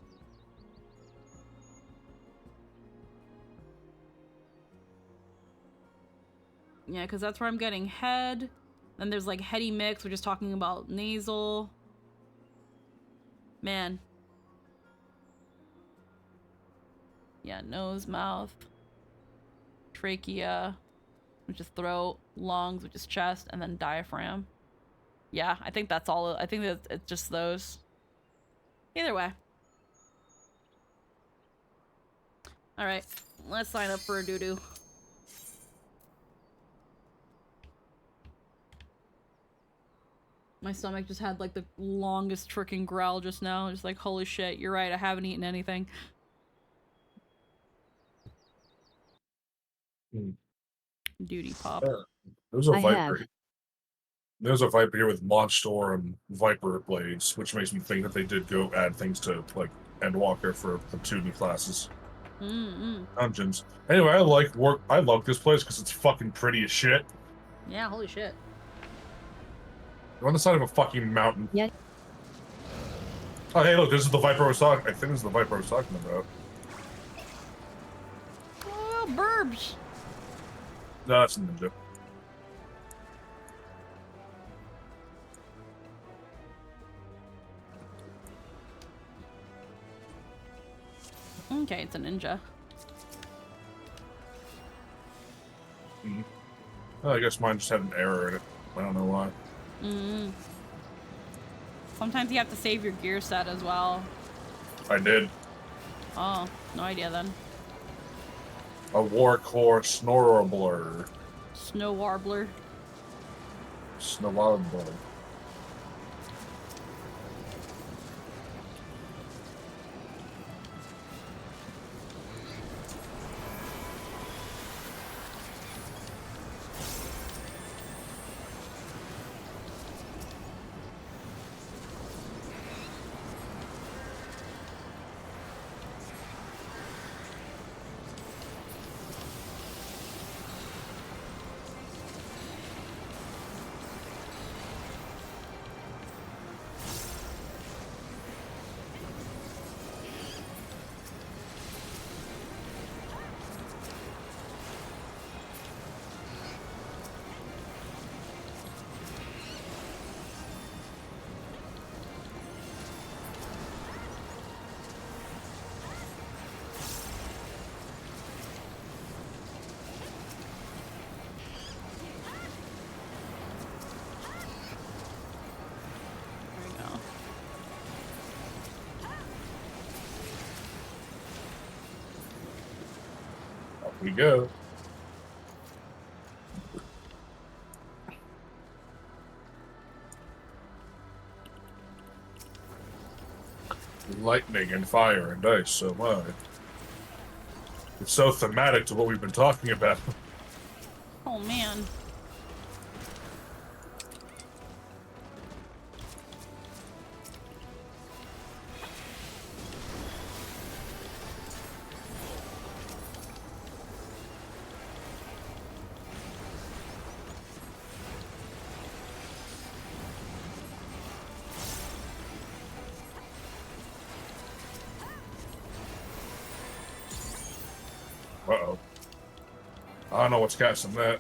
Yeah, because that's where I'm getting head, Then there's like heady mix, which is talking about nasal. Man. Yeah, nose, mouth. Trachea, which is throat. Lungs, which is chest. And then diaphragm. Yeah, I think that's all. I think that it's just those. Either way. Alright, let's sign up for a doo-doo. My stomach just had like the longest freaking growl just now. Just like, holy shit, you're right, I haven't eaten anything. Duty pop. There's a I Viper. have. There's a Viper here with Monstor and Viper blades, which makes me think that they did go add things to like Endwalker for the 2 new classes. Dungeons. Anyway, I love this place because it's fucking pretty as shit. Yeah, holy shit. You're on the side of a fucking mountain. Yeah. Oh, hey, look, this is the Viper I was talking. I think this is the Viper I was talking about. Oh, burbs. No, that's a ninja. Okay, it's a ninja. Oh, I guess mine just had an error in it. I don't know why. Sometimes you have to save your gear set as well. I did. Oh, no idea then. A Warcore Snorabler. Snow warbler. Snowarbler. We go. Lightning and fire and ice, so much. It's so thematic to what we've been talking about. Oh man. Uh-oh. I don't know what's casting that.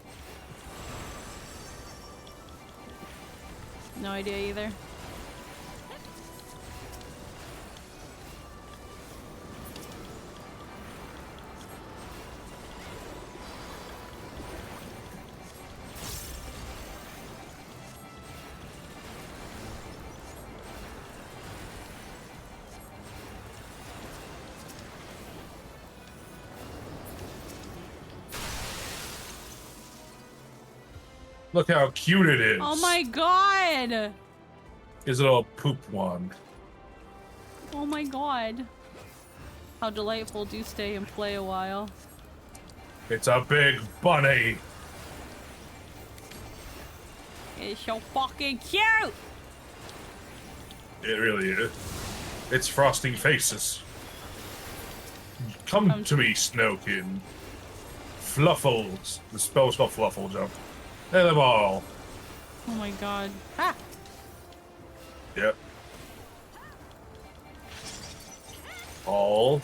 No idea either. Look how cute it is. Oh my god! Is it a poop wand? Oh my god. How delightful. Do stay and play a while. It's a big bunny. It's so fucking cute! It really is. It's frosting faces. Come to me, Snowkin. Fluffles. The spell's called Fluffle Jump. Hit them all. Oh my god. Ah! Yep. Hold.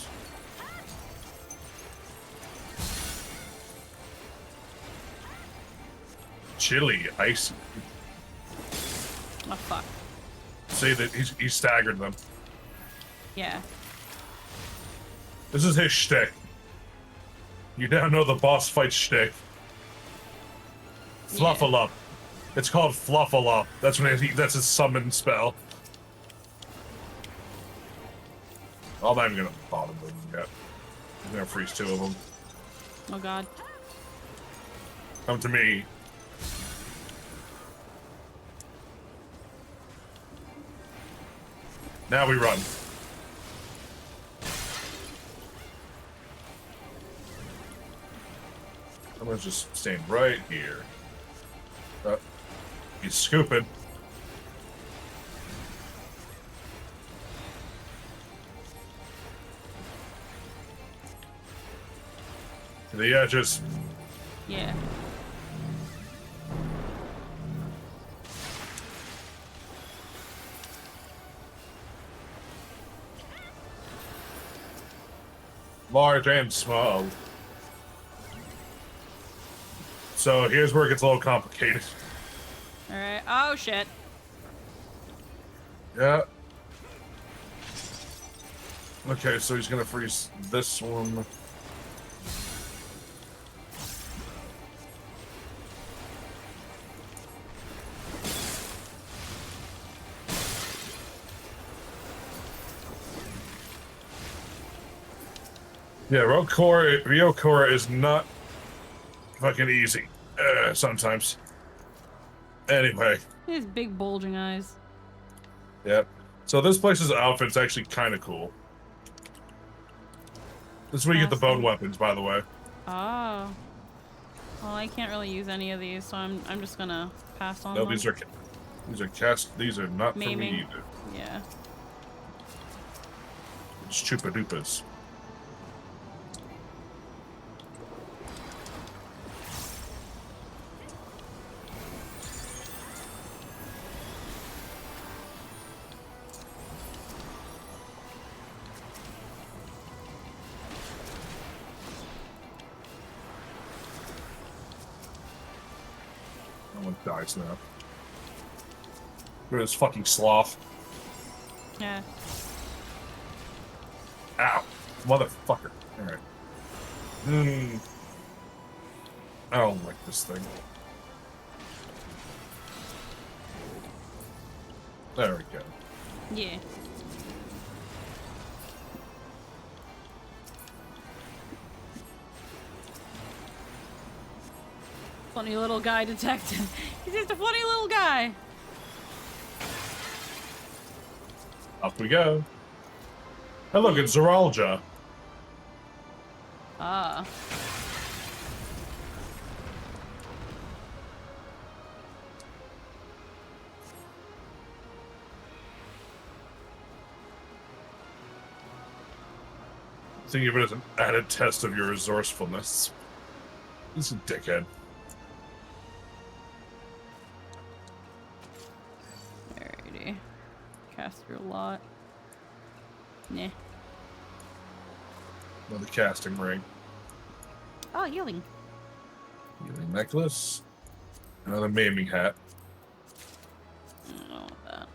Chili, icy. Oh, fuck. See that he staggered them. Yeah. This is his shtick. You now know the boss fight shtick. Fluffalop. It's called Fluffalop. That's that's his summon spell. I'm not even gonna bother them yet. I'm gonna freeze 2 of them. Oh god. Come to me. Now we run. I'm gonna just stand right here. He's scooping. To the edges. Yeah. Large and small. So here's where it gets a little complicated. Alright. Oh, shit. Yeah. Okay, so he's gonna freeze this one. Yeah, Ryokora is not fucking easy. Sometimes. Anyway. His big bulging eyes. Yep. So this place's outfit's actually kind of cool. This is where you get the bone weapons, by the way. Oh. Well, I can't really use any of these, so I'm just gonna pass on No, them. these are not Maiming. for me either. Yeah. It's Chupa Dupas. No one dies now. Look at this fucking sloth. Yeah. Ow. Motherfucker. Alright. I don't like this thing. There we go. Yeah. Funny little guy detective. He's just a funny little guy. Up we go. Hey, look, it's Zoralja. Ah. Think of it as an added test of your resourcefulness. This is a dickhead. Alrighty. Cast your lot. Nah. Another casting ring. Oh, healing. Healing necklace. Another maiming hat. I don't know what that.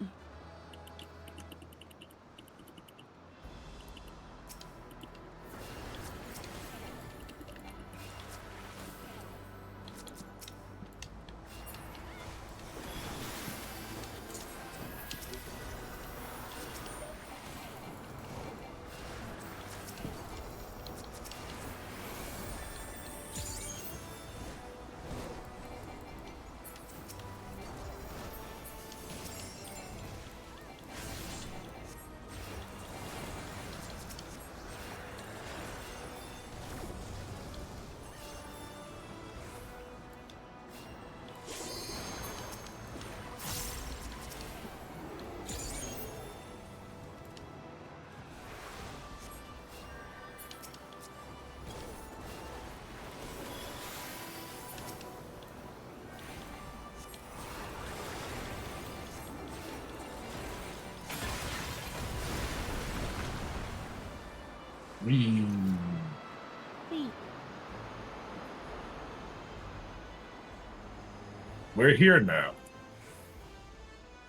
We're here now.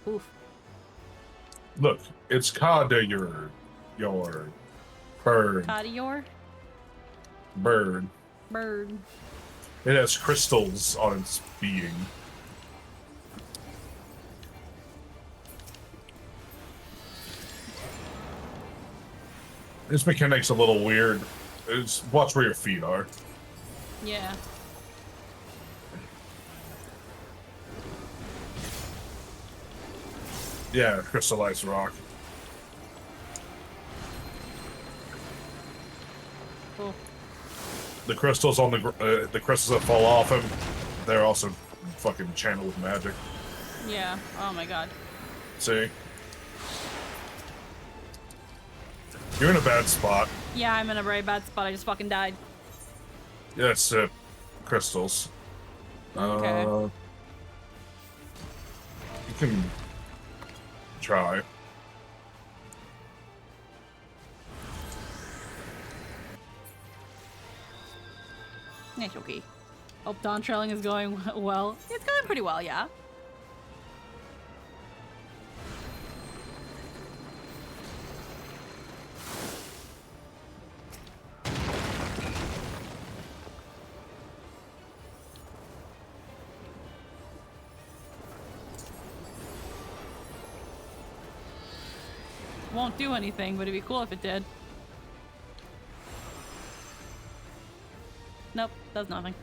Oof. Look, it's Kada your bird. Cadior? Bird. Bird. It has crystals on its being. This mechanic's a little weird. Watch where your feet are. Yeah. Yeah, crystallized rock. Cool. The crystals on the crystals that fall off him, they're also fucking channeled with magic. Yeah. Oh my god. See? You're in a bad spot. Yeah, I'm in a very bad spot. I just fucking died. Yeah, it's crystals. Okay. You can try. It's okay. Hope Dawntrailing is going well. It's going pretty well, yeah. Won't do anything, but it'd be cool if it did. Nope, does nothing.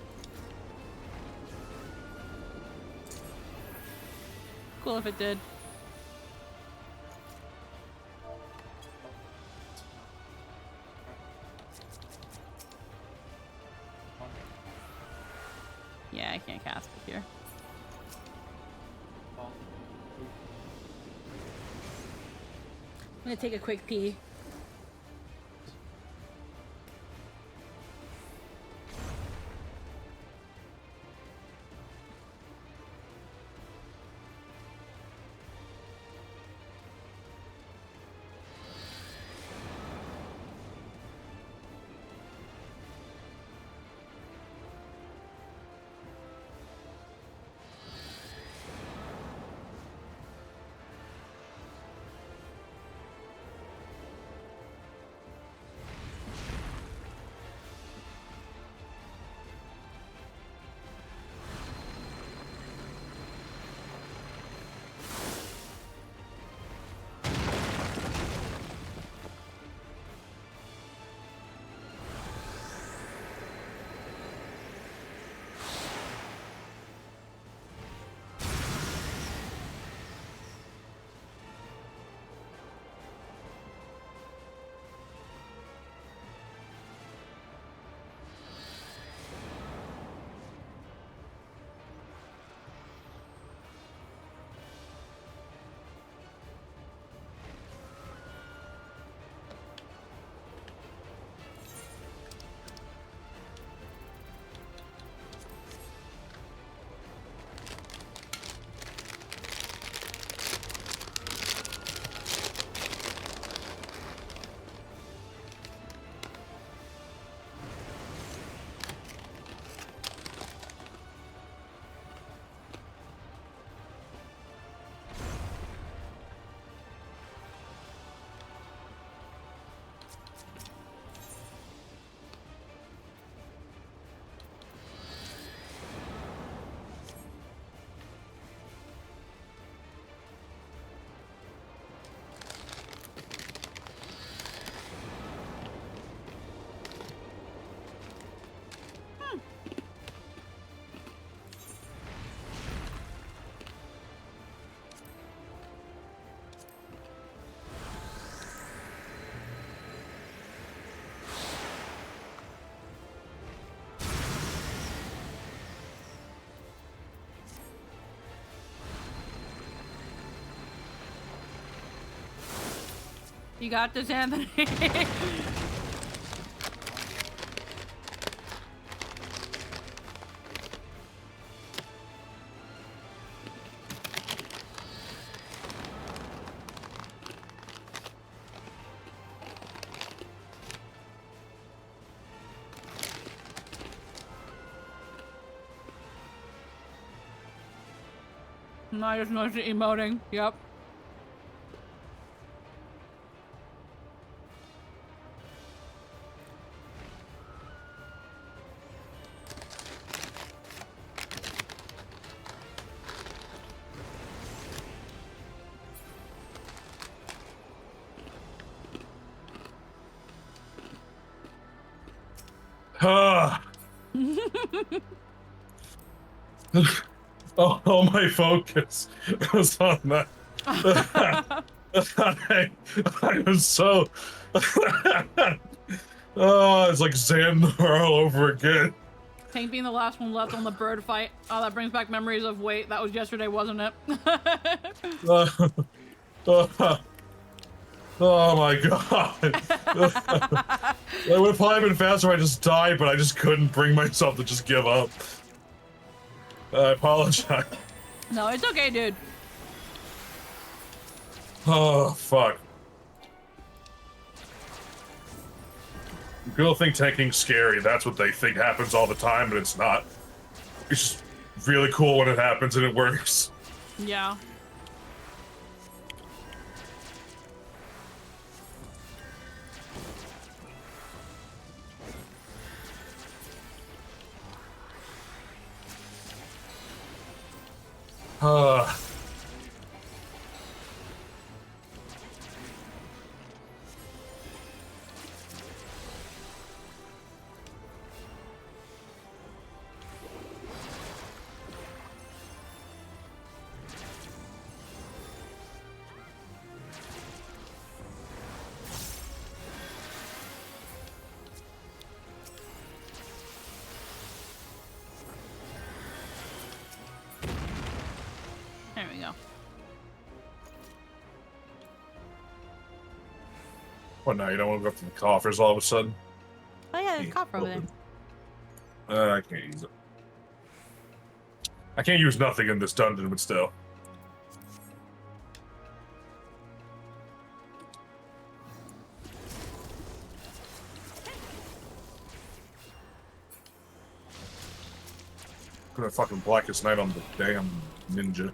Cool if it did. Yeah, I can't cast it here. I'm gonna take a quick pee. You got this, Anthony. No, I just noticed it emoting. Yep. All my focus was on that. I was so. Oh, it's like Xandar all over again. Tank being the last one left on the bird fight. Oh, that brings back memories of, wait, that was yesterday, wasn't it? Oh my god. It would have probably been faster if I just died, but I just couldn't bring myself to just give up. I apologize. No, it's okay, dude. Oh, fuck. People think tanking's scary. That's what they think happens all the time, but it's not. It's just really cool when it happens and it works. Yeah. There we go. What now? You don't want to go up to the coffers all of a sudden? Oh yeah, there's a copper over there. I can't use it. I can't use nothing in this dungeon, but still. Put a fucking Blackest Night on the damn ninja.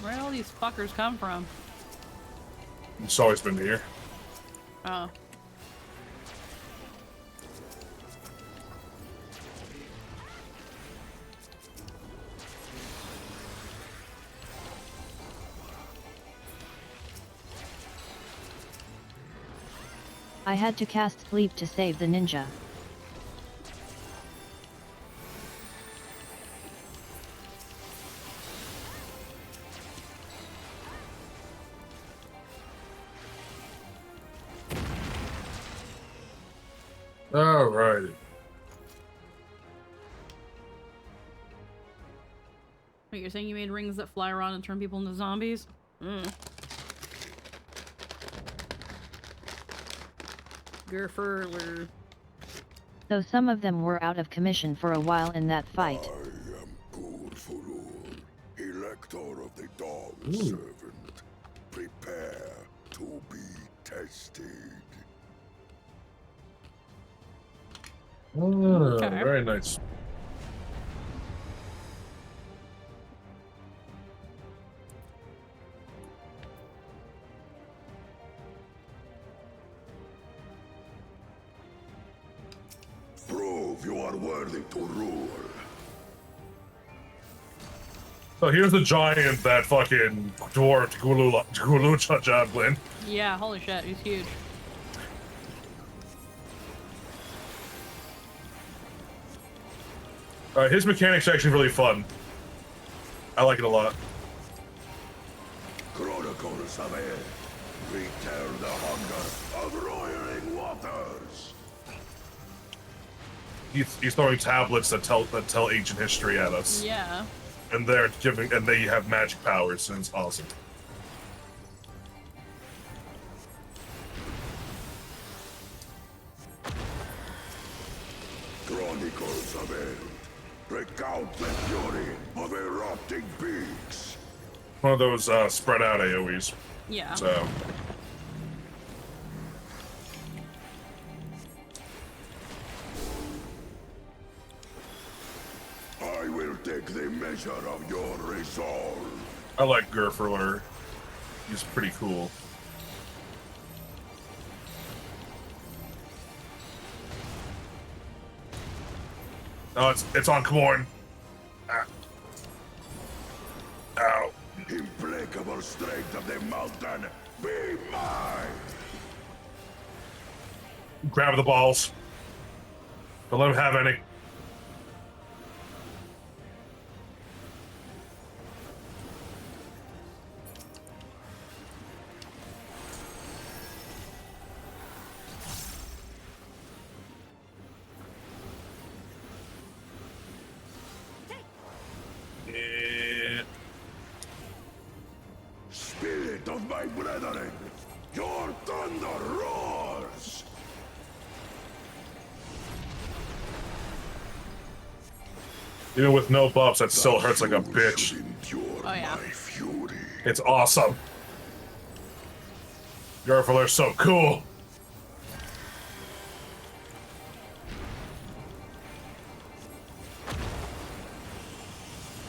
Where all these fuckers come from? It's always been here. Oh. I had to cast Sleep to save the ninja. Alrighty. Wait, you're saying you made rings that fly around and turn people into zombies? Gerfurler. Though some of them were out of commission for a while in that fight. Elector of the Dawn Servant, prepare to be tested. Very nice. Prove you are worthy to rule. So here's the giant that fucking dwarfed Gulucha Javelin. Yeah, holy shit, he's huge. His mechanic's actually really fun. I like it a lot. Chronicles of Air. Return the hunger of roiling waters. He's throwing tablets that tell ancient history at us. Yeah. And they have magic powers, and it's awesome. Chronicles of End. Recount the fury of erupting peaks. One of those spread out AoEs. Yeah. So. I will take the measure of your resolve. I like Gerfurler. He's pretty cool. Oh, it's on Khorne. Ah. Ow. Implacable strength of the mountain, be mine! Grab the balls. Don't let him have any. Spirit of my brethren, your thunder roars! Even with no buffs, that still hurts like a bitch. Oh yeah. It's awesome. Gerfurler's so cool.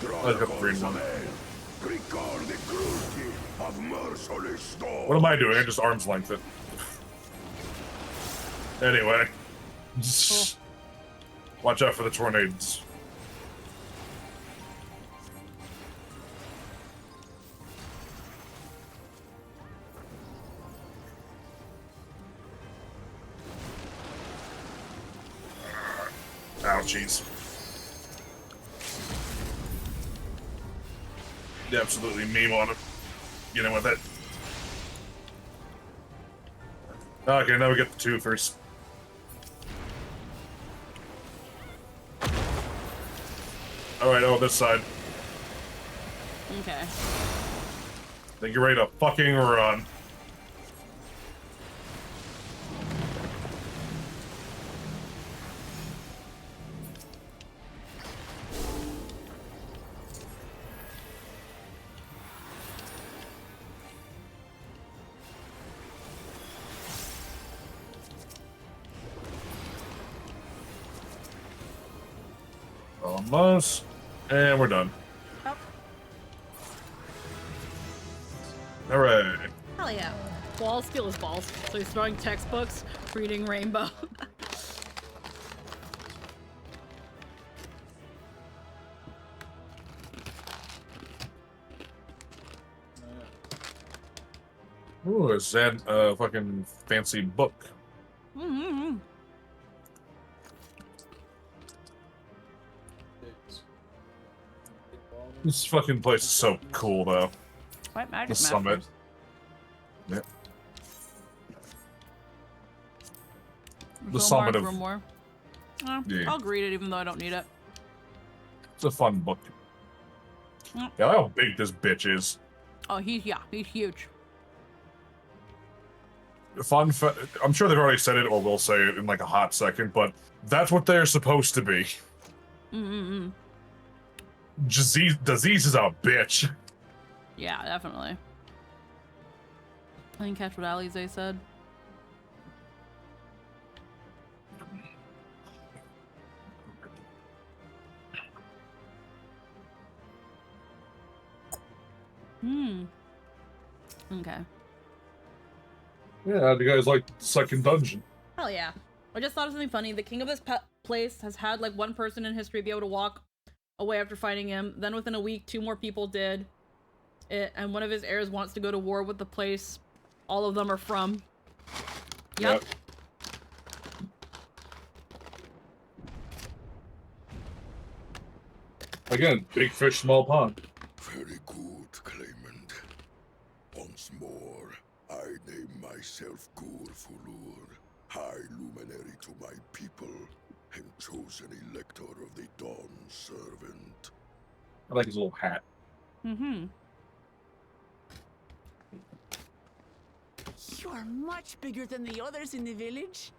I like the green one. What am I doing? I just arm's length it. Anyway. Cool. Watch out for the tornadoes. Ouchies. Absolutely meme on him. Get in with it. Okay, now we get the two first. Alright, oh, this side. Okay. Then get ready to fucking run. Almost. And we're done. Oh. Alright. Hell yeah. Ball skill is balls. So he's throwing textbooks, reading Rainbow. Ooh, is that a fucking fancy book? Mm-hmm. This fucking place is so cool, though. White magic The summit. masters. Yep. The Grimoire, summit of... Grimoire. Yeah. I'll read it even though I don't need it. It's a fun book. Mm. Yeah, look how big this bitch is. Oh, he's huge. I'm sure they've already said it or will say it in like a hot second, but that's what they're supposed to be. Mm-mm-mm. Disease is a bitch. Yeah, definitely. I didn't catch what Alize said. Okay. Yeah, do you guys like the second dungeon? Hell yeah. I just thought of something funny. The king of this place has had like one person in history be able to walk away after fighting him. Then within a week, 2 more people did it, and one of his heirs wants to go to war with the place all of them are from. Yep. Again, big fish, small pond. Very good, Claimant. Once more, I name myself Gur Fulur, High Luminary to my people, and chosen Elector of the Dawn Servant. I like his little hat. Mm-hmm. You're much bigger than the others in the village.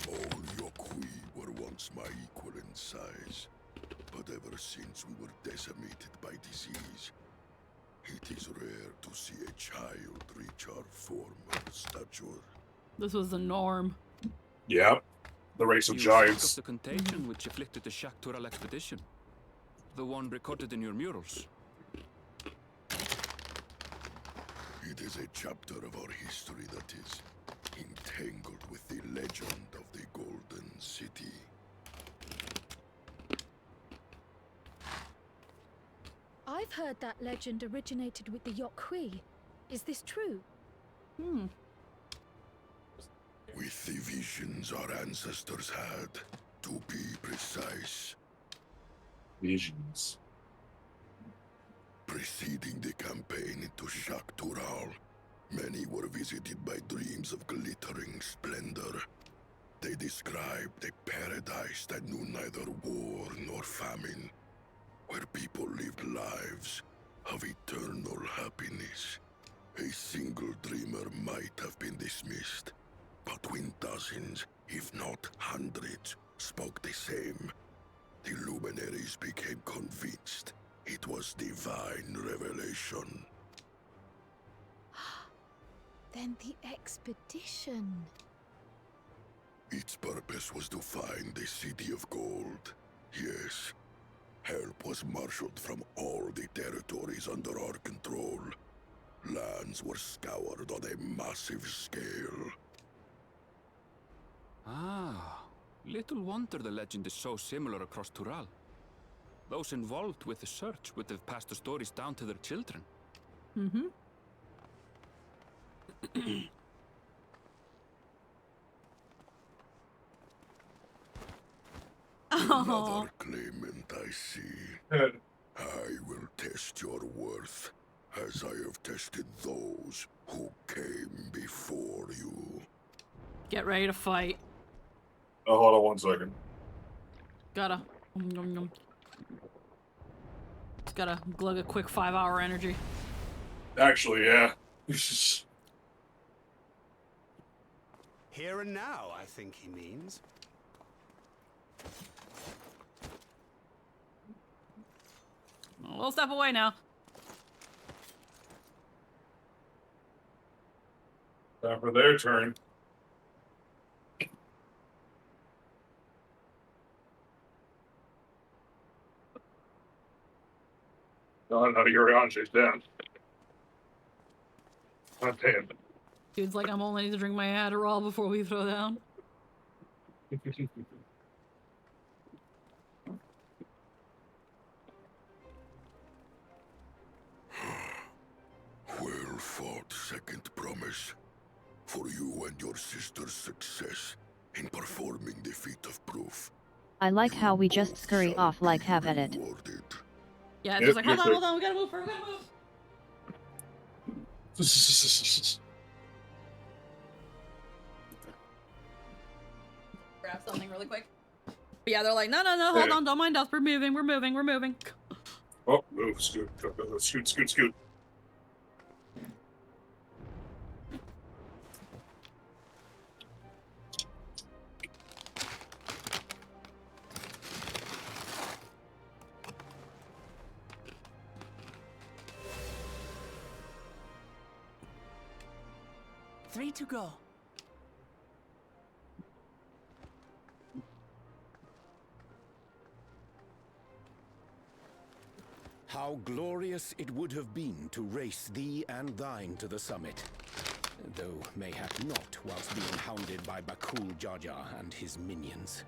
All Yokui were once my equal in size, but ever since we were decimated by disease, it is rare to see a child reach our former stature. This was the norm. Yep. The race of You giants. spoke of the contagion which afflicted the Shaktural expedition. The one recorded in your murals. It is a chapter of our history that is entangled with the legend of the Golden City. I've heard that legend originated with the Yokui. Is this true? With the visions our ancestors had, to be precise. Visions. Preceding the campaign into Shaktural, many were visited by dreams of glittering splendor. They described a paradise that knew neither war nor famine, where people lived lives of eternal happiness. A single dreamer might have been dismissed, but when dozens, if not hundreds, spoke the same, the luminaries became convinced it was divine revelation. Then the expedition. Its purpose was to find the City of Gold. Yes, help was marshaled from all the territories under our control. Lands were scoured on a massive scale. Ah, little wonder the legend is so similar across Tural. Those involved with the search would have passed the stories down to their children. Mm-hmm. Another claimant I see. I will test your worth, as I have tested those who came before you. Get ready to fight. Oh, hold on 1 second. Gotta. Just gotta glug a quick 5-hour energy. Actually, yeah. Here and now, I think he means. We'll step away now. Time for their turn. Oh no, Yurianji's down. God damn. Dude's like, I'm only need to drink my Adderall before we throw down. Well fought, second promise. For you and your sister's success in performing the feat of proof. I like how we just scurry off like have at it. Yeah, it's just like, hold on, we gotta move, we gotta move. Grab something really quick. But yeah, they're like, no, hold on, don't mind us, we're moving. Oh, move, scoot. Scoot. Three to go. How glorious it would have been to race thee and thine to the summit. Though mayhap not whilst being hounded by Bakul Jaja and his minions.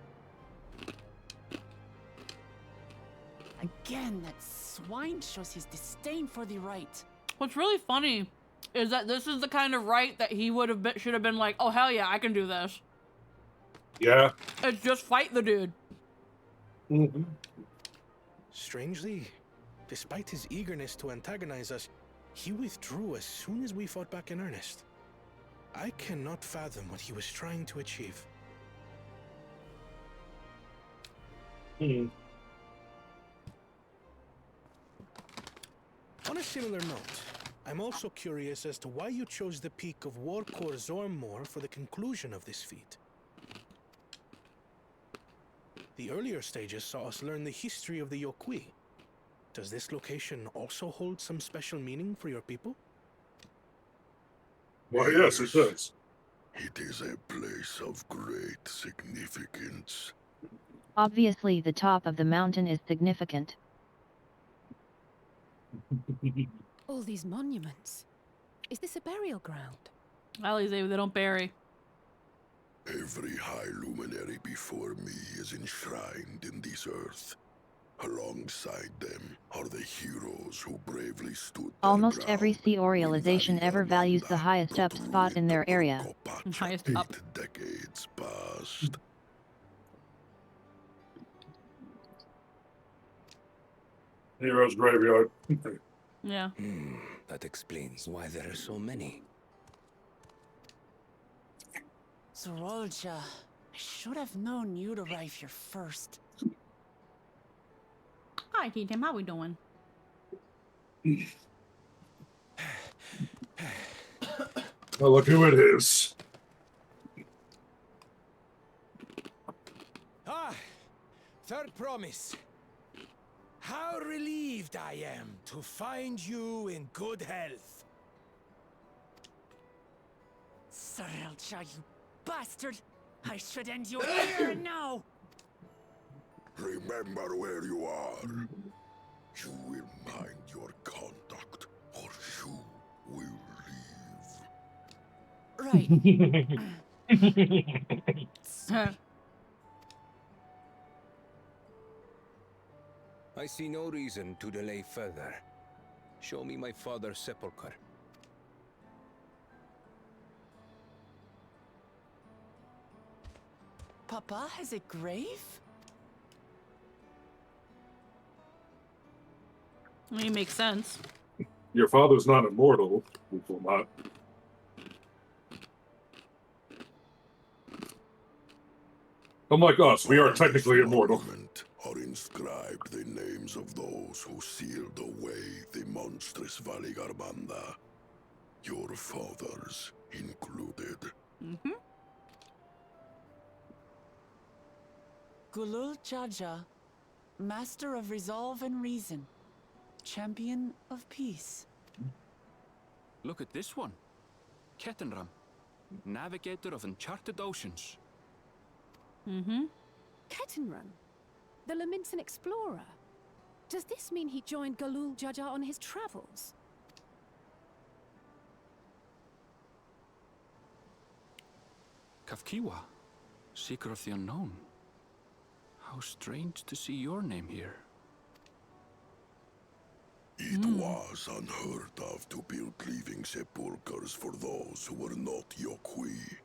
Again, that swine shows his disdain for the right. What's really funny is that this is the kind of right that he should have been like, oh hell yeah, I can do this. Yeah. It's just fight the dude. Mm-hmm. Strangely, despite his eagerness to antagonize us, he withdrew as soon as we fought back in earnest. I cannot fathom what he was trying to achieve. On a similar note, I'm also curious as to why you chose the peak of Warkor Zormor for the conclusion of this feat. The earlier stages saw us learn the history of the Yokui. Does this location also hold some special meaning for your people? Why, yes, it does. It is a place of great significance. Obviously, the top of the mountain is significant. All these monuments. Is this a burial ground? Alize, they don't bury. Every high luminary before me is enshrined in this earth. Alongside them are the heroes who bravely stood Almost every sea orialization ever values the highest up spot in their area. Highest up. 8 decades past. Heroes Graveyard. Yeah. That explains why there are so many. Zorolja, I should have known you'd arrive here first. Hi, T-Tim. How we doing? Well, look who it is. Ah, third promise. How relieved I am to find you in good health. Zorolja, you bastard! I should end you here and now! Remember where you are. You will mind your conduct, or you will leave. Right. I see no reason to delay further. Show me my father's sepulchre. Papa has a grave? I mean, it makes sense. Your father's not immortal. Well, not. Unlike us, we are technically immortal. Are inscribed the names of those who sealed away the monstrous Valigarmanda. Your fathers included. Gulul Jaja, Master of Resolve and Reason, Champion of Peace. Look at this one. Kettenram, Navigator of Uncharted Oceans. Kettenrun, the Laminsan explorer. Does this mean he joined Gulul Jaja on his travels? Kafkiwa, Seeker of the Unknown. How strange to see your name here. It was unheard of to build living sepulchres for those who were not Yokui.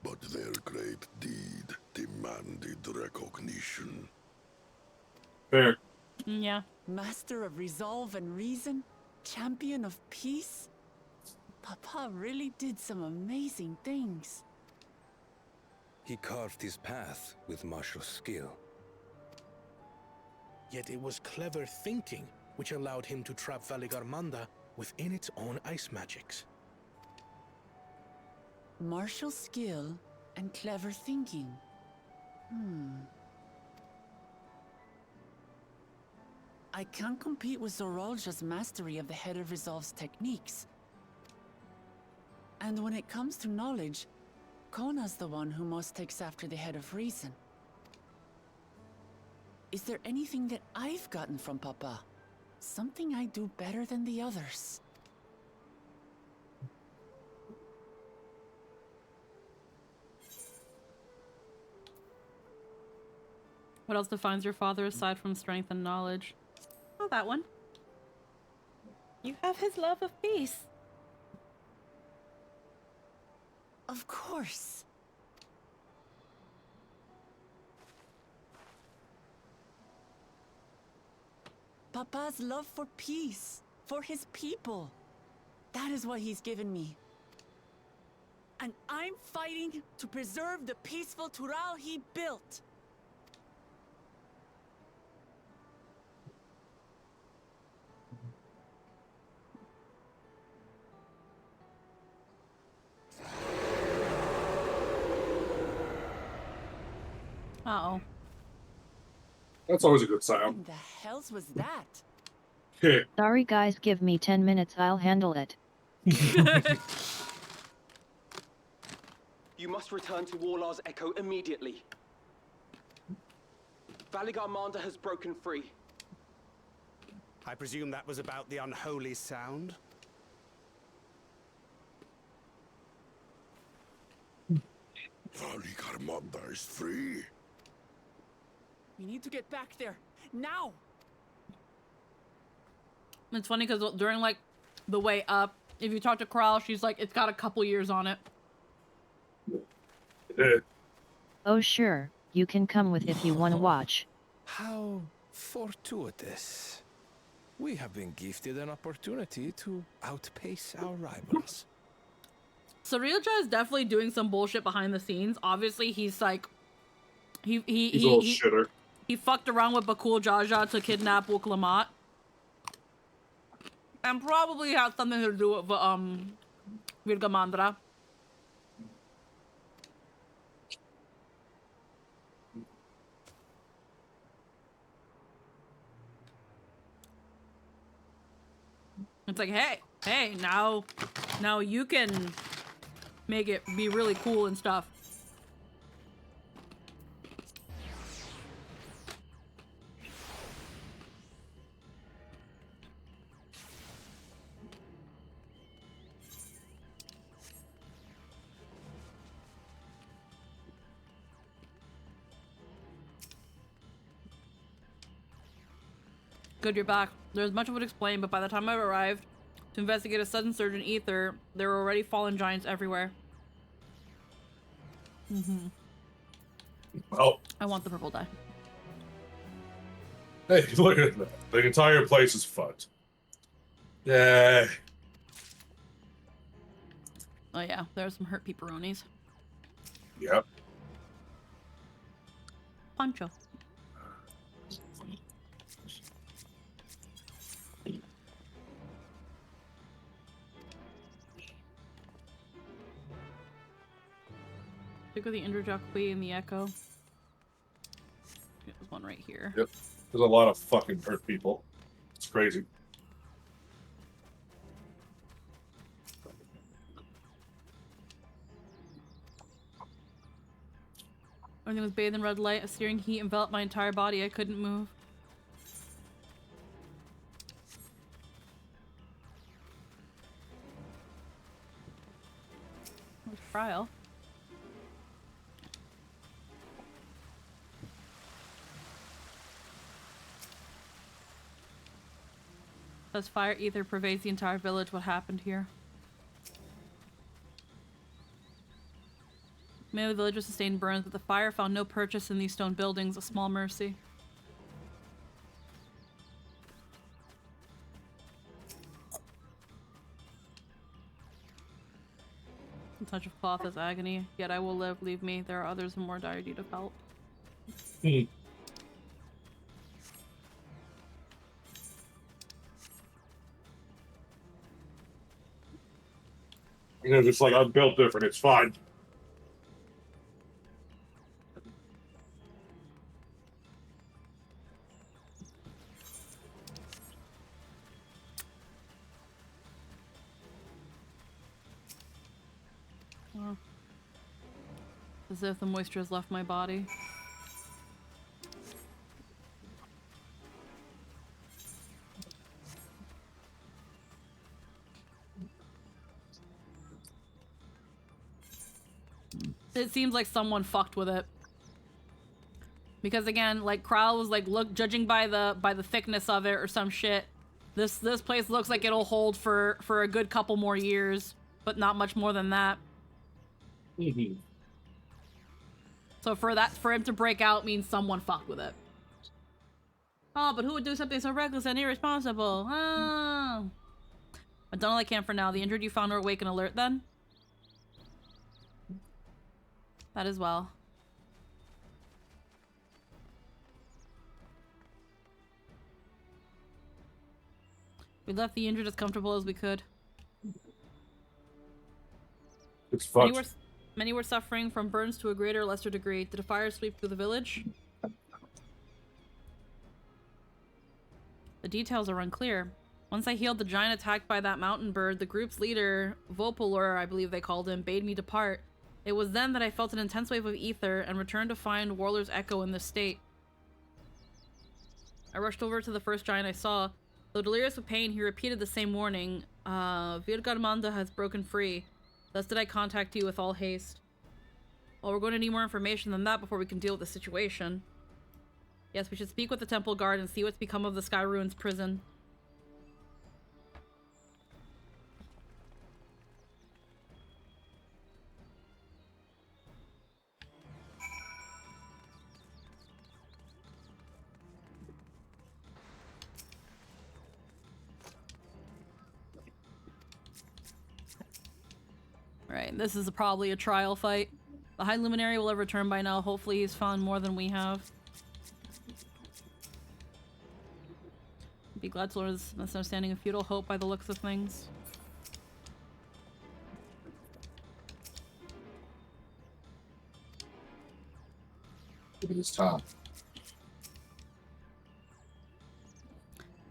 But their great deed demanded recognition. Fair. Yeah. Master of Resolve and Reason, Champion of Peace. Papa really did some amazing things. He carved his path with martial skill. Yet it was clever thinking which allowed him to trap Valigarmanda within its own ice magics. Martial skill and clever thinking. I can't compete with Zorolja's mastery of the Head of Resolve's techniques. And when it comes to knowledge, Kona's the one who most takes after the Head of Reason. Is there anything that I've gotten from Papa? Something I do better than the others? What else defines your father aside from strength and knowledge? Oh, that one. You have his love of peace. Of course. Papa's love for peace, for his people. That is what he's given me. And I'm fighting to preserve the peaceful Tural he built. Uh-oh. That's always a good What sound. the hells was that? Sorry guys, give me 10 minutes, I'll handle it. You must return to Warlar's Echo immediately. Valigarmanda has broken free. I presume that was about the unholy sound? Valigarmanda is free. We need to get back there, now! It's funny because during like the way up, if you talk to Kral, she's like, it's got a couple years on it. Oh sure, you can come with if you want to watch. How fortuitous. We have been gifted an opportunity to outpace our rivals. Sarilja is definitely doing some bullshit behind the scenes. Obviously, he's like, He's a little shitter. He fucked around with Bakul Jaja to kidnap Wuklamat. And probably has something to do with Virgamandra. It's like, hey, now you can make it be really cool and stuff. Good, you're back. There's much I would explain, but by the time I arrived to investigate a sudden surge in ether, there were already fallen giants everywhere. Well, I want the purple dye. hey, look at that. The entire place is fucked. Yeah. Oh yeah, there's some hurt pepperonis. Yep. Pancho. Stick with the Indra-Jacqui and the Echo. There's one right here. Yep. There's a lot of fucking hurt people. It's crazy. Everything was bathed in red light. A searing heat enveloped my entire body. I couldn't move. There's Friel. As fire ether pervades the entire village, what happened here? Many of the villagers sustained burns, but the fire found no purchase in these stone buildings, a small mercy. A touch of cloth is agony, yet I will live, leave me. There are others in more dire need of help. You know, just like, I'm built different, it's fine. Oh. As if the moisture has left my body. It seems like someone fucked with it. Because again, like Kral was like, look, judging by the thickness of it or some shit, this place looks like it'll hold for a good couple more years, but not much more than that. So for him to break out means someone fucked with it. Oh, but who would do something so reckless and irresponsible? Oh. I've done all I can for now. The injured you found are awake and alert then? That as well. We left the injured as comfortable as we could. It's fucked. Many were suffering from burns to a greater or lesser degree. Did a fire sweep through the village? The details are unclear. Once I healed the giant attacked by that mountain bird, the group's leader, Vopolor, I believe they called him, bade me depart. It was then that I felt an intense wave of ether and returned to find Warler's echo in this state. I rushed over to the first giant I saw. Though delirious with pain, he repeated the same warning. Virgarmanda has broken free. Thus did I contact you with all haste. Well, we're going to need more information than that before we can deal with the situation. Yes, we should speak with the temple guard and see what's become of the Sky Ruins prison. Right, this is probably a trial fight. The High Luminary will have returned by now. Hopefully he's found more than we have. Be glad to learn this misunderstanding of futile hope by the looks of things. Look at this top.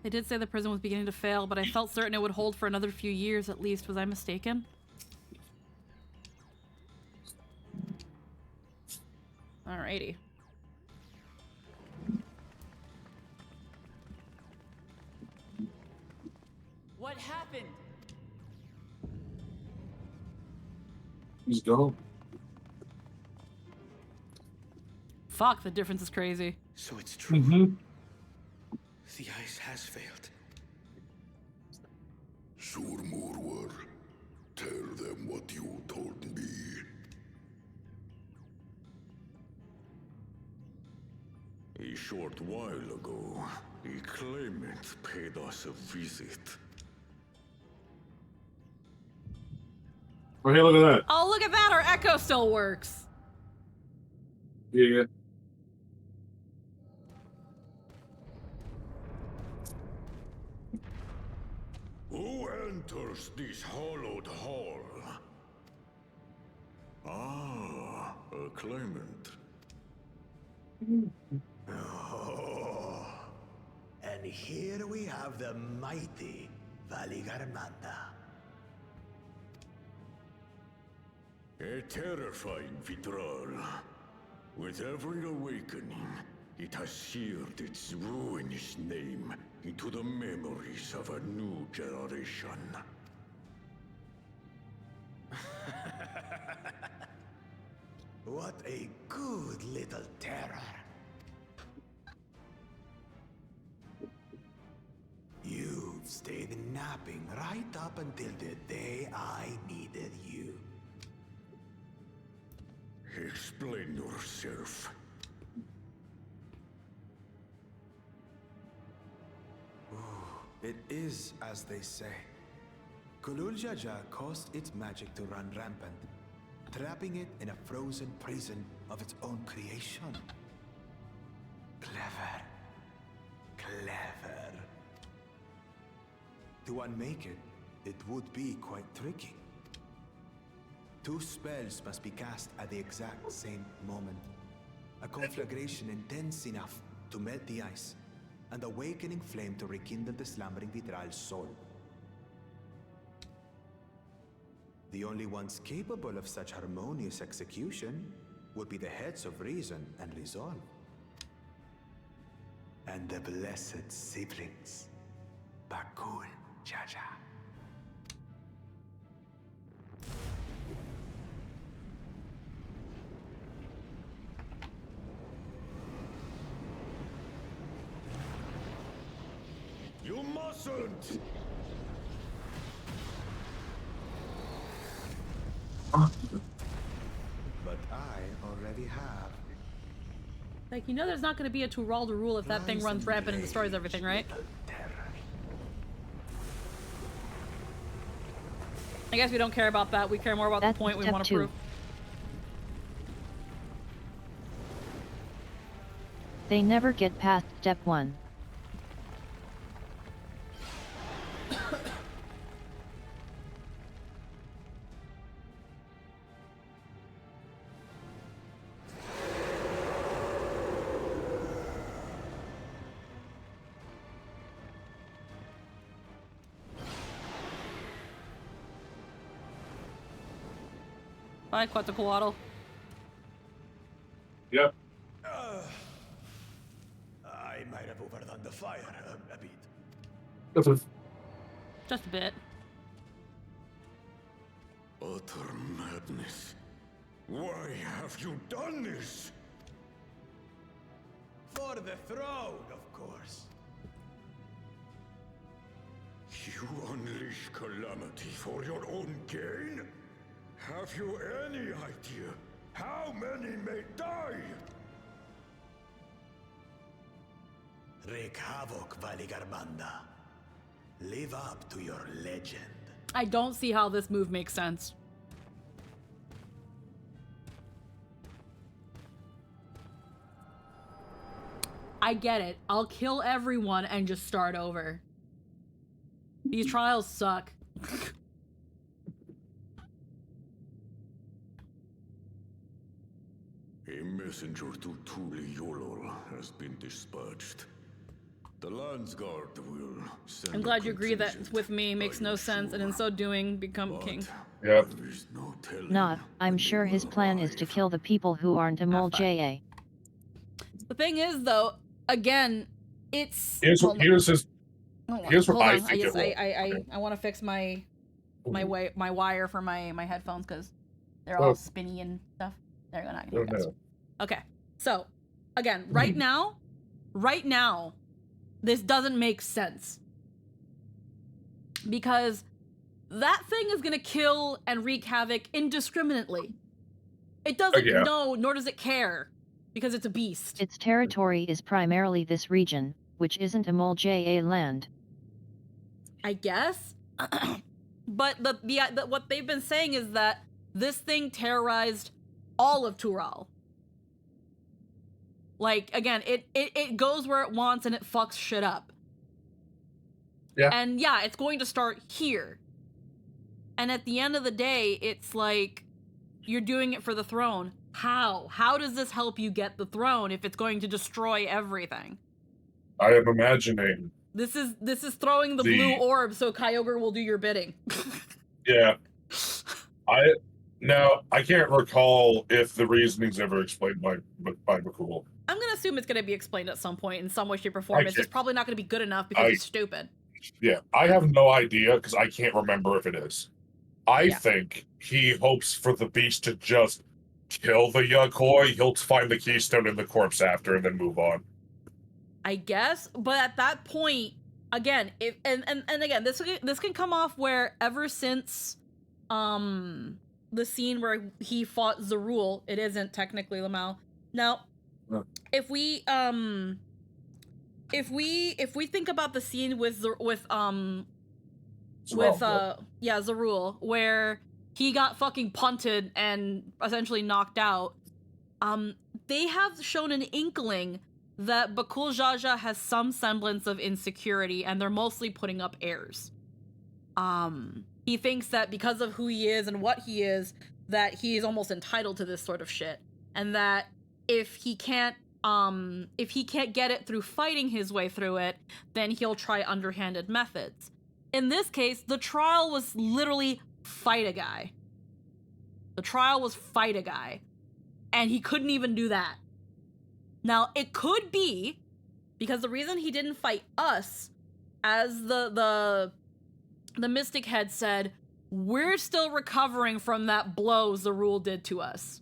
They did say the prison was beginning to fail, but I felt certain it would hold for another few years at least. Was I mistaken? Alrighty. What happened? He's gone. Fuck, the difference is crazy. So it's true. The ice has failed. Surmurwar, tell them what you told me. A short while ago, a claimant paid us a visit. Oh, hey, look at that. Oh, look at that! Our echo still works! Yeah. Who enters this hollowed hall? Ah, a claimant. Oh. And here we have the mighty Valigarmanda. A terrifying Vitral. With every awakening, it has seared its ruinous name into the memories of a new generation. What a good little terror. You've stayed napping right up until the day I needed you. Explain yourself. It is as they say. Kulul Jaja caused its magic to run rampant, trapping it in a frozen prison of its own creation. Clever. Clever. To unmake it, it would be quite tricky. 2 spells must be cast at the exact same moment. A conflagration intense enough to melt the ice, and awakening flame to rekindle the slumbering Vitral's soul. The only ones capable of such harmonious execution would be the heads of reason and resolve. And the blessed siblings, Bakul Jaja. You mustn't! But I already have. Like, you know there's not going to be a Tural rule if that thing runs rampant and destroys everything, right? I guess we don't care about that. We care more about the point we want to prove. They never get past step 1. Bye, Quetzalcoatl. Yep. I might have overdone the fire a bit. Just a bit. Utter madness. Why have you done this? For the throne, of course. You unleash calamity for your own gain? Have you any idea how many may die? Wreak havoc, Valigarbanda. Live up to your legend. I don't see how this move makes sense. I get it. I'll kill everyone and just start over. These trials suck. A messenger to Tuli Yolol has been dispatched. The Landsguard will send I'm glad you agree that with me makes no sense, and in so doing, become king. Yep. Not, I'm sure his plan is to kill the people who aren't Amol JA. The thing is, though, again, it's... Here's what I think it will. I want to fix my wire for my headphones because they're all spinny and stuff. There you go. Okay, so again, right now, this doesn't make sense because that thing is gonna kill and wreak havoc indiscriminately. It doesn't know, nor does it care, because it's a beast. Its territory is primarily this region, which isn't Amol JA land. I guess. But what they've been saying is that this thing terrorized all of Tural. Like, again, it goes where it wants and it fucks shit up. Yeah. And yeah, it's going to start here. And at the end of the day, it's like, you're doing it for the throne. How? How does this help you get the throne if it's going to destroy everything? I am imagining. This is throwing the blue orb so Kyogre will do your bidding. Yeah. I can't recall if the reasoning's ever explained by McCool. I'm gonna assume it's gonna be explained at some point in some way, shape, or form. It's just probably not gonna be good enough because it's stupid. Yeah, I have no idea because I can't remember if it is. I think he hopes for the beast to just kill the Yakoi. He'll find the keystone in the corpse after and then move on. I guess, but at that point, again, and again, this can come off where ever since the scene where he fought Zerul, it isn't technically Lamau. Now, if we think about the scene with Zerul, where he got fucking punted and essentially knocked out, they have shown an inkling that Bakul Jaja has some semblance of insecurity, and they're mostly putting up airs. He thinks that because of who he is and what he is, that he is almost entitled to this sort of shit, and that if he can't get it through fighting his way through it, then he'll try underhanded methods. In this case, the trial was literally fight a guy. The trial was fight a guy, and he couldn't even do that. Now, it could be because the reason he didn't fight us, as the Mystic Head said, we're still recovering from that blow Zerul did to us.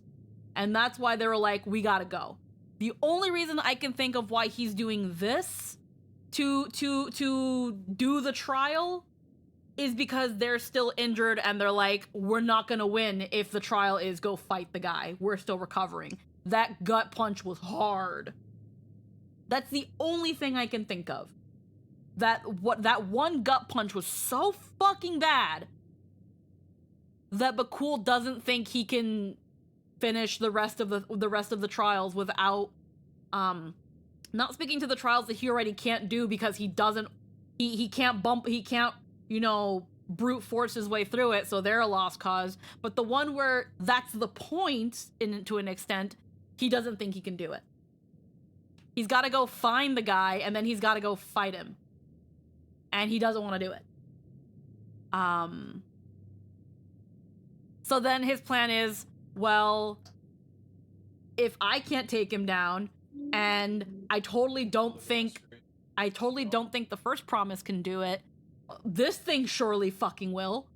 And that's why they were like, we gotta go. The only reason I can think of why he's doing this to do the trial is because they're still injured and they're like, we're not gonna win if the trial is go fight the guy. We're still recovering. that gut punch was hard. That's the only thing I can think of. That one gut punch was so fucking bad that Bakul doesn't think he can finish the rest of the trials without not speaking to the trials that he already can't do because he can't brute force his way through it, so they're a lost cause. But the one where that's the point, to an extent, he doesn't think he can do it. He's got to go find the guy, and then he's got to go fight him. And he doesn't want to do it. So then his plan is, well, if I can't take him down, and I totally don't think the first promise can do it, this thing surely fucking will.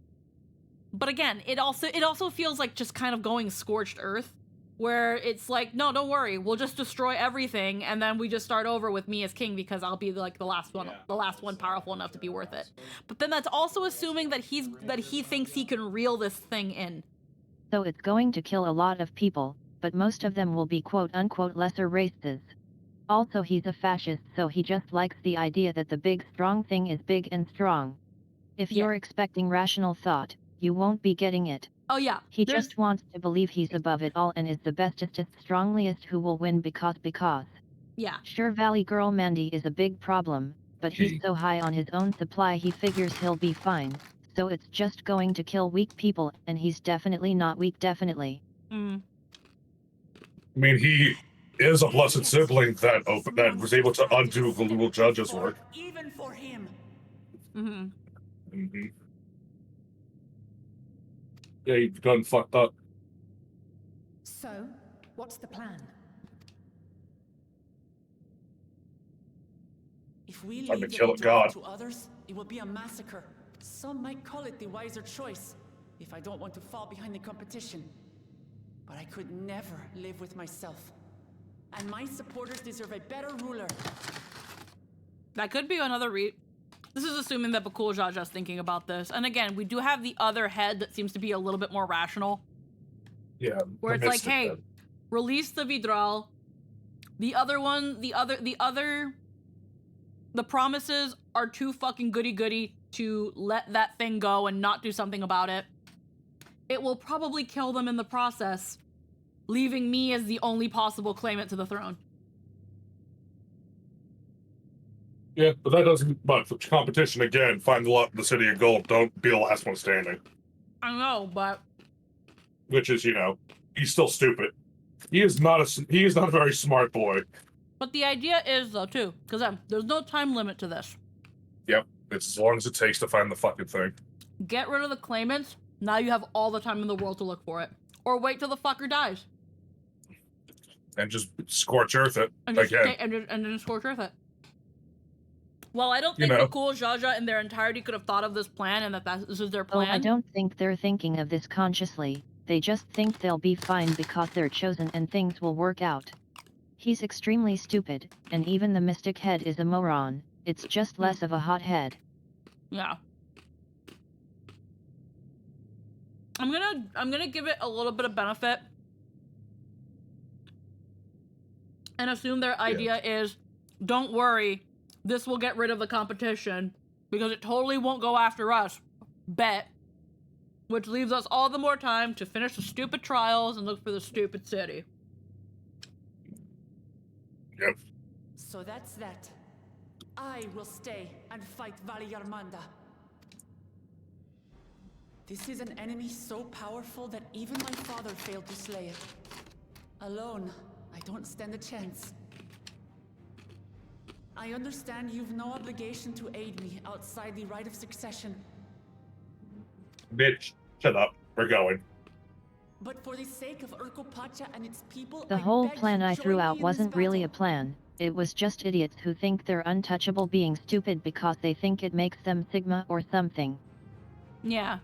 But again, it also feels like just kind of going scorched earth, where it's like, no, don't worry, we'll just destroy everything, and then we just start over with me as king because I'll be like the last one powerful enough to be worth it. But then that's also assuming that he thinks he can reel this thing in. So it's going to kill a lot of people, but most of them will be quote-unquote lesser races. Also, he's a fascist, so he just likes the idea that the big strong thing is big and strong. If you're expecting rational thought, you won't be getting it. Oh yeah. He just wants to believe he's above it all and is the bestest, strongest who will win because. Yeah. Sure, Valley Girl Mandy is a big problem, but he's so high on his own supply he figures he'll be fine. So it's just going to kill weak people, and he's definitely not weak, definitely. I mean, he is a blessed sibling that was able to undo Galul Judge's work. Even for him. Yeah, he done fucked up. So, what's the plan? If we Time to leave kill the a Vidral god. to others, it will be a massacre. Some might call it the wiser choice, if I don't want to fall behind the competition. But I could never live with myself. And my supporters deserve a better ruler. That could be another This is assuming that Bakul Jaja's thinking about this. And again, we do have the other head that seems to be a little bit more rational. Yeah. Where it's like, hey, release the Vidral. The promises are too fucking goody-goody to let that thing go and not do something about it. It will probably kill them in the process, leaving me as the only possible claimant to the throne. Yeah, but that doesn't. But for competition again, find the city of gold. Don't be the last one standing. I know, but which is, he's still stupid. He is not a very smart boy. But the idea is though too, because there's no time limit to this. Yep, it's as long as it takes to find the fucking thing. Get rid of the claimants. Now you have all the time in the world to look for it, or wait till the fucker dies. And just scorch earth it And just again. and then scorch earth it. Well, I don't think Bakul Jaja in their entirety could have thought of this plan and that this is their plan. Oh, I don't think they're thinking of this consciously. They just think they'll be fine because they're chosen and things will work out. He's extremely stupid, and even the mystic head is a moron. It's just less of a hot head. Yeah. I'm gonna give it a little bit of benefit and assume their idea is, don't worry, this will get rid of the competition because it totally won't go after us. Bet. Which leaves us all the more time to finish the stupid trials and look for the stupid city. Yep. So that's that. I will stay and fight Vali Yarmanda. This is an enemy so powerful that even my father failed to slay it. Alone, I don't stand a chance. I understand you've no obligation to aid me outside the right of succession. Bitch, shut up. We're going. But for the sake of Urkopacha and its people, The whole plan I threw out wasn't really a plan. It was just idiots who think they're untouchable being stupid because they think it makes them Sigma or something. Yeah.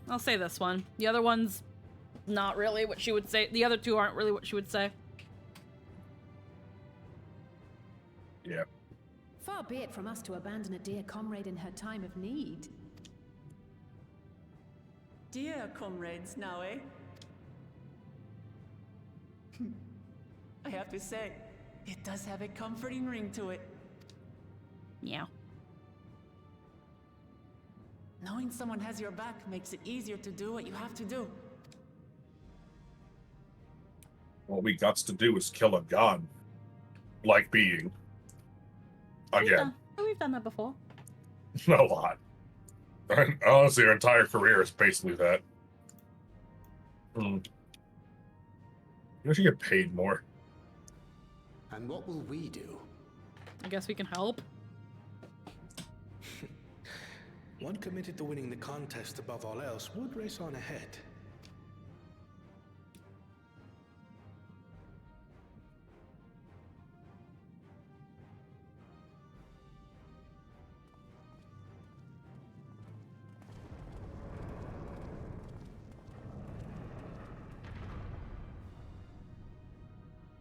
I'll say this one. The other one's not really what she would say. The other two aren't really what she would say. Far be it from us to abandon a dear comrade in her time of need. Dear comrades now, eh? I have to say, it does have a comforting ring to it. Yeah. Knowing someone has your back makes it easier to do what you have to do. What we got to do is kill a god-like being. Again. We've done that before. A lot. Honestly, our entire career is basically that. You should get paid more. And what will we do? I guess we can help. One committed to winning the contest above all else would race on ahead.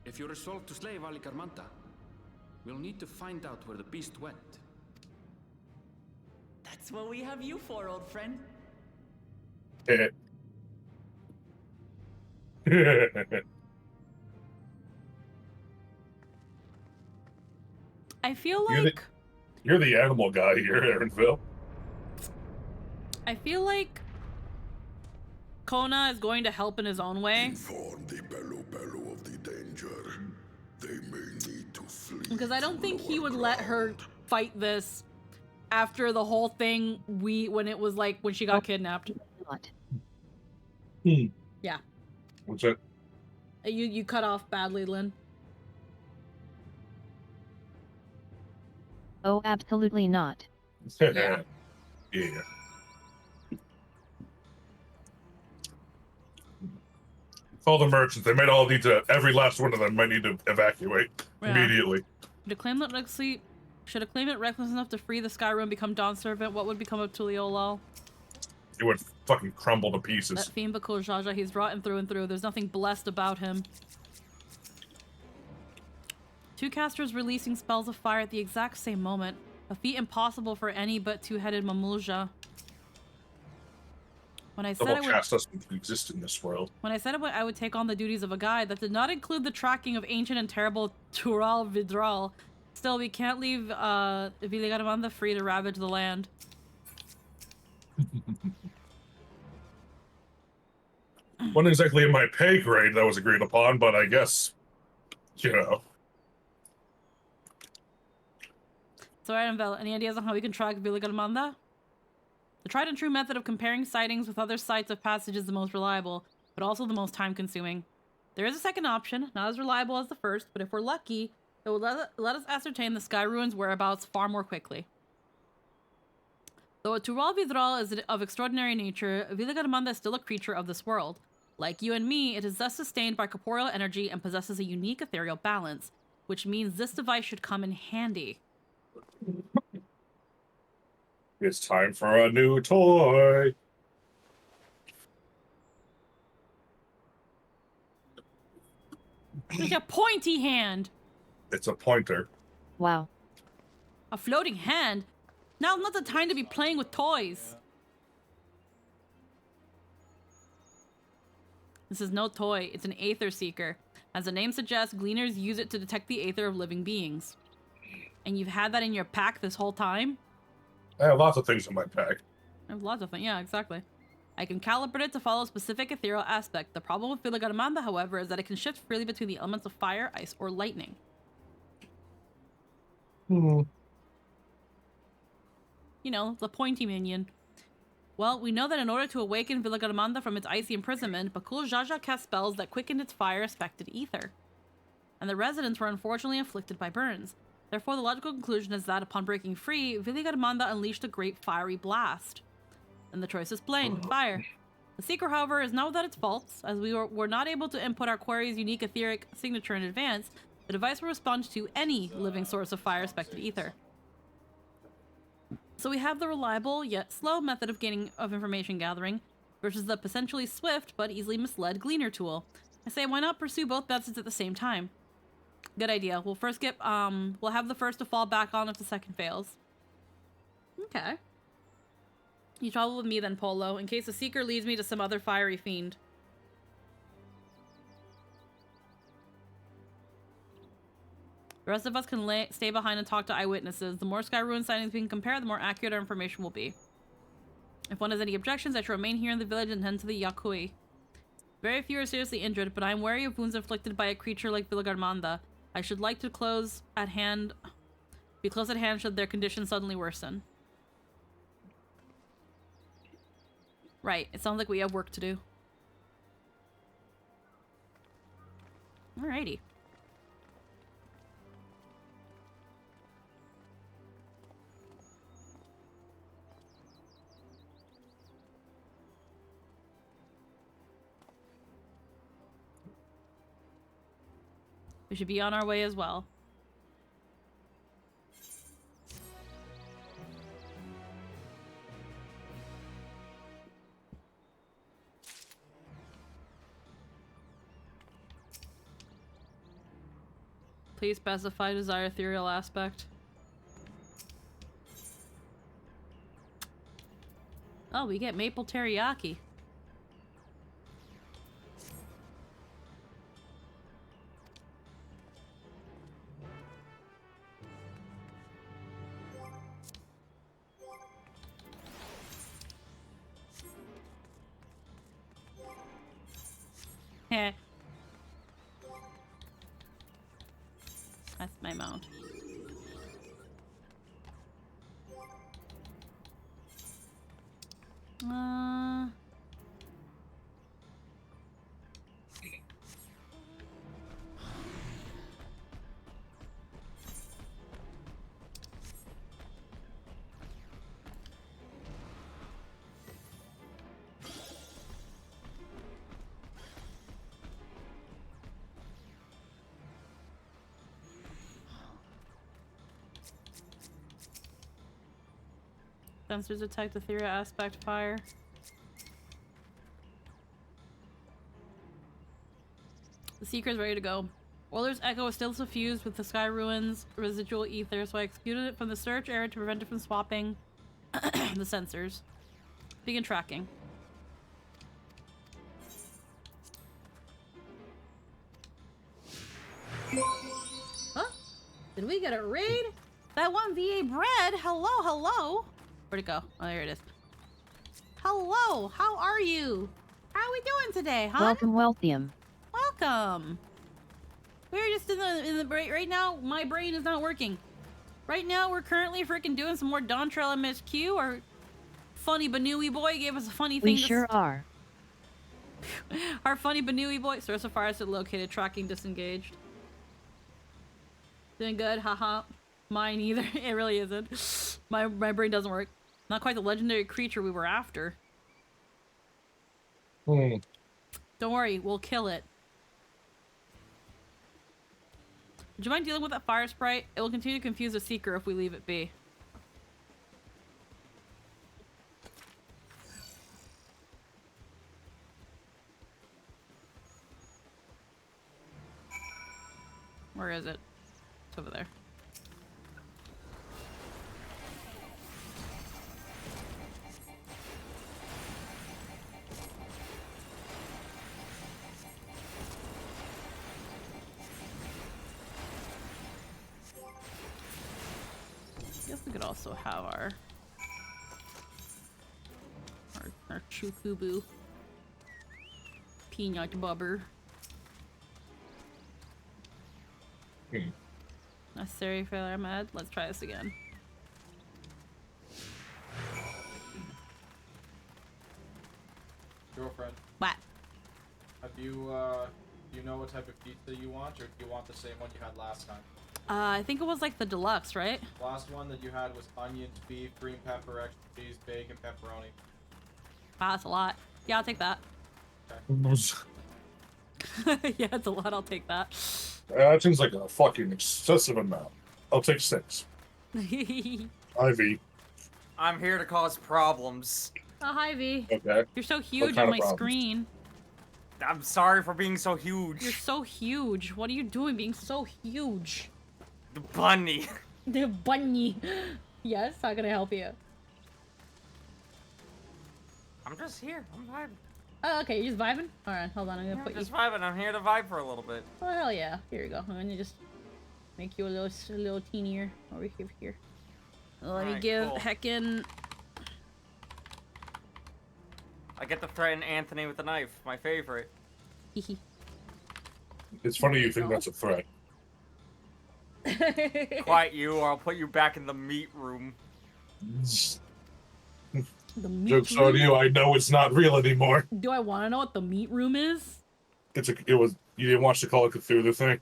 If you're resolved to slay Valigarmanda, we'll need to find out where the beast went. That's what we have you for, old friend. I feel like you're the animal guy here, Aaronville. I feel like Kona is going to help in his own way. Inform the bellow of the danger. They may need to flee. Because I don't think he would let her fight this after the whole thing when it was like when she got kidnapped. Yeah. What's that? You cut off badly, Lynn. Oh, absolutely not. Yeah. All the merchants, they might all need to, every last one of them might need to evacuate immediately. Should a claimant reckless enough to free the Skyrim become Dawn Servant, what would become of Tuliolal? It would fucking crumble to pieces. That fiend Bakul Jaja, he's rotten through and through. There's nothing blessed about him. Two casters releasing spells of fire at the exact same moment. A feat impossible for any but two-headed Mamulja. When I said the whole cast doesn't exist in this world. When I said I would take on the duties of a guide, that did not include the tracking of ancient and terrible Tural Vidral. Still, we can't leave Viligaramanda free to ravage the land. Wasn't exactly in my pay grade that was agreed upon, but I guess, you know. So, Aaronville, any ideas on how we can track Viligaramanda? The tried and true method of comparing sightings with other sites of passage is the most reliable, but also the most time-consuming. There is a second option, not as reliable as the first, but if we're lucky, it will let us ascertain the Sky Ruins' whereabouts far more quickly. Though a Tural Vidral is of extraordinary nature, Viligaramanda is still a creature of this world. Like you and me, it is thus sustained by corporeal energy and possesses a unique ethereal balance, which means this device should come in handy. It's time for a new toy. It's a pointy hand. It's a pointer. Wow. A floating hand? Now's not the time to be playing with toys. This is no toy, it's an Aether Seeker. As the name suggests, gleaners use it to detect the aether of living beings. And you've had that in your pack this whole time? I have lots of things in my pack. I have lots of things, yeah, exactly. I can calibrate it to follow a specific ethereal aspect. The problem with Viligaramanda, however, is that it can shift freely between the elements of fire, ice, or lightning. You know, the pointy minion. Well, we know that in order to awaken Viligaramanda from its icy imprisonment, Bakul Jaja cast spells that quickened its fire-aspected ether. And the residents were unfortunately afflicted by burns. Therefore, the logical conclusion is that upon breaking free, Viligaramanda unleashed a great fiery blast. And the choice is plain, fire. The Seeker, however, is not without its faults. As we were not able to input our query's unique etheric signature in advance, the device will respond to any living source of fire-aspected ether. So we have the reliable, yet slow method of information gathering versus the potentially swift but easily misled Gleaner tool. I say, why not pursue both methods at the same time? Good idea. We'll first get, we'll have the first to fall back on if the second fails. Okay. You travel with me then, Polo, in case the Seeker leads me to some other fiery fiend. The rest of us can stay behind and talk to eyewitnesses. The more Sky Ruin sightings we can compare, the more accurate our information will be. If one has any objections, I shall remain here in the village and head to the Yakui. Very few are seriously injured, but I am wary of wounds inflicted by a creature like Villagarmanda. I should like to be close at hand should their condition suddenly worsen. Right, it sounds like we have work to do. Alrighty. We should be on our way as well. Please specify desired ethereal aspect. Oh, we get maple teriyaki. Heh. That's my mount. Sensors detect ethereal aspect fire. The Seeker is ready to go. Euler's echo is still suffused with the Sky Ruins residual ether, so I excluded it from the search area to prevent it from swapping the sensors. Begin tracking. Huh? Did we get a raid? That one VA bread? Hello, hello. Where'd it go? Oh, there it is. Hello, how are you? How are we doing today, huh? Welcome, Wealthium. Welcome. We're just in the break right now. My brain is not working. Right now, we're currently freaking doing some more Dawntrail MSQ. Our funny Banui boy gave us a funny thing. We sure are. Our funny Banui boy. Source of fire is located. Tracking disengaged. Doing good. Haha. Mine either. It really isn't. My brain doesn't work. Not quite the legendary creature we were after. Don't worry, we'll kill it. Would you mind dealing with that fire sprite? It will continue to confuse the Seeker if we leave it be. Where is it? It's over there. Guess we could also have our Chukubu peanut butter. Necessary failure med. Let's try this again. Girlfriend. What? Have you, do you know what type of pizza you want, or do you want the same one you had last time? I think it was like the deluxe, right? Last one that you had was onions, beef, green pepper, extra cheese, bacon, pepperoni. Wow, that's a lot. Yeah, I'll take that. Yeah, it's a lot. I'll take that. That seems like a fucking excessive amount. I'll take 6. Ivy. I'm here to cause problems. Oh, hi, V. Okay. You're so huge kind on of my problems? screen. I'm sorry for being so huge. You're so huge. What are you doing being so huge? The bunny. The bunny. Yes, how can I help you? I'm just here. I'm vibing. Oh, okay, you're just vibing? Alright, hold on, I'm gonna I'm put you... just vibing. I'm here to vibe for a little bit. Oh, hell yeah. Here you go. I'm gonna just make you a little teenier over here. Let me give cool. heckin'... I get to threaten Anthony with a knife. My favorite. It's funny you think that's a threat. Quiet you, or I'll put you back in the meat room. The meat Joke's room? on you. I know it's not real anymore. Do I want to know what the meat room is? It was. You didn't watch the Call of Cthulhu thing?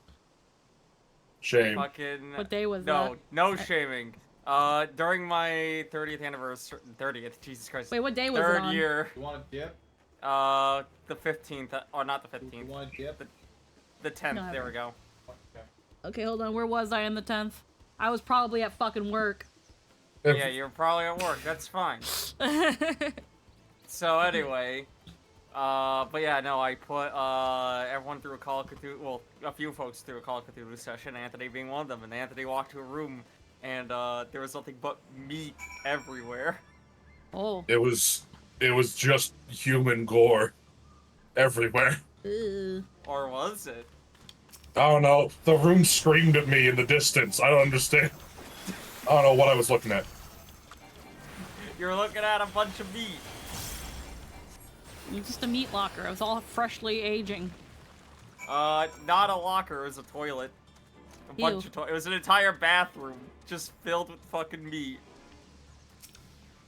Shame. Fucking. What day was no, that? No shaming. During my 30th anniversary. 30th, Jesus Christ. Wait, what day was it Third on? year. You want a dip? The 15th. Or not the 15th. You want a dip? The 10th. No, there we go. Okay, hold on. Where was I on the 10th? I was probably at fucking work. Yeah, you're probably at work. That's fine. So anyway, but yeah, no, I put everyone through a Call of Cthulhu. Well, a few folks through a Call of Cthulhu session. Anthony being one of them. And Anthony walked to a room, and there was nothing but meat everywhere. Oh. It was just human gore everywhere. Or was it? I don't know. The room screamed at me in the distance. I don't understand. I don't know what I was looking at. You're looking at a bunch of meat. It's just a meat locker. It was all freshly aging. Not a locker. It was a toilet. A bunch of It was an entire bathroom just filled with fucking meat.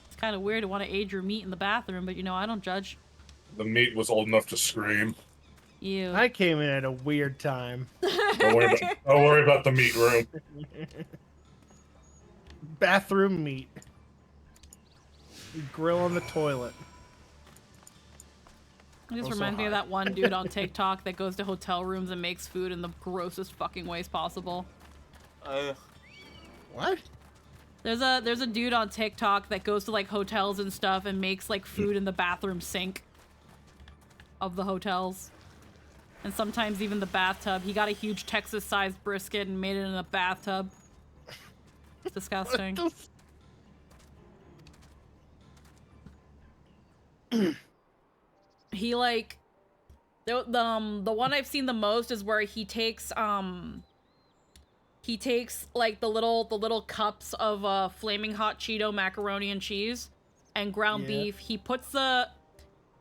It's kind of weird to want to age your meat in the bathroom, but you know, I don't judge. The meat was old enough to scream. You. I came in at a weird time. Don't worry about the meat room. Bathroom meat. Grill on the toilet. It just Also reminds me of hot. that one dude on TikTok that goes to hotel rooms and makes food in the grossest fucking ways possible. What? There's a dude on TikTok that goes to like hotels and stuff and makes like food in the bathroom sink of the hotels. And sometimes even the bathtub. He got a huge Texas-sized brisket and made it in a bathtub. It's disgusting. He like the one I've seen the most is where he takes like the little cups of flaming hot Cheeto macaroni and cheese and ground beef. He puts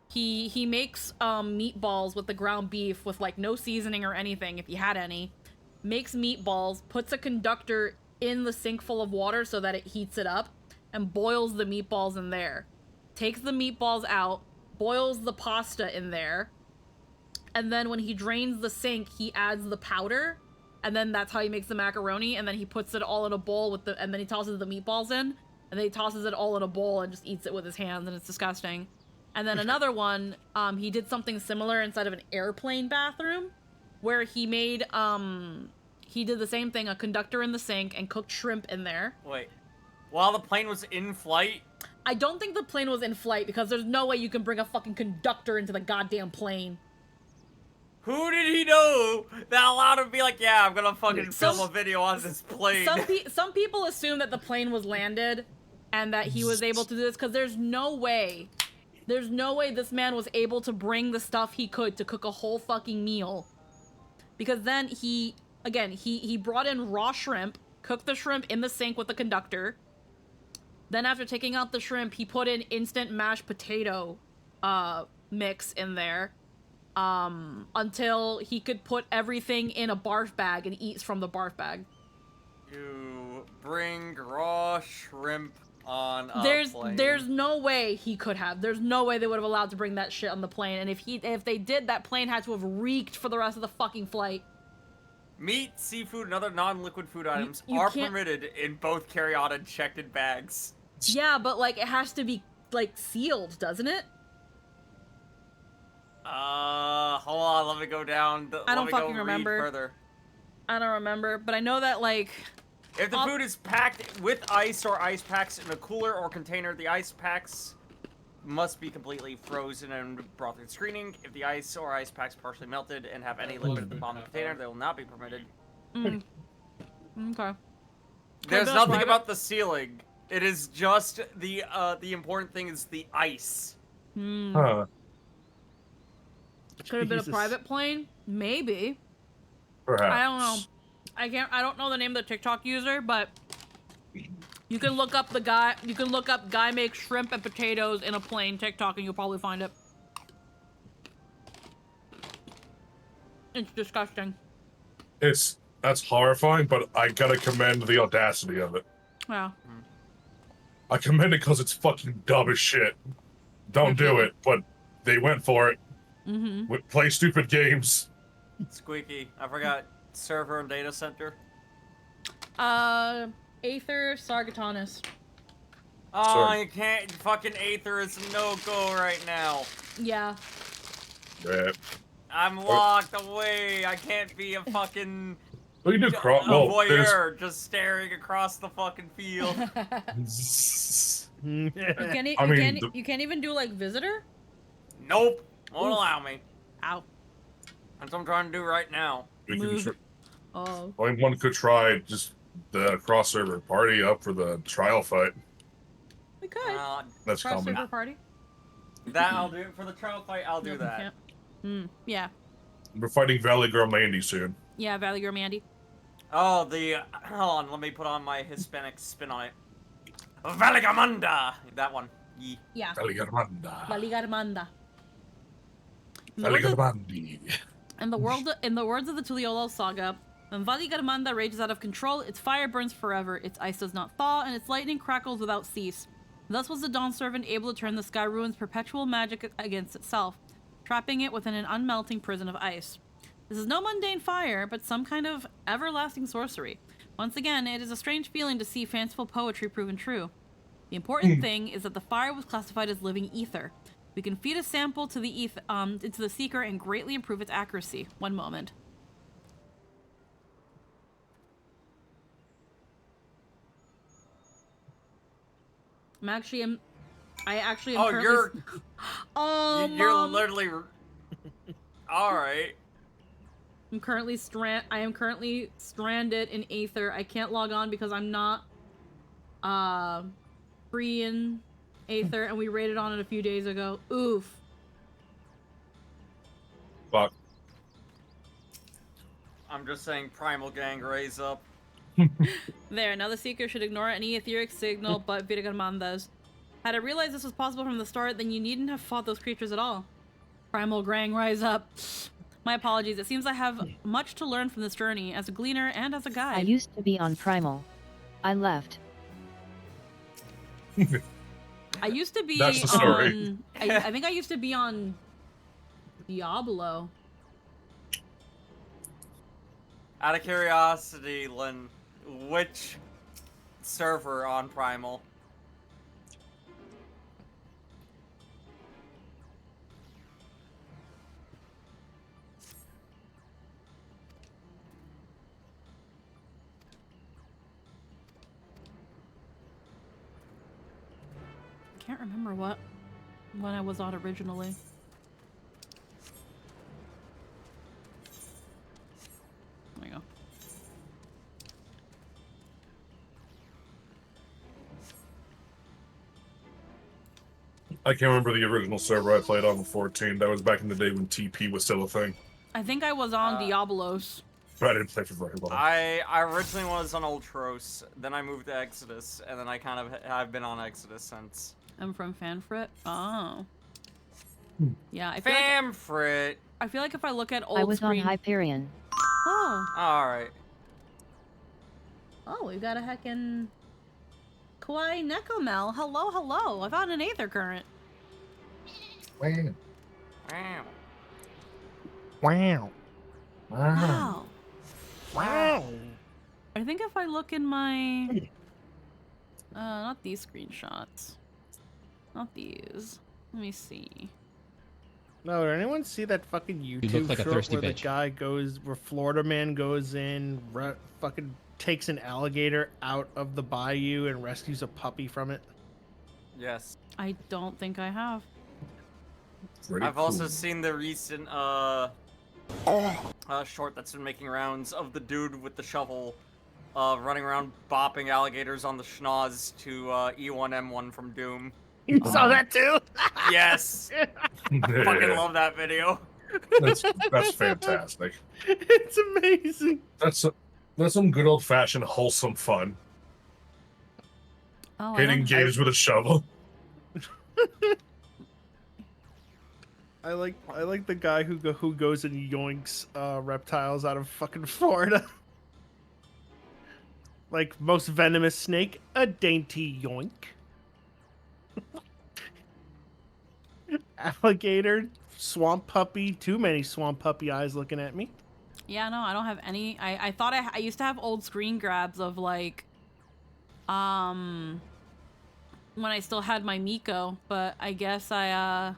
he makes meatballs with the ground beef with like no seasoning or anything if he had any. Makes meatballs, puts a conductor in the sink full of water so that it heats it up and boils the meatballs in there. Takes the meatballs out, boils the pasta in there, and then when he drains the sink, he adds the powder, and then that's how he makes the macaroni, and then he puts it all in a bowl with and then he tosses the meatballs in, and then he tosses it all in a bowl and just eats it with his hands, and it's disgusting. And then another one, he did something similar inside of an airplane bathroom, where he made, he did the same thing, a conductor in the sink, and cooked shrimp in there. Wait, while the plane was in flight? I don't think the plane was in flight, because there's no way you can bring a fucking conductor into the goddamn plane. Who did he know that allowed him to be like, yeah, I'm gonna fucking film a video on this plane? Some people assume that the plane was landed, and that he was able to do this, because there's no way this man was able to bring the stuff he could to cook a whole fucking meal. Because then he brought in raw shrimp, cooked the shrimp in the sink with the conductor. Then after taking out the shrimp, he put in instant mashed potato mix in there until he could put everything in a barf bag and eat from the barf bag. You bring raw shrimp on a plane. There's no way he could have. There's no way they would have allowed to bring that shit on the plane. And if they did, that plane had to have reeked for the rest of the fucking flight. Meat, seafood, and other non-liquid food items are permitted in both carry-on and checked-in bags. Yeah, but like it has to be like sealed, doesn't it? Hold on, let me go down. I don't fucking remember. Further. I don't remember, but I know that like if the food is packed with ice or ice packs in a cooler or container, the ice packs must be completely frozen and brought through screening. If the ice or ice packs partially melted and have any liquid at the bottom of the container, they will not be permitted. Mm. Okay. There's Could nothing about the ceiling. It is just the important thing is the ice. Huh. Could have been a Jesus. private plane, maybe. Perhaps. I don't know. I don't know the name of the TikTok user, but you can look up the guy. You can look up guy makes shrimp and potatoes in a plane TikTok, and you'll probably find it. It's disgusting. That's horrifying, but I gotta commend the audacity of it. Yeah. I commend it because it's fucking dumb as shit. Don't do it, but they went for it. Mm-hmm. Play stupid games. Squeaky. I forgot. Server and data center. Aether Sargatanis. Oh, Sorry. you can't. Fucking Aether is a no-go right now. Yeah. Yeah. I'm locked away. I can't be a fucking Well, you do a voyeur just staring across the fucking field. You can't even do like visitor. Nope. Won't Oof. allow me. Ow. That's what I'm trying to do right now. Oh. Only one could try just the cross-server party up for the trial fight. We could. That's common. Crossover party. That I'll do. For the trial fight, I'll do that. Yeah. We're fighting Valley Girl Mandy soon. Yeah, Valley Girl Mandy. Oh, hold on. Let me put on my Hispanic spin on it. Valigamanda. That one. Yeah. Valigamanda. Valigamanda. Valigamandi. In the words of the Tuliolo saga, when Valigamanda rages out of control, its fire burns forever, its ice does not thaw, and its lightning crackles without cease. Thus was the Dawn Servant able to turn the Sky Ruin's perpetual magic against itself, trapping it within an unmelting prison of ice. This is no mundane fire, but some kind of everlasting sorcery. Once again, it is a strange feeling to see fanciful poetry proven true. The important thing is that the fire was classified as living ether. We can feed a sample to the into the seeker and greatly improve its accuracy. One moment. I actually am Oh, currently... Oh, you're Mom. literally... Alright. I am currently stranded in Aether. I can't log on because I'm not free in Aether, and we raided on it a few days ago. Oof. Fuck. I'm just saying Primal Gang raise up. There, now the Seeker should ignore any etheric signal but Virigamanda's. Had I realized this was possible from the start, then you needn't have fought those creatures at all. Primal Gang, rise up. My apologies, it seems I have much to learn from this journey, as a gleaner and as a guide. I used to be on Primal. I left. I used to be That's the story. on... I think I used to be on Diablo. Out of curiosity, Lynn, which server on Primal? Can't remember what I was on originally. There you go. I can't remember the original server I played on the 14. That was back in the day when TP was still a thing. I think I was on Diablos. But I didn't play for very long. I originally was on Ultros, then I moved to Exodus, and then I've been on Exodus since. I'm from Fanfrit. Oh. Hmm. Yeah, I feel like if I look at old I was screen... on Hyperion. Oh. Alright. Oh, we've got a heckin' Kawaii Necomel. Hello, hello. I found an Aether Current. Wow. Wow. Wow. Wow. I think if I look in my... not these screenshots. Not these. Let me see. No, did anyone see that fucking YouTube like a short thirsty where bitch. the guy goes, where Florida man goes in, fucking takes an alligator out of the bayou and rescues a puppy from it? Yes. I don't think I have. I've also seen the recent short that's been making rounds of the dude with the shovel running around bopping alligators on the schnoz to E1M1 from Doom. You saw that too? Yes. I fucking love that video. That's fantastic. It's amazing. That's some good old fashioned wholesome fun. Oh, Hitting gators with a shovel. I like the guy who goes and yoinks reptiles out of fucking Florida. Like most venomous snake, a dainty yoink. Alligator, swamp puppy, too many swamp puppy eyes looking at me. Yeah, no, I don't have any. I thought I used to have old screen grabs of like, when I still had my Miko, but I guess they're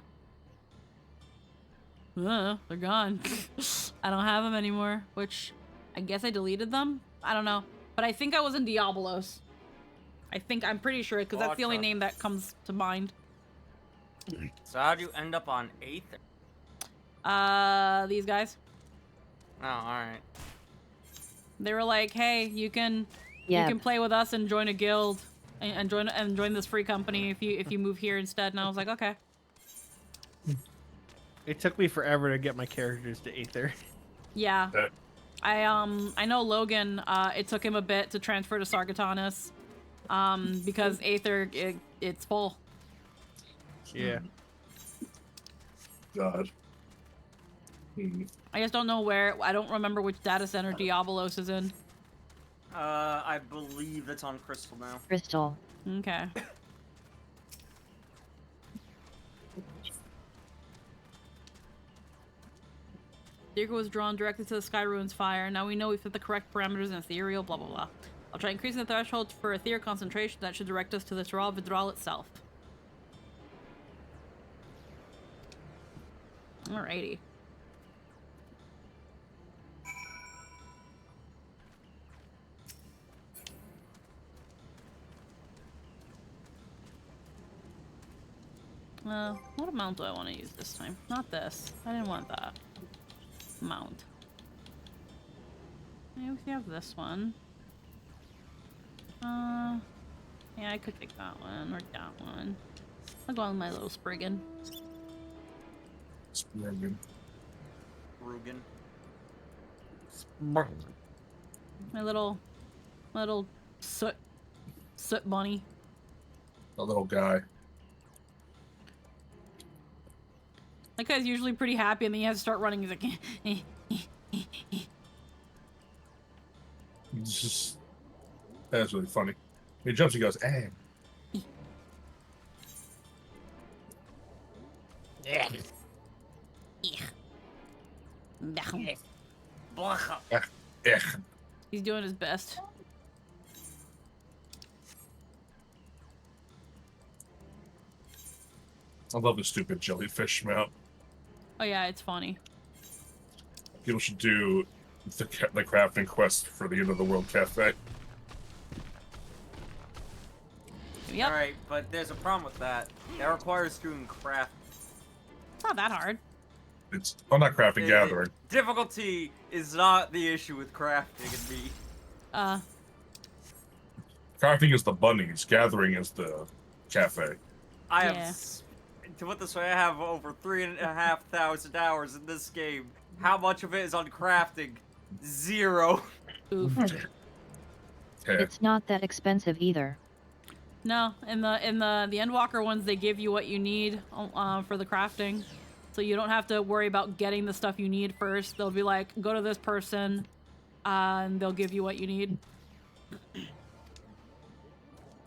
gone. I don't have them anymore, which I guess I deleted them. I don't know, but I think I was in Diabolos. I'm pretty sure, because that's the only name that comes to mind. So how'd you end up on 8th? These guys. Oh, alright. They were like, hey, you can play with us and join a guild and join this free company if you move here instead. And I was like, okay. It took me forever to get my characters to Aether. Yeah. I know Logan, it took him a bit to transfer to Sargatanas. Because Aether, it's full. Yeah. God. I just don't know where. I don't remember which data center Diabolos is in. I believe it's on Crystal now. Crystal. Okay. Dirk was drawn directly to the Sky Ruins fire. Now we know we've set the correct parameters in ethereal, blah blah blah. I'll try increasing the threshold for ethereal concentration. That should direct us to the Thrall Vidral itself. Alrighty. What amount do I want to use this time? Not this. I didn't want that. Mount. Yeah, we have this one. Yeah, I could take that one or that one. I'll go on with my little Spriggan. Spriggan. Rugen. My little soot bunny. A little guy. That guy's usually pretty happy, and then he has to start running. He's like, It's just that's really funny. He jumps. He goes, "Eh." He's doing his best. I love the stupid jellyfish mount. Oh yeah, it's funny. People should do the crafting quest for the End of the World Cafe. Yep. Alright, but there's a problem with that. That requires doing craft. It's not that hard. It's not crafting, gathering. Difficulty is not the issue with crafting and me. Crafting is the bunnies. Gathering is the cafe. I have, to put this way, I have over 3,500 hours in this game. How much of it is on crafting? 0. Oof. It's not that expensive either. No, in the Endwalker ones, they give you what you need for the crafting, so you don't have to worry about getting the stuff you need first. They'll be like, go to this person, and they'll give you what you need.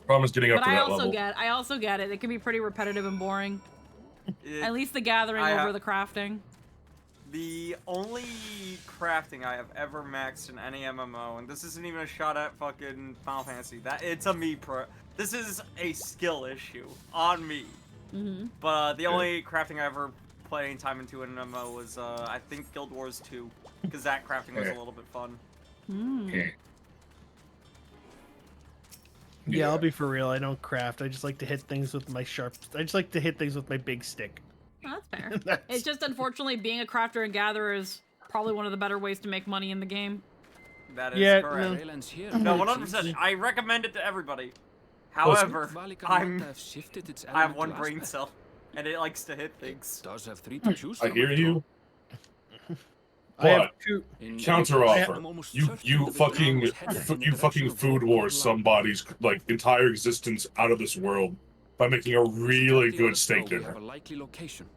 Problem is getting up But to I that level. I also get it. It can be pretty repetitive and boring. At least the gathering over the crafting. The only crafting I have ever maxed in any MMO, and this isn't even a shot at fucking Final Fantasy. It's a me This is a skill issue on me. Mm-hmm. But the only crafting I ever put any time into in an MMO was, I think, Guild Wars 2, because that crafting was a little bit fun. Yeah, I'll be for real. I don't craft. I just like to hit things with my I just like to hit things with my big stick. Oh, that's fair. It's just unfortunately being a crafter and gatherer is probably one of the better ways to make money in the game. That is Yeah, correct. no. No, 100%. I recommend it to everybody. However, I have one brain cell, and it likes to hit things. Does have 3 to choose I from. hear you. I have But 2. counter offer. You fucking food wars somebody's like entire existence out of this world by making a really good steak dinner. A likely location.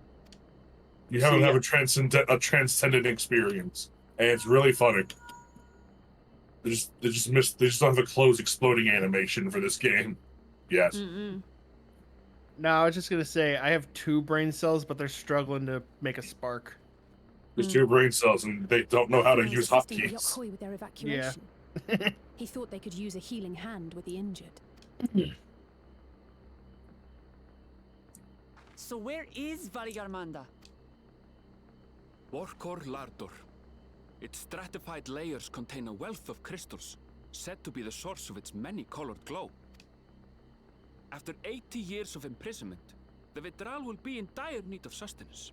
You haven't have a transcendent experience, and it's really funny. They just don't have a clothes exploding animation for this game. Yes. No, I was just gonna say I have 2 brain cells, but they're struggling to make a spark. There's 2 brain cells, and they don't know how to use hotkeys. Yokoi with their evacuation. He thought they could use a healing hand with the injured. So where is Valigarmanda? Vorkor Lardor. Its stratified layers contain a wealth of crystals, said to be the source of its many-colored glow. After 80 years of imprisonment, the Vitral will be in dire need of sustenance.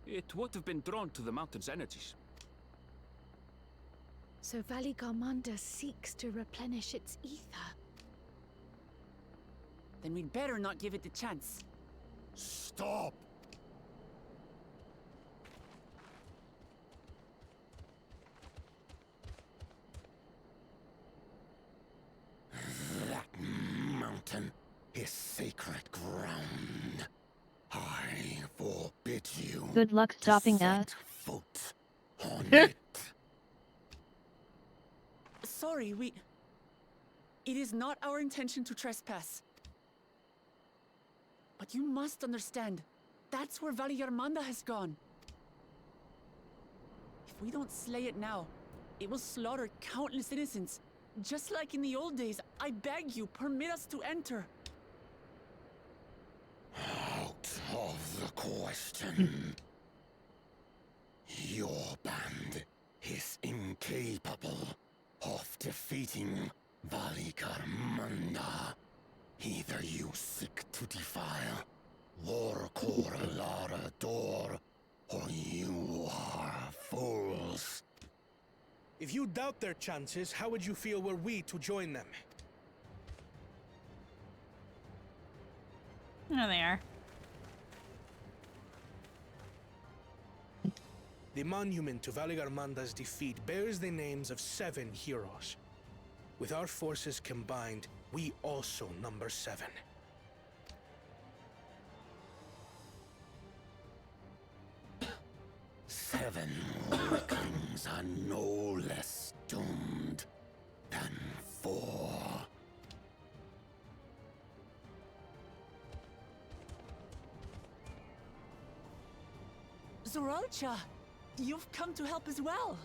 It would have been drawn to the mountain's energies. So Valigarmanda seeks to replenish its ether. Then we'd better not give it the chance. Stop! That mountain is sacred ground. I forbid you. Good luck stopping us. Foot on it. Sorry, It is not our intention to trespass. But you must understand, that's where Valigarmanda has gone. If we don't slay it now, it will slaughter countless innocents. Just like in the old days, I beg you, permit us to enter. Out of the question. Your band is incapable of defeating Valigarmanda. Either you seek to defile Vorkor Lardor, or you are fools. If you doubt their chances, how would you feel were we to join them? There they are. The monument to Valigarmanda's defeat bears the names of 7 heroes. With our forces combined, we also number 7. Seven weaklings are no less doomed than 4. Zoralcha, you've come to help as well.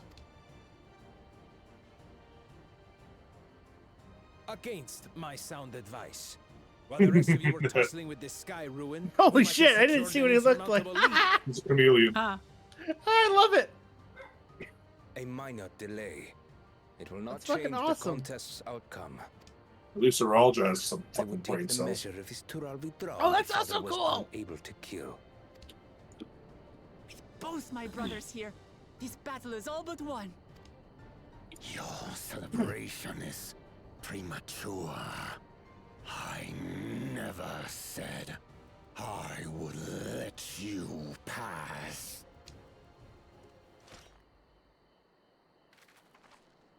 Against my sound advice. While the rest of you were tussling with this sky ruin. Holy shit, I didn't see what he looked like. It's a chameleon. I love it. A minor delay. It will not That's fucking change awesome. the contest's outcome. At least Zoralja has some I fucking would brain take the cells. measure of his Tural Vitral. Oh, that's my father also was cool. Unable to kill. Both my brothers here. This battle is all but won. Your celebration is premature. I never said I would let you pass.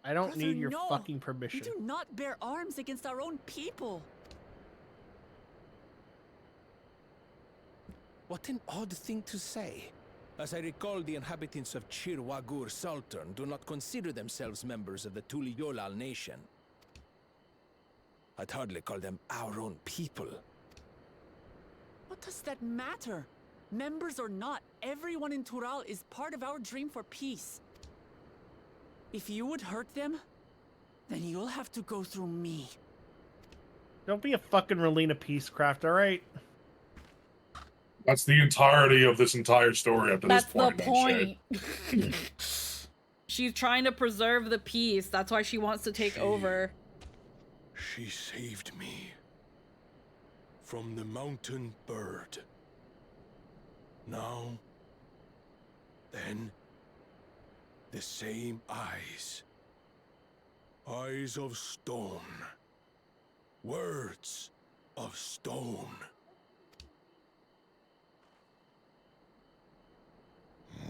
I don't Brother, need your no. fucking We permission. do not bear arms against our own people. What an odd thing to say. As I recall, the inhabitants of Chir Wagur Sultan do not consider themselves members of the Tuliyolal nation. I'd hardly call them our own people. What does that matter? Members or not, everyone in Tural is part of our dream for peace. If you would hurt them, then you'll have to go through me. Don't be a fucking Relina Peacecraft, alright? That's the entirety of this entire story up to That's this point. the point. She's trying to preserve the peace. That's why she wants to take over. She saved me from the mountain bird. Now, then, the same eyes. Eyes of stone. Words of stone.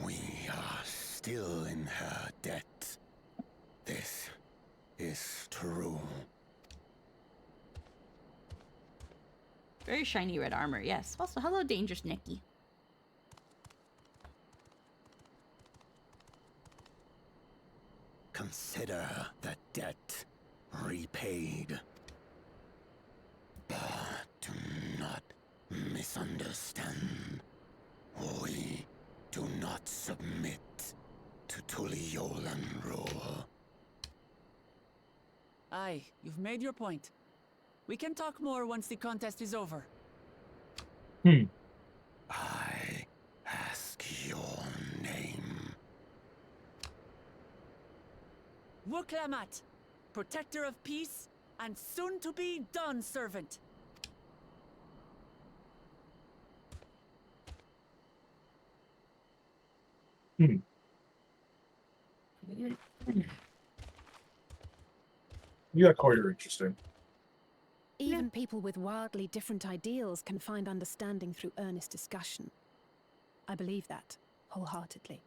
We are still in her debt. This is true. Very shiny red armor, yes. Also, hello, Dangerous Nikki. Consider the debt repaid. But do not misunderstand. We do not submit to Tuliolan rule. Aye, you've made your point. We can talk more once the contest is over. I ask your name. Wuklamat, protector of peace, and soon-to-be Dawn servant. You got quite interesting. Even people with wildly different ideals can find understanding through earnest discussion. I believe that wholeheartedly.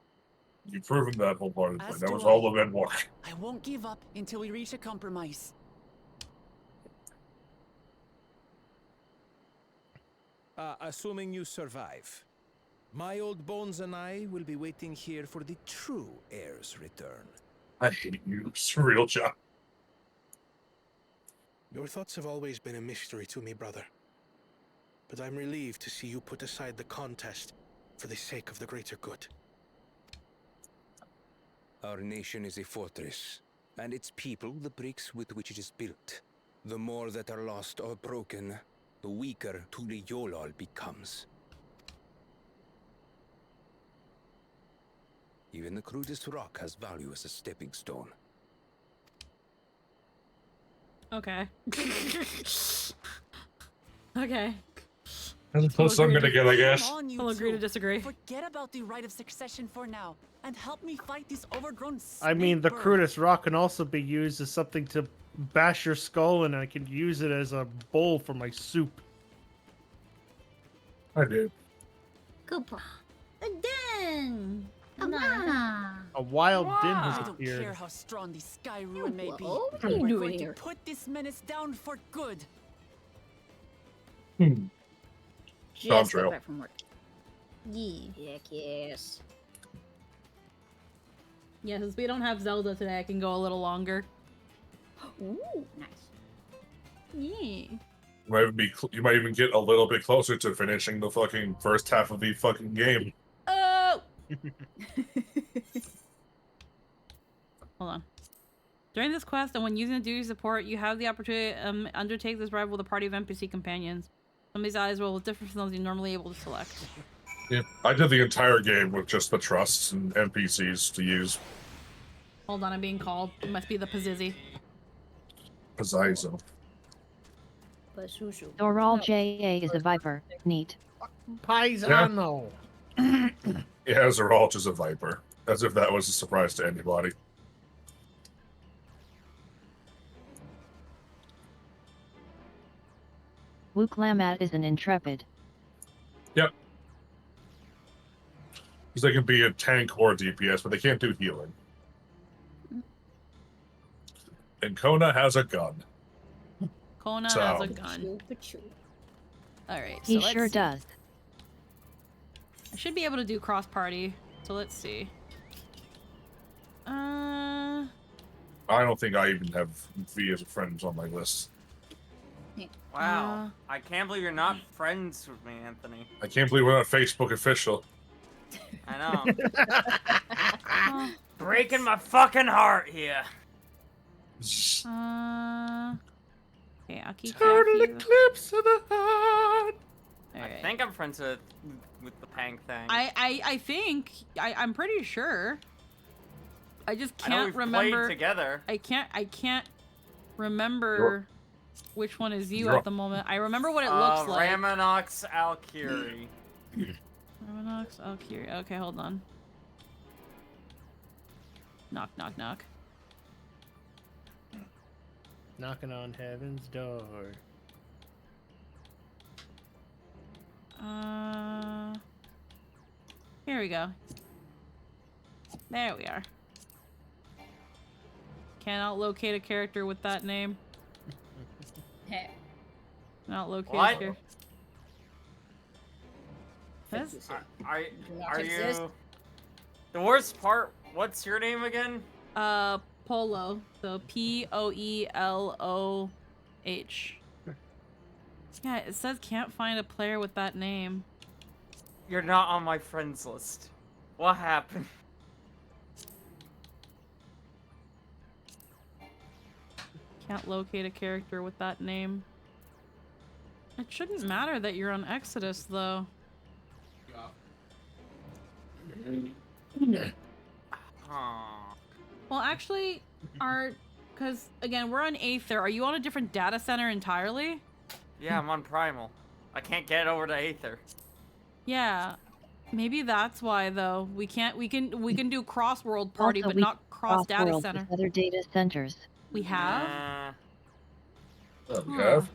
You've proven that wholeheartedly. As That do was all I. the memoir. I won't give up until we reach a compromise. Assuming you survive, my old bones and I will be waiting here for the true heir's return. I hate you, surreal John. Your thoughts have always been a mystery to me, brother. But I'm relieved to see you put aside the contest for the sake of the greater good. Our nation is a fortress, and its people the bricks with which it is built. The more that are lost or broken, the weaker Tuliyolal becomes. Even the crudest rock has value as a stepping stone. Okay. Okay. That's the closest I'm gonna get, I guess. Come on, you I'll agree to two. disagree. Forget about the right of succession for now, and help me fight this overgrown I mean, the snake bird. crudest rock can also be used as something to bash your skull, and I can use it as a bowl for my soup. I did. Koopa. Again! A wild din I has don't care appeared. how strong the sky ruin may be. what are you We're doing going here? to put this menace down for good. Just got Dawntrail. back from work. Yeah. Heck yes. Yeah, since we don't have Zelda today, I can go a little longer. Ooh, nice. Yeah. You might even get a little bit closer to finishing the fucking first half of the fucking game. Oh! Hold on. During this quest, and when using the duty support, you have the opportunity to undertake this ride with a party of NPC companions. Some of these eyes will differ from those you're normally able to select. Yeah, I did the entire game with just the trusts and NPCs to use. Hold on, I'm being called. It must be the Pazizzi. Pizzizo. Doral JA is a viper. Neat. Paisano. Yeah, they're all just a viper. As if that was a surprise to anybody. Wuklamat is an intrepid. Yep. Because they can be a tank or DPS, but they can't do healing. And Kona has a gun. Kona So- has a gun. Alright, so He let's sure see. does. I should be able to do cross-party, so let's see. I don't think I even have V as a friend on my list. Wow. I can't believe you're not friends with me, Anthony. I can't believe we're not Facebook official. I know. Breaking my fucking heart here. Okay, I'll keep Total track of you. eclipse of the heart. I think I'm friends with the Pang thing. I think I'm pretty sure. I just I know can't we've remember. played together. I can't remember. which one is you at the moment. I remember what it looks like. Ramanox Alkiri. Ramanox Alkiri. Okay, hold on. Knock, knock, knock. Knocking on heaven's door. Here we go. There we are. Cannot locate a character with that name. Not locate a character. Are you... The worst part, what's your name again? Polo. So Poeloh. Yeah, it says can't find a player with that name. You're not on my friends list. What happened? Can't locate a character with that name. It shouldn't matter that you're on Exodus, though. Well, actually, because, again, we're on Aether. Are you on a different data center entirely? Yeah, I'm on Primal. I can't get over to Aether. Yeah. Maybe that's why, though. We can do cross-world party, Also, but we not cross-data cross-world center. with other data centers. We have? We have.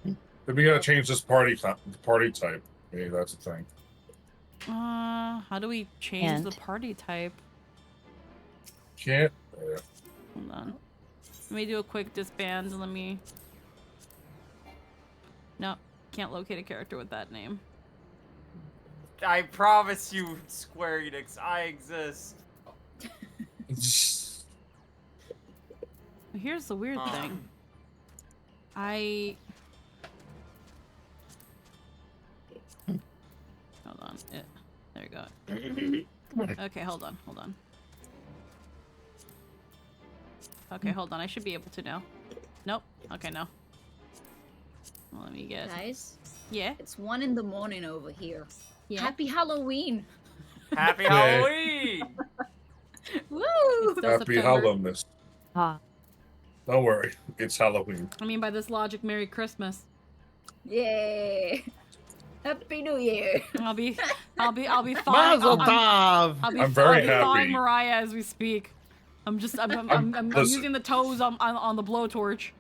Then we gotta change this party type. Maybe that's the thing. How do we change the party type? Can't. Hold on. Let me do a quick disband. Let me... Nope. Can't locate a character with that name. I promise you, Square Enix, I exist. Here's the weird thing. Hold on. There you go. Okay, hold on. Okay, hold on. I should be able to now. Nope. Okay, no. Well, let me get... Guys? Yeah? It's 1 in the morning over here. Yeah? Happy Halloween! Happy Halloween! Woo! Happy Halloween. Ah. Don't worry, it's Halloween. I mean, by this logic, Merry Christmas. Yay! Happy New Year! I'll be fine. Mazel tov! I'm very happy. Fine, Mariah, as we speak. I'm using the toes on the blowtorch.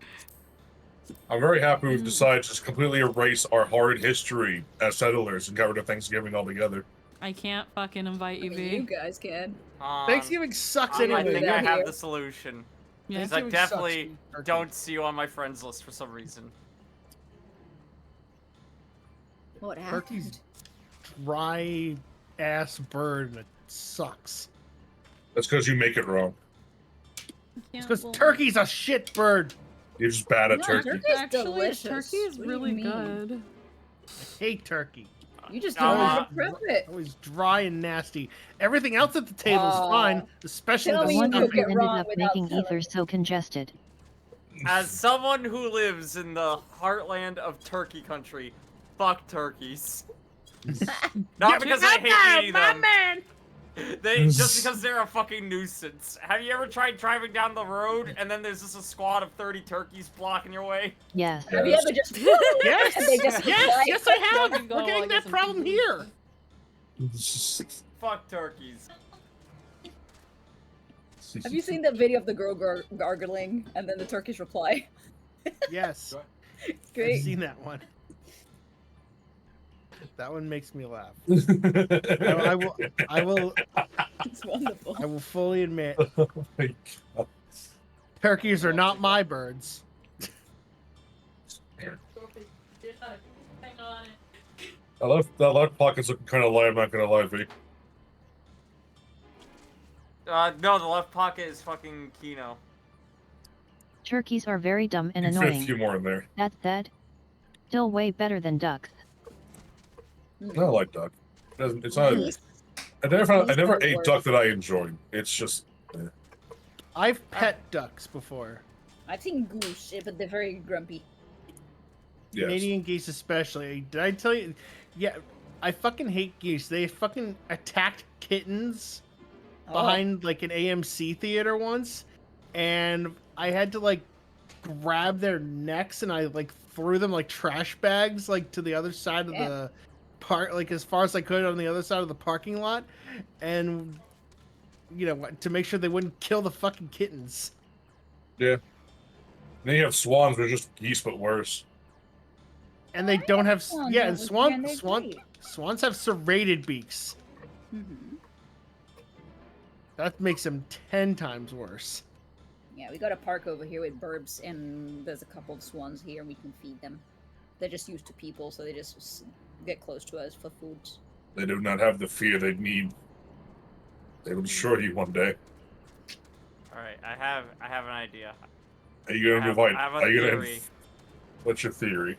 I'm very happy we've decided to just completely erase our hard history as settlers and get rid of Thanksgiving altogether. I can't fucking invite you, V. You guys can. Thanksgiving sucks anyway. I think I have the solution. Yeah. Because I definitely don't see you on my friends list for some reason. What happened? Turkey's dry ass bird that sucks. That's because you make it wrong. It's because turkey's a shit bird. You're just bad at turkey. Turkey is really good. I hate turkey. You just don't know how to prep it. Always dry and nasty. Everything else at the table is fine, especially I the wonder stuffing. who ended up making Ether so congested. As someone who lives in the heartland of turkey country, fuck turkeys. Not because I hate eating them. Just because they're a fucking nuisance. Have you ever tried driving down the road and then there's just a squad of 30 turkees blocking your way? Yes. Have you ever just... yes, I have. We're getting that problem here. Fuck turkeys. Have you seen that video of the girl gargling and then the turkeys reply? Yes. Great. I've seen that one. That one makes me laugh. I will. It's wonderful. I will fully admit. Oh my God. Turkeys are not my birds. I love that left pocket's looking kind of light. I'm not gonna lie, V. No, the left pocket is fucking Kino. Turkeys are very dumb and You can fit annoying. a few more in there. That said, still way better than ducks. I like duck. It's not. I never ate duck that I enjoyed. It's just. I've pet ducks before. I've seen goose, but they're very grumpy. Yes. Canadian geese especially. Did I tell you? Yeah, I fucking hate geese. They fucking attacked kittens behind like an AMC theater once, and I had to like grabbed their necks and I like threw them like trash bags like to the other side of the park, like as far as I could on the other side of the parking lot, and to make sure they wouldn't kill the fucking kittens. Yeah. Then you have swans, which are just geese but worse. And they don't have and they're swans have serrated beaks. That makes them 10 times worse. Yeah, we got a park over here with burbs, and there's a couple of swans here, and we can feed them. They're just used to people, so they just get close to us for food. They do not have the fear they need. They will destroy you one day. All right, I have an idea. Are you gonna invite? I have a Are you theory. gonna? What's your theory?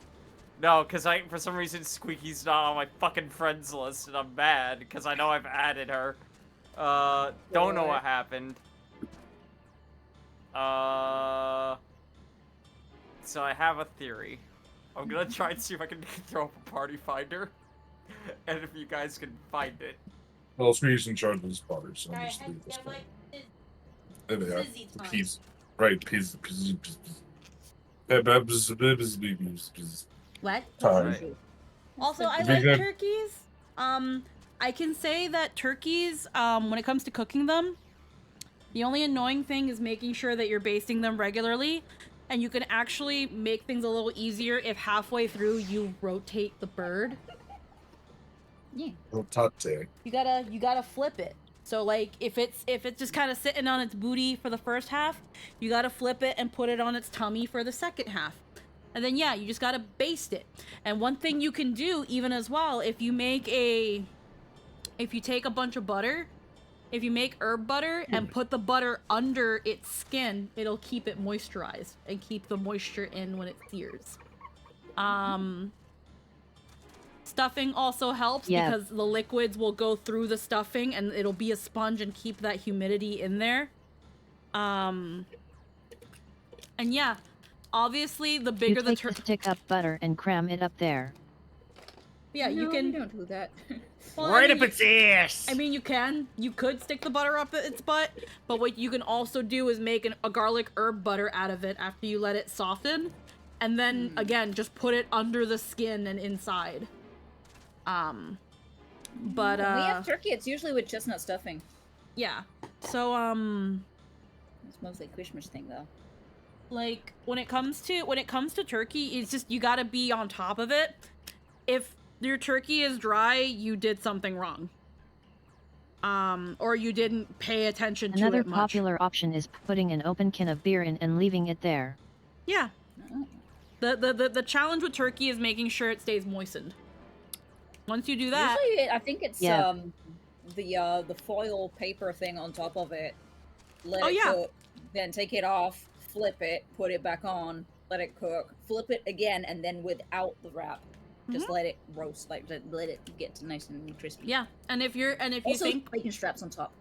No, because for some reason Squeaky's not on my fucking friends list, and I'm mad because I know I've added her. Don't know what happened. So I have a theory. I'm gonna try and see if I can throw up a party finder, and if you guys can find it. Well, Squeaky's in charge of this party, so I'm just leave this part. There they are. The peas. Right, peas. What? Time. Also, I Very like good. turkeys. I can say that turkeys, when it comes to cooking them, the only annoying thing is making sure that you're basting them regularly, and you can actually make things a little easier if halfway through you rotate the bird. Yeah. Rotate. You gotta flip it. So like if it's just kind of sitting on its booty for the first half, you gotta flip it and put it on its tummy for the second half. And then yeah, you just gotta baste it. And one thing you can do even as well, if you take a bunch of butter, if you make herb butter and put the butter under its skin, it'll keep it moisturized and keep the moisture in when it sears. Stuffing also helps because the liquids will go through the stuffing and it'll be a sponge and keep that humidity in there. And yeah, obviously the bigger the the stick up butter and cram it up there. Yeah, you No, can. we don't do that. Well, Right up its ass! I mean, you could stick the butter up its butt, but what you can also do is make a garlic herb butter out of it after you let it soften, and then again just put it under the skin and inside. But when we have turkey, it's usually with chestnut stuffing. Yeah. So it's mostly a Christmas thing though. Like when it comes to turkey, it's just you gotta be on top of it. If your turkey is dry, you did something wrong. Or you didn't pay attention to Another it much. popular option is putting an open can of beer in and leaving it there. Yeah. The challenge with turkey is making sure it stays moistened. Once you do that, Usually, I think it's the foil paper thing on top of it. Let it cook, then take it off, flip it, put it back on, let it cook, flip it again, and then without the wrap, just let it roast, like let it get nice and crispy. Yeah, and if you also, think bacon straps on top.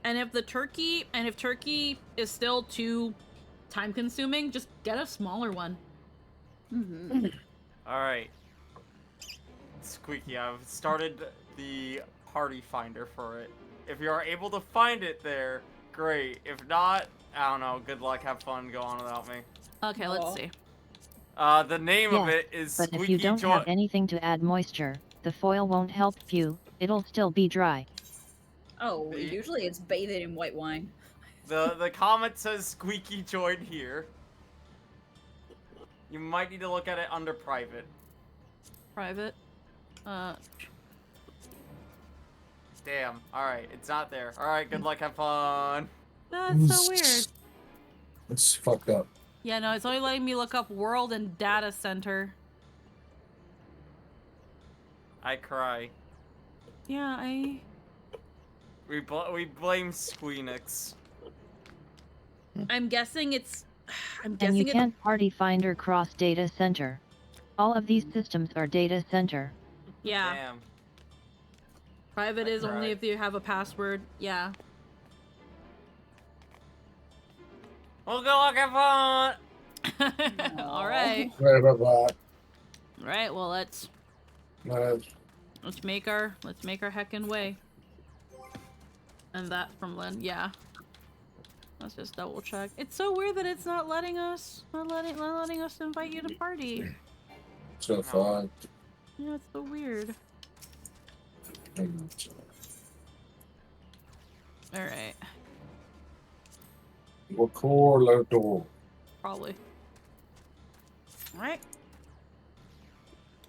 And if turkey is still too time consuming, just get a smaller one. All right. Squeaky, I've started the party finder for it. If you are able to find it there, great. If not, I don't know. Good luck. Have fun. Go on without me. Okay, let's see. The name of it is but Squeaky if you don't have anything to add moisture, the foil won't help you. It'll still be dry. Oh, usually it's bathed in white wine. The comment says Squeaky join here. You might need to look at it under private. Private. Damn. Alright, it's not there. Alright, good luck, have fun. That's so weird. It's fucked up. Yeah, no, it's only letting me look up world and data center. I cry. Yeah, We blame Squeenix. I'm guessing it's... And you can't party finder cross data center. All of these systems are data center. Yeah. Damn. Private is only if you have a password. Yeah. Well, good luck, have fun! Alright. Right about that. Right, well let's make our heckin' way. And that from Lynn, yeah. Let's just double check. It's so weird that it's not letting us, not letting us invite you to party. It's not fine. Yeah, it's so weird. All right. Record door. Probably. All right.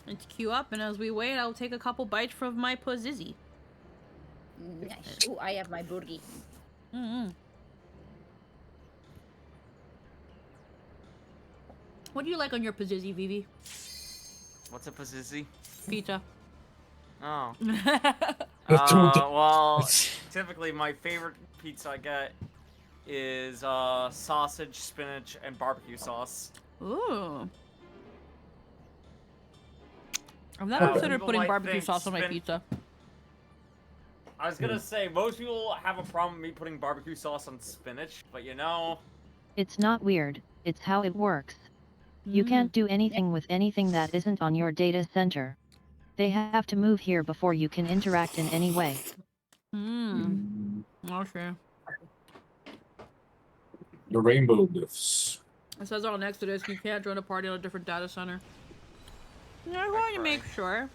Let's queue up, and as we wait, I'll take a couple bites from my Pazizzy. Nice. Ooh, I have my burgie. What do you like on your Pazizzy, Vivi? What's a Pazizzy? Pizza. Oh. Well, typically my favorite pizza I get is sausage, spinach, and barbecue sauce. Ooh. I've never considered putting barbecue sauce on my pizza. I was gonna say, most people have a problem with me putting barbecue sauce on spinach, but you know... It's not weird, it's how it works. You can't do anything with anything that isn't on your data center. They have to move here before you can interact in any way. Okay. The rainbow gifts. It says on next to this, you can't join a party on a different data center. Yeah, I want to make sure.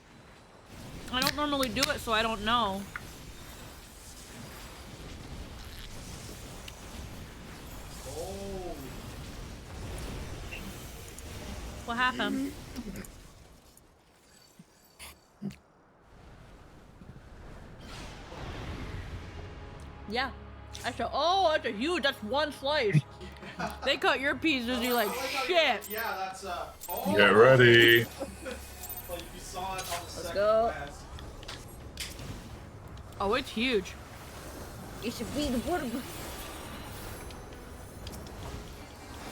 I don't normally do it, so I don't know. What happened? Yeah. That's a huge, that's one slice. They cut your pieces, you're like, shit. Yeah, that's Get ready. Like you saw it on the Let's go. Oh, it's huge. It should be the burger.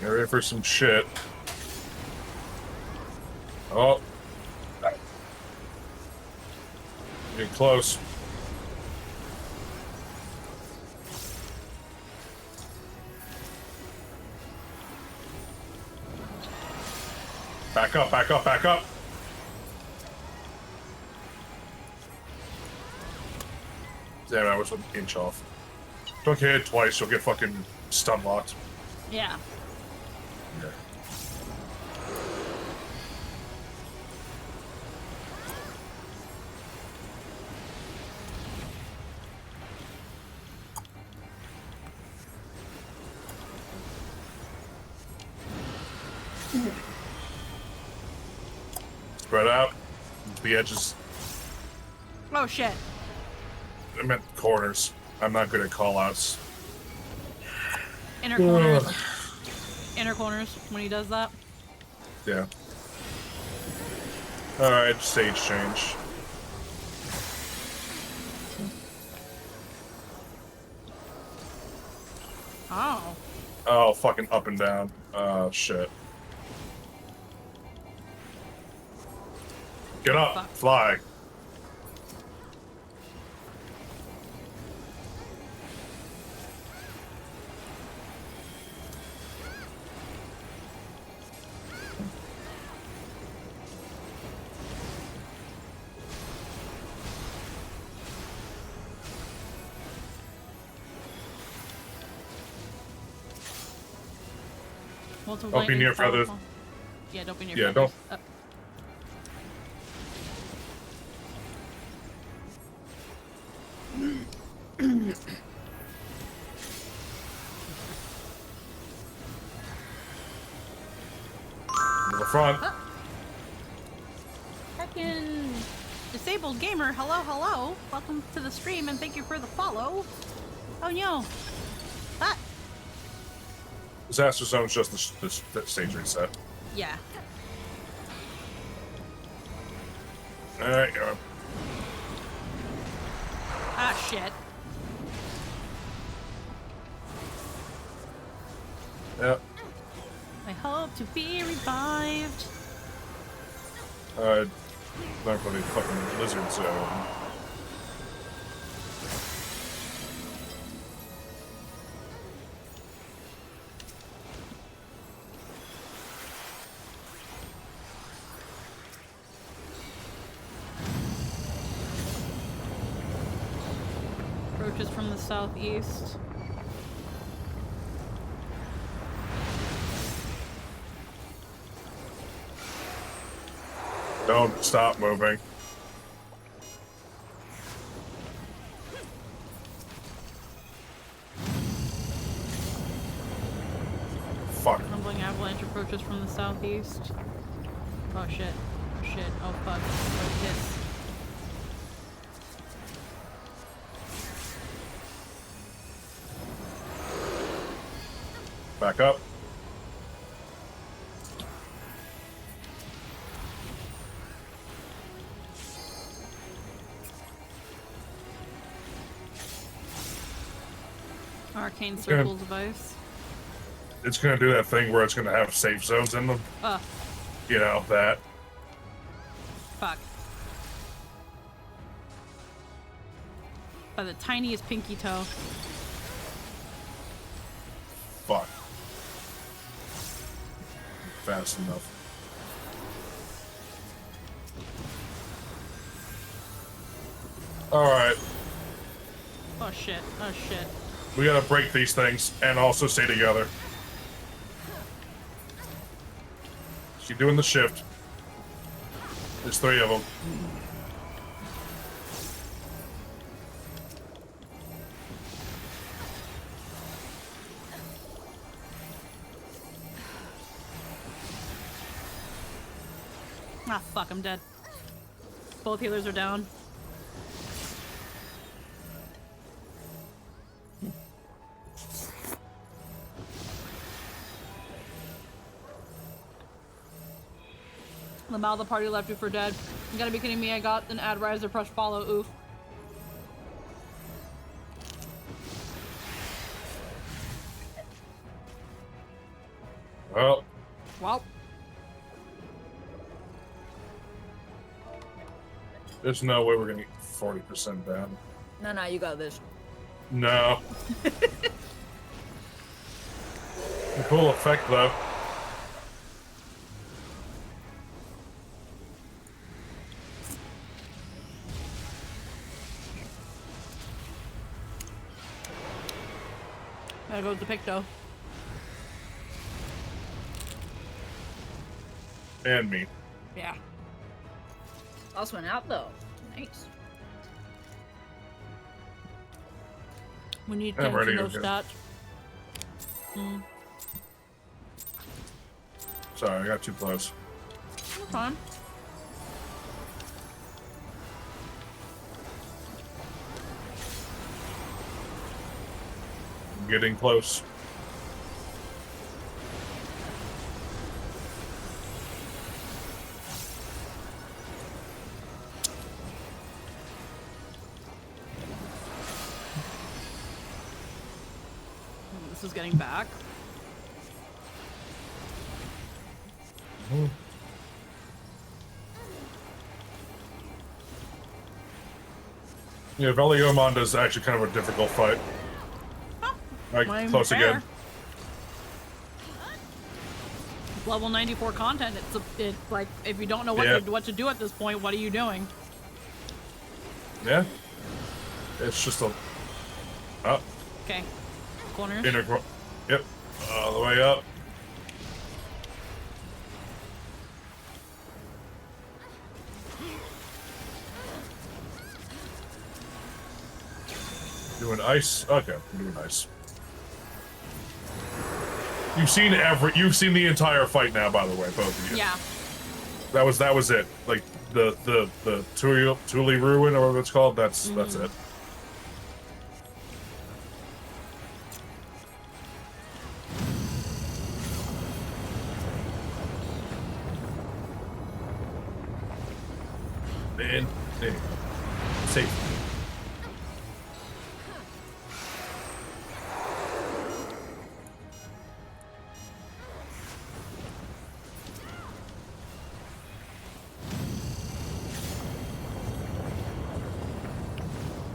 Get ready for some shit. Oh. Get close. Back up, back up, back up. Damn, I was an inch off. Don't get hit twice, you'll get fucking stun locked. Yeah. Yeah. Spread out. The edges. Oh shit. I meant corners. I'm not good at callouts. Inner corners. Inner corners when he does that. Yeah. Alright, stage change. Oh. Oh, fucking up and down. Oh, shit. Get up, Fuck. fly. Don't be near feathers. Yeah, don't be near Yeah, feathers. don't. To the front. Heckin' disabled gamer, hello, hello. Welcome to the stream and thank you for the follow. Oh no. Ah. Disaster Zone is just the stage reset. Yeah. Alright, go. Ah, shit. Yep. I hope to be revived. Not for the fucking lizard zone. Approaches from the southeast. Don't stop moving. Fuck. Tumbling avalanche approaches from the southeast. Oh shit. Oh shit. Oh fuck. Oh piss. Back up. Arcane circles of ice. It's gonna do that thing where it's gonna have safe zones in them. You know, that. Fuck. By the tiniest pinky toe. Fuck. Fast enough. Alright. Oh shit. Oh shit. We gotta break these things and also stay together. She's doing the shift. There's 3 of them. Ah, fuck, I'm dead. Both healers are down. The mouth of the party left you for dead. You gotta be kidding me, I got an ad riser press follow, oof. Well. Well. There's no way we're gonna get 40% down. No, you got this. No. A cool effect, though. There goes the Picto. And me. Yeah. Last one out though. Nice. We need I'm 10 ready for to those go. stats. Hmm. Sorry, I got too close. You're fine. I'm getting close. This is getting back. Yeah, Valiomanda is actually kind of a difficult fight. Like, close again. Level 94 content. It's like if you don't know what to do at this point, what are you doing? Yeah. It's just a up. Okay. Corners. Yep. All the way up. Doing ice. Okay, I'm doing ice. You've seen the entire fight now, by the way, both of you. Yeah. That was it. Like the Thule Ruin or whatever it's called. That's it. And there you go. Safe.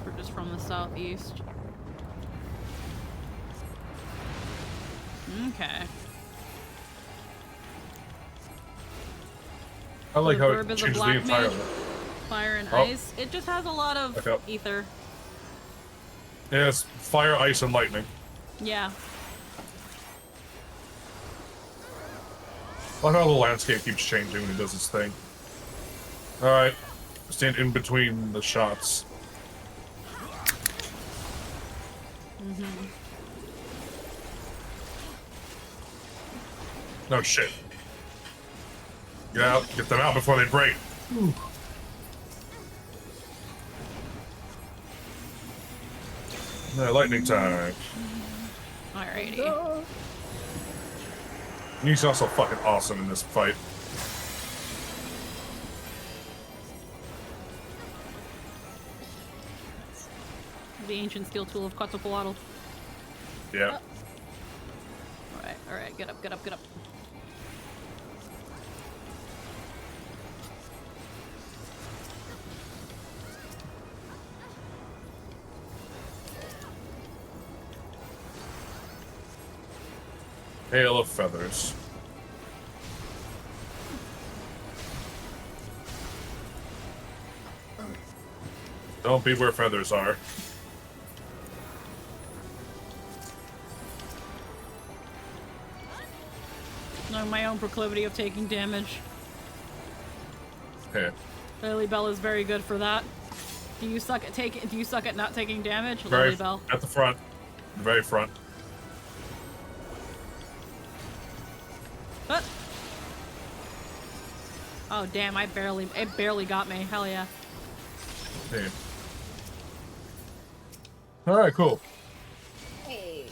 We're just from the southeast. Okay. I like The how verb it is a changes the black entire. mage. Fire and Oh. ice. It just has a lot of Back up. ether. Yeah, it's fire, ice, and lightning. Yeah. I like how the landscape keeps changing when he does his thing. Alright. Stand in between the shots. Mm-hmm. No shit. Get out. Get them out before they break. Ooh. Lightning time. Alrighty. He's also fucking awesome in this fight. The ancient steel tool of Quetzalcoatl. Yeah. Alright, get up, get up, get up. Hail of feathers. Don't be where feathers are. Knowing my own proclivity of taking damage. Yeah. Lily Bell is very good for that. Do you suck at not taking damage, Very Lily Bell? at the front. The very front. What? Oh damn, it barely got me. Hell yeah. Hey. Alright, cool. Hey.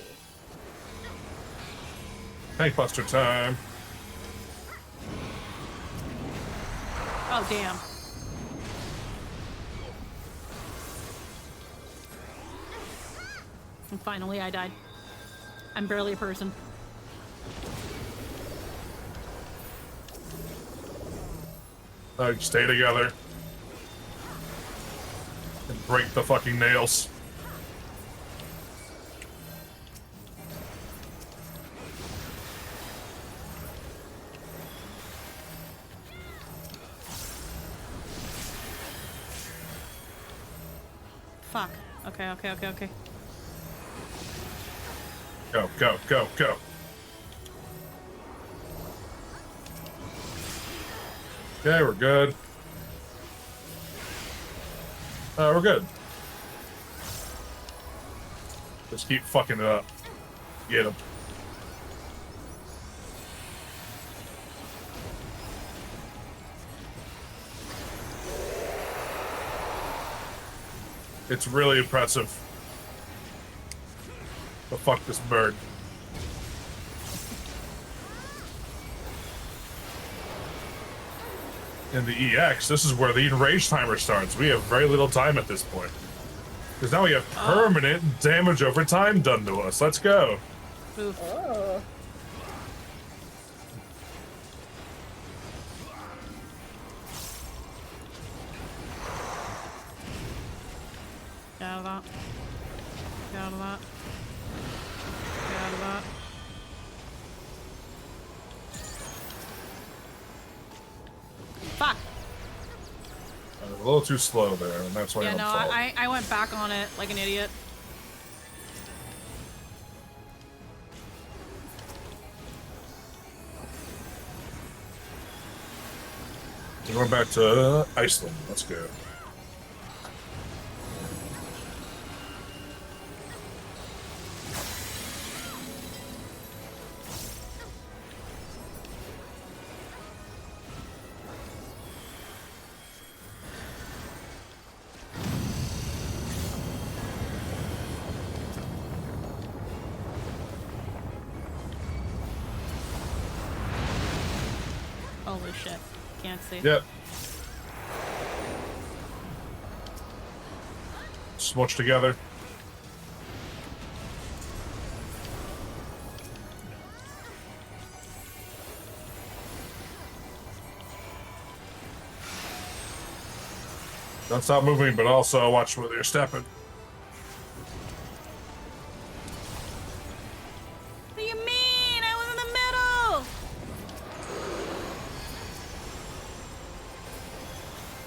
Tank buster time. Oh damn. And finally I died. I'm barely a person. Stay together. And break the fucking nails. Fuck. Okay. Go, go, go, go. Okay, we're good. We're good. Just keep fucking it up. Get him. It's really impressive. But fuck this bird. In the EX, this is where the enrage timer starts. We have very little time at this point. Because now we have permanent damage over time done to us. Let's go. Oof. Oh. Get out of that. Get out of that. Get out of that. Fuck. A little too slow there, and that's why Yeah, I'm no, I went back on it like an idiot. We're going back to Iceland. Let's go. Holy shit. Can't see. Yep. Smushed together. Don't stop moving, but also watch where you're stepping. What do you mean? I was in the middle!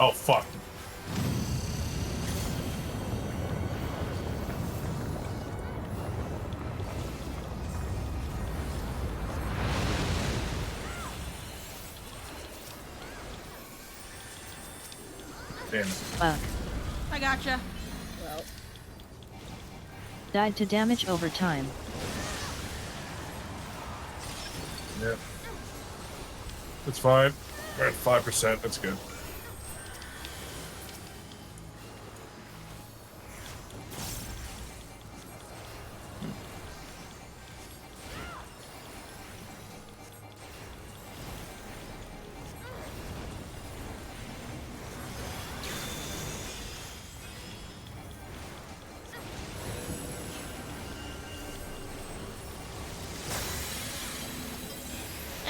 Oh, fuck. Damn it. Fuck. I gotcha. Well. Died to damage over time. Yep. It's fine. We're at 5%. That's good.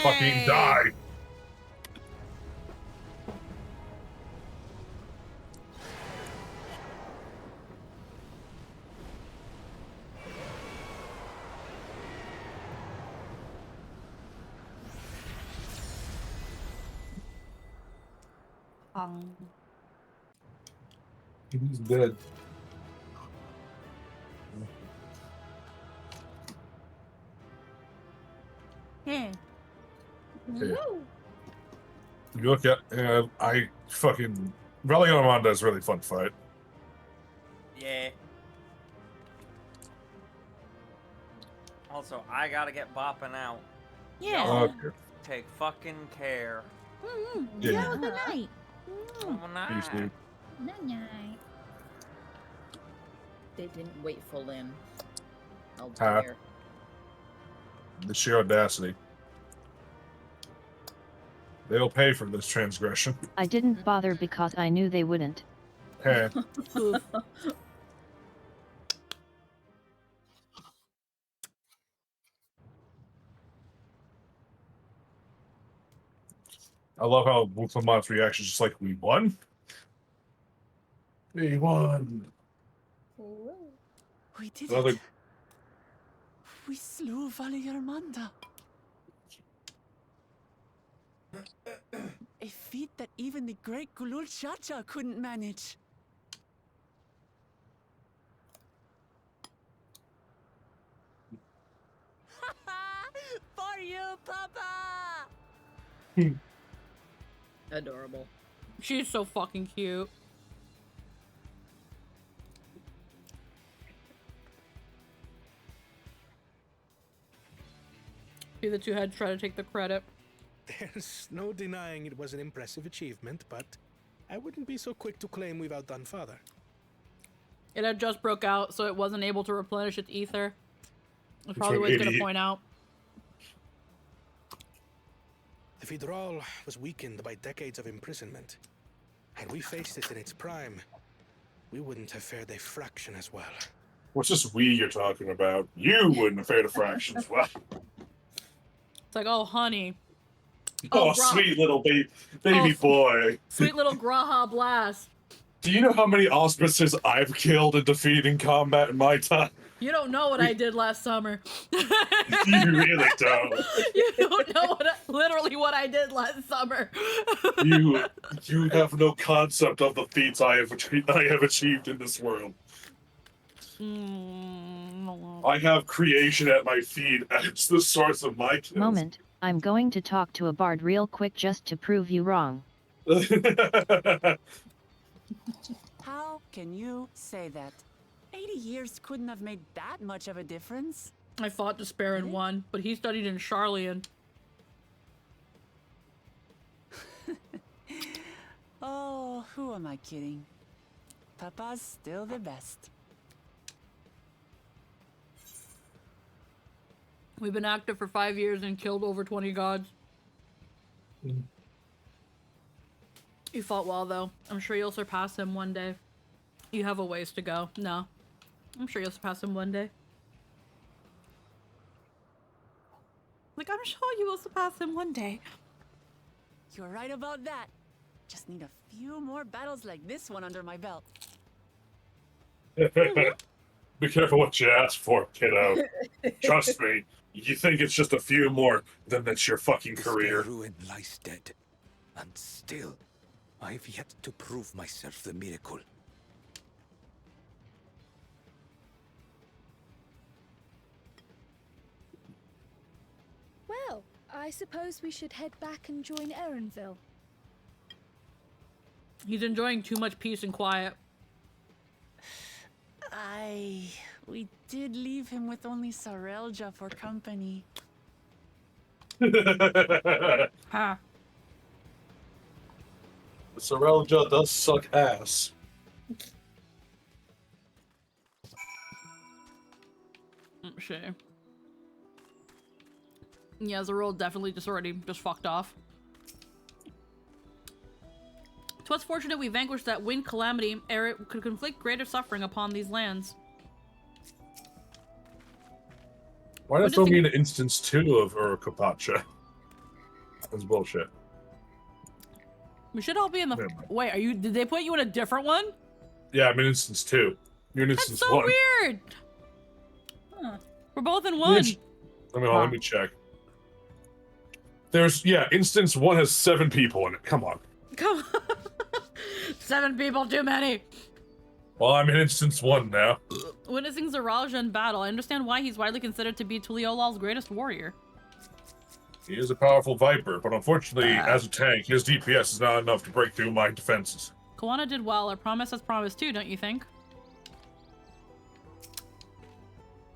Fucking die. He's dead. Yeah. Yeah. You look at, I fucking Valiant Armada is a really fun fight. Yeah. Also, I gotta get bopping out. Yeah. Okay. Take fucking care. Yeah. Have a good night. Have a night. Peace, dude. Night. They didn't wait for Lynn. Oh Huh? dear. The sheer audacity. They'll pay for this transgression. I didn't bother because I knew they wouldn't. Hey. I love how Wuklamon's reaction is just like, we won? We won. We did Another... it. We slew Valiarmanda. A feat that even the great Gulul Chacha couldn't manage. For you, Papa! Adorable. She's so fucking cute. See the two heads try to take the credit. There's no denying it was an impressive achievement, but I wouldn't be so quick to claim we've outdone Father. It had just broke out, so it wasn't able to replenish its ether. That's probably what it's gonna point out. The Federal was weakened by decades of imprisonment. Had we faced it in its prime, we wouldn't have fared a fraction as well. What's this we you're talking about? You wouldn't have fared a fraction as well. It's like, oh, honey. Oh, sweet little baby boy. Sweet little Graha Blast. Do you know how many auspices I've killed and defeated in combat in my time? You don't know what I did last summer. You really don't. You don't know literally what I did last summer. You have no concept of the feats I have achieved in this world. I have creation at my feet. It's the source of my kills. Moment, I'm going to talk to a bard real quick just to prove you wrong. How can you say that? 80 years couldn't have made that much of a difference. I fought Despair and won, but he studied in Charlian. Oh, who am I kidding? Papa's still the best. We've been active for 5 years and killed over 20 gods. You fought well, though. I'm sure you'll surpass him one day. You have a ways to go. No. I'm sure you'll surpass him one day. Like, I'm sure you will surpass him one day. You're right about that. Just need a few more battles like this one under my belt. Be careful what you ask for, kiddo. Trust me, you think it's just a few more, then that's your fucking career. The ruin lies dead, and still, I've yet to prove myself the miracle. Well, I suppose we should head back and join Erenville. He's enjoying too much peace and quiet. We did leave him with only Sarelja for company. Ha. Sarelja does suck ass. Sure. Yeah, Zerul definitely just fucked off. To us fortunate we vanquished that wind calamity, ere it could inflict greater suffering upon these lands. Why not throw me in instance 2 of Urkapacha? That's bullshit. We should all be in the. Wait, are you? Did they put you in a different one? Yeah, I'm in instance 2. You're in instance That's so 1. weird. Huh. We're both in one. Let me check. Instance 1 has 7 people in it. Come on. Come on. 7 people too many. Well, I'm in instance 1 now. Witnessing Zaralja in battle, I understand why he's widely considered to be Tuliolal's greatest warrior. He is a powerful Viper, but unfortunately, as a tank, his DPS is not enough to break through my defenses. Kawana did well. A promise has promised too, don't you think?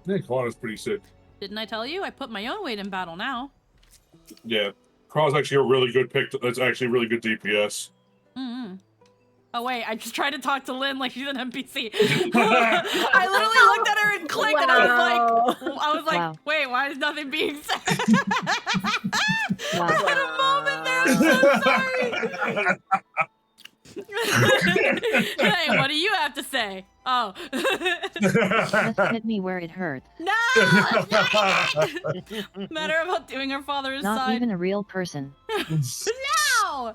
Yeah, Kawana's pretty sick. Didn't I tell you? I put my own weight in battle now. Yeah. Kawana's actually a really good pick. That's actually really good DPS. Mm-hmm. Oh wait, I just tried to talk to Lynn like she's an NPC. I literally looked at her and clicked, and I was like, wait, why is nothing being said? I had a moment there. I'm so sorry. Hey, what do you have to say? Oh. Just hit me where it hurts. No! Matter about doing her father's Not side. even a real person. No!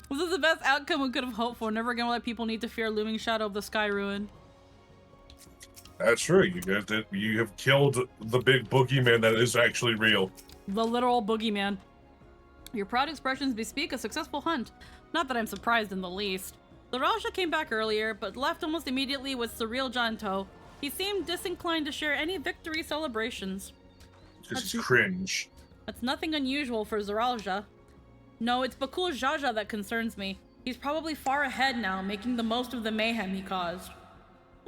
This is the best outcome we could have hoped for. Never again will let people need to fear a looming shadow of the sky ruin. That's true. You have killed the big boogeyman that is actually real. The literal boogeyman. Your proud expressions bespeak a successful hunt. Not that I'm surprised in the least. The Raja came back earlier, but left almost immediately with Surreal Janto. He seemed disinclined to share any victory celebrations. This is cringe. That's nothing unusual for Zaralja. No, it's Bakul Jaja that concerns me. He's probably far ahead now, making the most of the mayhem he caused.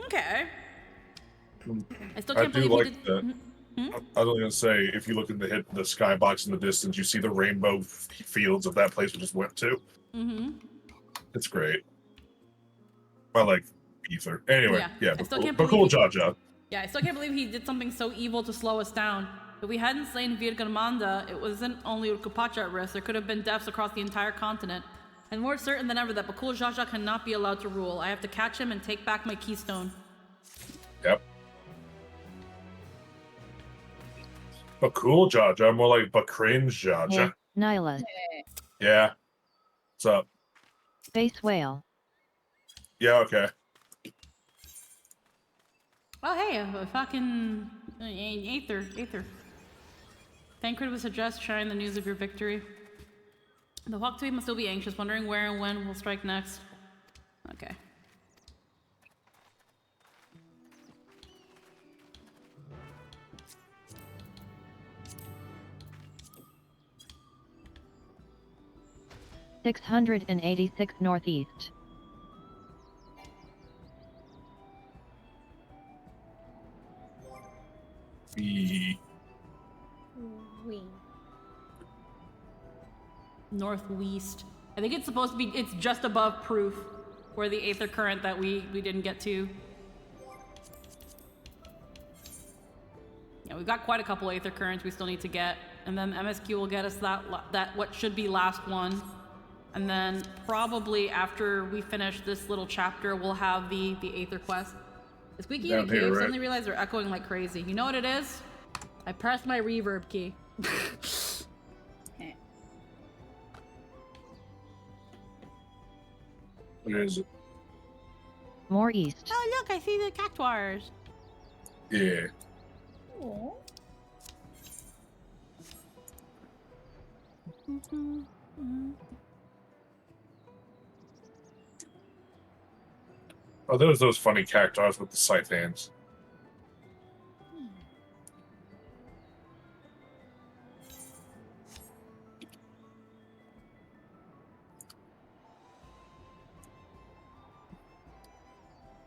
Okay. I still can't believe like he did. that. I was gonna say, if you look at the skybox in the distance, you see the rainbow fields of that place we just went to. Mm-hmm. It's great. I like Ether. Anyway, yeah, I still can't but cool, Jaja. Yeah, I still can't believe he did something so evil to slow us down. If we hadn't slain Virgamanda, it wasn't only Urkupacha at risk, there could have been deaths across the entire continent. And more certain than ever that Bakul Jaja cannot be allowed to rule. I have to catch him and take back my keystone. Yep. Bakul Jaja, more like Bakringe Jaja. Hey, Nyla. Yeah. What's up? Space whale. Yeah, okay. Oh, hey, a fucking Aether. Tancred would suggest sharing the news of your victory. The Hawktooth must still be anxious, wondering where and when we'll strike next. Okay. (686 northeast). Northwest. I think it's supposed to be, it's just above Proof, where the Aether current that we didn't get to. Yeah, we've got quite a couple Aether currents we still need to get, and then MSQ will get us that what should be last one. And then probably after we finish this little chapter, we'll have the Aether quest. The squeaky in the cave, suddenly realized they're echoing like crazy. You know what it is? I pressed my reverb key. What is it? More east. Oh look, I see the cactuars. Yeah. Aww. Oh, there's those funny cactuars with the scythe hands.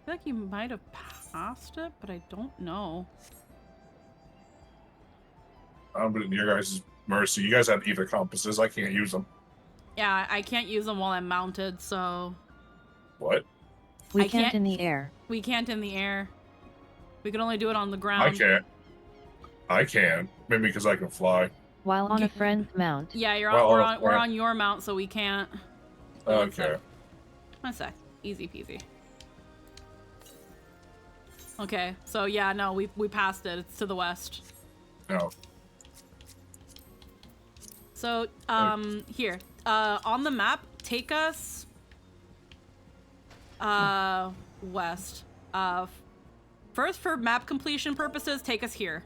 feel like you might have passed it, but I don't know. I'm at your guys' mercy. You guys have ether compasses. I can't use them. Yeah, I can't use them while I'm mounted, so... What? We can't in the air. We can't in the air. We can only do it on the ground. I can't. I can. Maybe because I can fly. While on a friend's mount. Yeah, we're on your mount, so we can't. Okay. One sec. Easy peasy. Okay, so yeah, no, we passed it. It's to the west. No. So, here. On the map, take us west. First, for map completion purposes, take us here.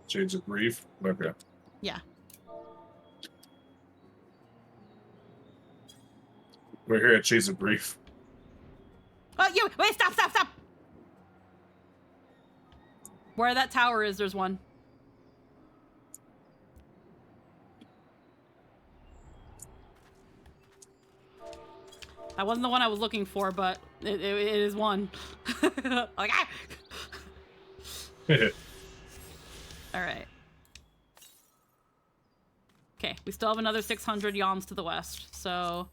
Shades of Grief? Okay. Yeah. We're here at Shades of Grief. Oh, you! Wait, stop! Where that tower is, there's one. That wasn't the one I was looking for, but it is one. Like, ah! Alright. Okay, we still have another 600 yalms to the west, so...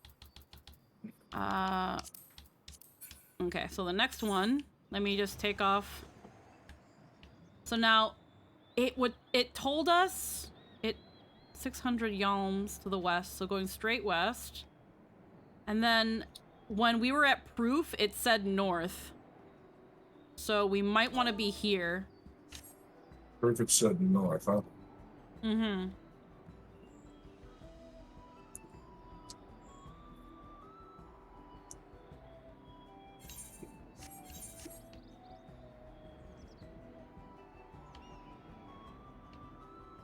Okay, so the next one, let me just take off. So now, it told us, 600 yalms to the west, so going straight west. And then, when we were at proof, it said north. So we might want to be here. Proof it said north, huh? Mm-hmm.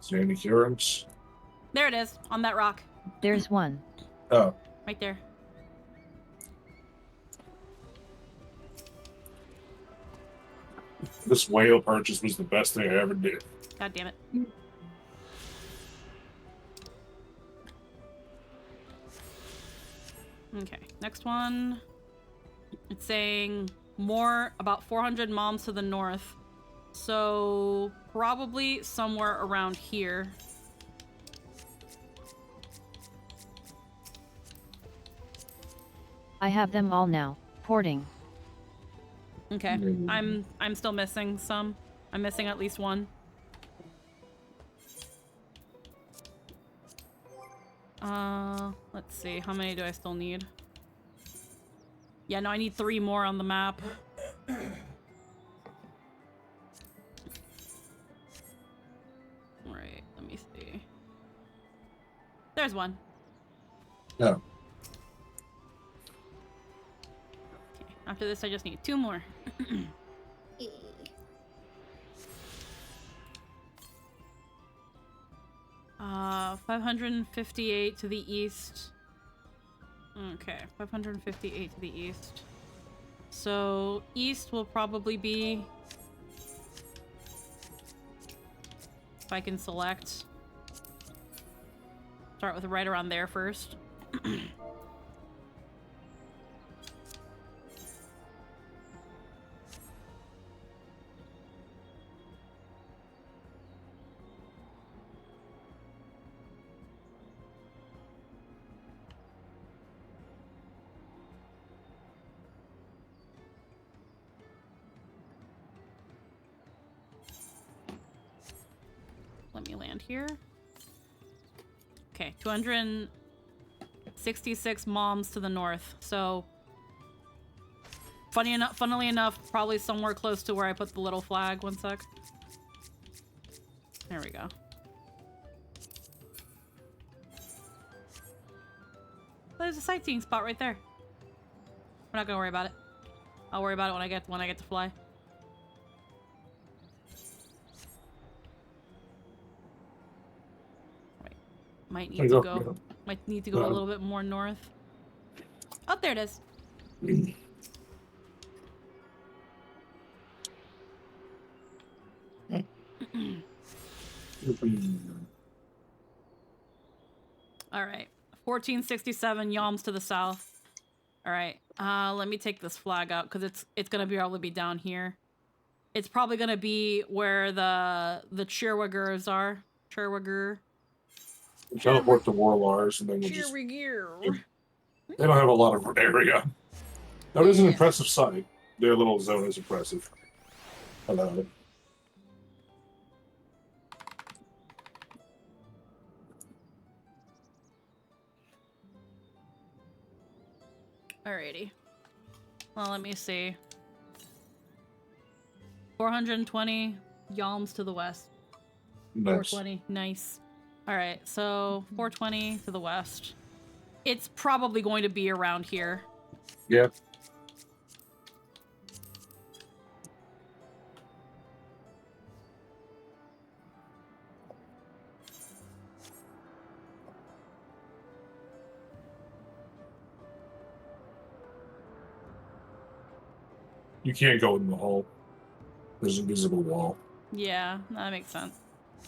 Is there any currents? There it is, on that rock. There's one. Oh. Right there. This whale purchase was the best thing I ever did. God damn it. Okay, next one. It's saying more, about 400 moms to the north. So, probably somewhere around here. I have them all now. Porting. Okay, I'm still missing some. I'm missing at least one. Let's see, how many do I still need? Yeah, no, I need 3 more on the map. Right, let me see. There's one. No. Okay, after this I just need 2 more. 558 to the east. Okay, 558 to the east. So, east will probably be... If I can select. Start with right around there first. Let me land here. Okay, 266 moms to the north. So, funnily enough, probably somewhere close to where I put the little flag. One sec. There we go. There's a sightseeing spot right there. We're not gonna worry about it. I'll worry about it when I get to fly. Might need to go. Might need to go a little bit more north. Oh, there it is. All right, 1467 yalms to the south. All right. Let me take this flag out because it's gonna be able to be down here. It's probably gonna be where the Cheerwagers are. Cheerwager. Teleport to Warlars, and then we'll just. Cheerwager. They don't have a lot of area. That is an impressive sight. Their little zone is impressive. Hello. Alrighty. Well, let me see. 420 yalms to the west. Nice. 420. Nice. Alright, so 420 to the west. It's probably going to be around here. Yeah. You can't go in the hole. There's an invisible wall. Yeah, that makes sense.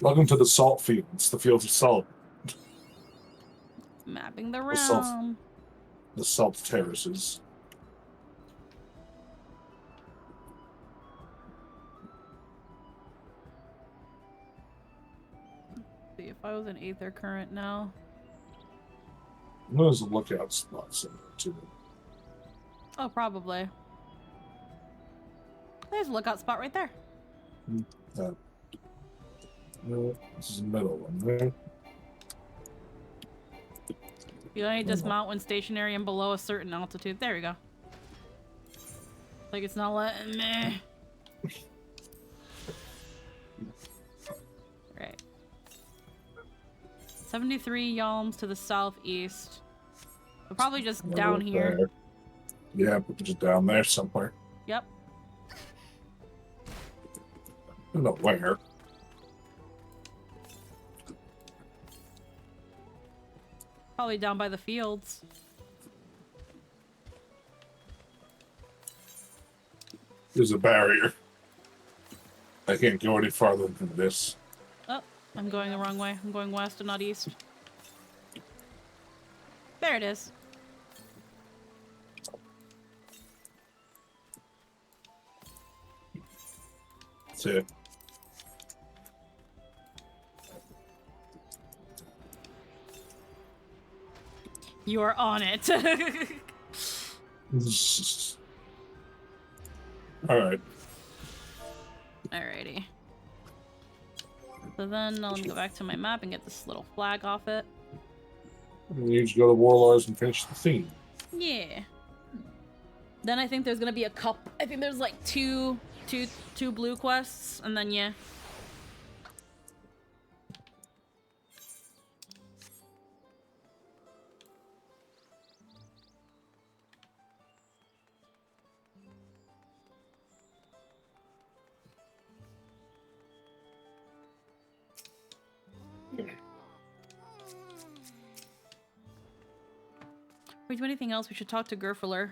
Welcome to the salt fields, the fields of salt. Mapping the realm. The salt terraces. See if I was an Aether Current now. There's a lookout spot somewhere too. Oh, probably. There's a lookout spot right there. This is the middle one, right? You only dismount when stationary and below a certain altitude. There we go. Like it's not letting me. Right. 73 yalms to the southeast. We're probably just down here. There. Yeah, just down there somewhere. Yep. I don't know where. Probably down by the fields. There's a barrier. I can't go any farther than this. Oh, I'm going the wrong way. I'm going west and not east. There it is. That's it. You are on it. Alright. Alrighty. So then let me go back to my map and get this little flag off it. You just go to Warlords and finish the theme. Yeah. Then I think there's gonna be a couple. I think there's like two blue quests, and then yeah. If we do anything else, we should talk to Gerfler.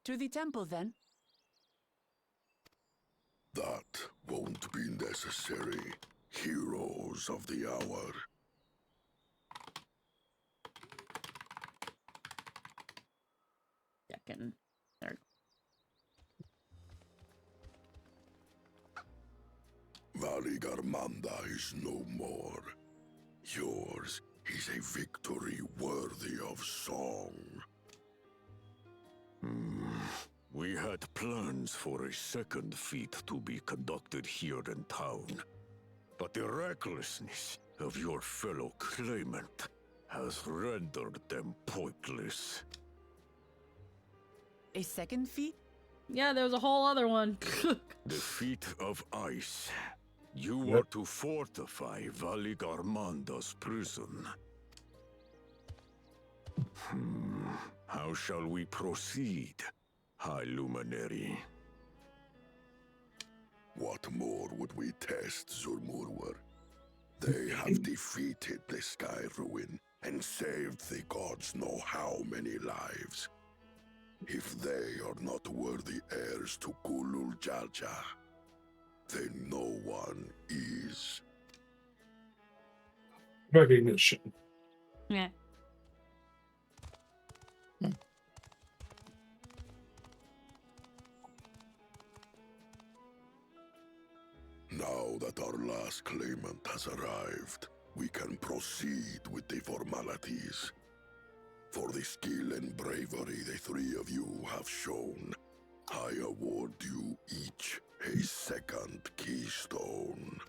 To the temple, then. That won't be necessary, heroes of the hour. Second. Third. Valigarmanda is no more. Yours is a victory worthy of song. We had plans for a second feat to be conducted here in town. But the recklessness of your fellow claimant has rendered them pointless. A second feat? Yeah, there was a whole other one. The feat of ice. You were to fortify Valigarmanda's prison. How shall we proceed, High Luminary? What more would we test, Zurmurwer? They have defeated the Sky Ruin and saved the gods know how many lives. If they are not worthy heirs to Kulul Jalja, then no one is. Recognition. Yeah. Now that our last claimant has arrived, we can proceed with the formalities. For the skill and bravery the three of you have shown, I award you each a second keystone.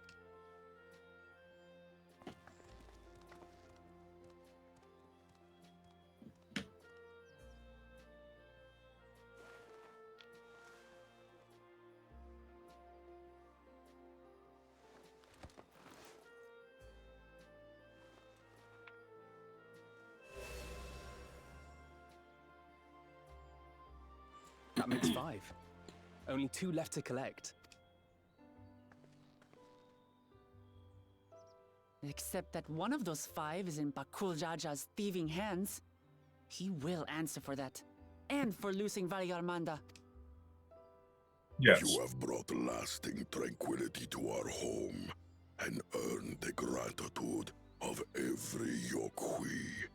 That makes 5. Only 2 left to collect. Except that one of those 5 is in Bakul Jaja's thieving hands. He will answer for that. And for losing Valigarmanda. Yes. You have brought lasting tranquility to our home and earned the gratitude of every Yokui.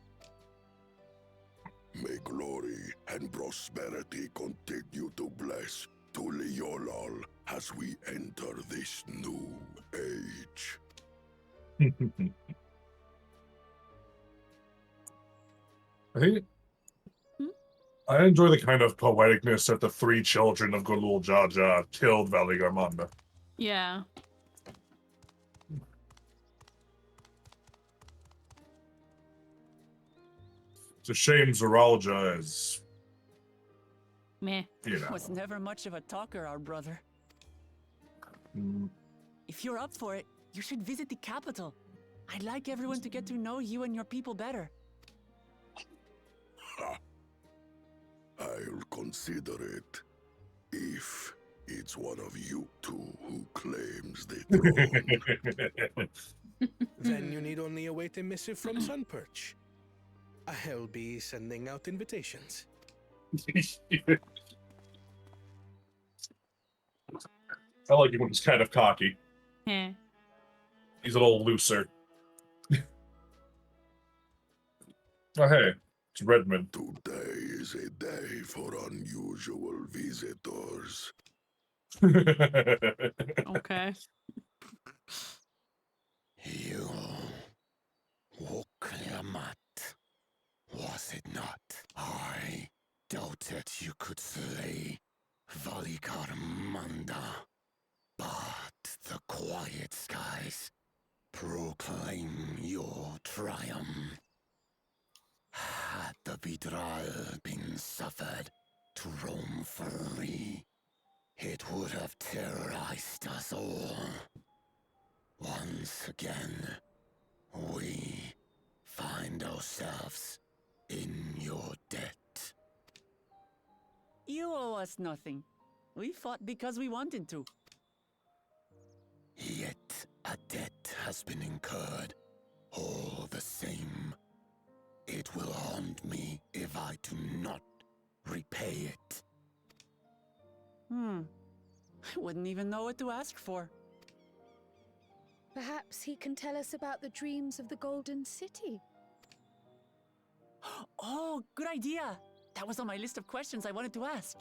May glory and prosperity continue to bless Tuliolal as we enter this new age. I think I enjoy the kind of poeticness that the 3 children of Gulul Jaja killed Valigarmanda. Yeah. It's a shame Zoralja is, meh. You know. Was never much of a talker, our brother. Mm. If you're up for it, you should visit the capital. I'd like everyone to get to know you and your people better. I'll consider it if it's one of you two who claims the throne. Then you need only await a missive from Sunperch. I'll be sending out invitations. I like it when he's kind of cocky. Yeah. He's a little looser. Oh, hey, it's Redmond. Today is a day for unusual visitors. Okay. You Woklamat, was it not? I doubted you could slay Valigarmanda, but the quiet skies proclaim your triumph. Had the Vidral been suffered to roam free, it would have terrorized us all. Once again, we find ourselves in your debt. You owe us nothing. We fought because we wanted to. Yet a debt has been incurred. All the same, it will haunt me if I do not repay it. I wouldn't even know what to ask for. Perhaps he can tell us about the dreams of the Golden City. Oh, good idea! That was on my list of questions I wanted to ask.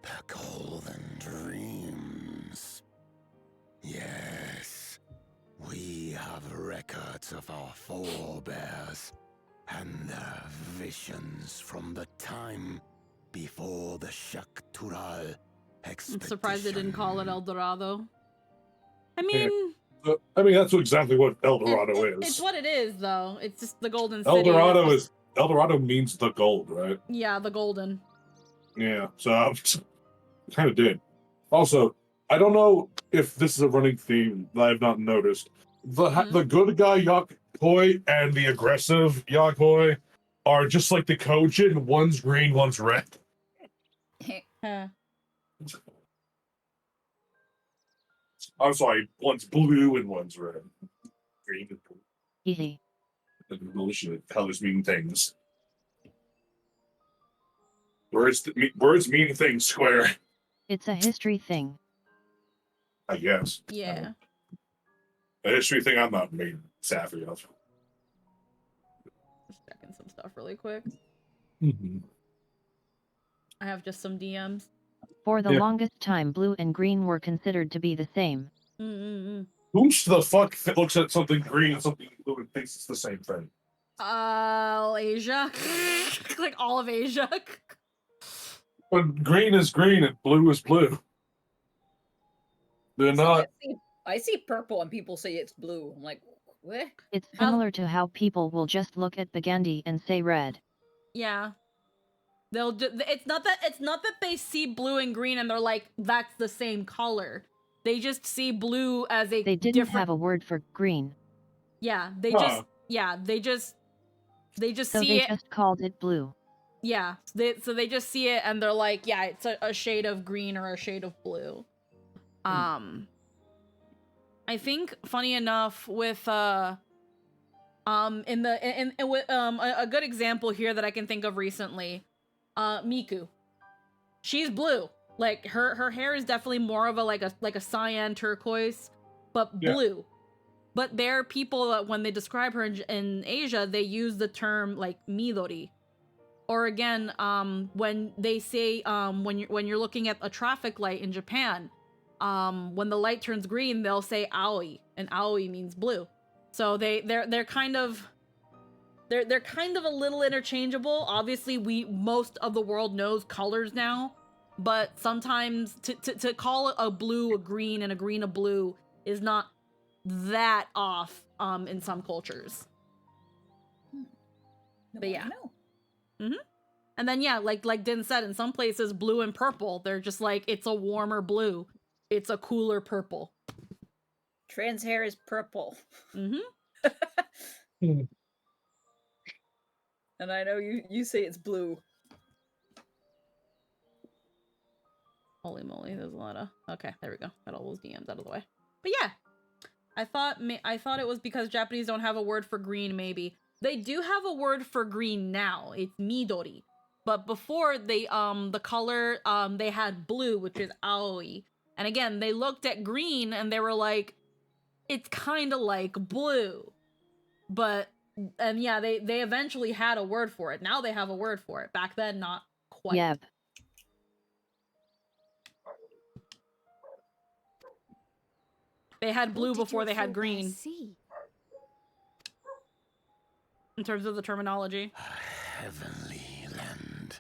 The Golden Dreams. Yes, we have records of our forebears and their visions from the time before the Shaktural expedition. I'm surprised they didn't call it El Dorado. I mean... that's exactly what El Dorado is. It's what it is, though. It's just the Golden El City. El Dorado means the gold, right? Yeah, the golden. Yeah, so I kind of did. Also, I don't know if this is a running theme that I've not noticed. The good guy Yakoi and the aggressive Yakoi are just like the Kojin. One's green, one's red. I'm sorry, one's blue and one's red. Green and blue. Easy. The colors mean things. Words mean things, Square. It's a history thing. I guess. Yeah. A history thing I'm not made savvy of. Just checking some stuff really quick. Mm-hmm. I have just some DMs. For the longest time, blue and green were considered to be the same. Who the fuck looks at something green and something blue and thinks it's the same thing? Asia. Like all of Asia. But green is green and blue is blue. They're not. I see purple and people say it's blue. I'm like, what? It's similar to how people will just look at Burgundy and say red. Yeah. It's not that they see blue and green and they're like, that's the same color. They just see blue as a They didn't have a word for green. Yeah, they just So see they it. just called it blue. Yeah, so they just see it and they're like, yeah, it's a shade of green or a shade of blue. I think funny enough with a good example here that I can think of recently, Miku. She's blue. Like her hair is definitely more of a cyan turquoise, but blue. But there are people that when they describe her in Asia, they use the term like midori. Or again, when they say when you're looking at a traffic light in Japan, when the light turns green, they'll say aoi, and aoi means blue. So they're kind of a little interchangeable. Obviously, most of the world knows colors now, but sometimes to call a blue a green and a green a blue is not that off in some cultures. But yeah. And then yeah, like Din said, in some places blue and purple, they're just like, it's a warmer blue. It's a cooler purple. Trans hair is purple. And I know you say it's blue. Holy moly, there's a lot of... Okay, there we go. Got all those DMs out of the way. But yeah, I thought it was because Japanese don't have a word for green, maybe. They do have a word for green now. It's midori. But before, the color, they had blue, which is aoi. And again, they looked at green and they were like, it's kind of like blue. But, and yeah, they eventually had a word for it. Now they have a word for it. Back then, not quite. Yep. They had blue before they had green. In terms of the terminology. Heavenly land,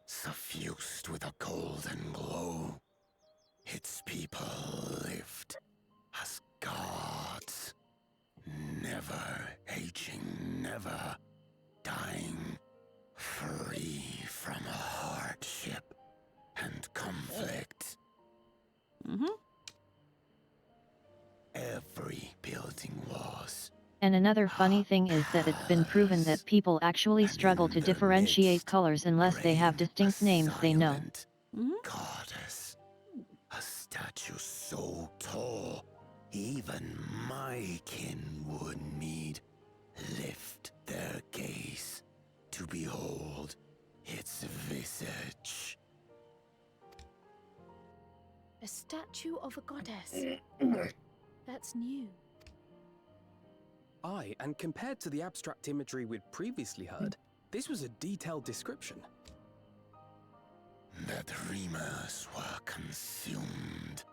suffused with a golden glow. Its people lived as gods, never aging, never dying, free from hardship and conflict. Every building was. And another funny thing is that it's been proven that people actually struggle to differentiate colors unless they have distinct names they know. Goddess, a statue so tall, even my kin would need lift their gaze to behold its visage. A statue of a goddess. That's new. Aye, and compared to the abstract imagery we'd previously heard, this was a detailed description. The dreamers were consumed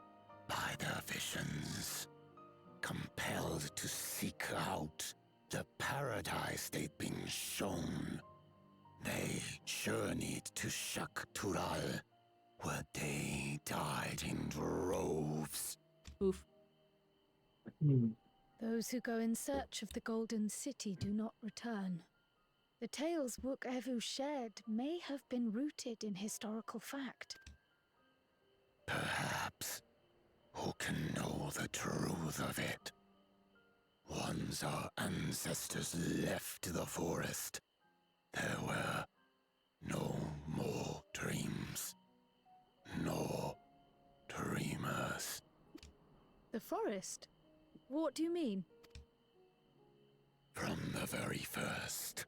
by their visions, compelled to seek out the paradise they'd been shown. They journeyed to Shaktural, where they died in droves. Oof. Those who go in search of the Golden City do not return. The tales Wook Evu shared may have been rooted in historical fact. Perhaps. Who can know the truth of it? Once our ancestors left the forest, there were no more dreams. No dreamers. The forest? What do you mean? From the very first,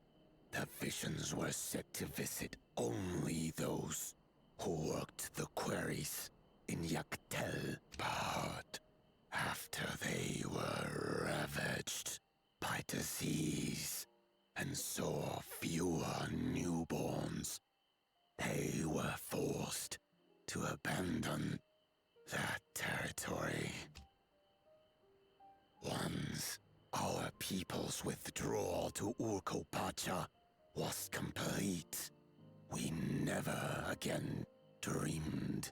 the visions were set to visit only those who worked the quarries in Yaktel Bahad. After they were ravaged by disease and saw fewer newborns, they were forced to abandon that territory. Once our people's withdrawal to Urkopacha was complete, we never again dreamed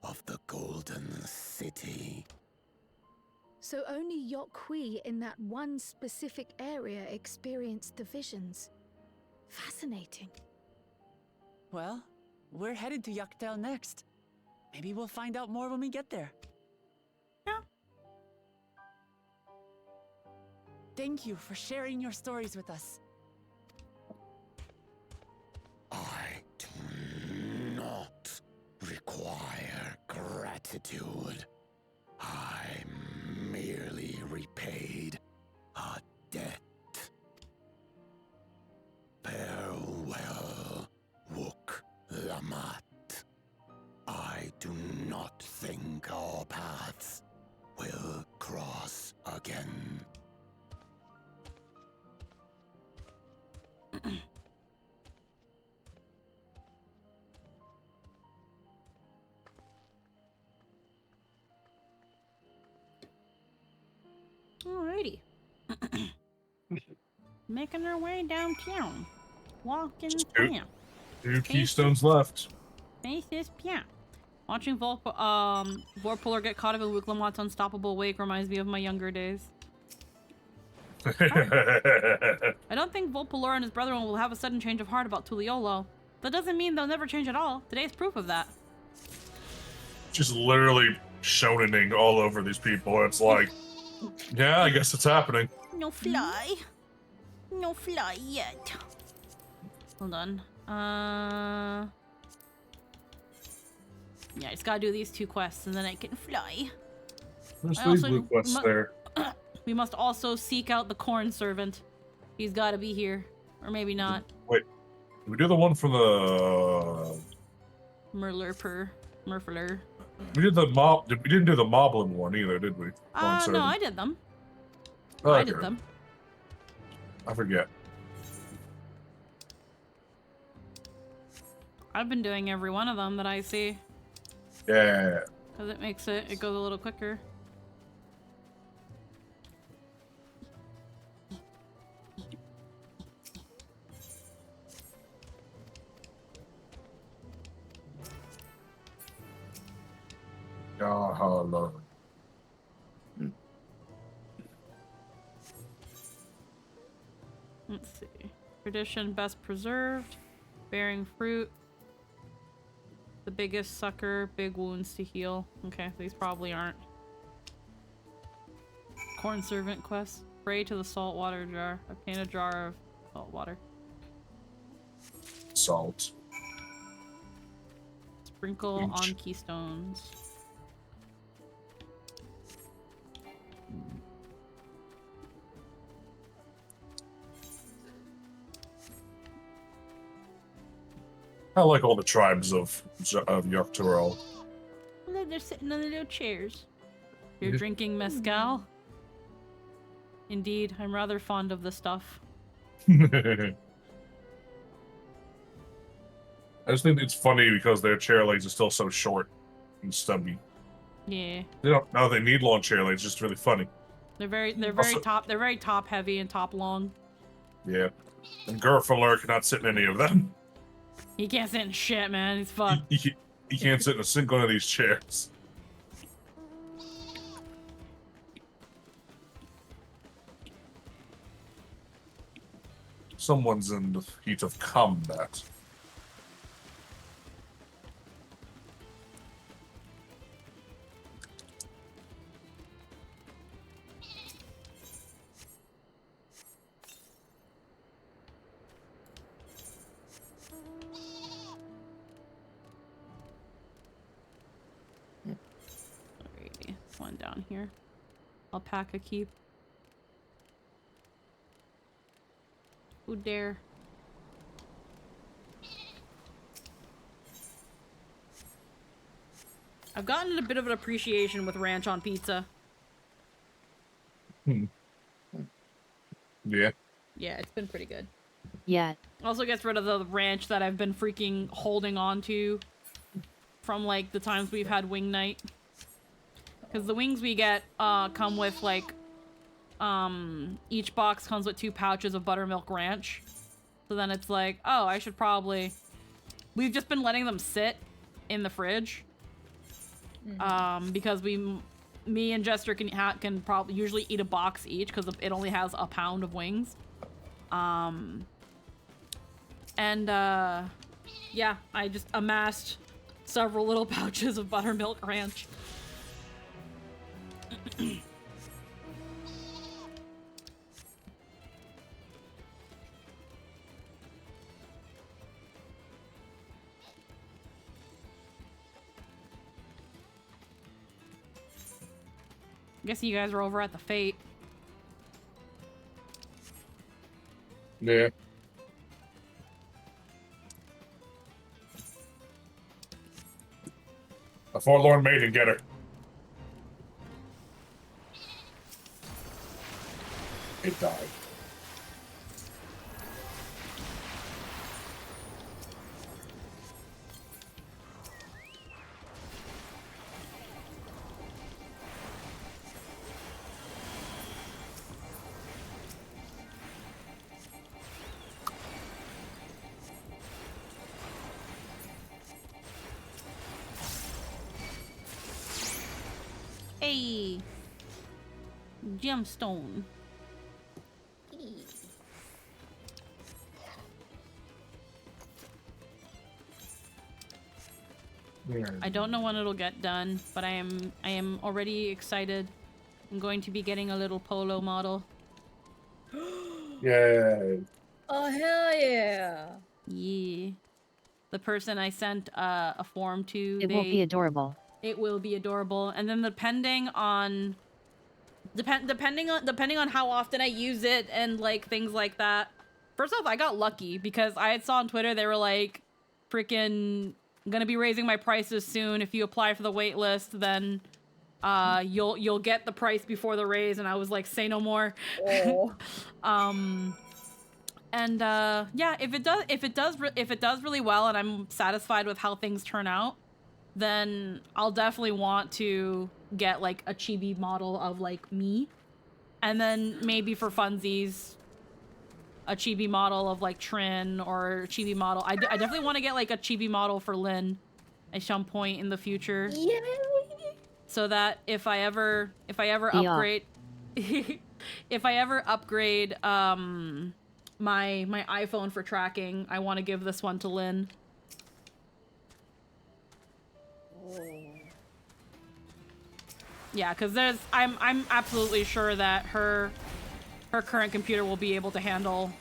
of the Golden City. So only Yokhui in that one specific area experienced the visions. Fascinating. Well, we're headed to Dawntrail next. Maybe we'll find out more when we get there. Yeah. Thank you for sharing your stories with us. I do not require gratitude. I merely repaid a debt. Farewell, Wook Lamat. I do not think our paths will cross again. Alrighty. Making our way downtown. Walking down. Two keystones left. Face this piano. Watching Vorpolar get caught up in Wiklamat's unstoppable wake reminds me of my younger days. I don't think Volpolar and his brother will have a sudden change of heart about Tuliolo. That doesn't mean they'll never change at all. Today's proof of that. Just literally shonening all over these people. It's like, yeah, I guess it's happening. No fly. No fly yet. Hold on. Yeah, I just gotta do these 2 quests and then I can fly. There's 3 blue quests there. We must also seek out the corn servant. He's gotta be here. Or maybe not. Wait, did we do the one from the... Merfler. We did the mob. We didn't do the Moblin one either, did we? No, I did them. Oh, I did them. I forget. I've been doing every one of them that I see. Yeah. Because it goes a little quicker. Lord. Let's see. Tradition best preserved. Bearing fruit. The biggest sucker. Big wounds to heal. Okay, these probably aren't. Corn servant quest. Pray to the saltwater jar. Obtain a jar of salt water. Salt. Sprinkle on keystones. I like all the tribes of Yoctorel. They're sitting on the little chairs. You're drinking mezcal? Indeed, I'm rather fond of the stuff. I just think it's funny because their chair legs are still so short and stubby. Yeah. They don't know they need long chair legs. It's just really funny. They're very top heavy and top long. Yeah. And Gerfaler cannot sit in any of them. He can't sit in shit, man. He's fucked. He can't sit in a single one of these chairs. Someone's in the heat of combat. Alrighty, one down here. Alpaca keep. Who dare? I've gotten a bit of an appreciation with ranch on pizza. Yeah. Yeah, it's been pretty good. Yeah. Also gets rid of the ranch that I've been freaking holding on to from like the times we've had wing night. Because the wings we get come with like each box comes with 2 pouches of buttermilk ranch. So then it's like, oh, I should probably... We've just been letting them sit in the fridge. Because me and Jester can probably usually eat a box each because it only has a pound of wings. Yeah, I just amassed several little pouches of buttermilk ranch. Guess you guys are over at the Fate. Yeah. A forlorn maiden, get her. It died. Hey! Gemstone. I don't know when it'll get done, but I am already excited. I'm going to be getting a little polo model. Yay. Oh, hell yeah. Yeah. The person I sent a form to, It will be adorable. It will be adorable. And then depending on how often I use it and like things like that. First off, I got lucky because I had saw on Twitter they were like freaking gonna be raising my prices soon. If you apply for the wait list, then you'll get the price before the raise, and I was like, say no more. Oh. Yeah, if it does really well and I'm satisfied with how things turn out, then I'll definitely want to get like a chibi model of like me, and then maybe for funsies a chibi model of like Trin, or a chibi model. I definitely want to get like a chibi model for Lynn at some point in the future. Yay! So that if I ever upgrade if I ever upgrade my iPhone for tracking, I want to give this one to Lynn. Yeah, because I'm absolutely sure that her current computer will be able to handle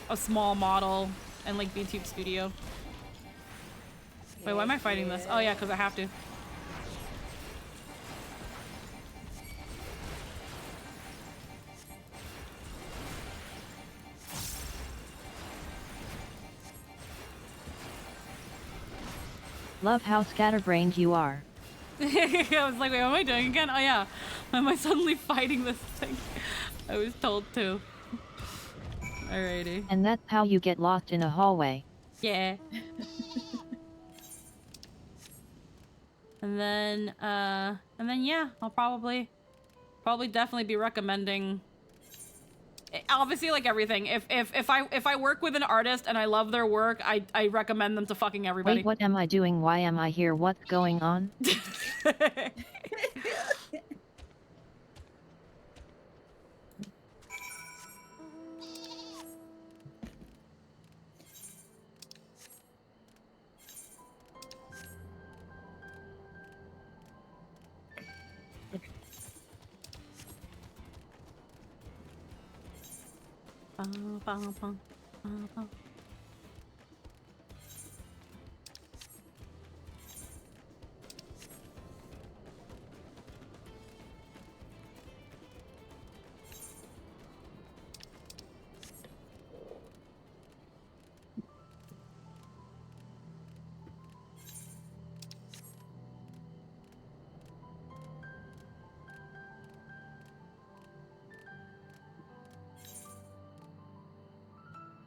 a small model and like VTube Studio. Wait, why am I fighting this? Oh yeah, because I have to. Love how scatterbrained you are. I was like, wait, what am I doing again? Oh yeah, why am I suddenly fighting this thing? I was told to. Alrighty. And that's how you get lost in a hallway. Yeah. And then yeah, I'll probably definitely be recommending. Obviously, like everything, if I work with an artist and I love their work, I recommend them to fucking everybody. Wait, what am I doing? Why am I here? What's going on?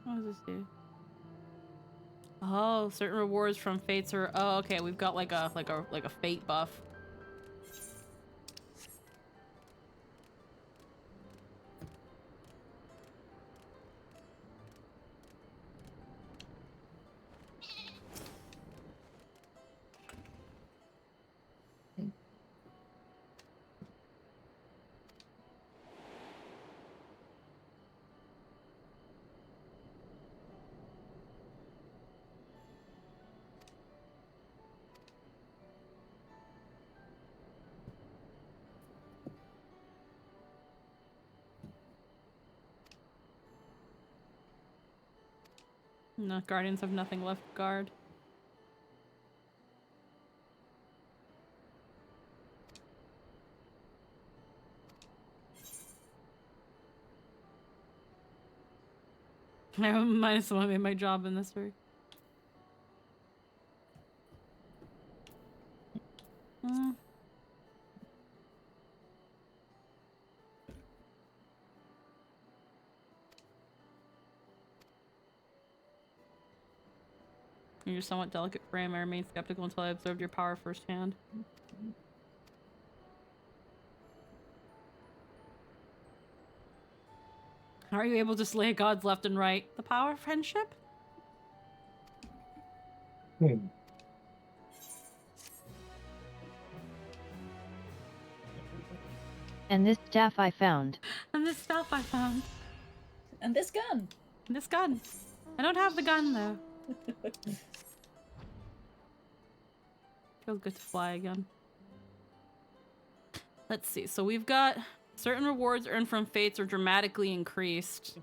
What does this do? Oh, certain rewards from fates are. Oh, okay. We've got like a fate buff. No, Guardians have nothing left to guard. I have -1 in my job in this week. In your somewhat delicate frame, I remained skeptical until I observed your power firsthand. How are you able to slay gods left and right? The power of friendship? And this staff I found. And this stuff I found. And this gun. And this gun. I don't have the gun though. Feels good to fly again. Let's see. So we've got certain rewards earned from fates are dramatically increased.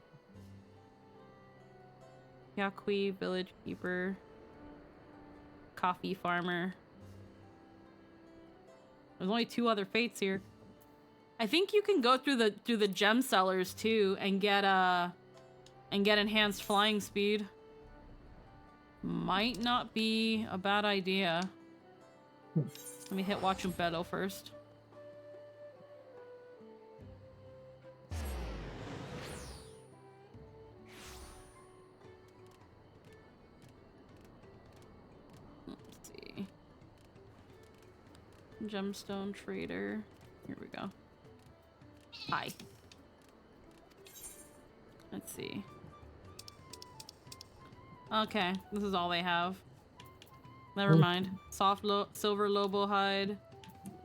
Yaqui, village keeper, coffee farmer. There's only 2 other fates here. I think you can go through the gem sellers too and get enhanced flying speed. Might not be a bad idea. Let me hit Watch Umberto first. Let's see. Gemstone trader. Here we go. Hi. Let's see. Okay, this is all they have. Never mind. Soft silver lobo hide,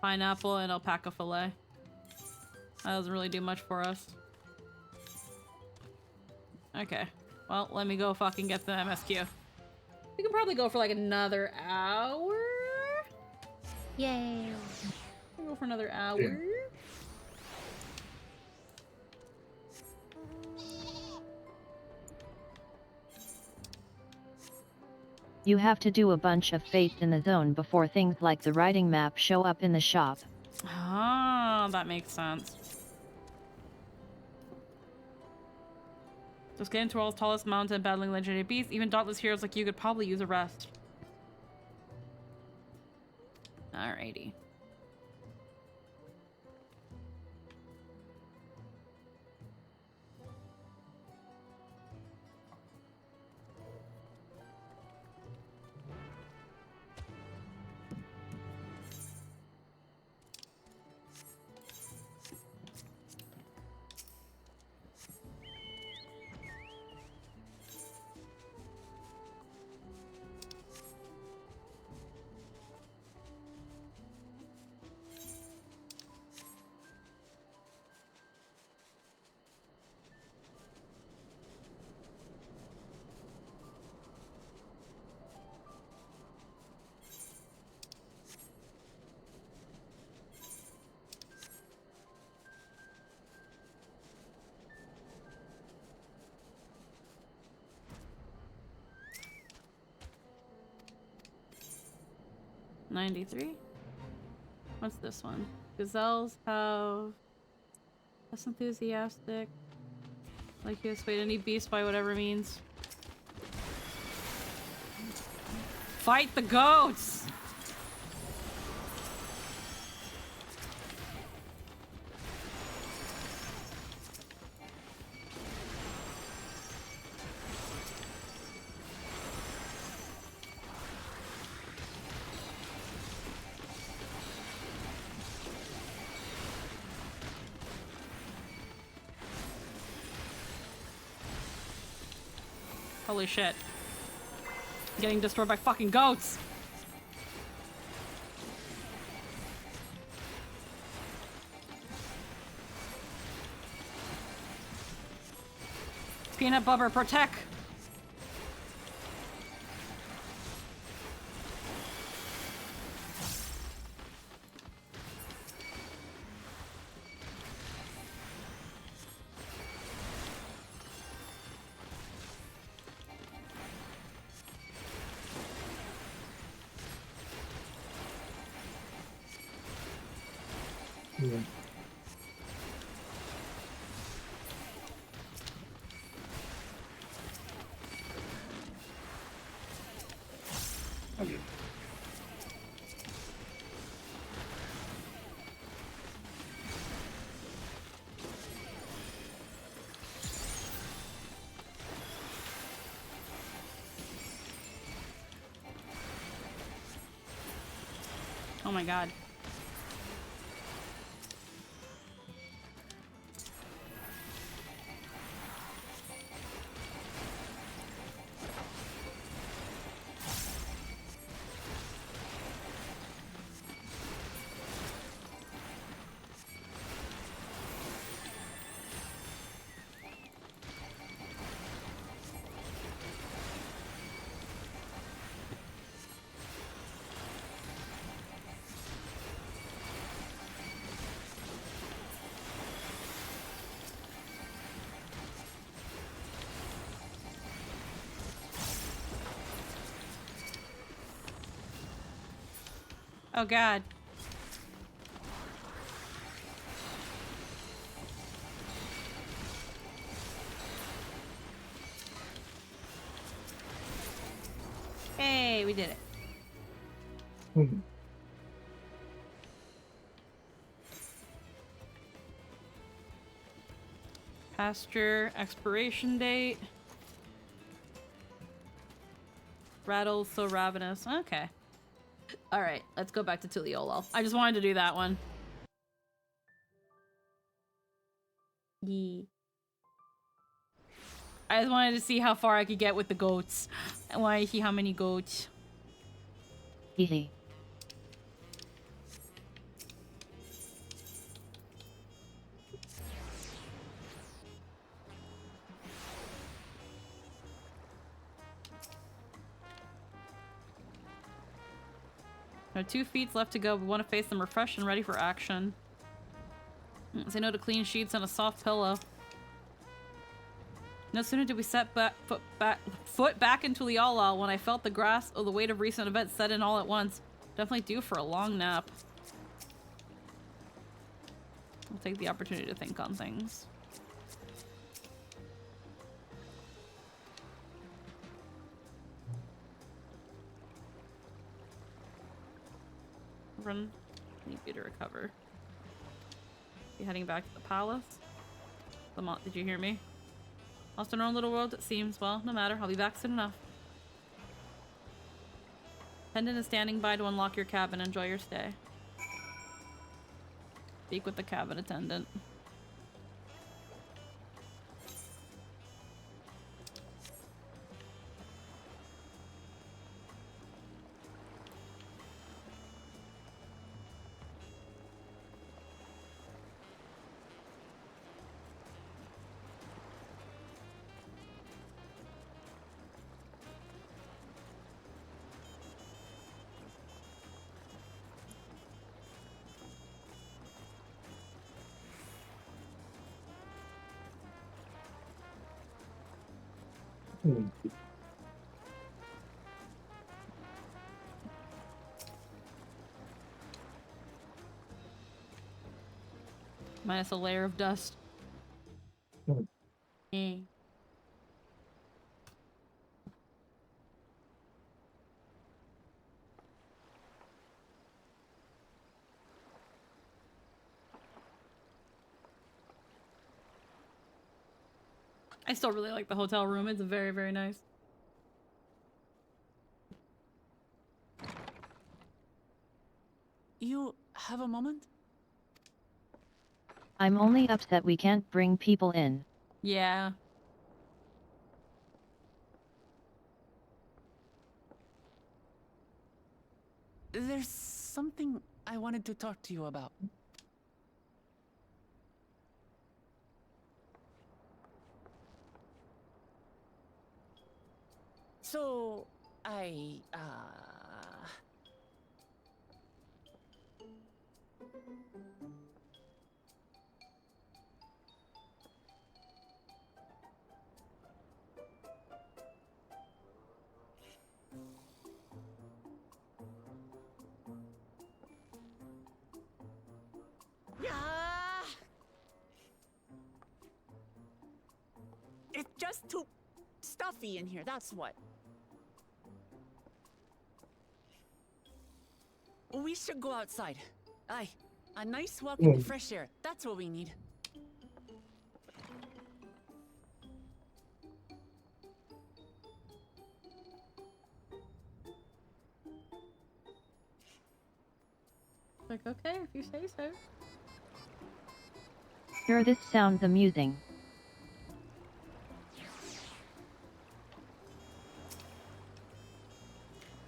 pineapple, and alpaca fillet. That doesn't really do much for us. Okay. Well, let me go fucking get the MSQ. We can probably go for like another hour. Yay. We'll go for another hour. Yeah. You have to do a bunch of fates in the zone before things like the riding map show up in the shop. Ah, that makes sense. Just getting to world's tallest mountain, battling legendary beasts. Even dauntless heroes like you could probably use a rest. Alrighty. $93. What's this one? Gazelles have less enthusiastic. Like you persuade any beast by whatever means. Fight the goats! Holy shit. Getting destroyed by fucking goats. Peanut butter, protect. Yeah. Oh my god. Oh god. Hey, we did it. Pasture expiration date. Rattle so ravenous. Okay. Alright, let's go back to Tuliolol. I just wanted to do that one. Yee. I just wanted to see how far I could get with the goats. I wanted to see how many goats. Hehe. There are 2 feats left to go. We want to face them refreshed and ready for action. Say no to clean sheets and a soft pillow. No sooner did we set foot back into Liala when I felt the grass or the weight of recent events set in all at once. Definitely due for a long nap. I'll take the opportunity to think on things. Run. Need you to recover. You heading back to the palace? Lamont, did you hear me? Lost in our own little world, it seems. Well, no matter. I'll be back soon enough. Pendant is standing by to unlock your cabin. Enjoy your stay. Speak with the cabin attendant. Minus a layer of dust. Eh. I still really like the hotel room. It's very, very nice. You have a moment? I'm only upset we can't bring people in. Yeah. There's something I wanted to talk to you about. So, it's just too stuffy in here, that's what. We should go outside. Aye, a nice walk in the fresh air. That's what we need. Like, okay, if you say so. Sure, this sounds amusing.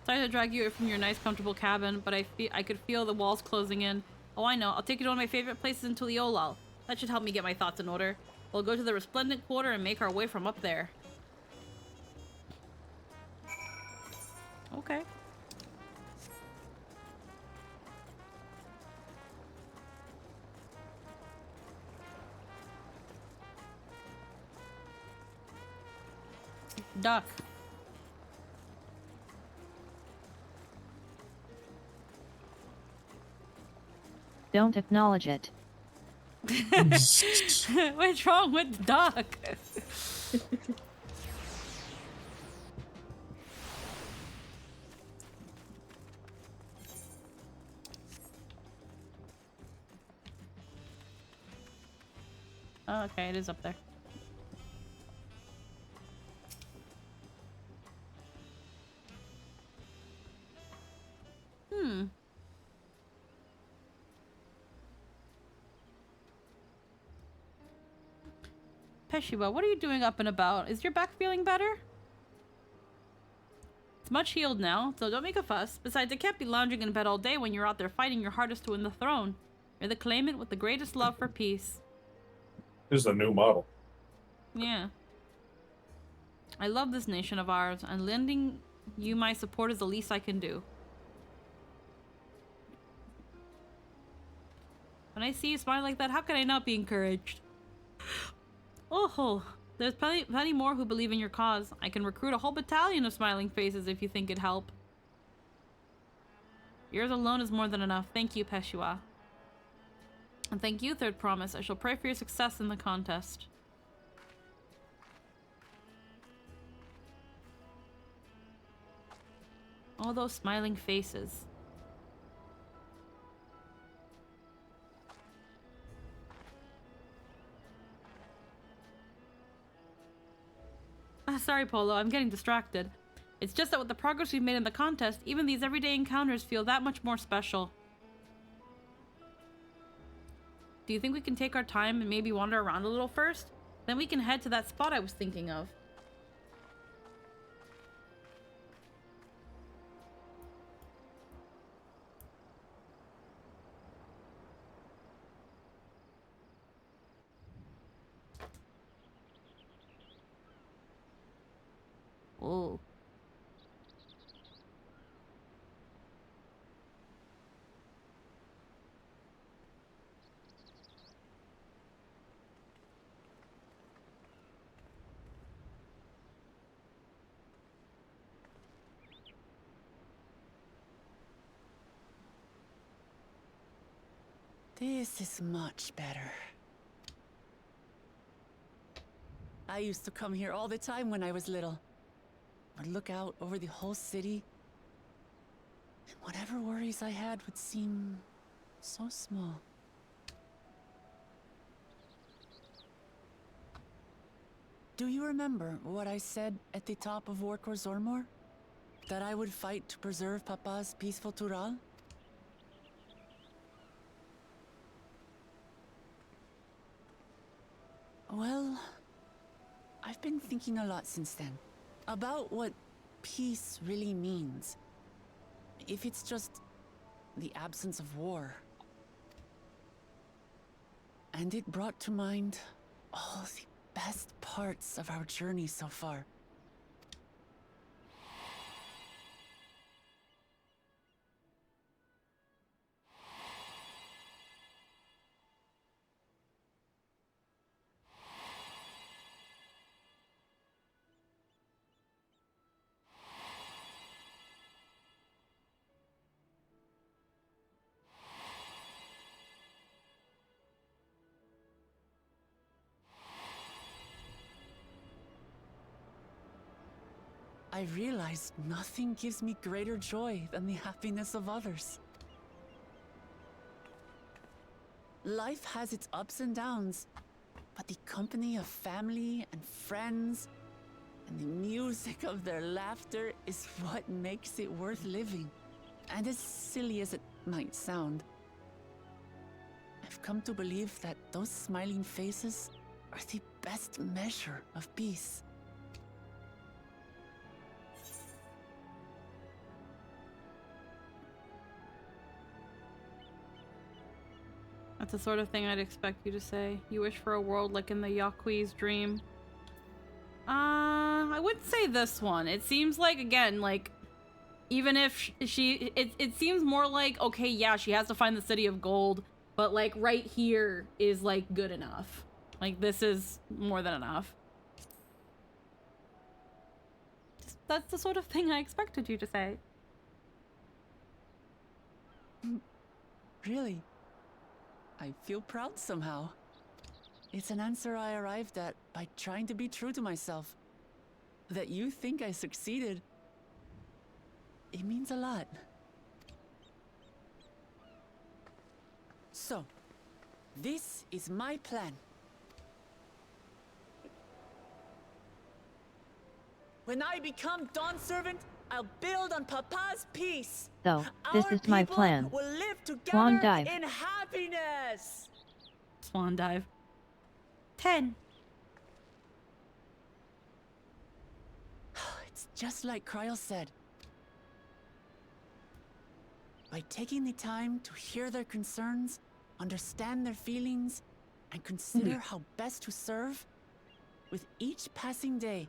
Sorry to drag you from your nice, comfortable cabin, but I could feel the walls closing in. Oh, I know. I'll take you to one of my favorite places in Tuliolal. That should help me get my thoughts in order. We'll go to the Resplendent Quarter and make our way from up there. Okay. Duck. Don't acknowledge it. What's wrong with the duck? Oh, okay, it is up there. Peshiwa, what are you doing up and about? Is your back feeling better? It's much healed now, so don't make a fuss. Besides, I can't be lounging in bed all day when you're out there fighting your hardest to win the throne. You're the claimant with the greatest love for peace. This is the new model. Yeah. I love this nation of ours, and lending you my support is the least I can do. When I see you smile like that, how can I not be encouraged? Oh, there's plenty more who believe in your cause. I can recruit a whole battalion of smiling faces if you think it'd help. Yours alone is more than enough. Thank you, Peshiwa. And thank you, Third Promise. I shall pray for your success in the contest. All those smiling faces. Sorry, Polo, I'm getting distracted. It's just that with the progress we've made in the contest, even these everyday encounters feel that much more special. Do you think we can take our time and maybe wander around a little first? Then we can head to that spot I was thinking of. Oh. This is much better. I used to come here all the time when I was little. I'd look out over the whole city, and whatever worries I had would seem so small. Do you remember what I said at the top of Warkor Zormor? That I would fight to preserve Papa's peaceful Tural? Well, I've been thinking a lot since then. About what peace really means. If it's just the absence of war. And it brought to mind all the best parts of our journey so far. I realized nothing gives me greater joy than the happiness of others. Life has its ups and downs, but the company of family and friends and the music of their laughter is what makes it worth living. And as silly as it might sound, I've come to believe that those smiling faces are the best measure of peace. That's the sort of thing I'd expect you to say. You wish for a world like in the Yakui's dream. I wouldn't say this one. It seems like, again, like, even if it seems more like, okay, yeah, she has to find the city of gold, but like right here is like good enough. Like this is more than enough. That's the sort of thing I expected you to say. Really? I feel proud somehow. It's an answer I arrived at by trying to be true to myself. That you think I succeeded, it means a lot. So, this is my plan. When I become Dawn Servant, I'll build on Papa's peace. So, this Our is my people plan. will live together Swan dive. in happiness. Swan dive. 10. It's just like Kryl said. By taking the time to hear their concerns, understand their feelings, and consider how best to serve, with each passing day,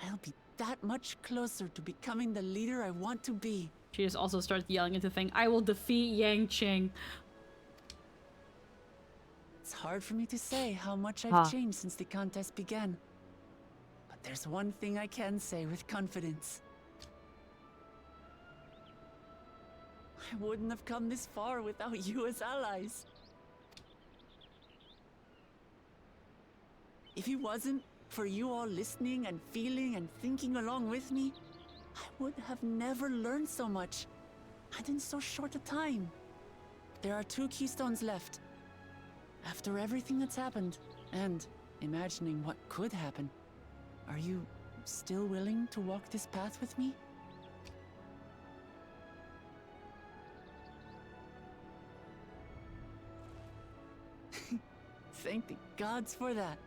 I'll be that much closer to becoming the leader I want to be. She just also starts yelling into the thing, I will defeat Yang Qing. It's hard for me to say how much I've changed since the contest began. But there's one thing I can say with confidence. I wouldn't have come this far without you as allies. If it wasn't for you all listening and feeling and thinking along with me, I would have never learned so much, and in so short a time. There are 2 keystones left. After everything that's happened, and imagining what could happen, are you still willing to walk this path with me? Thank the gods for that.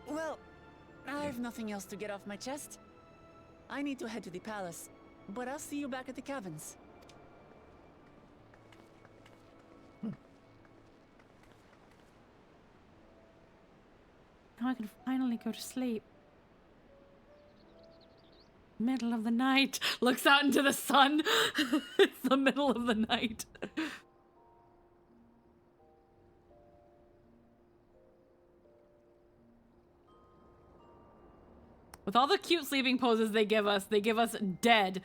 Well, I have nothing else to get off my chest. I need to head to the palace, but I'll see you back at the cabins. Now I can finally go to sleep. Middle of the night. Looks out into the sun. It's the middle of the night. With all the cute sleeping poses they give us dead.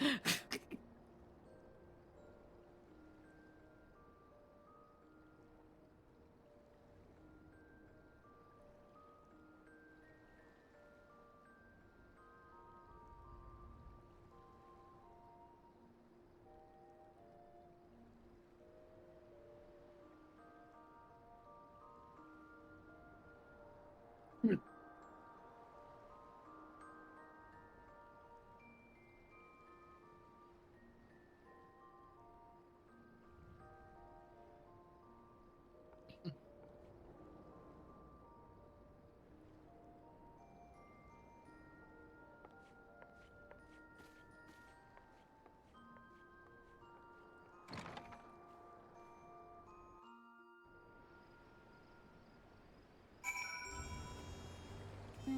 You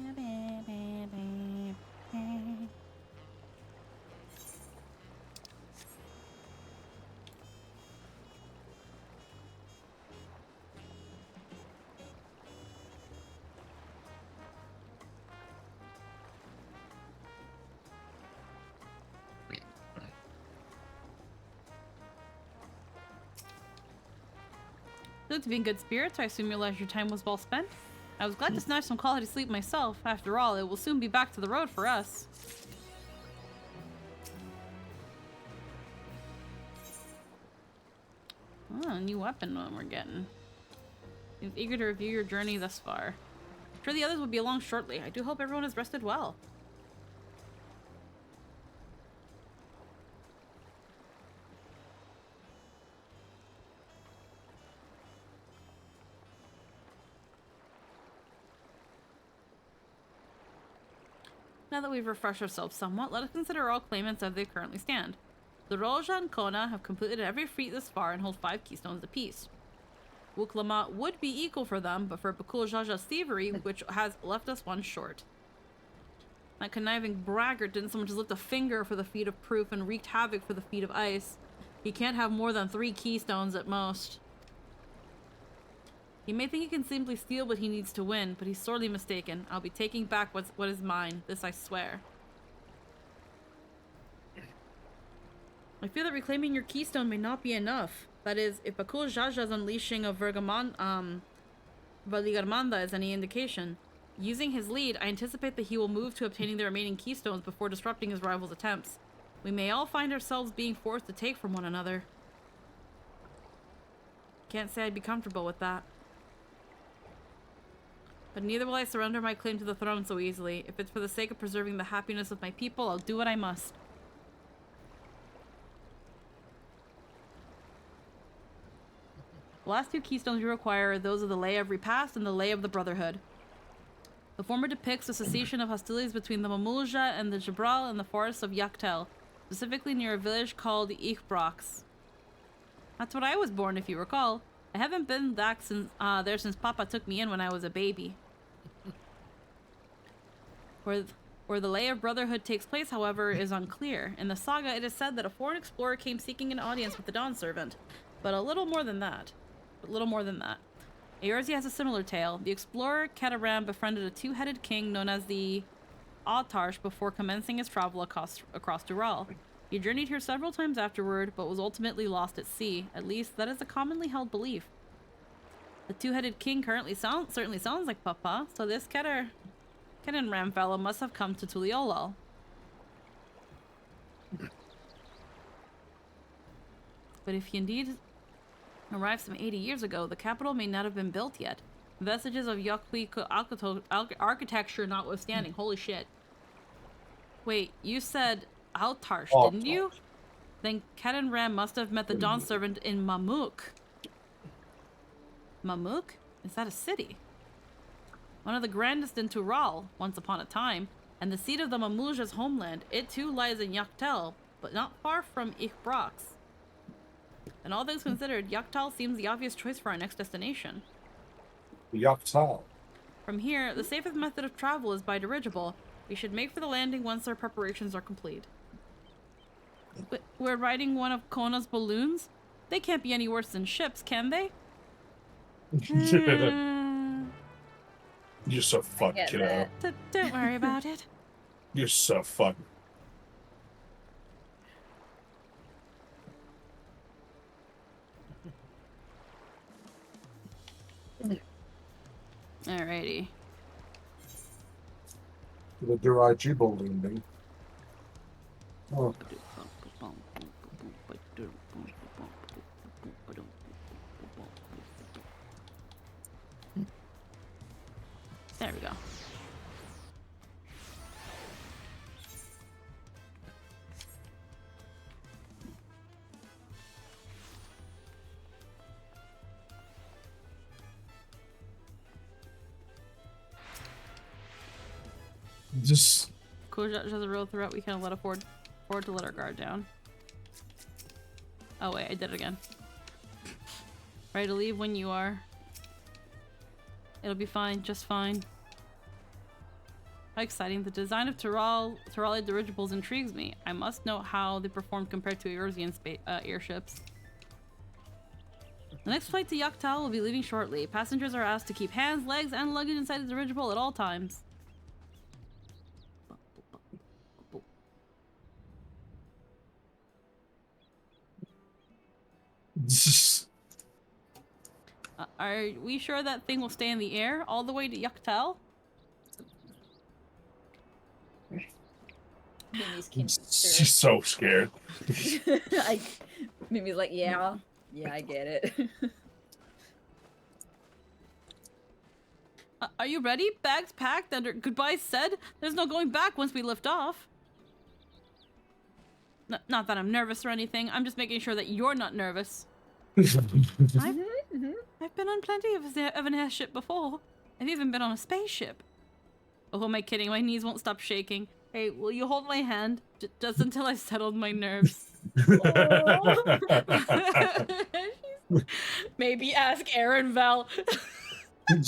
look to be in good spirits. I assume your leisure time was well spent. I was glad to snatch some quality sleep myself. After all, it will soon be back to the road for us. Oh, a new weapon we're getting. Seems eager to review your journey thus far. I'm sure the others will be along shortly. I do hope everyone has rested well. Now that we've refreshed ourselves somewhat, let us consider all claimants as they currently stand. The Roja and Kona have completed every feat this far and hold 5 keystones apiece. Wuklama would be equal for them, but for Bakul Jaja's thievery, which has left us one short. That conniving braggart didn't so much as lift a finger for the feat of proof and wreaked havoc for the feat of ice. He can't have more than 3 keystones at most. He may think he can simply steal what he needs to win, but he's sorely mistaken. I'll be taking back what is mine. This I swear. I feel that reclaiming your keystone may not be enough. That is, if Bakul Jaja's unleashing of Valigarmanda is any indication. Using his lead, I anticipate that he will move to obtaining the remaining keystones before disrupting his rival's attempts. We may all find ourselves being forced to take from one another. Can't say I'd be comfortable with that. But neither will I surrender my claim to the throne so easily. If it's for the sake of preserving the happiness of my people, I'll do what I must. The last 2 keystones you require are those of the Lay of Repast and the Lay of the Brotherhood. The former depicts the cessation of hostilities between the Mamulja and the Jabral in the forests of Yaktel, specifically near a village called Ichbrox. That's what I was born, if you recall. I haven't been back there since Papa took me in when I was a baby. Where the Lay of Brotherhood takes place, however, is unclear. In the saga, it is said that a foreign explorer came seeking an audience with the Dawn Servant, but a little more than that. Eorzea has a similar tale. The explorer Kataram befriended a 2-headed king known as the Autarsh before commencing his travel across Dural. He journeyed here several times afterward, but was ultimately lost at sea. At least, that is a commonly held belief. The 2-headed king currently certainly sounds like Papa, so this Kenan fellow must have come to Tuliolal. But if he indeed arrived some 80 years ago, the capital may not have been built yet. Vestiges of Yaqui architecture notwithstanding. Holy shit. Wait, you said Autarsh, didn't you? Then Kenan must have met the Dawn Servant in Mamuk. Mamuk? Is that a city? One of the grandest in Tural, once upon a time, and the seat of the Mamulja's homeland. It too lies in Yaktel, but not far from Ichbrox. And all things considered, Yaktal seems the obvious choice for our next destination. Yaktal. From here, the safest method of travel is by dirigible. We should make for the landing once our preparations are complete. But we're riding one of Kona's balloons? They can't be any worse than ships, can they? You're so fucked, kiddo. Don't worry about it. You're so fucked. Alrighty. The dirigible landing. Oh. There we go. Just Cool, has a rule throughout. We can let afford to let our guard down. Oh wait, I did it again. Ready to leave when you are. It'll be fine, just fine. How exciting. The design of Turali dirigibles intrigues me. I must know how they perform compared to Eorzean airships. The next flight to Yaktal will be leaving shortly. Passengers are asked to keep hands, legs, and luggage inside the dirigible at all times. Are we sure that thing will stay in the air all the way to Yaktal? She's so scared. Mimi's like, yeah, I get it. Are you ready? Bags packed and goodbyes said? There's no going back once we lift off. Not that I'm nervous or anything. I'm just making sure that you're not nervous. I've been on plenty of an airship before. I've even been on a spaceship. Oh, who am I kidding? My knees won't stop shaking. Hey, will you hold my hand? Just until I've settled my nerves. Maybe ask Aaron Val. I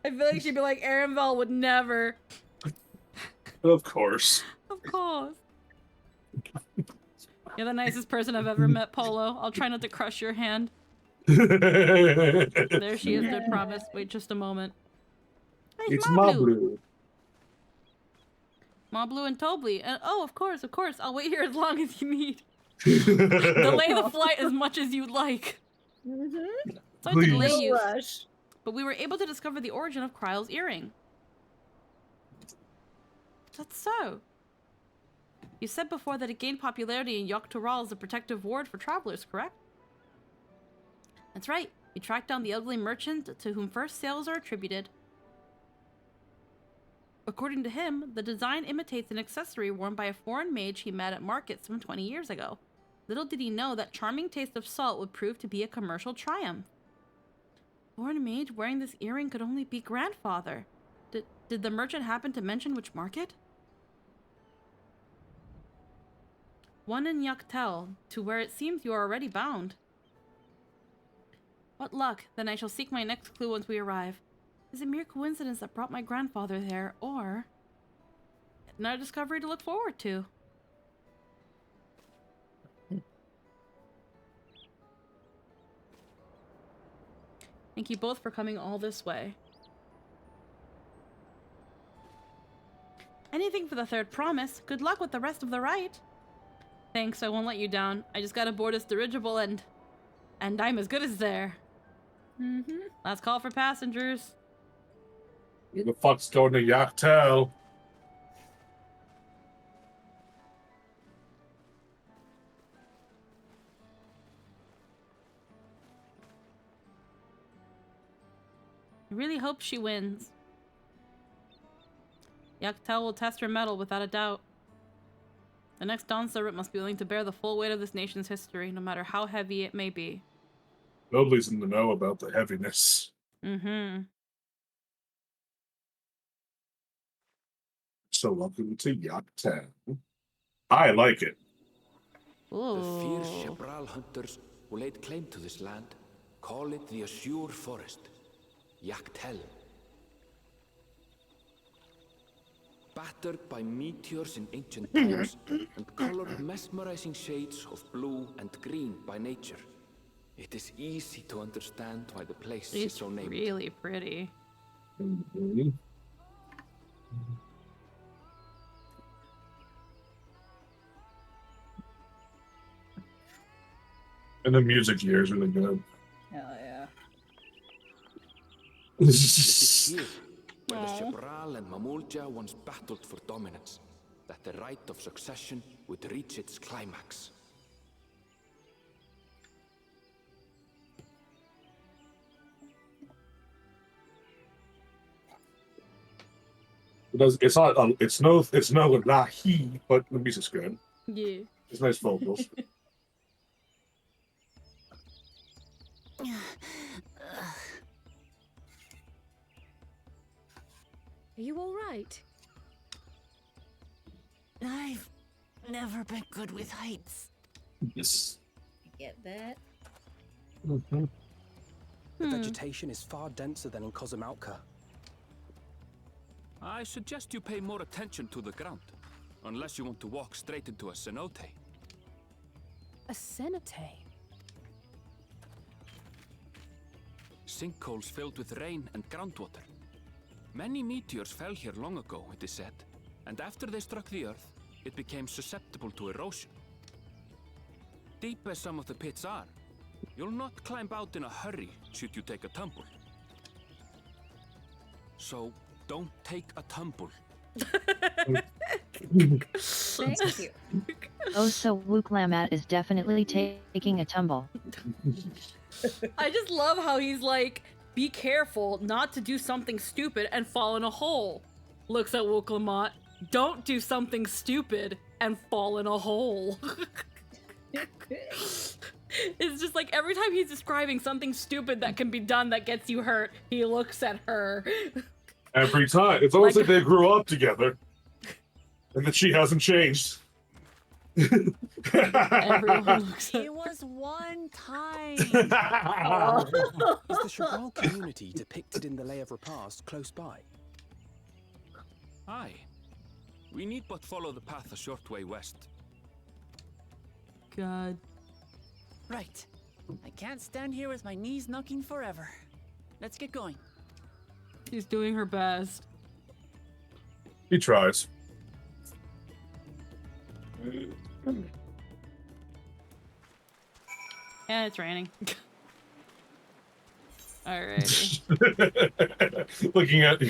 feel like she'd be like, Aaron Val would never. Of course. Of course. You're the nicest person I've ever met, Polo. I'll try not to crush your hand. There she is, their promise. Wait just a moment. Hey, it's Mablu. Mablu and Tobli. And oh, of course. I'll wait here as long as you need. Delay the flight as much as you'd like. Sorry to delay you. Rush. But we were able to discover the origin of Kryle's earring. That's so. You said before that it gained popularity in Yogg-Toral as a protective ward for travelers, correct? That's right. You tracked down the ugly merchant to whom first sales are attributed. According to him, the design imitates an accessory worn by a foreign mage he met at markets some 20 years ago. Little did he know that charming taste of salt would prove to be a commercial triumph. Foreign mage wearing this earring could only be grandfather. Did the merchant happen to mention which market? One in Yaktel, to where it seems you are already bound. What luck, then I shall seek my next clue once we arrive. Is it mere coincidence that brought my grandfather there, or another discovery to look forward to? Thank you both for coming all this way. Anything for the third promise. Good luck with the rest of the rite. Thanks, I won't let you down. I just gotta board this dirigible and I'm as good as there. Last call for passengers. Who the fuck's going to Yaktel? I really hope she wins. Yaktel will test her mettle without a doubt. The next Dawn servant must be willing to bear the full weight of this nation's history, no matter how heavy it may be. Nobody's in the know about the heaviness. So welcome to Yaktel. I like it. The fierce Shebral hunters who laid claim to this land call it the Azure Forest, Yaktel. Battered by meteors in ancient times and colored mesmerizing shades of blue and green by nature, it is easy to understand why the place is so named. It's really pretty. And the music here is really good. Hell yeah. It is here where the Shebral and Mamulja once battled for dominance, that the right of succession would reach its climax. It's no Lahi, but the music's good. Yeah. It's nice vocals. Are you all right? I've never been good with heights. Yes. Get that? The vegetation is far denser than in Kozamautka. I suggest you pay more attention to the ground, unless you want to walk straight into a cenote. A cenote? Sinkholes filled with rain and groundwater. Many meteors fell here long ago, it is said, and after they struck the earth, it became susceptible to erosion. Deep as some of the pits are, you'll not climb out in a hurry should you take a tumble. So, don't take a tumble. Thank you. Oh, so Wooklamat is definitely taking a tumble. I just love how he's like, be careful not to do something stupid and fall in a hole. Looks at Wooklamat, don't do something stupid and fall in a hole. It's just like every time he's describing something stupid that can be done that gets you hurt, he looks at her. Every time. It's almost like they grew up together. And that she hasn't changed. Everyone looks It was one time. Is the Chabral community depicted in the Lay of Repast close by? Aye. We need but follow the path a short way west. God. Right. I can't stand here with my knees knocking forever. Let's get going. She's doing her best. He tries. And it's raining. Alrighty. Looking at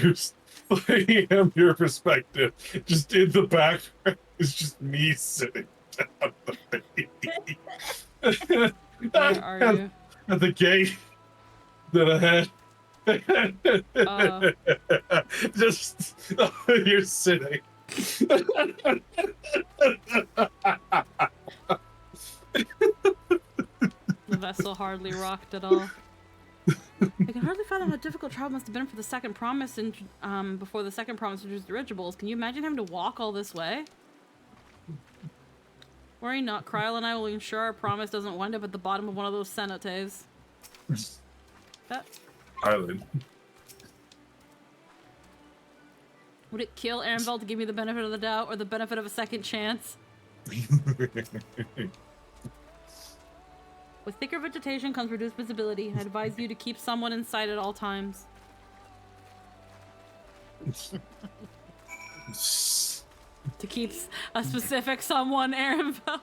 your perspective, just in the background is just me sitting down. Where are you? At the gate that I had. Just you're sitting. The vessel hardly rocked at all. I can hardly fathom how difficult travel must have been for the second promise and before the second promise introduced dirigibles. Can you imagine having to walk all this way? Worry not, Kryl and I will ensure our promise doesn't wind up at the bottom of one of those cenotes. Island. Would it kill Arenville to give me the benefit of the doubt or the benefit of a second chance? With thicker vegetation comes reduced visibility. I advise you to keep someone in sight at all times. To keep a specific someone, Arenville.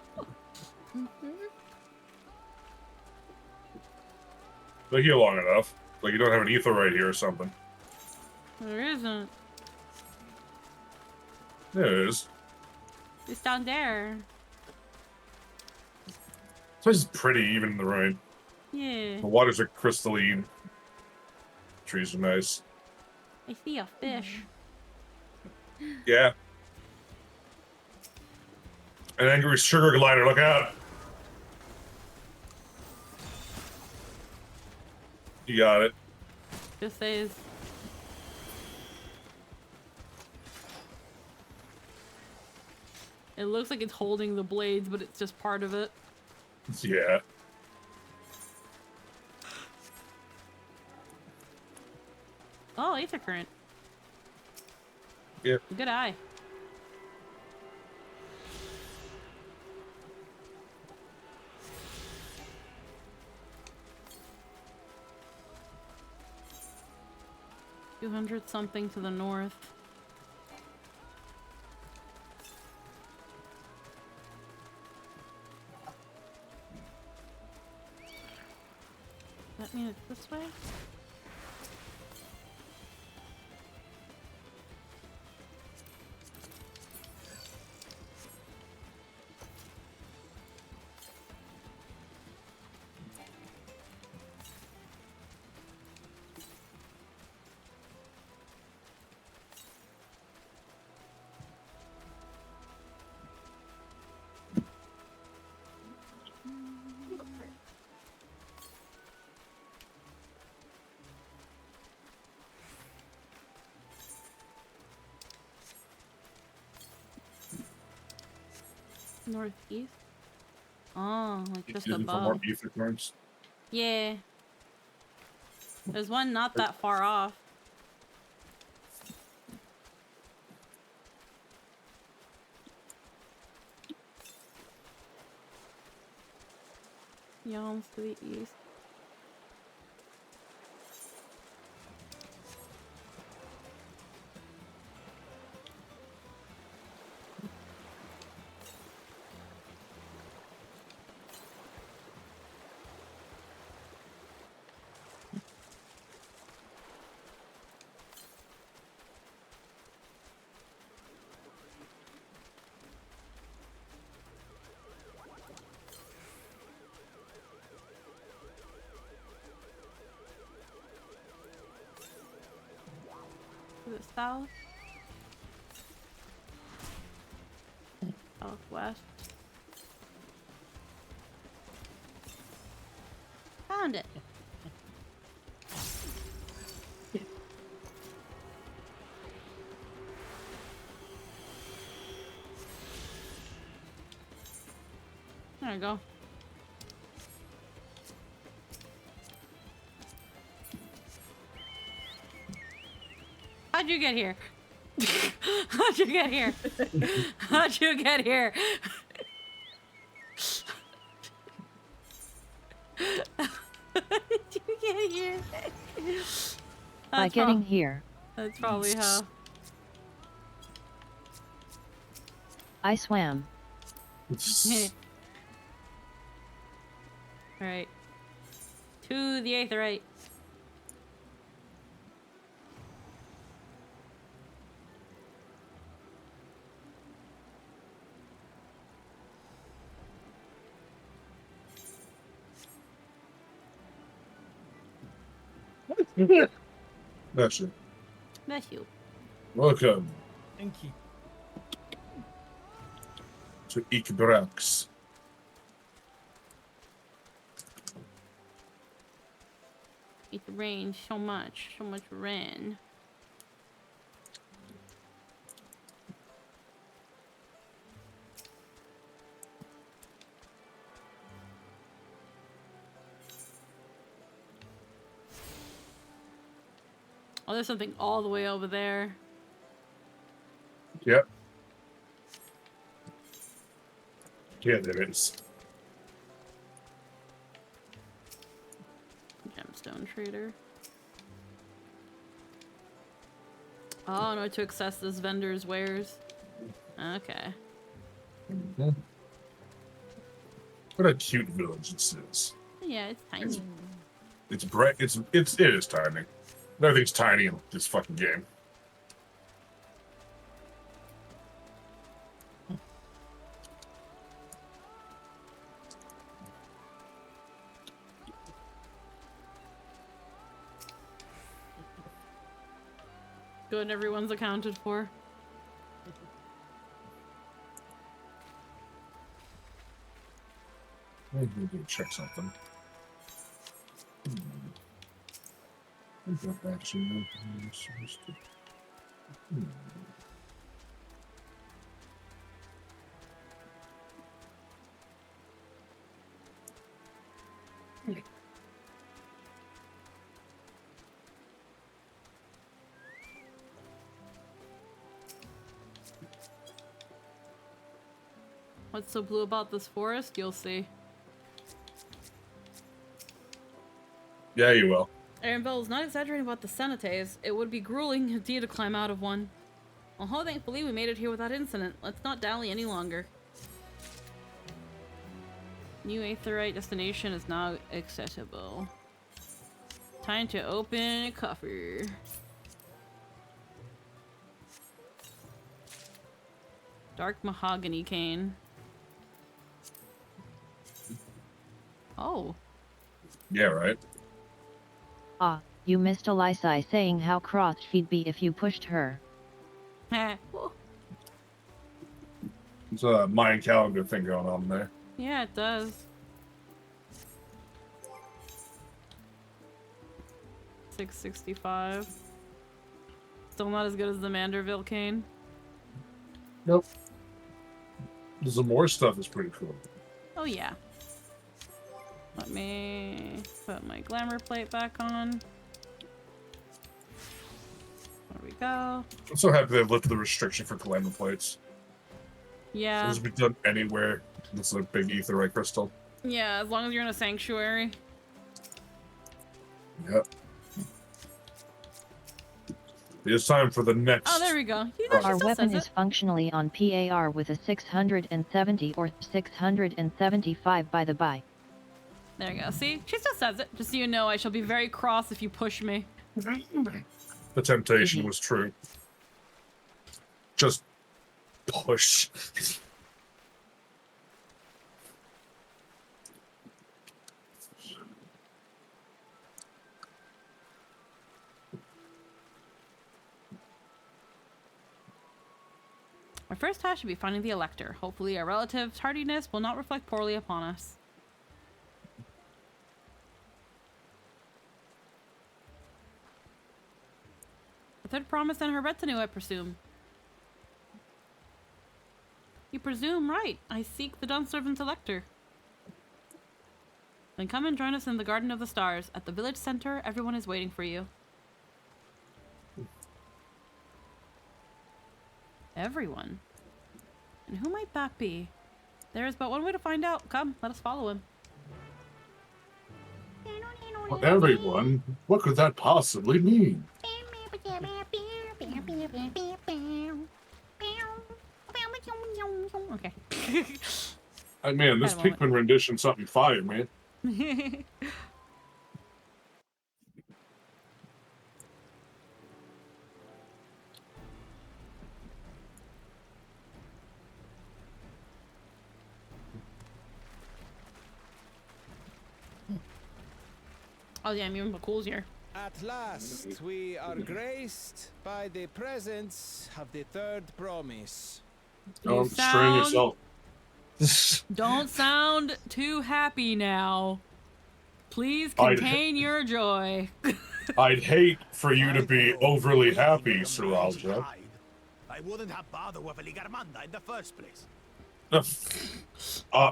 They're here long enough. Like you don't have an ether right here or something. There isn't. There is. It's down there. This place is pretty, even in the rain. Yeah. The waters are crystalline. Trees are nice. I see a fish. Yeah. An angry sugar glider, look out! You got it. Just says. It looks like it's holding the blades, but it's just part of it. Yeah. Oh, aether current. Yep. Good eye. $200 something to the north. Does that mean it's this way? Northeast? Oh, like just Excuse me for more above. ether currents. Yeah. There's one not that far off. Yawns to the east. Is it south? Southwest. Found it. There we go. How'd you get here? How'd you get here? How'd you get here? How'd you get here? By getting here. That's probably how. I swam. Alright. To the aetherite. Bless you. Bless you. Welcome Thank you. to Ikbrax. It rained so much rain. Oh, there's something all the way over there. Yep. Yeah, there is. Gemstone trader. Oh, no, to access this vendor's wares. Okay. What a cute village this is. Yeah, it's tiny. It's bright. It is tiny. Everything's tiny in this fucking game. Good, everyone's accounted for. Maybe we can check something. What's so blue about this forest? You'll see. Yeah, you will. Aaronville is not exaggerating about the cenotes. It would be grueling indeed to climb out of one. Although thankfully we made it here without incident. Let's not dally any longer. New aetherite destination is now accessible. Time to open a coffer. Dark mahogany cane. Oh. Yeah, right. Ah, you missed Elysai saying how cross she'd be if you pushed her. There's a Mayan calendar thing going on there. Yeah, it does. 665. Still not as good as the Manderville cane. Nope. The Zamor stuff is pretty cool. Oh yeah. Let me put my glamour plate back on. There we go. I'm so happy they've lifted the restriction for glamour plates. Yeah. This will be done anywhere. This is a big aetherite crystal. Yeah, as long as you're in a sanctuary. Yep. It's time for the next. Oh, there we go. Our weapon is functionally on PAR with a 670 or 675 by the by. There you go. See? She still says it. Just so you know, I shall be very cross if you push me. The temptation was true. Just push. Our first task should be finding the Elector. Hopefully our relative's tardiness will not reflect poorly upon us. The third promise and her retinue, I presume. You presume right. I seek the Dunservant's Elector. Then come and join us in the Garden of the Stars. At the village center, everyone is waiting for you. Everyone? And who might that be? There is but one way to find out. Come, let us follow him. Well, everyone? What could that possibly mean? Okay. Man, this Pikmin rendition something fire, man. Oh yeah, even McCool's here. At last, we are graced by the presence of the third promise. Don't strain yourself. Don't sound too happy now. Please contain your joy. I'd hate for you to be overly happy, Siralja. I wouldn't have bothered with a Ligarmanda in the first place.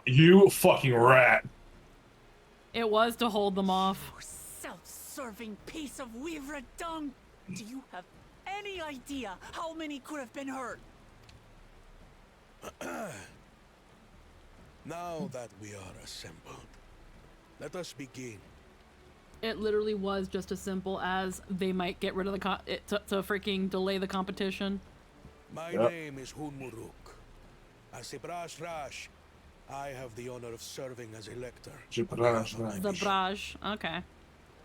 You fucking rat. It was to hold them off. Self-serving piece of weaver dung. Do you have any idea how many could have been hurt? Now that we are assembled, let us begin. It literally was just as simple as they might get rid of the to freaking delay the competition. My name is Hunmuruk. As a Brash Rash, I have the honor of serving as Elector. Zabraj. Okay.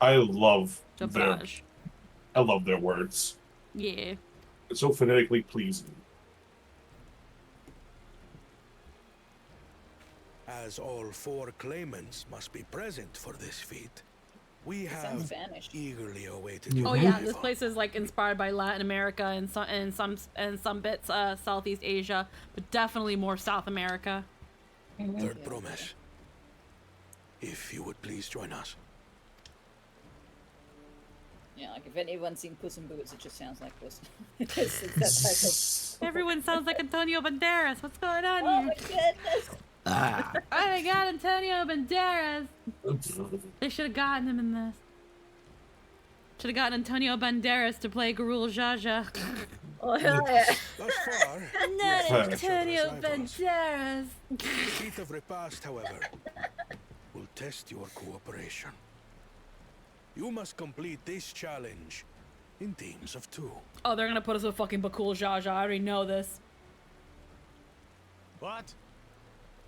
I love Zabraj. their words. Yeah. It's so phonetically pleasing. As all four claimants must be present for this feat, we have eagerly awaited your Oh yeah, arrival. this place is like inspired by Latin America and some bits Southeast Asia, but definitely more South America. Third promise. If you would please join us. Yeah, like if anyone's seen Puss in Boots, it just sounds like this. It's that type of... Everyone sounds like Antonio Banderas. What's going on here? Oh my goodness! Oh my god, Antonio Banderas! They should have gotten him in this. Should have gotten Antonio Banderas to play Garul Jaja. Oh hell yeah! Not Antonio Banderas. The feat of repast, however, will test your cooperation. You must complete this challenge in teams of 2. Oh, they're gonna put us with fucking Bakul Jaja. I already know this. What?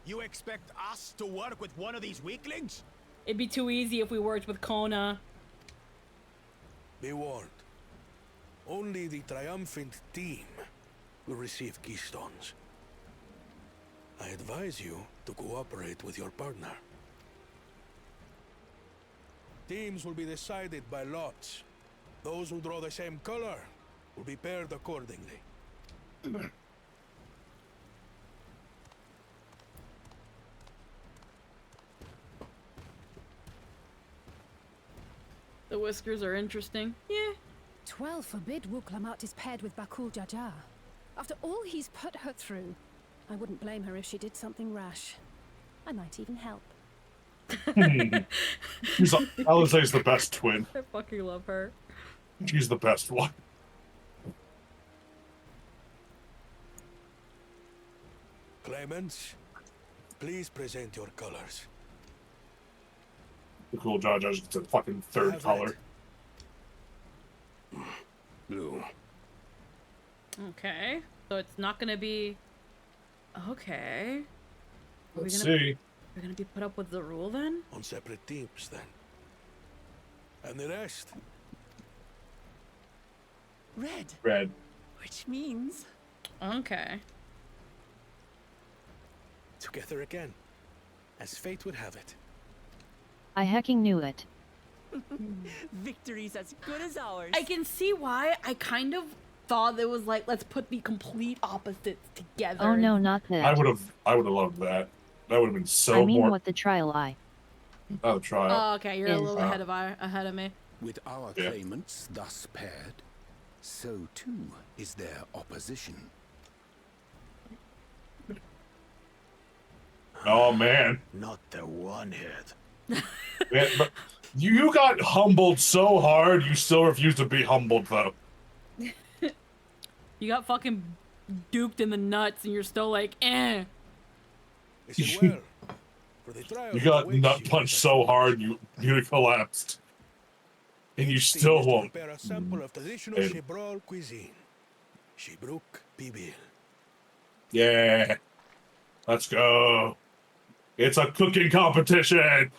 You expect us to work with one of these weaklings? It'd be too easy if we worked with Kona. Be warned. Only the triumphant team will receive keystones. I advise you to cooperate with your partner. Teams will be decided by lots. Those who draw the same color will be paired accordingly. The whiskers are interesting. Yeah. 12 forbid Wuklamat is paired with Bakul Jaja. After all he's put her through, I wouldn't blame her if she did something rash. I might even help. Alizé's the best twin. I fucking love her. She's the best one. Claimants, please present your colors. Cool Jaja just gets a fucking third color. Blue. Okay. So it's not gonna be... Okay. Let's see. We're gonna be put up with the rule then? On separate teams, then. And the rest? Red. Red. Which means... Okay. Together again. As fate would have it. I hecking knew it. Victory's as good as ours. I can see why. I kind of thought it was like, let's put the complete opposites together. Oh no, not that. I would have loved that. That would have been so I mean, more. what the trial I. Oh, trial. Oh, okay, you're a little ahead of me. With our claimants thus paired, so too is their opposition. Oh man. Not the one head. Man, but you got humbled so hard, you still refuse to be humbled though. You got fucking duked in the nuts and you're still like, eh. You got nut punched so hard you collapsed. And you still won't. Prepare a sample of traditional Shebrol cuisine. Shebruk Bibil. Yeah. Let's go. It's a cooking competition.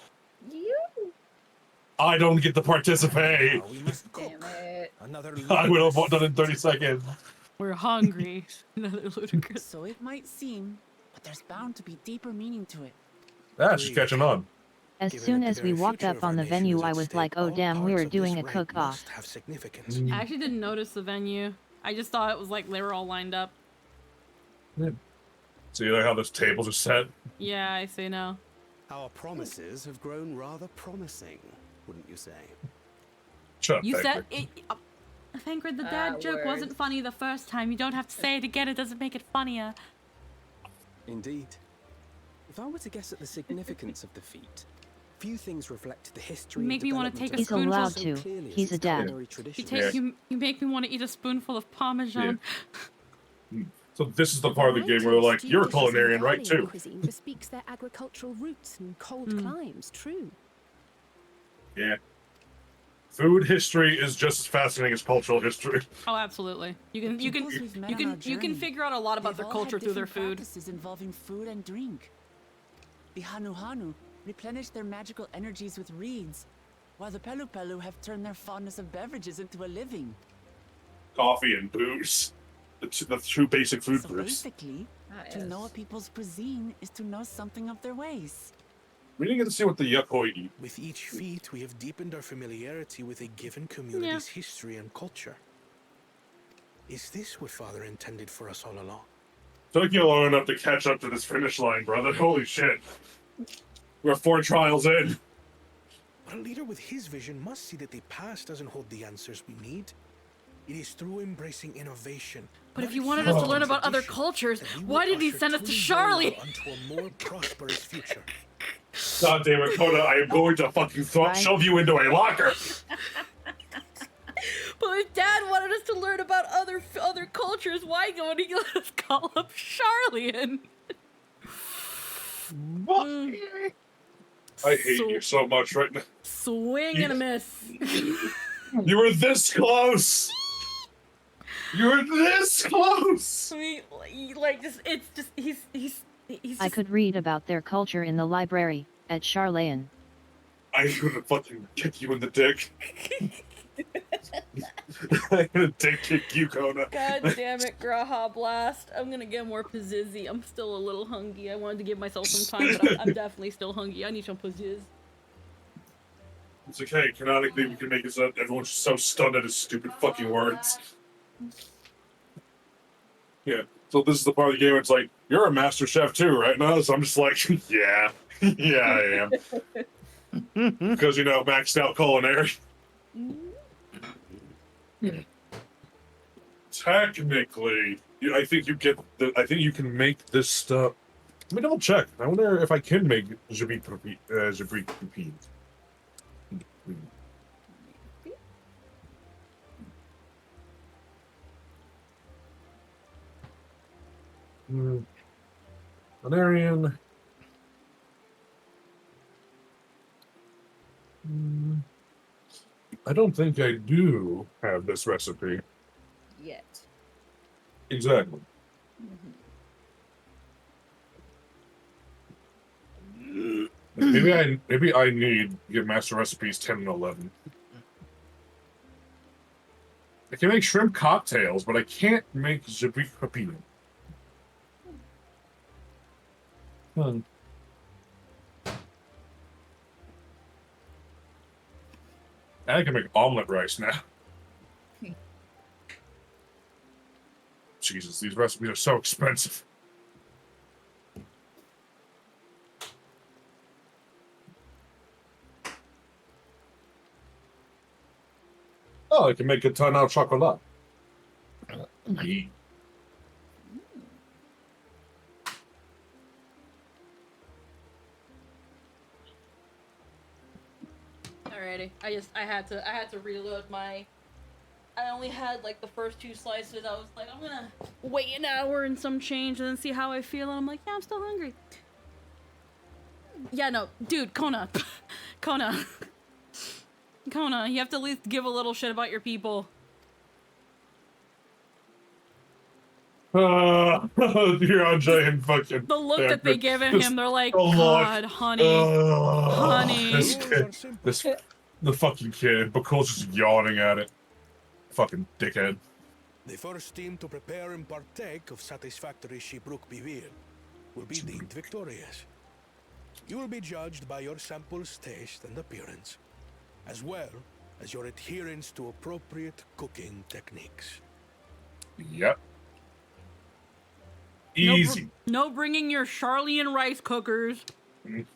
I don't get to participate. Damn it. I would have done it in 30 seconds. We're hungry. Another ludicrous. So it might seem, but there's bound to be deeper meaning to it. Ah, she's catching on. As soon as we walked up on the venue, I was like, oh damn, we were doing a cook-off. I actually didn't notice the venue. I just thought it was like they were all lined up. See like how those tables are set? Yeah, I see now. Our promises have grown rather promising, wouldn't you say? Shut up, You said Thancred. it. Thancred, the dad joke word. wasn't funny the first time. You don't have to say it again. It doesn't make it funnier. Indeed. If I were to guess at the significance of the feat, few things reflect the history. You make me want to take a He's spoonful. allowed to. He's a dad. You make me want to eat a spoonful of Parmesan. So this is the part of the game where they're like, you're a culinarian, right, too? Cuisine bespeaks their agricultural roots and cold climes, true. Yeah. Food history is just as fascinating as cultural history. Oh, absolutely. You can figure out a lot about their culture through their food. Practices involving food and drink. The Hanu replenish their magical energies with reeds, while the Pelu Pelu have turned their fondness of beverages into a living. Coffee and booze. The two basic food So groups. basically, to know a people's cuisine is to know something of their ways. We didn't get to see what the Yakoi eat. With each feat, we have deepened our familiarity with a given community's history and culture. Is this what Father intended for us all along? Took you long enough to catch up to this finish line, brother. Holy shit. We're 4 trials in. But a leader with his vision must see that the past doesn't hold the answers we need. It is through embracing innovation. But if you wanted us to learn about other cultures, why did he send us to Charlie? Onto a more prosperous future. God damn it, Coda, I am going to fucking shove you into a locker. But if Dad wanted us to learn about other cultures, why don't he let us call up Charlian? I hate you so much right now. Swing and a miss. You were this close. You were this close. I mean, he's I could read about their culture in the library at Charlayan. I'm gonna fucking kick you in the dick. I'm gonna dick kick you, Kona. God damn it, Graha Blast. I'm gonna get more pizizzy. I'm still a little hungry. I wanted to give myself some time, but I'm definitely still hungry. I need some pizziz. It's okay, canonically we can make it so that everyone's so stunned at his stupid fucking words. Yeah, so this is the part of the game where it's like, you're a master chef too, right now? So I'm just like, yeah, yeah I am. Because, you know, maxed out culinary. Technically, I think you can make this stuff. Let me double check. I wonder if I can make Jabrik Poupine. Valerian. I don't think I do have this recipe. Yet. Exactly. Maybe I need to get master recipes 10 and 11. I can make shrimp cocktails, but I can't make Zabri Papino. And I can make omelet rice now. Jesus, these recipes are so expensive. Oh, I can make a ton of chocolate. Alrighty. I had to reload my. I only had like the first 2 slices. I was like, I'm gonna wait an hour and some change and then see how I feel. And I'm like, yeah, I'm still hungry. Yeah, no, dude, Kona, Kona, you have to at least give a little shit about your people. You're on giant fucking. The look that they give at him, they're like, God, honey, honey. This kid, the fucking kid, Bakul's just yawning at it. Fucking dickhead. The first team to prepare and partake of satisfactory Shibruk Bivir will be deemed victorious. You will be judged by your sample's taste and appearance, as well as your adherence to appropriate cooking techniques. Yep. Easy. No bringing your Charlian rice cookers. Make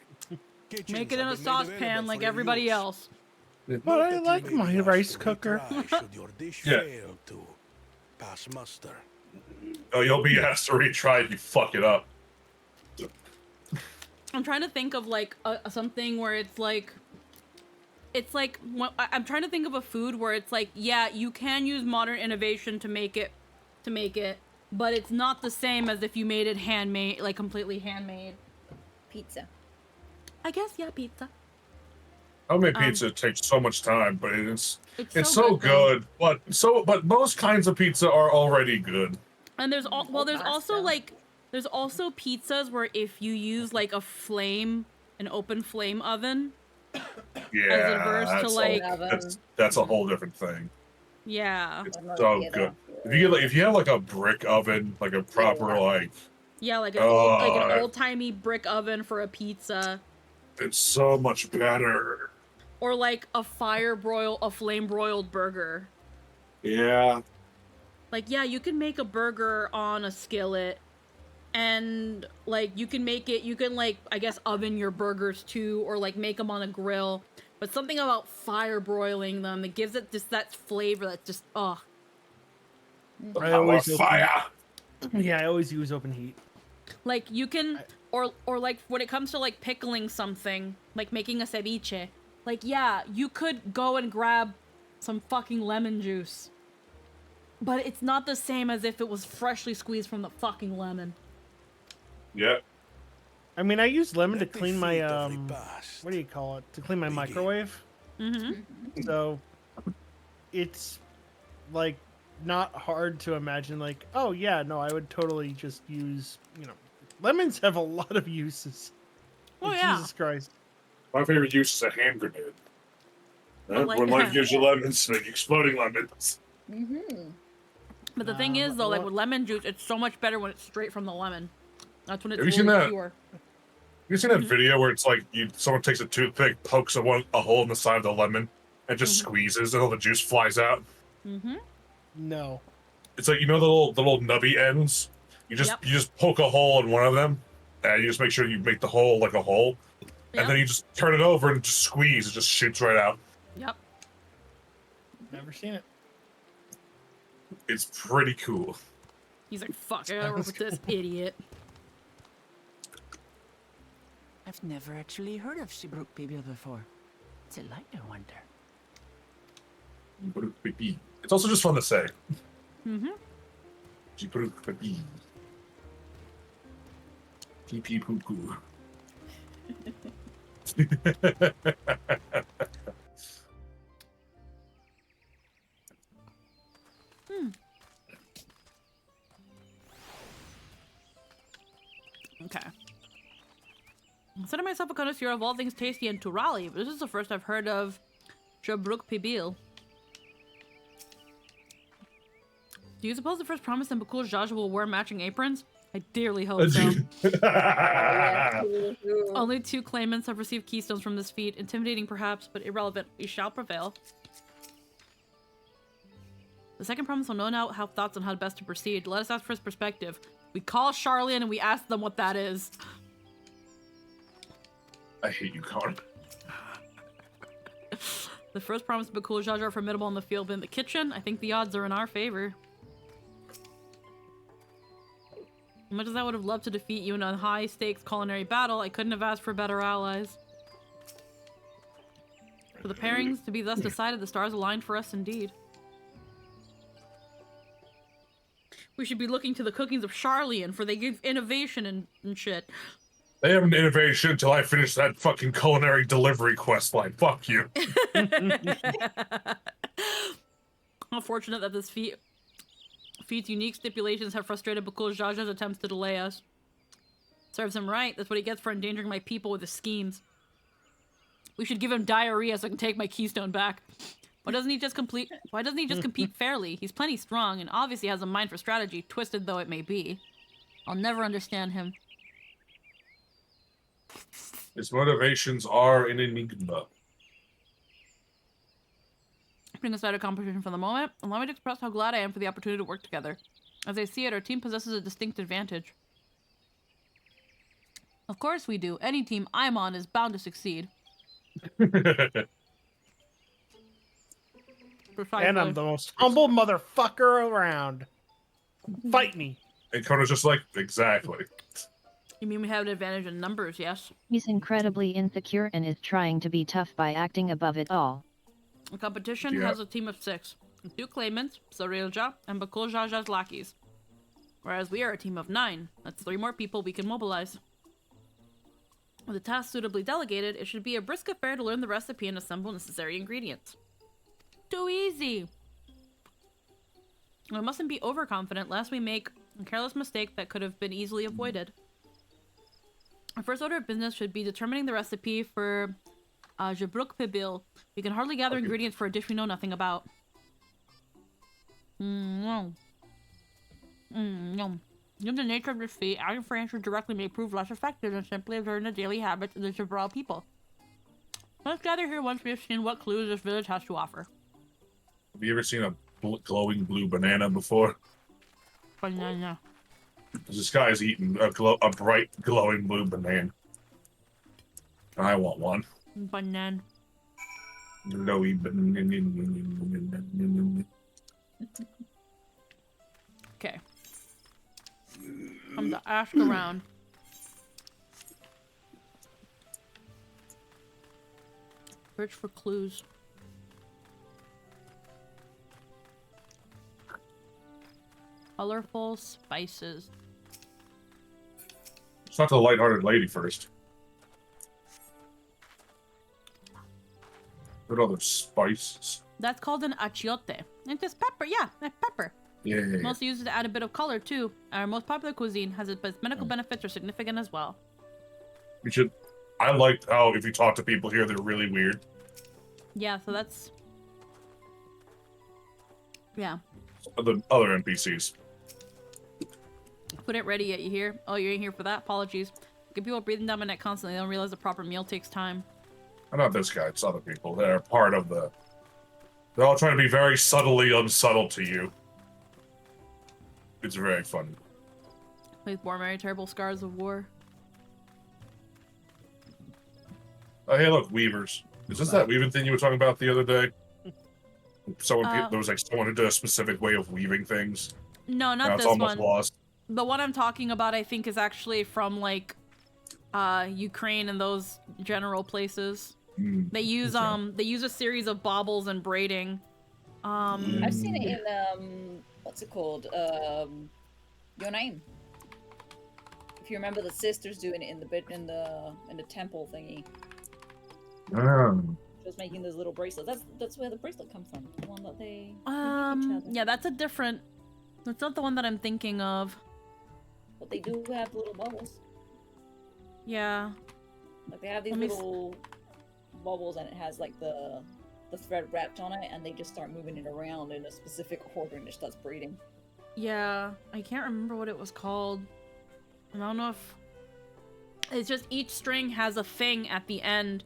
it in a saucepan like everybody else. But I like my rice cooker. Should your dish Yeah. fail to pass muster. Oh, you'll be asked to retry if you fuck it up. I'm trying to think of like something where it's like I'm trying to think of a food where it's like, yeah, you can use modern innovation to make it, but it's not the same as if you made it handmade, like completely handmade. Pizza. I guess, yeah, pizza. Homemade pizza takes so much time, but it's so so good, good. But most kinds of pizza are already good. And there's also pizzas where if you use like an open flame oven, Yeah, as opposed to like that's a whole different thing. Yeah. It's so good. If you have like a brick oven, like a proper like an old timey brick oven for a pizza, it's so much better. or like a flame broiled burger. Yeah. Like, yeah, you can make a burger on a skillet, and like you can like, I guess, oven your burgers too, or like make them on a grill. But something about fire broiling them that gives it just that flavor that's just I always fire. Yeah, I always use open heat. like you can, or like when it comes to like pickling something, like making a ceviche. Like, yeah, you could go and grab some fucking lemon juice, but it's not the same as if it was freshly squeezed from the fucking lemon. Yeah. I mean, I use lemon to clean my what do you call it? To clean my microwave. Mm-hmm. So it's like not hard to imagine. Like, oh yeah, no, I would totally just use. Lemons have a lot of uses. Oh yeah. Jesus Christ. My favorite use is a hand grenade. When life gives you lemons, like exploding lemons. Mm-hmm. But the thing is, though, like with lemon juice, it's so much better when it's straight from the lemon. That's when it's Have you really seen that? pure. You seen that video where it's like someone takes a toothpick, pokes a hole in the side of the lemon, and just squeezes, and all the juice flies out? Mm-hmm. No. It's like, the little nubby ends. You just poke a hole in one of them, and you just make sure you make the hole like a hole, and then you just turn it over and just squeeze. It just shoots right out. Yep. Never seen it. It's pretty cool. He's like, fuck, I gotta work with this idiot. I've never actually heard of Shibruk Bibil before. What's it like, I wonder? It's also just fun to say. Mm-hmm. Pee pee poo poo. Okay. I consider myself a connoisseur of all things tasty in Turali, but this is the first I've heard of Shabruk Pibil. Do you suppose the first promise in Bakul Jaja will wear matching aprons? I dearly hope so. Only 2 claimants have received keystones from this feat. Intimidating perhaps, but irrelevant. We shall prevail. The second promise will know now have thoughts on how best to proceed. Let us ask for his perspective. We call Charlian and we ask them what that is. I hate you, Karn. The first promise of Bakul Jaja are formidable in the field, but in the kitchen, I think the odds are in our favor. As much as I would have loved to defeat you in a high-stakes culinary battle, I couldn't have asked for better allies. For the pairings to be thus decided, the stars aligned for us indeed. We should be looking to the cookings of Charlian, for they give innovation and shit. They have an innovation until I finish that fucking culinary delivery quest line. Fuck you. How fortunate that this feat's unique stipulations have frustrated Bakul Jaja's attempts to delay us. Serves him right. That's what he gets for endangering my people with his schemes. We should give him diarrhea so I can take my keystone back. Why doesn't he just compete fairly? He's plenty strong and obviously has a mind for strategy, twisted though it may be. I'll never understand him. His motivations are an enigma. Putting aside a competition for the moment, allow me to express how glad I am for the opportunity to work together. As I see it, our team possesses a distinct advantage. Of course we do. Any team I'm on is bound to succeed. And I'm the most humble motherfucker around. Fight me. And Kono's just like, exactly. You mean we have an advantage in numbers, yes? He's incredibly insecure and is trying to be tough by acting above it all. The competition has a team of 6. 2 claimants, Sarilja, and Bakul Jaja's lackeys. Whereas we are a team of 9. That's 3 more people we can mobilize. With the task suitably delegated, it should be a brisk affair to learn the recipe and assemble necessary ingredients. Too easy! We mustn't be overconfident lest we make a careless mistake that could have been easily avoided. Our first order of business should be determining the recipe for Jabruk Pibil. We can hardly gather ingredients for a dish we know nothing about. No. Given the nature of this feat, adding for answers directly may prove less effective than simply observing the daily habits of the Jabral people. Let's gather here once we have seen what clues this village has to offer. Have you ever seen a glowing blue banana before? Banana. This guy's eating a bright glowing blue banana. I want one. Banana. Glowy banana. Okay. I'm to ask around. Search for clues. Colorful spices. It's not the lighthearted lady first. What other spices? That's called an achiote. It's just pepper, yeah, pepper. Yeah. Mostly used to add a bit of color too. Our most popular cuisine has its medical benefits are significant as well. We should. I liked how if you talk to people here, they're really weird. Yeah, so that's. Yeah. The other NPCs. Put it ready yet, you hear? Oh, you ain't here for that? Apologies. Get people breathing down my neck constantly. They don't realize the proper meal takes time. Not this guy, it's other people that are part of the... They're all trying to be very subtly unsubtle to you. It's very funny. Please bore Mary terrible scars of war. Oh, hey, look, weavers. Is this that weaving thing you were talking about the other day? There was like someone who did a specific way of weaving things. No, not now this it's almost one. Lost. The one I'm talking about, I think, is actually from like Ukraine and those general places. They use they use a series of baubles and braiding. I've seen it in what's it called? Your Name. If you remember, the sisters doing it in the temple thingy. Oh. Just making those little bracelets. That's where the bracelet comes from. The one that they. other. Yeah, that's a different... That's not the one that I'm thinking of. But they do have little bubbles. Yeah. Like, they have these little bubbles, and it has, like, the thread wrapped on it, and they just start moving it around in a specific order, and it starts breeding. Yeah, I can't remember what it was called. And I don't know if... It's just each string has a thing at the end,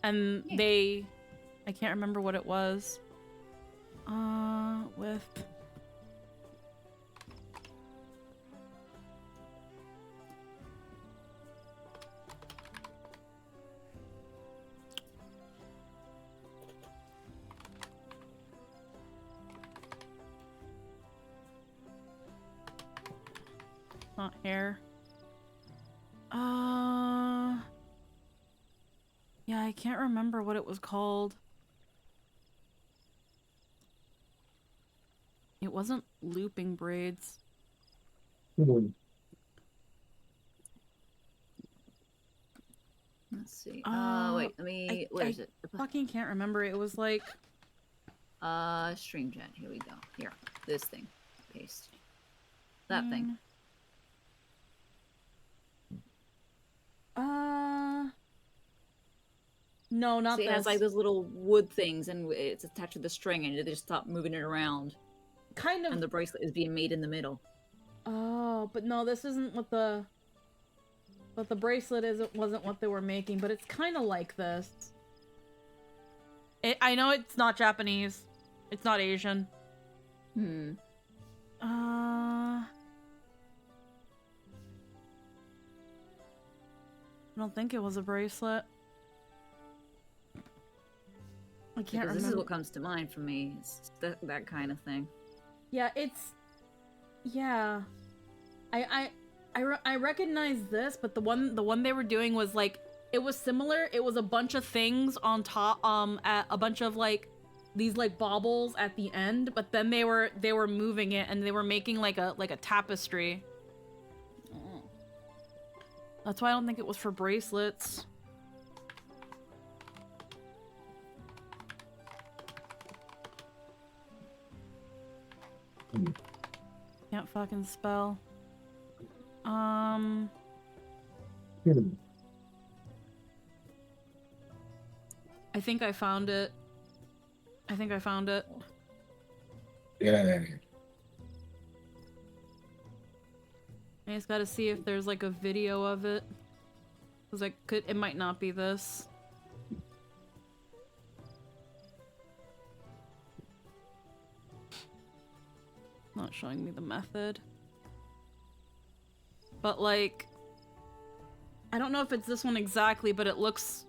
and they... I can't remember what it was. With... Not hair. Yeah, I can't remember what it was called. It wasn't looping braids. Let's see. Wait, let me... Where is it? I fucking can't remember. It was like... Stream chat. Here we go. Here. This thing. Paste. That thing. No, not See, it this. has like those little wood things, and it's attached to the string, and they just stop moving it around. Kind of. And the bracelet is being made in the middle. Oh, but no, this isn't what the... But the bracelet wasn't what they were making, but it's kind of like this. I know it's not Japanese. It's not Asian. I don't think it was a bracelet. I can't remember. This is what comes to mind for me. It's that kind of thing. Yeah, it's... Yeah. I recognize this, but the one they were doing was like... It was similar. It was a bunch of things on top, a bunch of like... These like baubles at the end, but then they were moving it, and they were making like a tapestry. Oh. That's why I don't think it was for bracelets. Can't fucking spell. I think I found it. Yeah. I just gotta see if there's like a video of it. Cause it might not be this. Not showing me the method. But like, I don't know if it's this one exactly, but it looks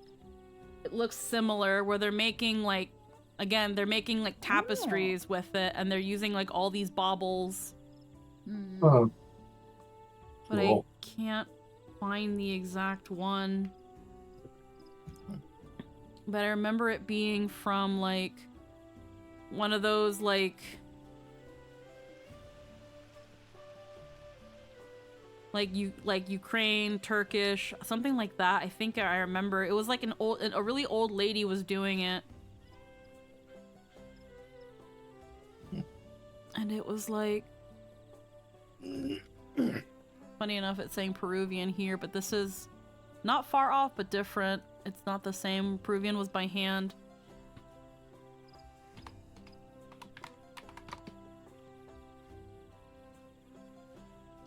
similar, where they're making like, again, they're making like tapestries with it, and they're using like all these baubles. Oh. But Cool. I can't find the exact one. But I remember it being from like one of those like Ukraine, Turkish, something like that. I think I remember. It was like a really old lady was doing it. And it was like... Funny enough, it's saying Peruvian here, but this is not far off, but different. It's not the same. Peruvian was by hand.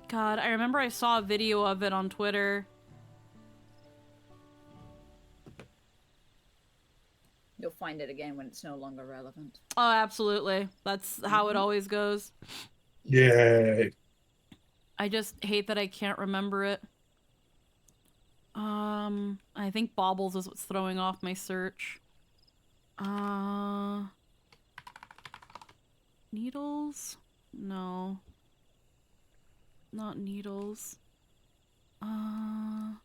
God, I remember I saw a video of it on Twitter. You'll find it again when it's no longer relevant. Oh, absolutely. That's how it always goes. Yay. I just hate that I can't remember it. I think baubles is what's throwing off my search. Needles? No. Not needles. I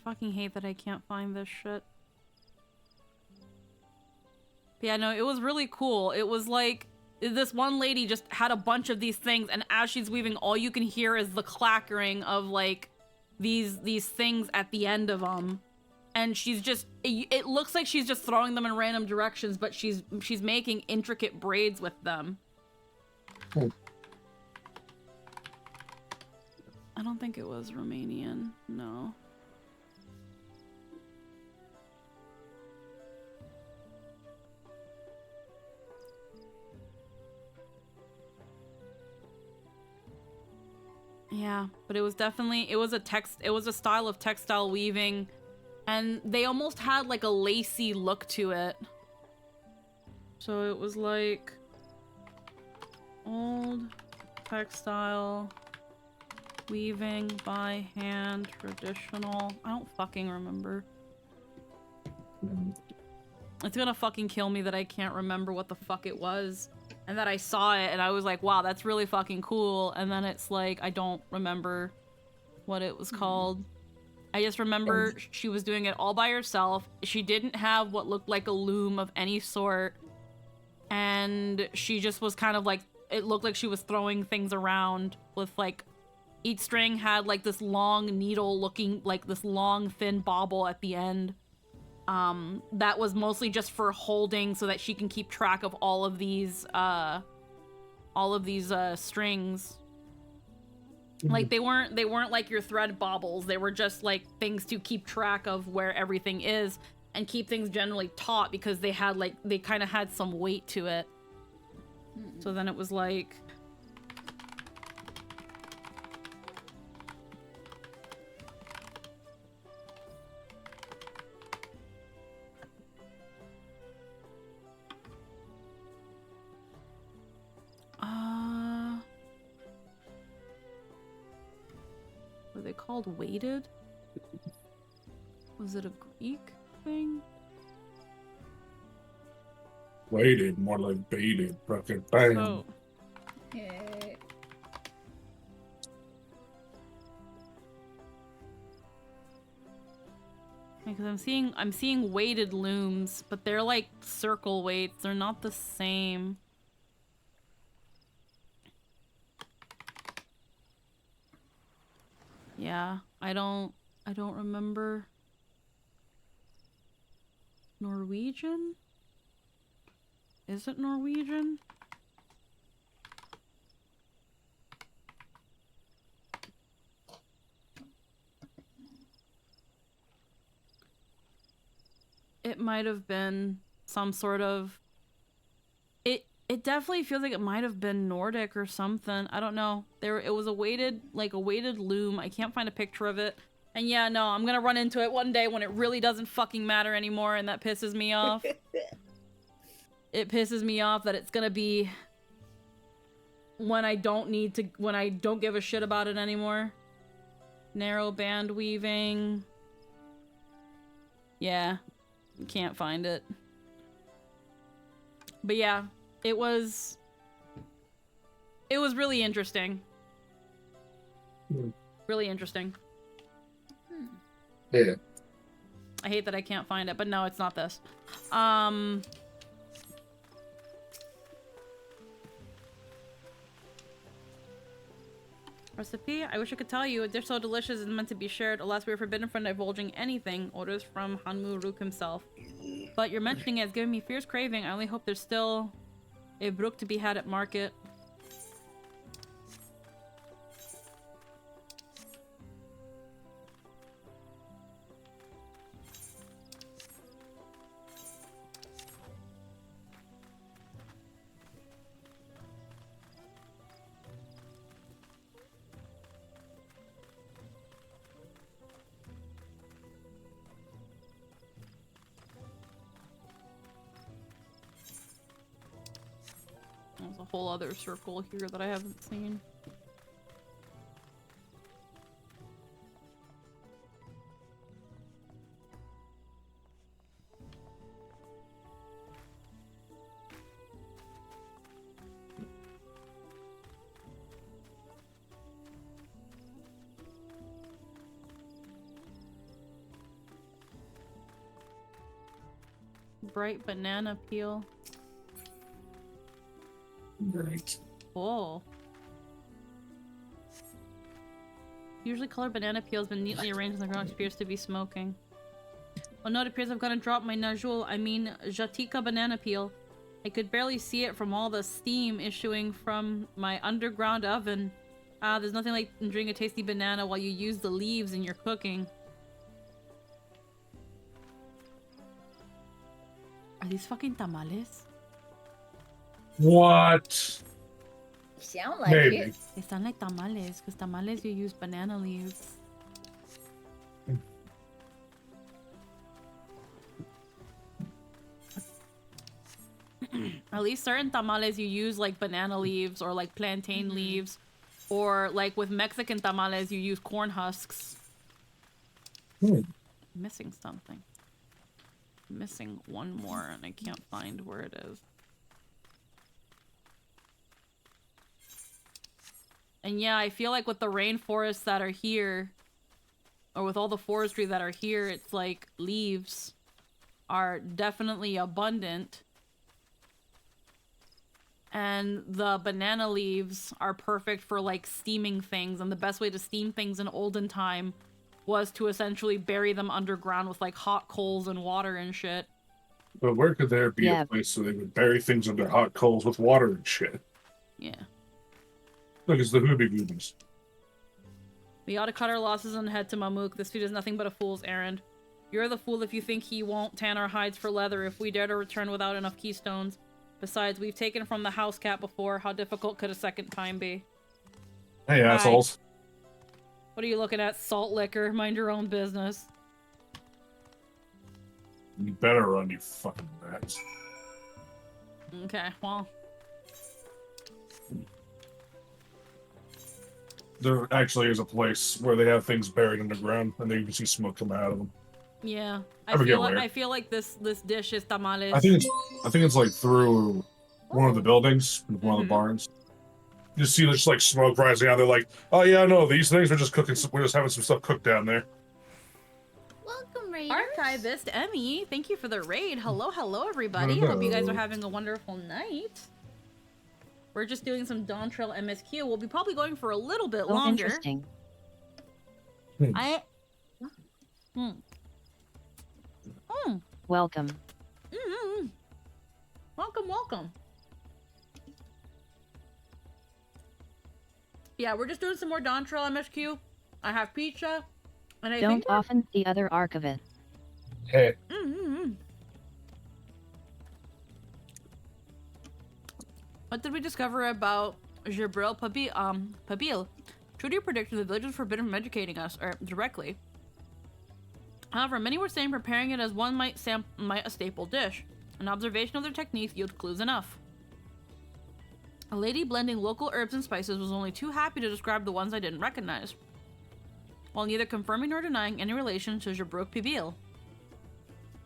fucking hate that I can't find this shit. But yeah, no, it was really cool. It was like this one lady just had a bunch of these things, and as she's weaving, all you can hear is the clackering of like these things at the end of them. And she's just, it looks like she's just throwing them in random directions, but she's making intricate braids with them. I don't think it was Romanian, no. Yeah, but it was definitely, it was a style of textile weaving, and they almost had like a lacy look to it. So it was like old textile weaving by hand, traditional. I don't fucking remember. It's gonna fucking kill me that I can't remember what the fuck it was. And that I saw it and I was like, wow, that's really fucking cool. And then it's like, I don't remember what it was called. I just remember she was doing it all by herself. She didn't have what looked like a loom of any sort. And she just was kind of like, it looked like she was throwing things around with like, each string had like this long needle looking, like this long thin bauble at the end. That was mostly just for holding so that she can keep track of all of these strings. Like they weren't like your thread baubles. They were just like things to keep track of where everything is and keep things generally taut because they had like, they kind of had some weight to it. So then it was like, were they called weighted? Was it a Greek thing? Weighted, more like baited. Fucking bang. Oh. Yeah. Because I'm seeing weighted looms, but they're like circle weights. They're not the same. Yeah, I don't remember. Norwegian? Is it Norwegian? It might have been some sort of... It definitely feels like it might have been Nordic or something. I don't know. It was a weighted loom. I can't find a picture of it. And yeah, no, I'm gonna run into it one day when it really doesn't fucking matter anymore, and that pisses me off. It pisses me off that it's gonna be when I don't give a shit about it anymore. Narrow band weaving. Yeah. Can't find it. But yeah, it was really interesting. Really interesting. Yeah. I hate that I can't find it, but no, it's not this. Recipe? I wish I could tell you. A dish so delicious is meant to be shared. Alas, we are forbidden from divulging anything. Orders from Hanmu Rook himself. But your mentioning it has given me fierce craving. I only hope there's still a brook to be had at market. There's a whole other circle here that I haven't seen. Bright banana peel. Right. Oh. Usually colored banana peel has been neatly arranged on the ground. It appears to be smoking. Oh no, it appears I've got to drop my Jatika banana peel. I could barely see it from all the steam issuing from my underground oven. There's nothing like enjoying a tasty banana while you use the leaves in your cooking. Are these fucking tamales? What? Sound like Maybe. it. They sound like tamales, because tamales you use banana leaves. At least certain tamales you use like banana leaves or like plantain leaves. Or like with Mexican tamales you use corn husks. Missing something. Missing one more and I can't find where it is. And yeah, I feel like with the rainforests that are here, or with all the forestry that are here, it's like leaves are definitely abundant. And the banana leaves are perfect for like steaming things, and the best way to steam things in olden time was to essentially bury them underground with like hot coals and water and shit. But where could there be a place so they would bury things under hot coals with water and shit? Yeah. Look, it's the Hoobie Goobies. We ought to cut our losses and head to Mamuk. This feat is nothing but a fool's errand. You're the fool if you think he won't tan our hides for leather if we dare to return without enough keystones. Besides, we've taken from the house cat before. How difficult could a second time be? Hey, assholes. What are you looking at? Salt liquor. Mind your own business. You better run, you fucking rats. Okay, well. There actually is a place where they have things buried underground, and then you can see smoke come out of them. Yeah. I forget where. I feel like this dish is tamales. I think it's like through one of the buildings, one of the barns. You see there's like smoke rising out. They're like, oh yeah, no, these things are just cooking. We're just having some stuff cooked down there. Welcome, Raiders. Archivist Emmy, thank you for the raid. Hello, everybody. Hope you guys are having a wonderful night. We're just doing some Dawntrail MSQ. We'll be probably going for a little bit longer. Interesting. Welcome. Welcome. Yeah, we're just doing some more Dawntrail MSQ. I have pizza, and I Don't often see other archivists. Hey. What did we discover about Jabril Pabil? True to your prediction, the village was forbidden from educating us, or directly. However, many were saying preparing it as one might a staple dish. An observation of their techniques yield clues enough. A lady blending local herbs and spices was only too happy to describe the ones I didn't recognize, while neither confirming nor denying any relation to Jabril Pabil.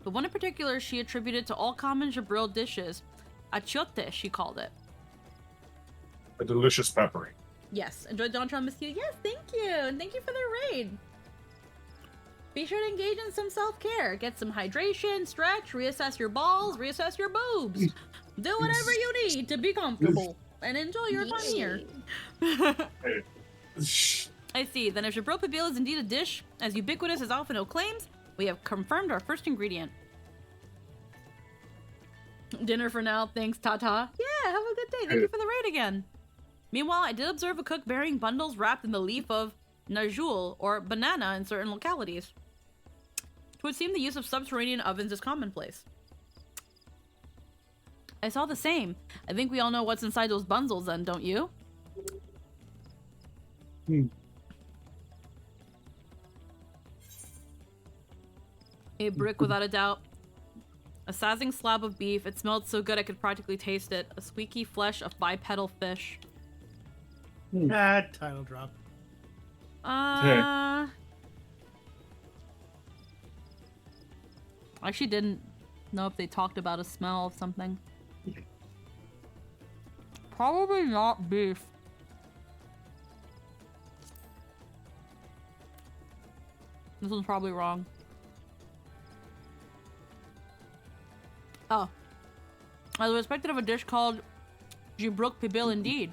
The one in particular she attributed to all common Jabril dishes, achiote, she called it. A delicious peppery. Yes, enjoyed Dawntrail MSQ. Yes, thank you, and thank you for the raid. Be sure to engage in some self-care. Get some hydration, stretch, reassess your balls, reassess your boobs. Do whatever you need to be comfortable and enjoy your time here. I see. Then if Jabril Pabil is indeed a dish as ubiquitous as Alfino claims, we have confirmed our first ingredient. Dinner for now. Thanks, Tata. Yeah, have a good day. Thank you for the raid again. Meanwhile, I did observe a cook burying bundles wrapped in the leaf of najul, or banana, in certain localities. It would seem the use of subterranean ovens is commonplace. I saw the same. I think we all know what's inside those bundles then, don't you? A brick without a doubt. A sizzling slab of beef. It smelled so good I could practically taste it. A squeaky flesh of bipedal fish. Title drop. I actually didn't know if they talked about a smell of something. Probably not beef. This one's probably wrong. Oh. I was expected of a dish called Jibruk Pibil indeed.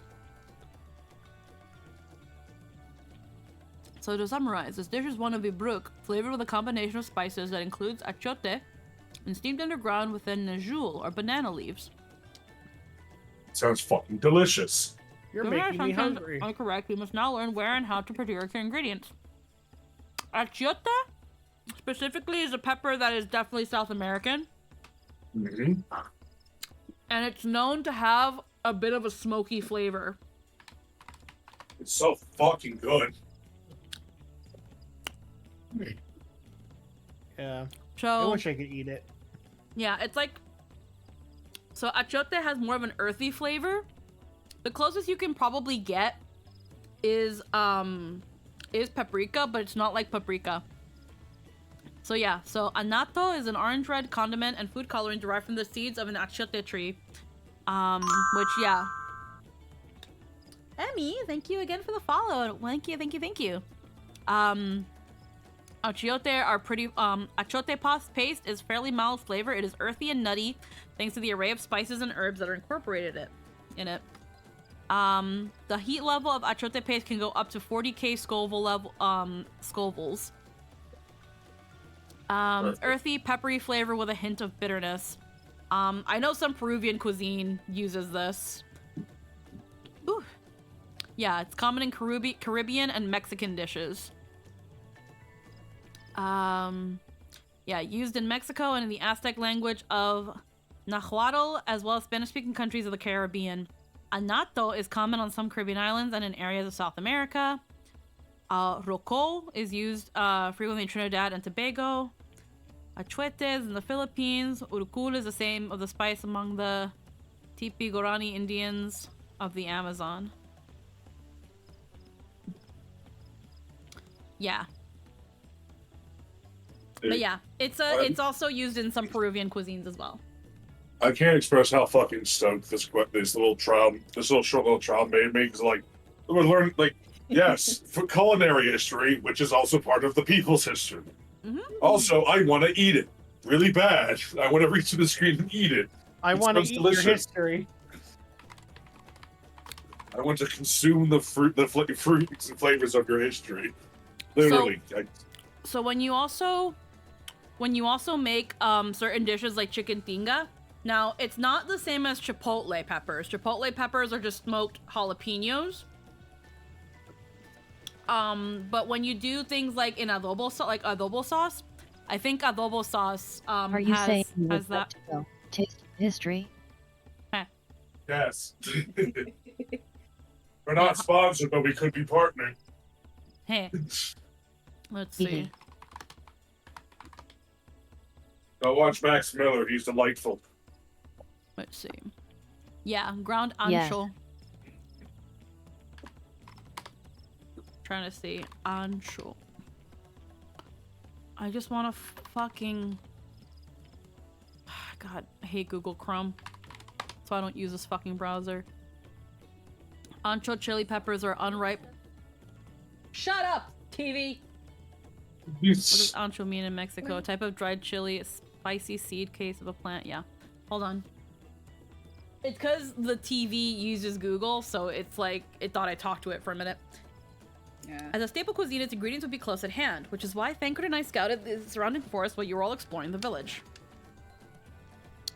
So to summarize, this dish is one of Jibruk, flavored with a combination of spices that includes achiote and steamed underground within najul, or banana leaves. Sounds fucking delicious. You're Given our making me assumptions hungry. are correct, we must now learn where and how to procure the ingredients. Achiote, specifically, is a pepper that is definitely South American. Mm-hmm. And it's known to have a bit of a smoky flavor. It's so fucking good. Yeah. So I wish I could eat it. yeah, it's like, so achiote has more of an earthy flavor. The closest you can probably get is paprika, but it's not like paprika. So yeah, so anato is an orange-red condiment and food coloring derived from the seeds of an achiote tree. Which, yeah. Emmy, thank you again for the follow. Thank you. Achiote are pretty, achiote paste is fairly mild flavor. It is earthy and nutty, thanks to the array of spices and herbs that are incorporated in it. The heat level of achiote paste can go up to 40k Scoville level, Scovilles. Earthy, peppery flavor with a hint of bitterness. I know some Peruvian cuisine uses this. Ooh. Yeah, it's common in Caribbean and Mexican dishes. Yeah, used in Mexico and in the Aztec language of Nahuatl, as well as Spanish-speaking countries of the Caribbean. Anato is common on some Caribbean islands and in areas of South America. Roco is used frequently in Trinidad and Tobago. Achuetes in the Philippines. Urucul is the same of the spice among the Tipi Guarani Indians of the Amazon. Yeah. But yeah, it's also used in some Peruvian cuisines as well. I can't express how fucking stoked this short little trial made me, because like we're learning, like, yes, for culinary history, which is also part of the people's history. Mm-hmm. Also, I want to eat it really bad. I want to reach to the screen and eat it. I want to eat your history. I want to consume the fruits and flavors of your history. Literally. So when you also make certain dishes like chicken tinga, now it's not the same as chipotle peppers. Chipotle peppers are just smoked jalapenos. But when you do things like in adobo sauce, I think adobo sauce Are you saying has that taste history? Yes. We're not sponsored, but we could be partnered. Hey. Let's see. Go watch Max Miller. He's delightful. Let's see. Yeah, ground Yes. ancho. Trying to see ancho. I just want to fucking. God, I hate Google Chrome, so I don't use this fucking browser. Ancho chili peppers are unripe. Shut up, TV. What does ancho mean in Mexico? A type of dried chili, a spicy seed case of a plant. Yeah. Hold on. It's because the TV uses Google, so it's like, it thought I talked to it for a minute. Yeah. As a staple cuisine, its ingredients would be close at hand, which is why Thancred and I scouted the surrounding forest while you were all exploring the village.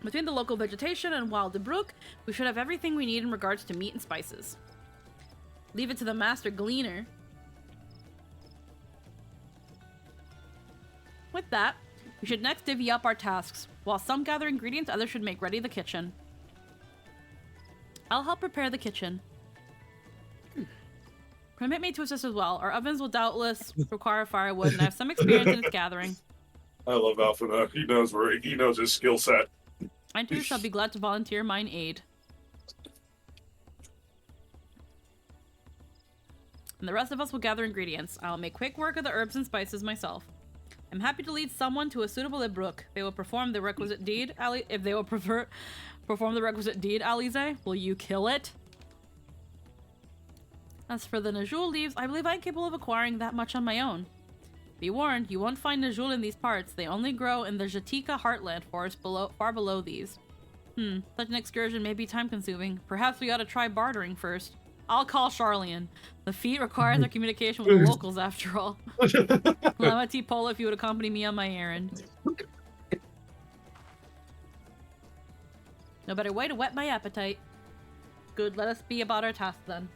Between the local vegetation and wild Jibruk, we should have everything we need in regards to meat and spices. Leave it to the master gleaner. With that, we should next divvy up our tasks. While some gather ingredients, others should make ready the kitchen. I'll help prepare the kitchen. Permit me to assist as well. Our ovens will doubtless require firewood, and I have some experience in its gathering. I love Alpha. He knows his skill set. I too shall be glad to volunteer mine aid. And the rest of us will gather ingredients. I'll make quick work of the herbs and spices myself. I'm happy to lead someone to a suitable Jibruk. They will perform the requisite deed, Ali. If they will perform the requisite deed, Alize, will you kill it? As for the Najul leaves, I believe I'm capable of acquiring that much on my own. Be warned, you won't find Najul in these parts. They only grow in the Jatika heartland forest far below these. Such an excursion may be time-consuming. Perhaps we ought to try bartering first. I'll call Charlian. The feat requires our communication with the locals, after all. Lemati Polo, if you would accompany me on my errand. No better way to whet my appetite. Good, let us be about our task then.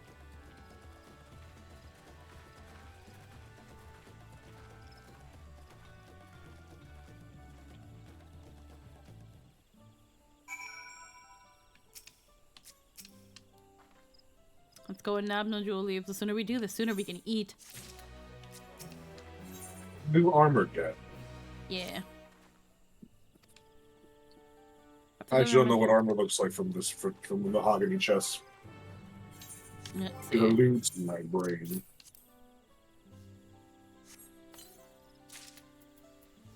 Let's go and nab no jewel leaves. The sooner we do, the sooner we can eat. New armor get. Yeah. I actually don't know what armor looks like from the mahogany chest. It eludes my brain.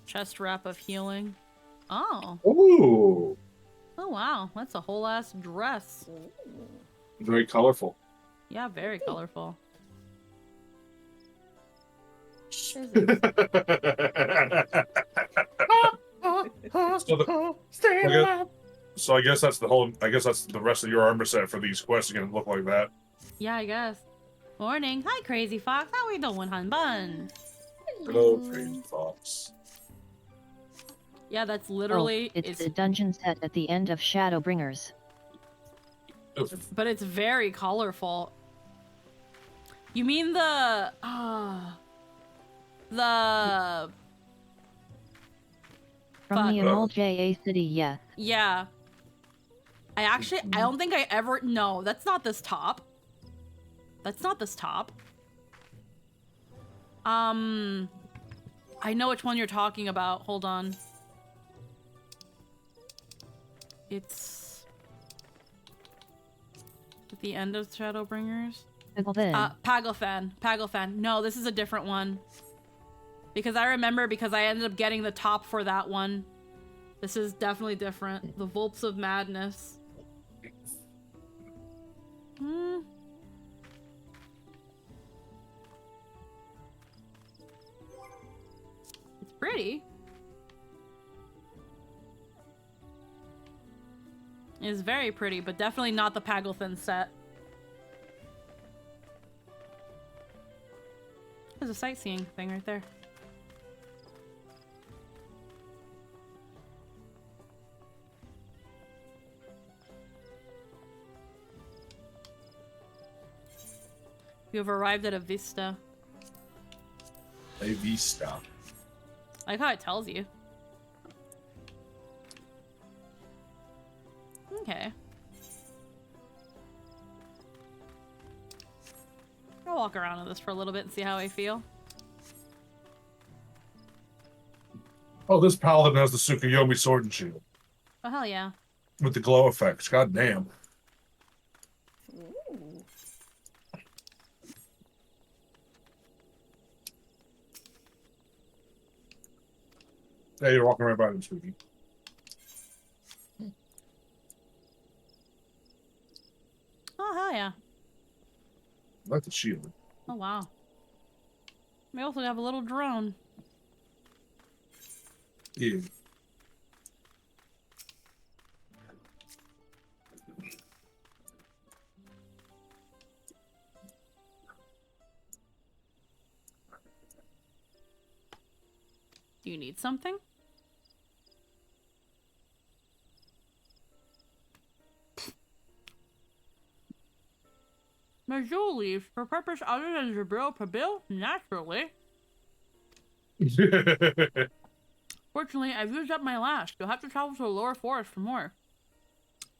Chest wrap of healing. Oh. Ooh. Oh wow, that's a whole ass dress. Very colorful. Yeah, very colorful. So I guess that's the whole. I guess that's the rest of your armor set for these quests. Are gonna look like that. Yeah, I guess. Morning. Hi, Crazy Fox. How we doing, hun bun? Hello, Crazy Fox. Yeah, that's literally. It's the dungeon set at the end of Shadowbringers. But it's very colorful. You mean the From the Emol JA City, yes. Yeah. I don't think I ever. No, that's not this top. That's not this top. I know which one you're talking about. Hold on. It's at the end of Shadowbringers. Paglefan. No, this is a different one. Because I remember, because I ended up getting the top for that one. This is definitely different. The Volps of Madness. It's pretty. It's very pretty, but definitely not the Paglefan set. There's a sightseeing thing right there. You have arrived at a vista. A vista. I like how it tells you. Okay. I'll walk around with this for a little bit and see how I feel. Oh, this paladin has the Tsukuyomi sword and shield. Oh, hell yeah. With the glow effects. God damn. Ooh. Yeah, you're walking right by them, Spooky. Oh, hell yeah. I like the shield. Oh, wow. We also have a little drone. Yeah. Do you need something? My jewel leaves for purpose other than Jabril Pabil? Naturally. Fortunately, I've used up my last. You'll have to travel to the lower forest for more.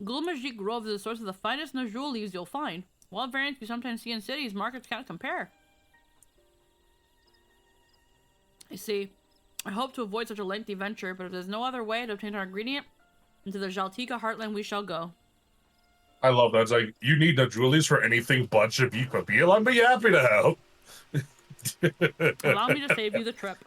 Gulmajik Grove is the source of the finest Najul leaves you'll find. Wild variants you sometimes see in cities, markets can't compare. I see. I hope to avoid such a lengthy venture, but if there's no other way to obtain our ingredient, into the Jaltika heartland we shall go. I love that. It's like, you need no jewelries for anything but Shabik. I'll be happy to help. Allow me to save you the trip.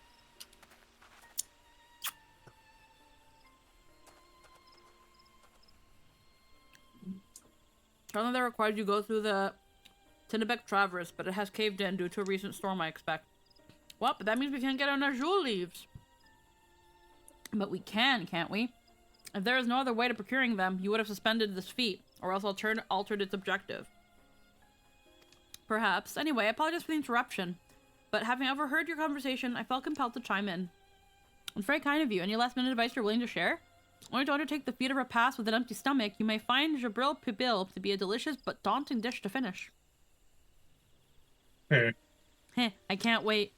Apparently that requires you go through the Tinnebek Traverse, but it has caved in due to a recent storm, I expect. Well, but that means we can't get on our jewel leaves. But we can, can't we? If there is no other way to procuring them, you would have suspended this feat, or else altered its objective. Perhaps. Anyway, I apologize for the interruption, but having overheard your conversation, I felt compelled to chime in. It's very kind of you. Any last-minute advice you're willing to share? Only to undertake the feat of repast with an empty stomach, you may find Jabril Pibil to be a delicious but daunting dish to finish. Heh. Heh, I can't wait.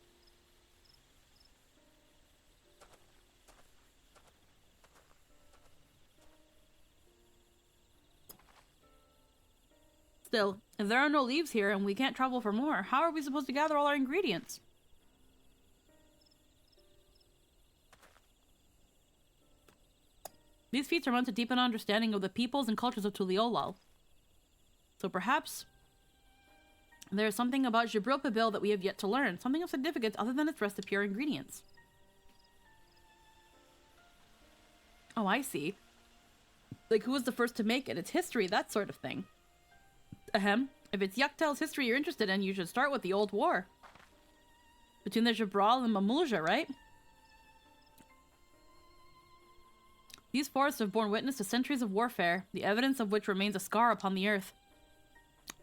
Still, if there are no leaves here and we can't travel for more, how are we supposed to gather all our ingredients? These feats are meant to deepen understanding of the peoples and cultures of Tuliolal. So perhaps there is something about Jabril Pibil that we have yet to learn, something of significance other than its recipe or ingredients. Oh, I see. Like, who was the first to make it, its history, that sort of thing. Ahem. If it's Yaktel's history you're interested in, you should start with the Old War. Between the Jabral and Mamulja, right? These forests have borne witness to centuries of warfare, the evidence of which remains a scar upon the earth.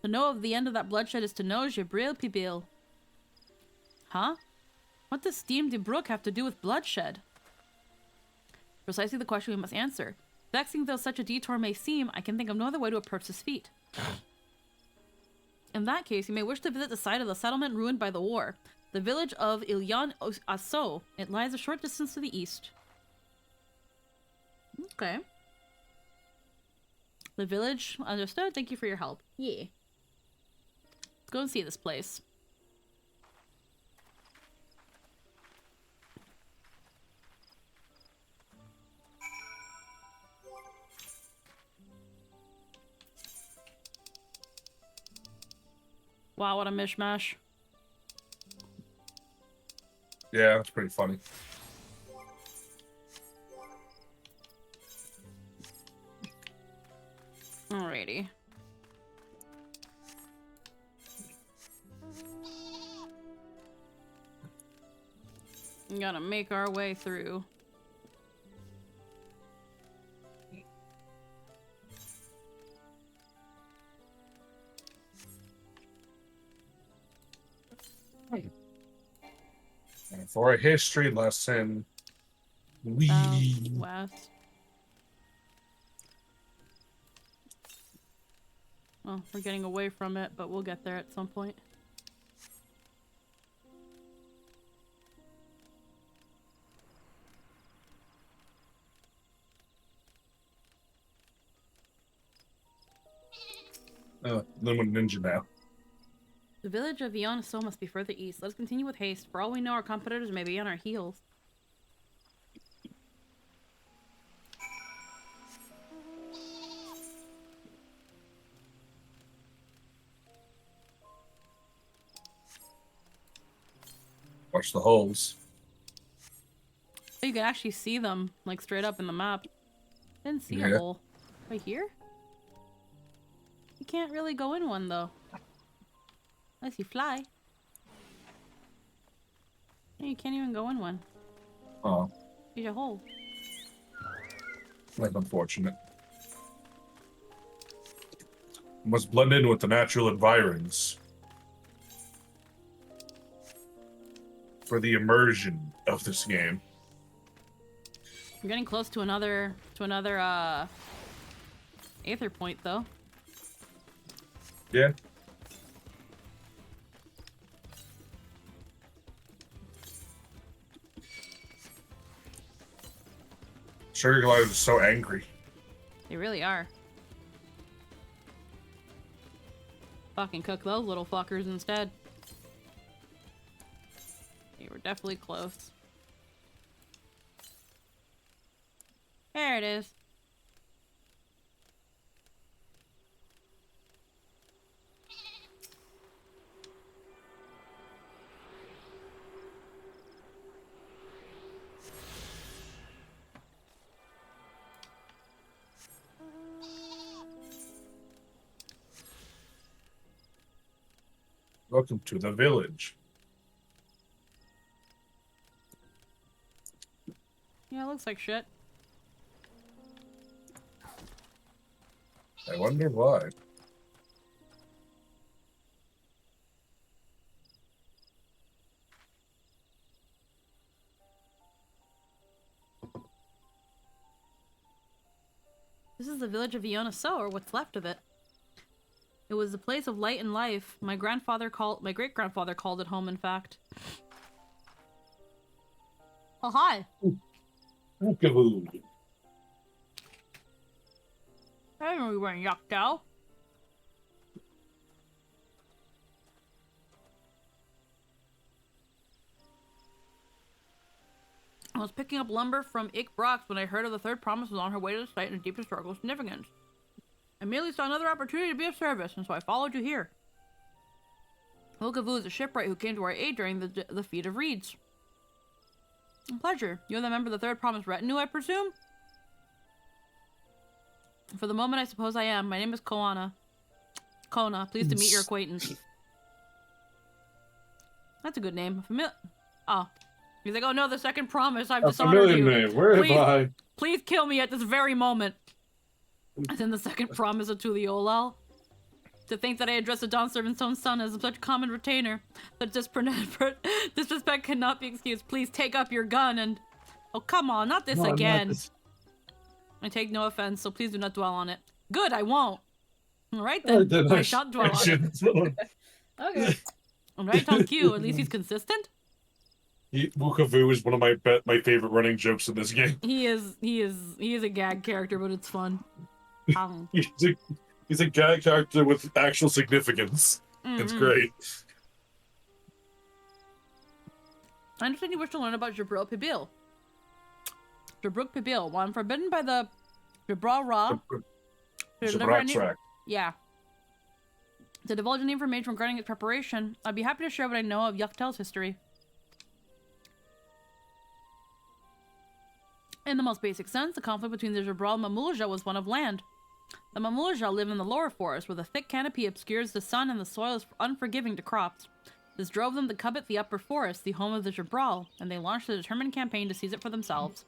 To know of the end of that bloodshed is to know Jabril Pibil. Huh? What does Steam de Brook have to do with bloodshed? Precisely the question we must answer. Vexing though such a detour may seem, I can think of no other way to approach this feat. In that case, you may wish to visit the site of the settlement ruined by the war, the village of Ilyan Asso. It lies a short distance to the east. Okay. The village, understood. Thank you for your help. Yeah. Let's go and see this place. Wow, what a mishmash. Yeah, that's pretty funny. Alrighty. We gotta make our way through. And for a history lesson, we West. Well, we're getting away from it, but we'll get there at some point. Limit Ninja now. The village of Ionaso must be further east. Let's continue with haste. For all we know, our competitors may be on our heels. Watch the holes. You can actually see them, like, straight up in the map. Didn't see a Yeah. hole. Right here? You can't really go in one, though. Unless you fly. Yeah, you can't even go in one. Oh, There's a hole. that's unfortunate. Must blend in with the natural environs for the immersion of this game. I'm getting close to another Aether point, though. Yeah. Sugar gliders are so angry. They really are. Fucking cook those little fuckers instead. They were definitely close. There it is. Welcome to the village. Yeah, it looks like shit. I wonder why. This is the village of Iona So, or what's left of it. It was a place of light and life. My great-grandfather called it home, in fact. Oh, hi. Ookaboo. Hey, we went Yucktail. I was picking up lumber from Ik Brox when I heard of the third promise was on her way to the site in the deep historical significance. I merely saw another opportunity to be of service, and so I followed you here. Ookaboo is a shipwright who came to our aid during the Feat of Reeds. A pleasure. You're the member of the third promise retinue, I presume? For the moment, I suppose I am. My name is Kona. Pleased to meet your acquaintance. That's a good name. Oh. He's like, oh no, the second promise, I've dishonored you. Name. Where please, am I? Please kill me at this very moment. And then the second promise of Tuliolal. To think that I address a Dawn Servant's own son as such common retainer. That disrespect cannot be excused. Please take up your gun and... Oh, come on, not this again. Not this. I take no offense, so please do not dwell on it. Good, I won't. Alright then, I shan't dwell on it. Okay. Alright, on cue. At least he's consistent. Ookaboo is one of my favorite running jokes in this game. He is a gag character, but it's fun. He's a gag character with actual significance. It's great. I understand you wish to learn about Jabril Pibil. Jabruk Pibil, one forbidden by the Jabral Ra. Track. Yeah. To divulge any information regarding its preparation, I'd be happy to share what I know of Yucktail's history. In the most basic sense, the conflict between the Jabral and Mamulja was one of land. The Mamulja live in the lower forest, where the thick canopy obscures the sun and the soil is unforgiving to crops. This drove them to covet the upper forest, the home of the Jabral, and they launched a determined campaign to seize it for themselves.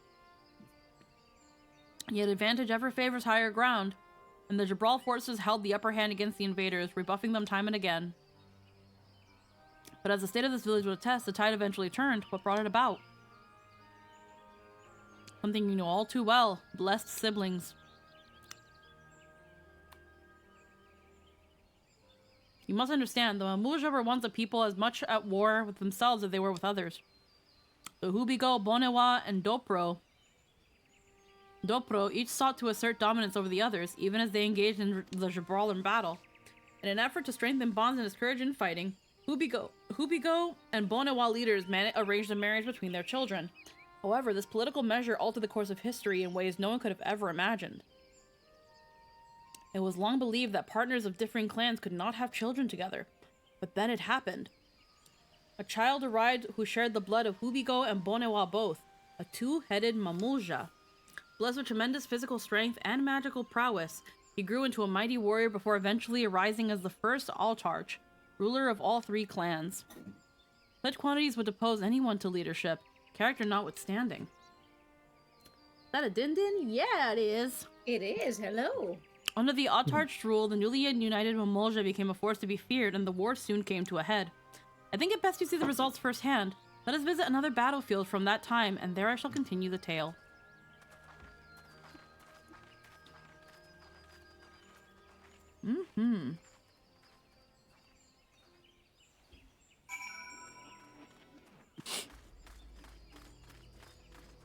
Yet advantage ever favors higher ground, and the Jabral forces held the upper hand against the invaders, rebuffing them time and again. But as the state of this village would attest, the tide eventually turned. What brought it about? Something you know all too well. Blessed siblings. You must understand, the Mamulja were once a people as much at war with themselves as they were with others. The Hubigo, Bonewa, and Dopro each sought to assert dominance over the others, even as they engaged in the Jabral in battle. In an effort to strengthen bonds and discourage infighting, Hubigo and Bonewa leaders arranged a marriage between their children. However, this political measure altered the course of history in ways no one could have ever imagined. It was long believed that partners of differing clans could not have children together, but then it happened. A child arrived who shared the blood of Hubigo and Bonewa both, a two-headed Mamulja. Blessed with tremendous physical strength and magical prowess, he grew into a mighty warrior before eventually arising as the first Altarch, ruler of all three clans. Such quantities would depose anyone to leadership, character notwithstanding. Is that a din-din? Yeah, it is. It is, hello. Under the Autarch's rule, the newly united Mamulja became a force to be feared, and the war soon came to a head. I think it best you see the results firsthand. Let us visit another battlefield from that time, and there I shall continue the tale.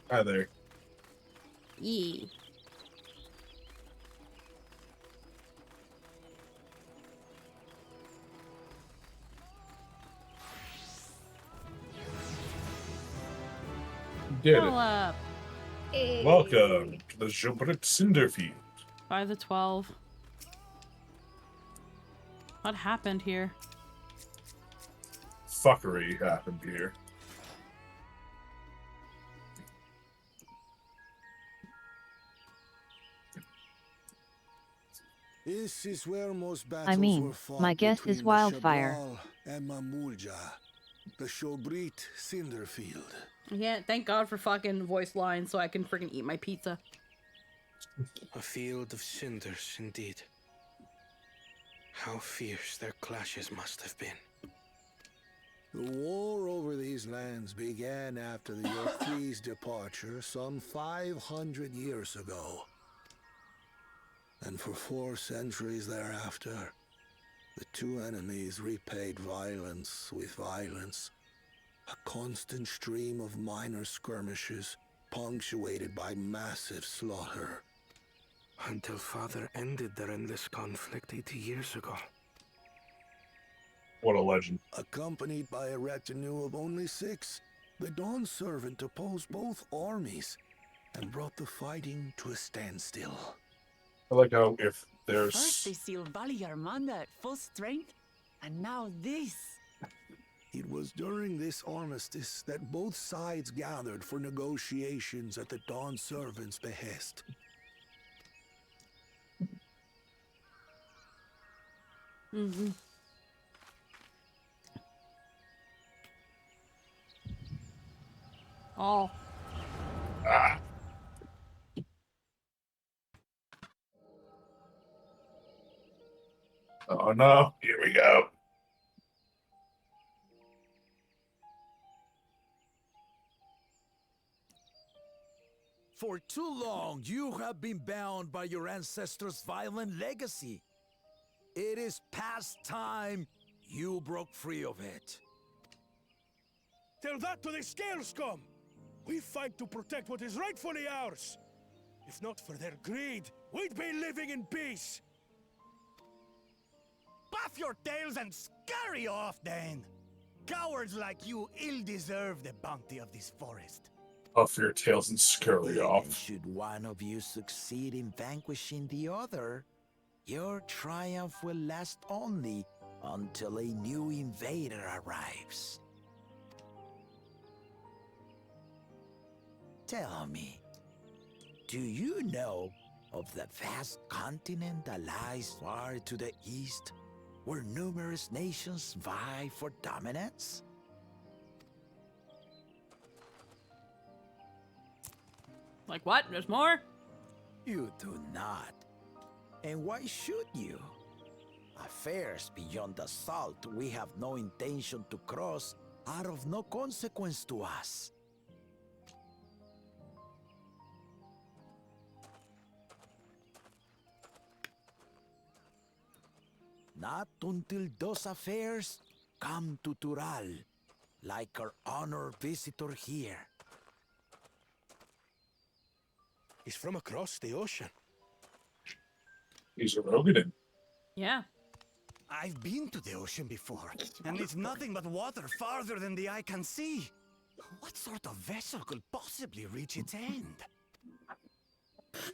Hi there. Yee. Did Pull up. it. Welcome to the Jobrit Cinderfield. By the 12. What happened here? Fuckery happened here. This is where most battles I mean, were fought my guess is between wildfire. The Jabral and Mamulja, the Jobrit Cinderfield. Yeah, thank God for fucking voice lines so I can freaking eat my pizza. A field of cinders, indeed. How fierce their clashes must have been. The war over these lands began after the Yorkese departure some 500 years ago. And for 4 centuries thereafter, the two enemies repaid violence with violence. A constant stream of minor skirmishes, punctuated by massive slaughter. Until Father ended their endless conflict 80 years ago. What a legend. Accompanied by a retinue of only 6, the Dawn Servant opposed both armies and brought the fighting to a standstill. I like how if there's... First they sealed Valley Armanda at full strength, and now this. It was during this armistice that both sides gathered for negotiations at the Dawn Servant's behest. Mm-hmm. Oh. Ah. Oh no, here we go. For too long, you have been bound by your ancestors' violent legacy. It is past time you broke free of it. Tell that to the Scale Scum! We fight to protect what is rightfully ours. If not for their greed, we'd be living in peace. Puff your tails and scurry off, then! Cowards like you ill-deserve the bounty of this forest. Puff your tails and scurry off. Should one of you succeed in vanquishing the other, your triumph will last only until a new invader arrives. Tell me, do you know of the vast continent that lies far to the east, where numerous nations vie for dominance? Like what? There's more? You do not. And why should you? Affairs beyond the salt we have no intention to cross are of no consequence to us. Not until those affairs come to Tural, like our honored visitor here. He's from across the ocean. He's a Rogan. Yeah. I've been to the ocean before, and it's nothing but water farther than the eye can see. What sort of vessel could possibly reach its end?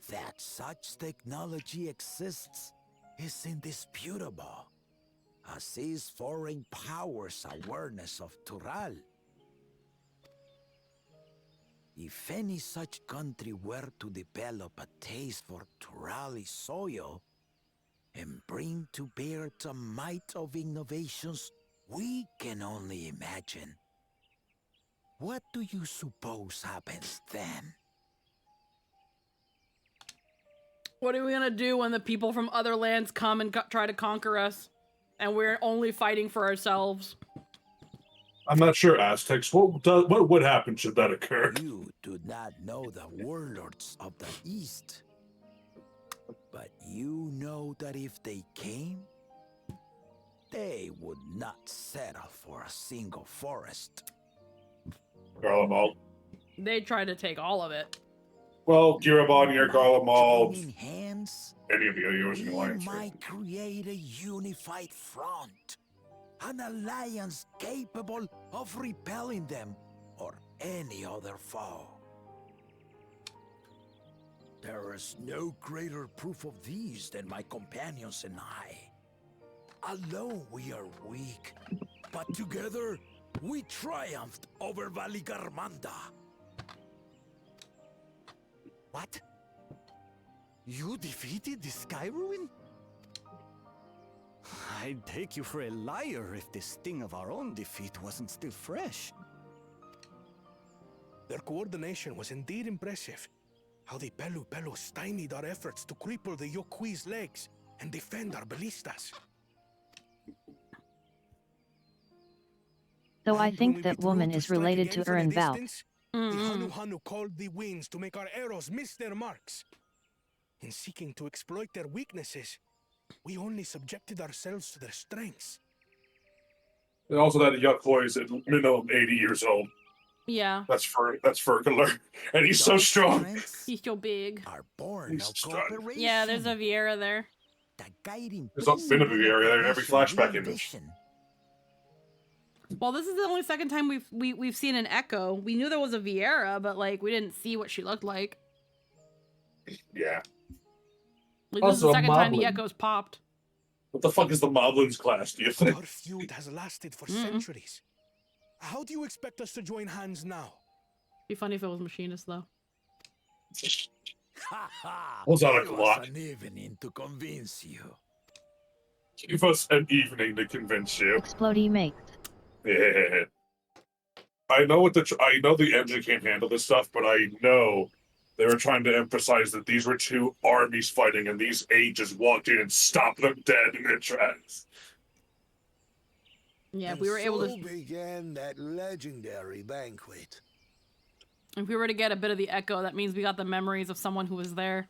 That such technology exists is indisputable, as is foreign powers' awareness of Tural. If any such country were to develop a taste for Turali soil and bring to bear the might of innovations we can only imagine, what do you suppose happens then? What are we gonna do when the people from other lands come and try to conquer us, and we're only fighting for ourselves? I'm not sure, Aztecs. What would happen should that occur? You do not know the warlords of the East, but you know that if they came, they would not settle for a single forest. Garlemald. They try to take all of it. Well, Kirabon, Garlemald, Joining hands, any of you using we alliance. might create a unified front, an alliance capable of repelling them or any other foe. There is no greater proof of these than my companions and I. Alone we are weak, but together we triumphed over Valigarmanda. What? You defeated the Sky Ruin? I'd take you for a liar if the sting of our own defeat wasn't still fresh. Their coordination was indeed impressive. How the Pelu stymied our efforts to cripple the Yokui's legs and defend our ballistas. So I And when we think that withdrew woman to is strike related again to from a Ern Valk. distance, the Hanu Hanu called the winds to make our arrows miss their marks. In seeking to exploit their weaknesses, we only subjected ourselves to their strengths. And also that Yukoi is at minimum 80 years old. Yeah. That's Furkler. And he's so strong. He's so big. Are born He's of strong. cooperation. Yeah, there's a Vieira there. The guiding There's a been a Vieira there in every flashback image. Well, this is the only second time we've seen an Echo. We knew there was a Vieira, but like we didn't see what she looked like. Yeah. Like, this is the Also, second time the Moblin. Echo's popped. What the fuck is the Moblins class, do you think? Our feud has lasted for centuries. How do you expect us to join hands now? Be funny if it was Machinist though. Was that a Give us clock? an evening to convince you. Give us an evening to convince you. Explodey makes. Yeah. I know the engine can't handle this stuff, but I know they were trying to emphasize that these were two armies fighting, and these eight just walked in and stopped them dead in their tracks. Yeah, And we were able so to. began that legendary banquet. If we were to get a bit of the Echo, that means we got the memories of someone who was there.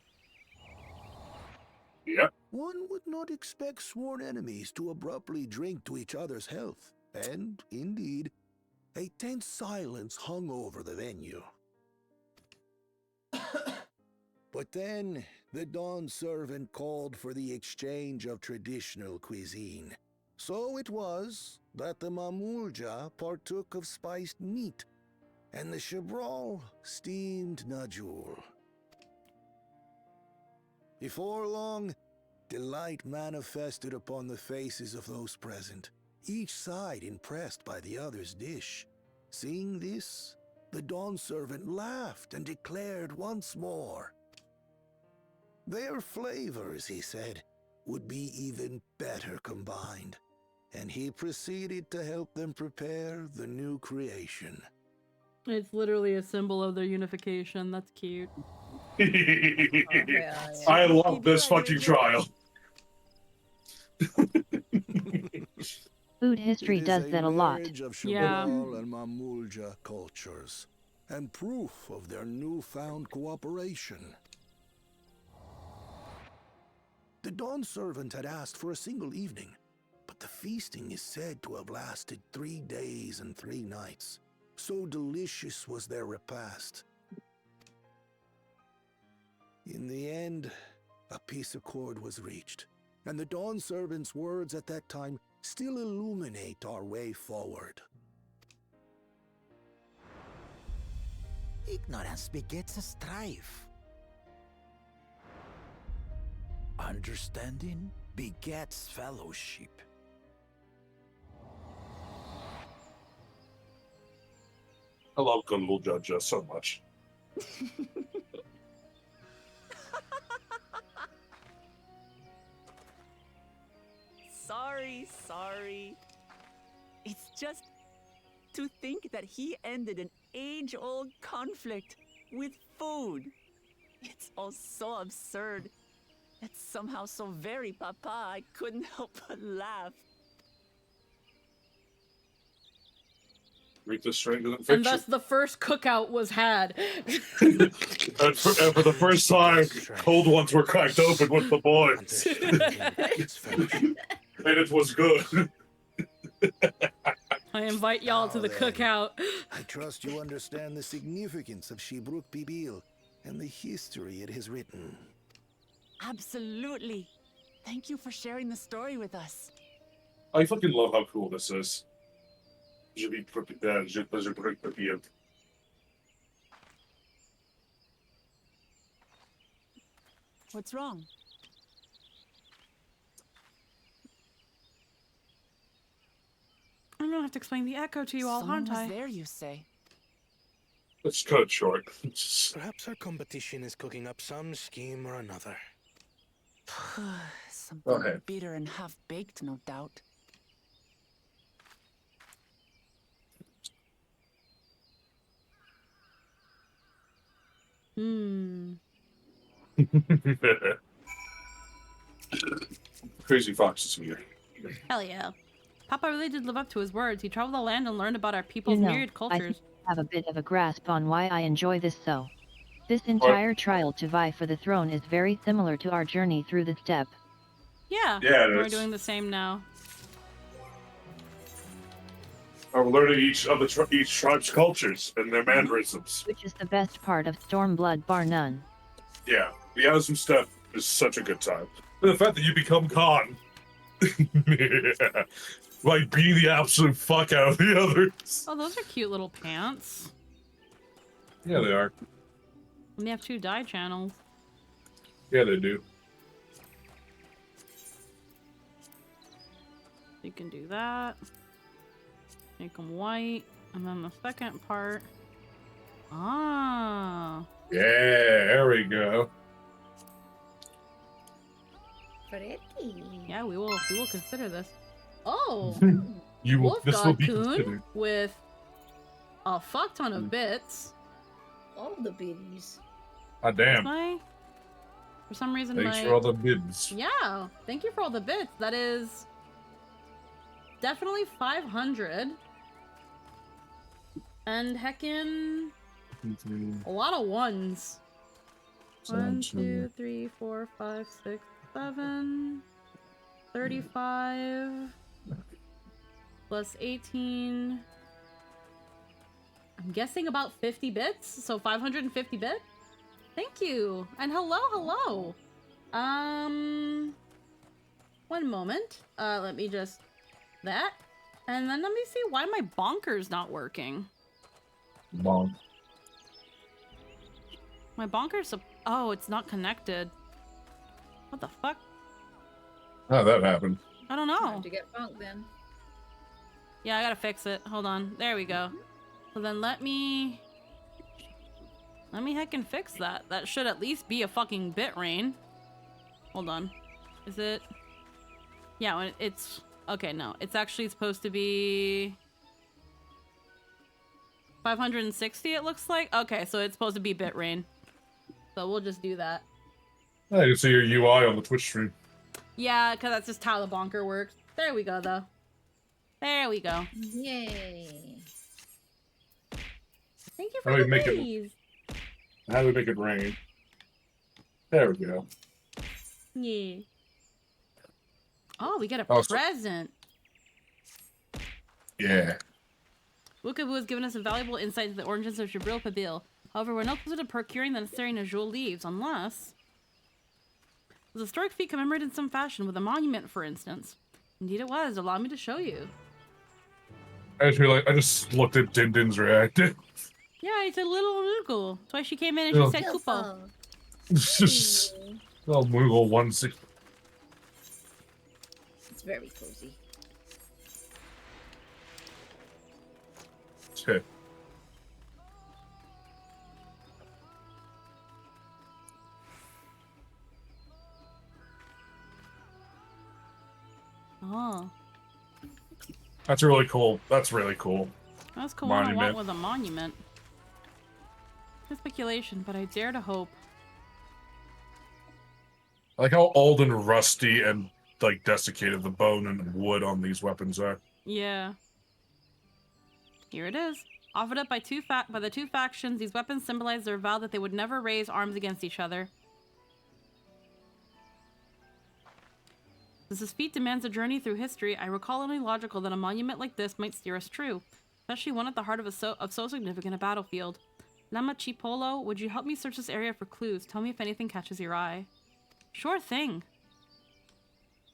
Yep. One would not expect sworn enemies to abruptly drink to each other's health, and, indeed, a tense silence hung over the venue. But then, the Dawn servant called for the exchange of traditional cuisine. So it was that the Mamulja partook of spiced meat, and the Chabral steamed Najul. Before long, delight manifested upon the faces of those present, each side impressed by the other's dish. Seeing this, the Dawn servant laughed and declared once more. Their flavors, he said, would be even better combined, and he proceeded to help them prepare the new creation. It's literally a symbol of their unification. That's cute. I love this fucking trial. Food history does that a lot. Marriage of Yeah. Chabral and Mamulja cultures, and proof of their newfound cooperation. The Dawn servant had asked for a single evening, but the feasting is said to have lasted 3 days and 3 nights. So delicious was their repast. In the end, a peace accord was reached, and the Dawn servant's words at that time still illuminate our way forward. Ignorance begets a strife. Understanding begets fellowship. I love good little Judge so much. Sorry. It's just to think that he ended an age-old conflict with food. It's all so absurd. It's somehow so very papa, I couldn't help but laugh. Read the stranger than fiction. And thus the first cookout was had. And for the first time, cold ones were cracked open with the boys. And it was good. I invite y'all to the cookout. I trust you understand the significance of Shibruk Bibil and the history it has written. Absolutely. Thank you for sharing the story with us. I fucking love how cool this is. Je vais prepared. What's wrong? I'm gonna have to explain the Echo to you all, Someone aren't was I? there, you say? Let's cut it short. Perhaps our competition is cooking up some scheme or another. Something Okay. bitter and half-baked, no doubt. Crazy Fox is here. Hell yeah. Papa really did live up to his words. He traveled the land and learned about our people's myriad I cultures. think I have a bit of a grasp on why I enjoy this so. This entire trial to vie for the throne is very similar to our journey through the steppe. Yeah, Yeah, we're doing the same now. We're learning each tribe's cultures and their mannerisms. Which is the best part of Stormblood, bar none. Yeah, the Awesome Step is such a good time. And the fact that you become Khan. Yeah. Like, be the absolute fuck out of the others. Oh, those are cute little pants. Yeah, they are. And they have 2 dye channels. Yeah, they do. You can do that. Make them white. And then the second part. Ah. Yeah, there we go. Pretty. Yeah, we will consider this. Oh. You will. Wolf This will God be Coon considered. with a fuck ton of bits. All the biddies. Ah, damn. For some reason, Thanks for all the bids. Yeah, thank you for all the bits. That is definitely 500. And heckin' a lot of ones. 1, 2, 3, 4, 5, 6, 7. 35 plus 18. I'm guessing about 50 bits, so 550 bits. Thank you, and hello. 1 moment. Let me just that, and then let me see why my bonker's not working. Bonk. My bonker's oh, it's not connected. What the fuck? How that happened? I don't know. Time to get bunk then. Yeah, I gotta fix it. Hold on. There we go. So then let me heckin' fix that. That should at least be a fucking bit rain. Hold on. Is it? Yeah, when it's okay. No, it's actually supposed to be 560. It looks like. Okay, so it's supposed to be bit rain. So we'll just do that. I can see your UI on the Twitch stream. Yeah, because that's just how the bonker works. There we go, though. There we go. Yay. Thank you How for do the we make please. How do we make it rain? There we go. Yeah. Oh, we get a Awesome. present. Yeah. Wukabu has given us a valuable insight into the origins of Jabril Pabil. However, we're no closer to procuring the necessary Najul leaves, unless it was a historic feat commemorated in some fashion, with a monument, for instance. Indeed it was. Allow me to show you. I just looked at Din Din's reaction. Yeah, it's a little Moogle. That's why she came in and she said Kupo. It's just well, Moogle 160. It's very cozy. Okay. Oh. That's really cool. That's really cool. That's cool. What I want with a monument. No speculation, but I dare to hope. I like how old and rusty and like desiccated the bone and wood on these weapons are. Yeah. Here it is. Offered up by the two factions, these weapons symbolize their vow that they would never raise arms against each other. As this feat demands a journey through history, I recall only logical that a monument like this might steer us true, especially one at the heart of so significant a battlefield. Lama Chipolo, would you help me search this area for clues? Tell me if anything catches your eye. Sure thing.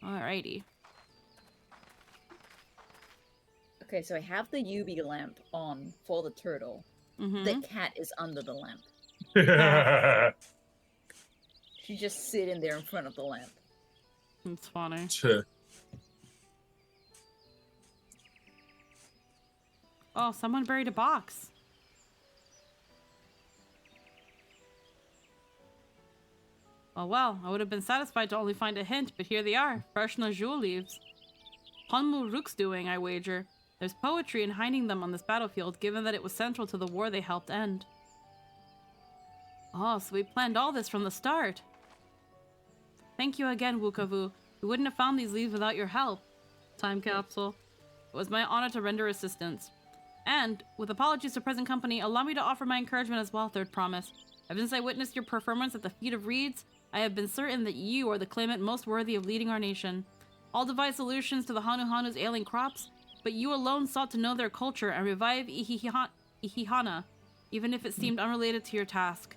Alrighty. Okay, so I have the UV lamp on for the turtle. The cat is under the lamp. She's just sitting there in front of the lamp. It's funny. Oh, someone buried a box. Oh well, I would have been satisfied to only find a hint, but here they are, fresh Najul leaves. Honmu Rook's doing, I wager. There's poetry in hiding them on this battlefield, given that it was central to the war they helped end. Oh, so we planned all this from the start. Thank you again, Wukavu. We wouldn't have found these leaves without your help. Time capsule. It was my honor to render assistance. And, with apologies to present company, allow me to offer my encouragement as well, third promise. Ever since I witnessed your performance at the feet of reeds, I have been certain that you are the claimant most worthy of leading our nation. All devised solutions to the Hanuhanu's ailing crops, but you alone sought to know their culture and revive Ihihana, even if it seemed unrelated to your task.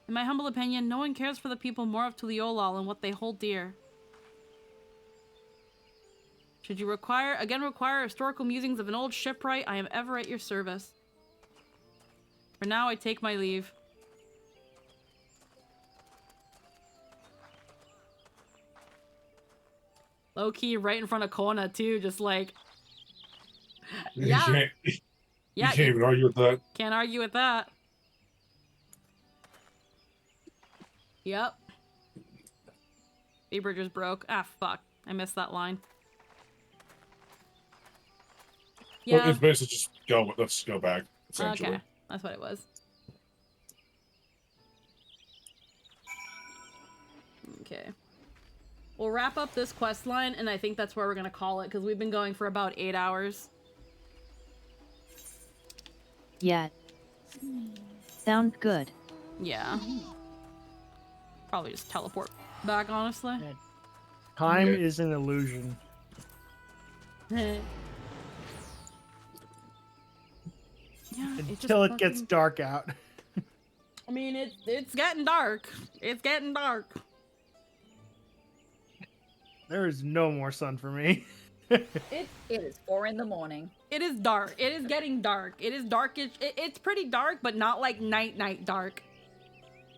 In my humble opinion, no one cares for the people more of Tuliolal and what they hold dear. Should you require historical musings of an old shipwright, I am ever at your service. For now, I take my leave. Low key, right in front of Kona too, just like. Yeah. You can't even argue with that. Can't argue with that. Yep. Bridger's broke. Ah, fuck. I missed that line. Yeah. Well, it's basically just go. Let's go back. Essentially. Okay, that's what it was. Okay. We'll wrap up this quest line, and I think that's where we're gonna call it, because we've been going for about 8 hours. Yeah. Sounds good. Yeah. Probably just teleport back, honestly. Time is an illusion. Yeah, Until it gets dark out. I mean, it's getting dark. It's getting dark. There is no more sun for me. It is 4 in the morning. It is dark. It is getting dark. It is darkish. It's pretty dark, but not like night dark.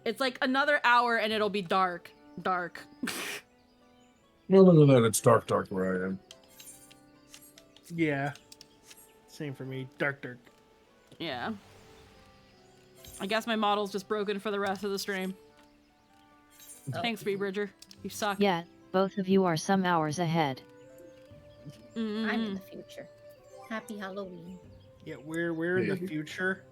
It's like another hour and it'll be dark. Dark. No, other than that, it's dark where I am. Yeah. Same for me. Dark. Yeah. I guess my model's just broken for the rest of the stream. Oh. Thanks, Bridger. You suck. Yeah, both of you are some hours ahead. Mm-hmm. I'm in the future. Happy Halloween. Yeah, we're in the future.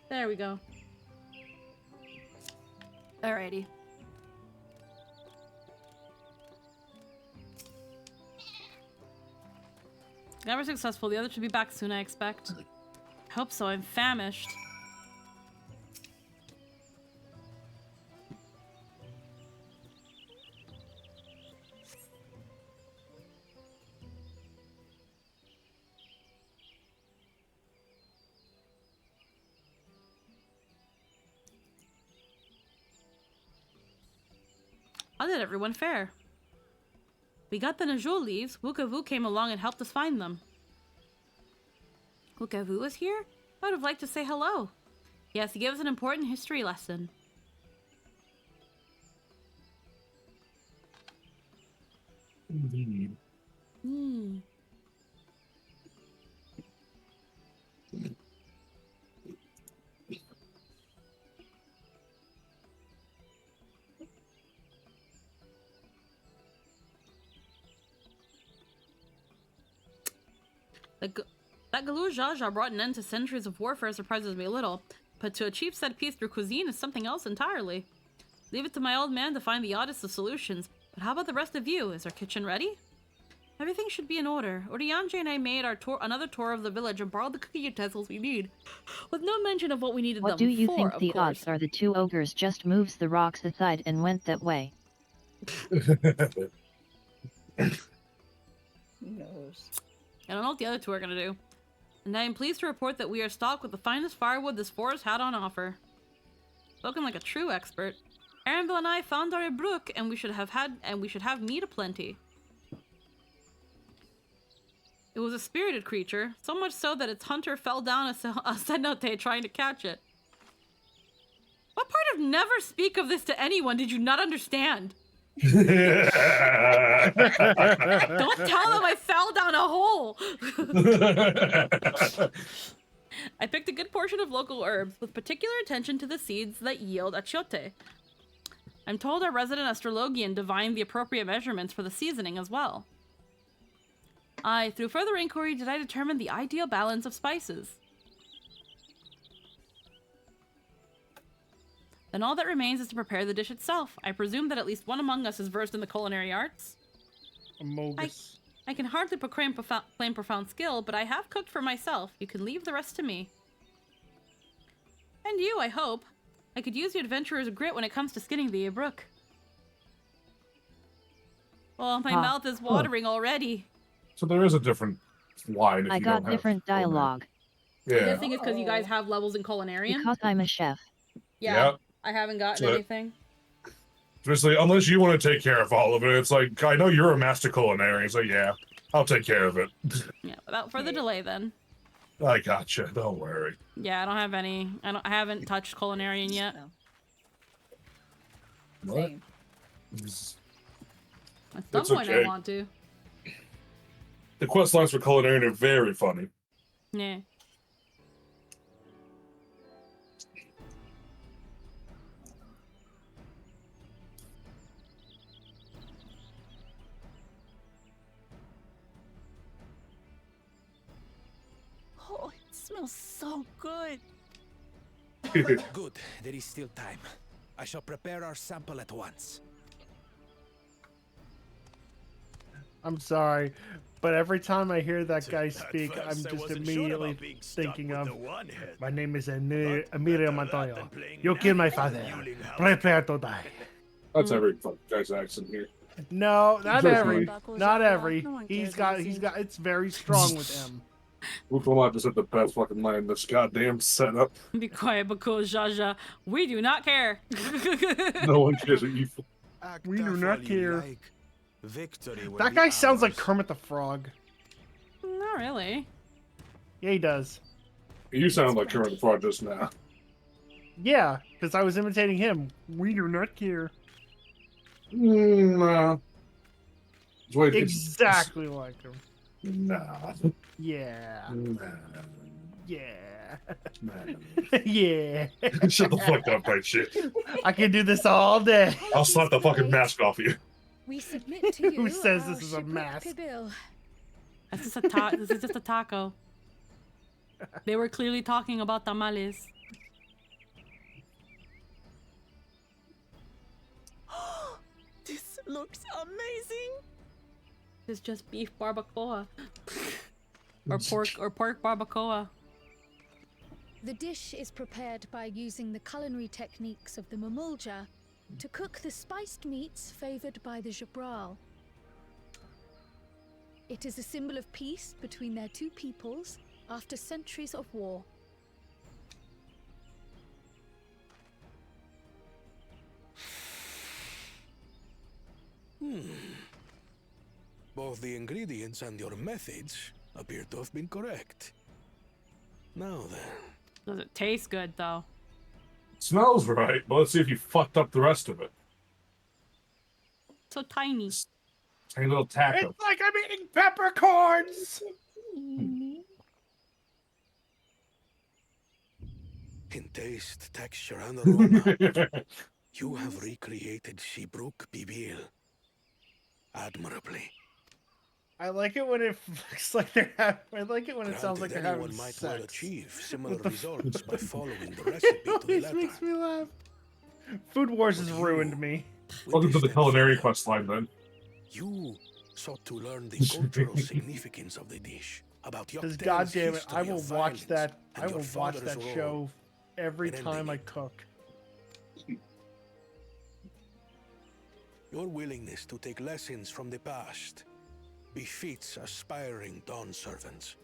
There we go. Alrighty. Never successful. The other should be back soon, I expect. I hope so. I'm famished. How did everyone fare? We got the Najul leaves. Wukavu came along and helped us find them. Wukavu is here? I would have liked to say hello. Yes, he gave us an important history lesson. Indeed. Hmm. That Galoo Jaja brought an end to centuries of warfare surprises me a little, but to achieve said peace through cuisine is something else entirely. Leave it to my old man to find the oddest of solutions, but how about the rest of you? Is our kitchen ready? Everything should be in order. Orianji and I made another tour of the village and borrowed the cooking utensils we need, with no mention of what we needed them for, What do you think the of odds course. are the two ogres just moves the rocks aside and went that way? Who knows? I don't know what the other two are gonna do. And I am pleased to report that we are stocked with the finest firewood this forest had on offer. Spoken like a true expert. Arenville and I found our brook, and we should have meat aplenty. It was a spirited creature, so much so that its hunter fell down a cenote trying to catch it. What part of never speak of this to anyone did you not understand? Don't tell them I fell down a hole! I picked a good portion of local herbs, with particular attention to the seeds that yield achiote. I'm told our resident astrologian divined the appropriate measurements for the seasoning as well. Through further inquiry, did I determine the ideal balance of spices. Then all that remains is to prepare the dish itself. I presume that at least one among us is versed in the culinary arts. Amogus. I can hardly claim profound skill, but I have cooked for myself. You can leave the rest to me. And you, I hope. I could use your adventurer's grit when it comes to skinning the brook. Well, my mouth is watering already. So there is a different line if I you got don't have different dialogue. I'm Yeah. guessing it's because you guys have levels in culinarian. Because I'm a chef. Yeah, Yep. I haven't gotten So- anything. Seriously, unless you want to take care of all of it, it's like, I know you're a master culinarian. It's like, yeah, I'll take care of it. Yeah, without further delay then. I gotcha. Don't worry. Yeah, I don't have any. I haven't touched culinarian yet. What? At some It's point okay. I want to. The quest lines for culinarian are very funny. Yeah. Oh, it smells so good. Good, there is still time. I shall prepare our sample at once. I'm sorry, but every time I hear that guy At speak, first, I'm I just wasn't sure immediately about being stuck thinking with of, the one-head. my name is Emilio Montoya. than playing You killed my knife father. and mulling house. Prepare to die. That's every fucking guy's accent here. No, not Just every. me. Not every. No one He's cares, got, it's very strong with him. Wukalot is at the best fucking line in this goddamn setup. Be quiet, Bakul Jaja. We do not care. No one cares what you. We do not care. Victory will That be guy sounds like ours. Kermit the Frog. Not really. Yeah, he does. You sound like Kermit the Frog just now. Yeah, because I was imitating him. We do not care. No. Wait, Exactly like him. Nah. Yeah. Nah. Yeah. Nah. Yeah. Shut the fuck up, that shit. I can do this all day. I'll slap the fucking mask off you. We submit to you. Who says our this is a shipwreck mask? bill. This is just a taco. They were clearly talking about tamales. This looks amazing. This is just beef barbacoa. or pork barbacoa. The dish is prepared by using the culinary techniques of the Mamulja to cook the spiced meats favored by the Jabral. It is a symbol of peace between their two peoples after centuries of war. Both the ingredients and your methods appear to have been correct. Now then. Does it taste good though? Smells right, but let's see if you fucked up the rest of it. So tiny. Tiny little taco. It's like I'm eating peppercorns. In taste, texture, and aroma, you have recreated Shibruk Bibil admirably. I like it when it looks like they're having. I like it when it sounds like they're having Anyone might sex. well achieve similar With the results by following the It recipe to the always letter. makes me laugh. Food Wars has ruined me. Welcome to the culinary quest line, then. You sought to learn the cultural significance of the dish, about your Because tale's goddamn it, I history will of watch violence that. and I your will watch father's that role show every in ending time I it. cook. Your willingness to take lessons from the past befits aspiring Dawn servants.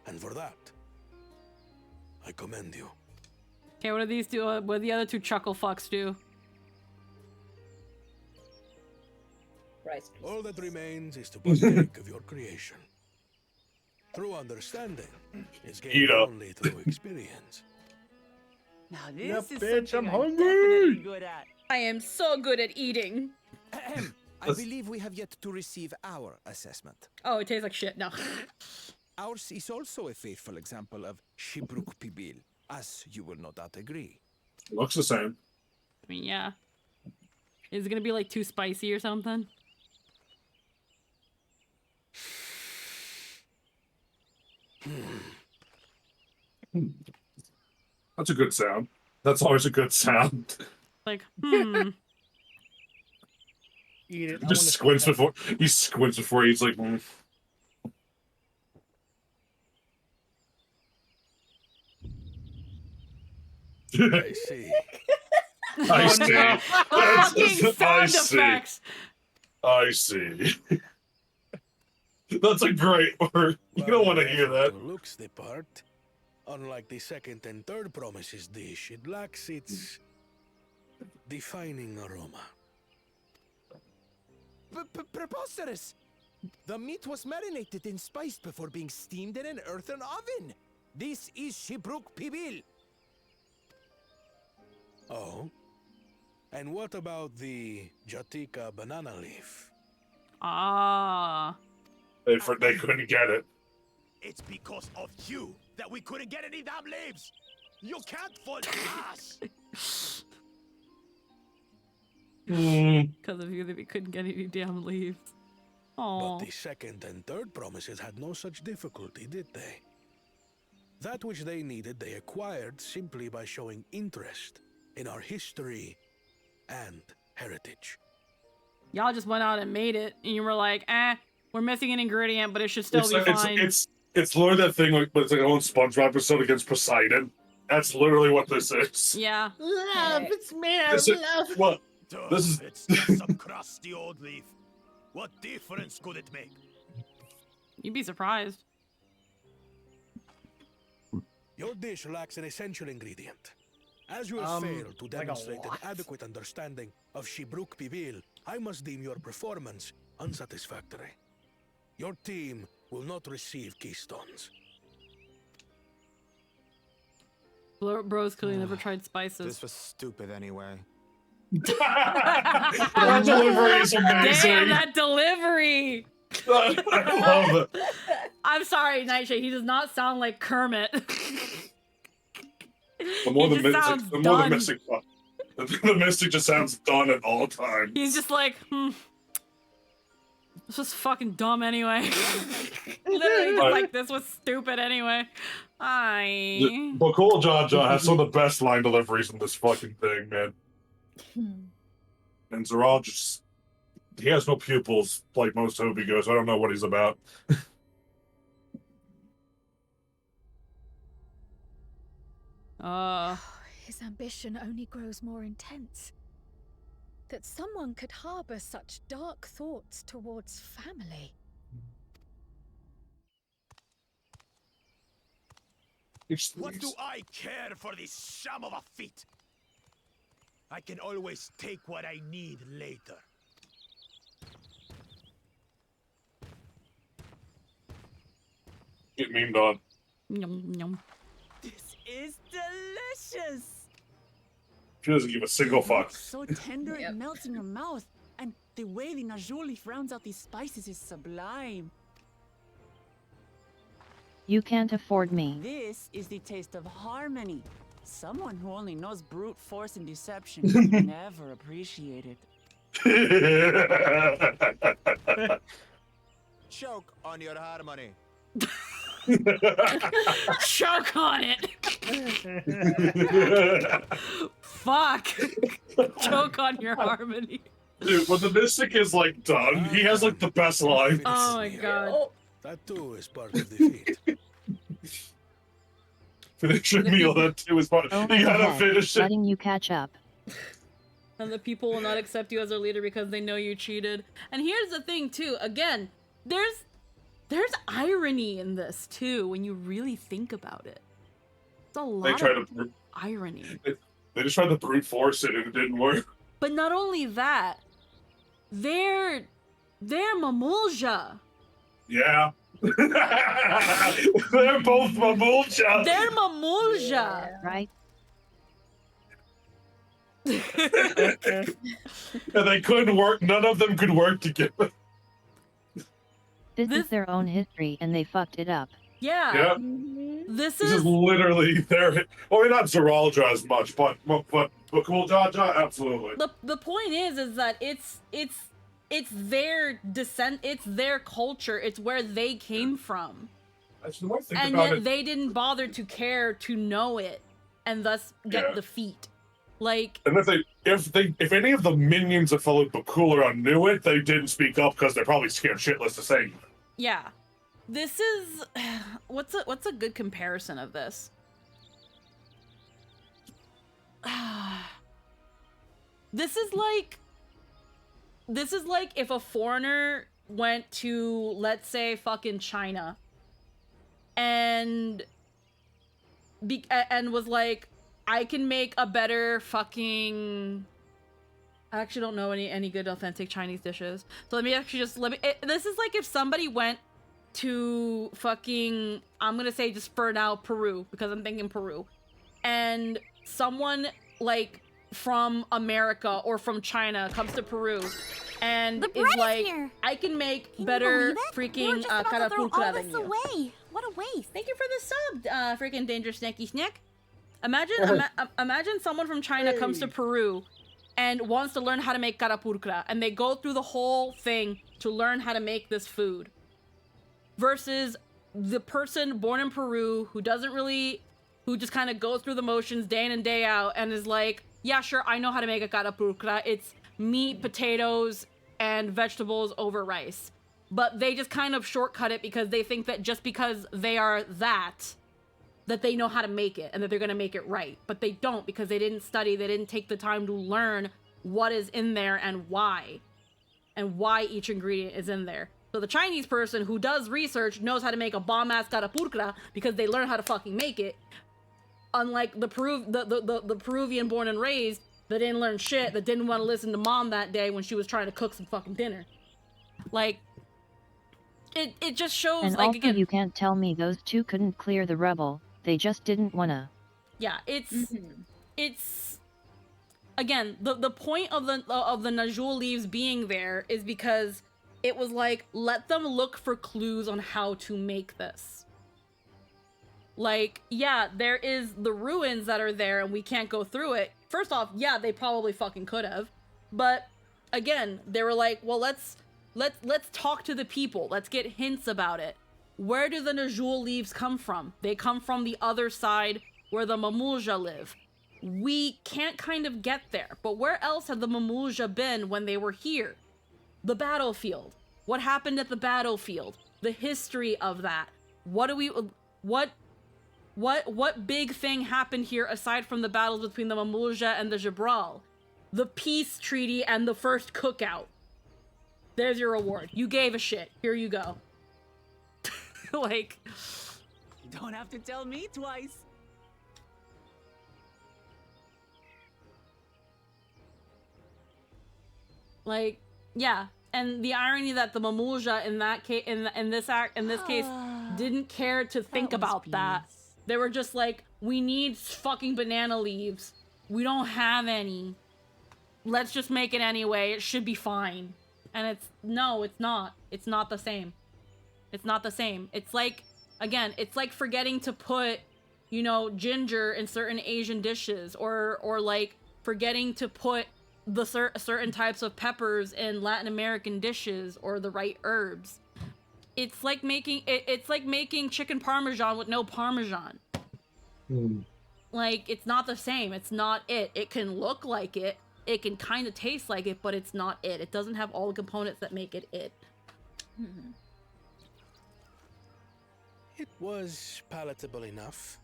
And for that, I commend you. Okay, what do these do? What do the other two chuckle fucks do? All that remains is to partake of your creation. Through understanding is gained Eat up. only through experience. Now Yeah, this is bitch, something I'm I'm hungry. definitely good at. I am so good at eating. I believe we have yet to receive our assessment. Oh, it tastes like shit. No. Ours is also a faithful example of Shibruk Pibil, as you will no doubt agree. Looks the same. I mean, yeah. Is it gonna be like too spicy or something? That's a good sound. That's always a good sound. Like, Eat it. He just squints before he eats like. I see. I see. No. Fucking sound effects. I see. That's a great word. You don't want to hear that. Looks the part. Unlike the second and third promises dish, it lacks its defining aroma. Preposterous! The meat was marinated and spiced before being steamed in an earthen oven. This is Shibruk Pibil. Oh? And what about the Jatika banana leaf? Ah. They couldn't get it. It's because of you that we couldn't get any damn leaves. You can't fool us. Because of you that we couldn't get any damn leaves. But the second and third promises had no such difficulty, did they? That which they needed, they acquired simply by showing interest in our history and heritage. Y'all just went out and made it, and you were like, we're missing an ingredient, but it should still be fine. It's literally that thing, but it's like an old SpongeBob episode against Poseidon. That's literally what this is. Yeah. Love, it's made out of love. What? This is it's just some crusty old leaf. What difference could it make? You'd be surprised. Your dish lacks an essential ingredient. As you have failed to demonstrate an adequate understanding of Shibruk Pibil, I must deem your performance unsatisfactory. Your team will not receive keystones. Bro's clearly never tried spices. This was stupid anyway. That delivery is amazing. Damn, that delivery! I love it. I'm sorry, Nightshade. He does not sound like Kermit. The more the Mystic just sounds done at all times. He's just like, this was fucking dumb anyway. Literally just like, this was stupid anyway. But Cool Jaja has some of the best line deliveries in this fucking thing, man. And Zeral just... He has no pupils like most Hobie goes. I don't know what he's about. His ambition only grows more intense. That someone could harbor such dark thoughts towards family. What do I care for this sham of a feat? I can always take what I need later. Get memed on. Yum, yum. This is delicious. She doesn't give a single fuck. So tender it melts in your mouth, and the way the najou leaf rounds out these spices is sublime. You can't afford me. This is the taste of harmony. Someone who only knows brute force and deception can never appreciate it. Choke on your harmony. Choke on it. Fuck. Choke on your harmony. Dude, when the Mystic is like done, he has like the best line. Oh my god. That too is part of the feat. Finish your meal, that too is part of Oh, You gotta okay. finish it. Letting you catch up. And the people will not accept you as their leader because they know you cheated. And here's the thing too, again, there's irony in this too when you really think about it. It's a lot of irony. They just tried to brute force it and it didn't work. But not only that, they're Mamulja. Yeah. They're both Mamulja. They're Mamulja. Right? And they couldn't work. None of them could work together. This is their own history and they fucked it up. Yeah. Yeah. This This is is literally their. Well, not Zeralja as much, but Cool Jaja, absolutely. the point is that it's their descent, it's their culture, it's where they came from. That's the more I think And about yet it. they didn't bother to care to know it. and thus get the feat. Like, and if any of the minions that followed Bakula knew it, they didn't speak up because they're probably scared shitless to say. yeah, this is what's a good comparison of this? This is like if a foreigner went to, let's say, fucking China and was like, I can make a better fucking... I actually don't know any good authentic Chinese dishes. So this is like if somebody went to fucking, I'm gonna say just for now, Peru, because I'm thinking Peru. And someone like from America or from China comes to Peru and is like, I can make better freaking carapulcra than you. Away. What a waste. Thank you for the sub, freaking Dangerous Snacky Snack. Imagine someone from China comes to Peru and wants to learn how to make carapulcra, and they go through the whole thing to learn how to make this food. Versus the person born in Peru who just kind of goes through the motions day in and day out and is like, yeah, sure, I know how to make a carapulcra. It's meat, potatoes, and vegetables over rice. But they just kind of shortcut it because they think that just because they are that they know how to make it and that they're going to make it right. But they don't, because they didn't study, they didn't take the time to learn what is in there and why each ingredient is in there. So the Chinese person who does research knows how to make a bomb-ass carapulcra because they learn how to fucking make it. Unlike the Peruvian born and raised that didn't learn shit, that didn't want to listen to mom that day when she was trying to cook some fucking dinner. Like, it just shows, and like, also again, you can't tell me those two couldn't clear the rebel. They just didn't wanna. Yeah, it's again, the point of the Najul leaves being there is because it was like, let them look for clues on how to make this. Like, yeah, there is the ruins that are there and we can't go through it. First off, yeah, they probably fucking could have. But again, they were like, well, let's talk to the people. Let's get hints about it. Where do the Najul leaves come from? They come from the other side where the Mamulja live. We can't kind of get there, but where else have the Mamulja been when they were here? The battlefield. What happened at the battlefield? The history of that. What big thing happened here aside from the battles between the Mamulja and the Jabral? The peace treaty and the first cookout. There's your reward. You gave a shit. Here you go. Like, you don't have to tell me twice. Like, yeah, and the irony that the Mamulja in that case, in this case, didn't care to think about that. They were just like, we need fucking banana leaves. We don't have any. Let's just make it anyway. It should be fine. And it's not. It's not the same. It's not the same. It's like, again, it's like forgetting to put, you know, ginger in certain Asian dishes, or like forgetting to put the certain types of peppers in Latin American dishes, or the right herbs. It's like making chicken parmesan with no parmesan. Like, it's not the same. It's not it. It can look like it. It can kind of taste like it, but it's not it. It doesn't have all the components that make it it. It was palatable enough,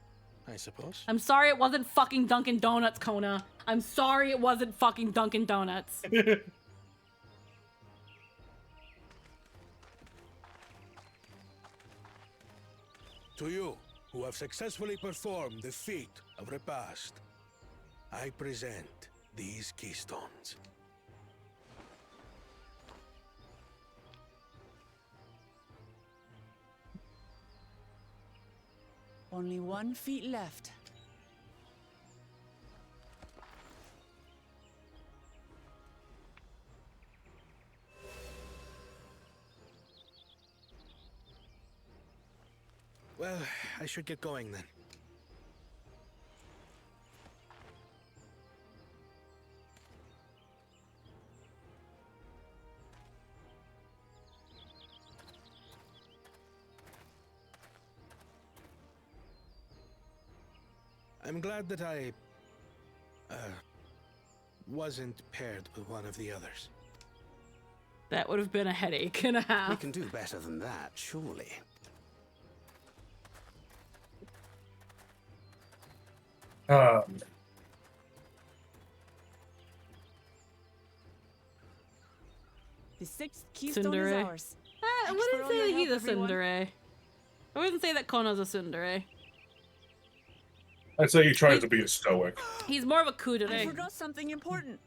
I suppose. I'm sorry it wasn't fucking Dunkin' Donuts, Kona. I'm sorry it wasn't fucking Dunkin' Donuts. To you, who have successfully performed the feat of repast, I present these keystones. Only 1 feet left. Well, I should get going then. I'm glad that I wasn't paired with one of the others. That would have been a headache and a half. We can do better than that, surely. The sixth keystone is Tsundere. ours. I Thanks for wouldn't all say your that he's a help, everyone. tsundere. I wouldn't say that Kono's a tsundere. I'd say he tries to be a stoic. He's more of a I kudere. forgot something important.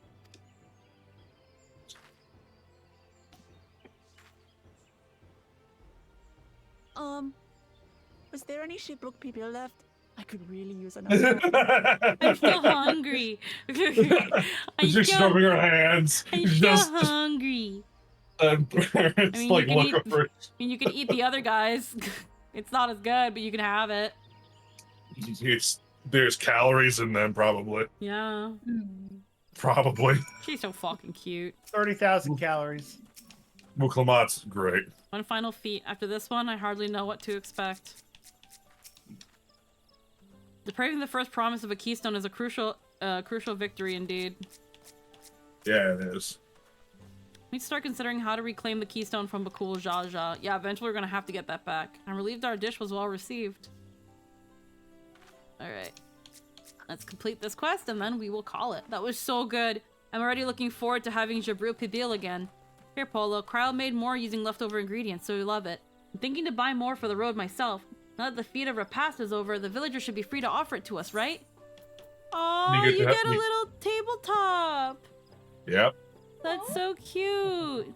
Was there any shipbook people left? I could really use another. I'm still hungry. She's rubbing her hands. I'm still hungry. It's like you look over. you can eat the other guys. It's not as good, but you can have it. There's calories in them, probably. Yeah. Probably. She's so fucking cute. 30,000 calories. Muklamat's great. One final feat. After this one, I hardly know what to expect. Depriving the first promise of a keystone is a crucial victory indeed. Yeah, it is. We need to start considering how to reclaim the keystone from Bakul Jaja. Yeah, eventually we're gonna have to get that back. I'm relieved our dish was well received. Alright. Let's complete this quest and then we will call it. That was so good. I'm already looking forward to having Jabril Pibil again. Here, Polo. Kryle made more using leftover ingredients, so we love it. I'm thinking to buy more for the road myself. Now that the feat of repast is over, the villagers should be free to offer it to us, right? Oh, you get a little tabletop! Yep. That's so cute!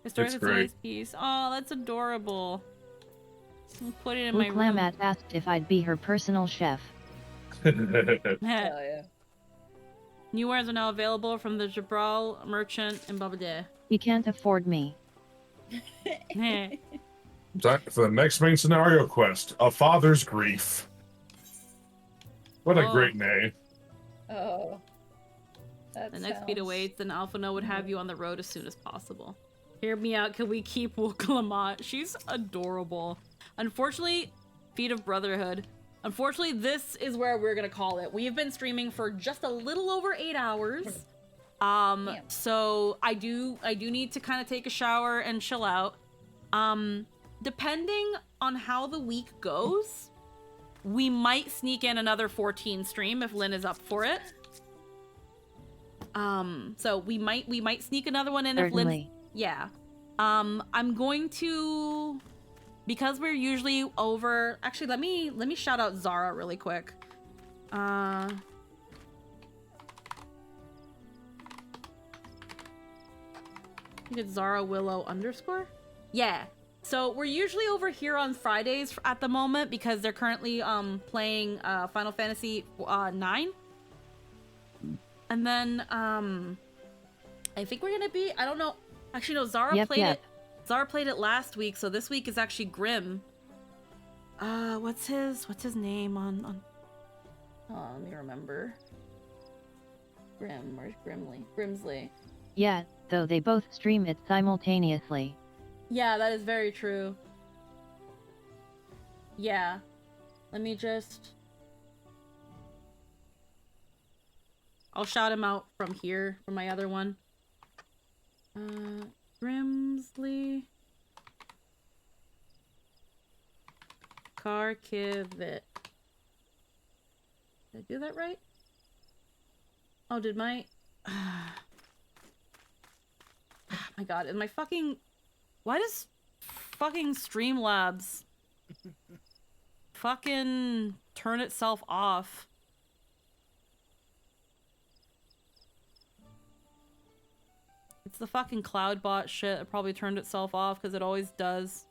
It's great. Piece. Oh, that's adorable. I'll put it in my room. Uklamat asked if I'd be her personal chef. Yeah. New wares are now available from the Jabral merchant in Babade. He can't afford me. Time for the next main scenario quest: A Father's Grief. What a great name. Oh. The next feat awaits, and Alphano would have you on the road as soon as possible. Hear me out, can we keep Wuklamat? She's adorable. Unfortunately, Feat of Brotherhood. Unfortunately, this is where we're gonna call it. We have been streaming for just a little over 8 hours. So I do need to kind of take a shower and chill out. Depending on how the week goes, we might sneak in another 14 stream if Lynn is up for it. So we might sneak another one in if Lynn. Yeah. I'm going to, because we're usually over. Actually, let me shout out Zara really quick. I think it's Zara Willow _. Yeah. So we're usually over here on Fridays at the moment because they're currently playing Final Fantasy 9. And then I think we're gonna be, I don't know. Actually no, Zara played it. Zara played it last week, so this week is actually Grim. What's his name on let me remember. Grim, where's Grimsley. Yeah, though they both stream it simultaneously. Yeah, that is very true. Yeah. Let me just... I'll shout him out from here, from my other one. Grimsley... Karkivit. Did I do that right? Oh, did my... my god, is my fucking... Why does fucking Streamlabs fucking turn itself off? It's the fucking CloudBot shit. It probably turned itself off because it always does.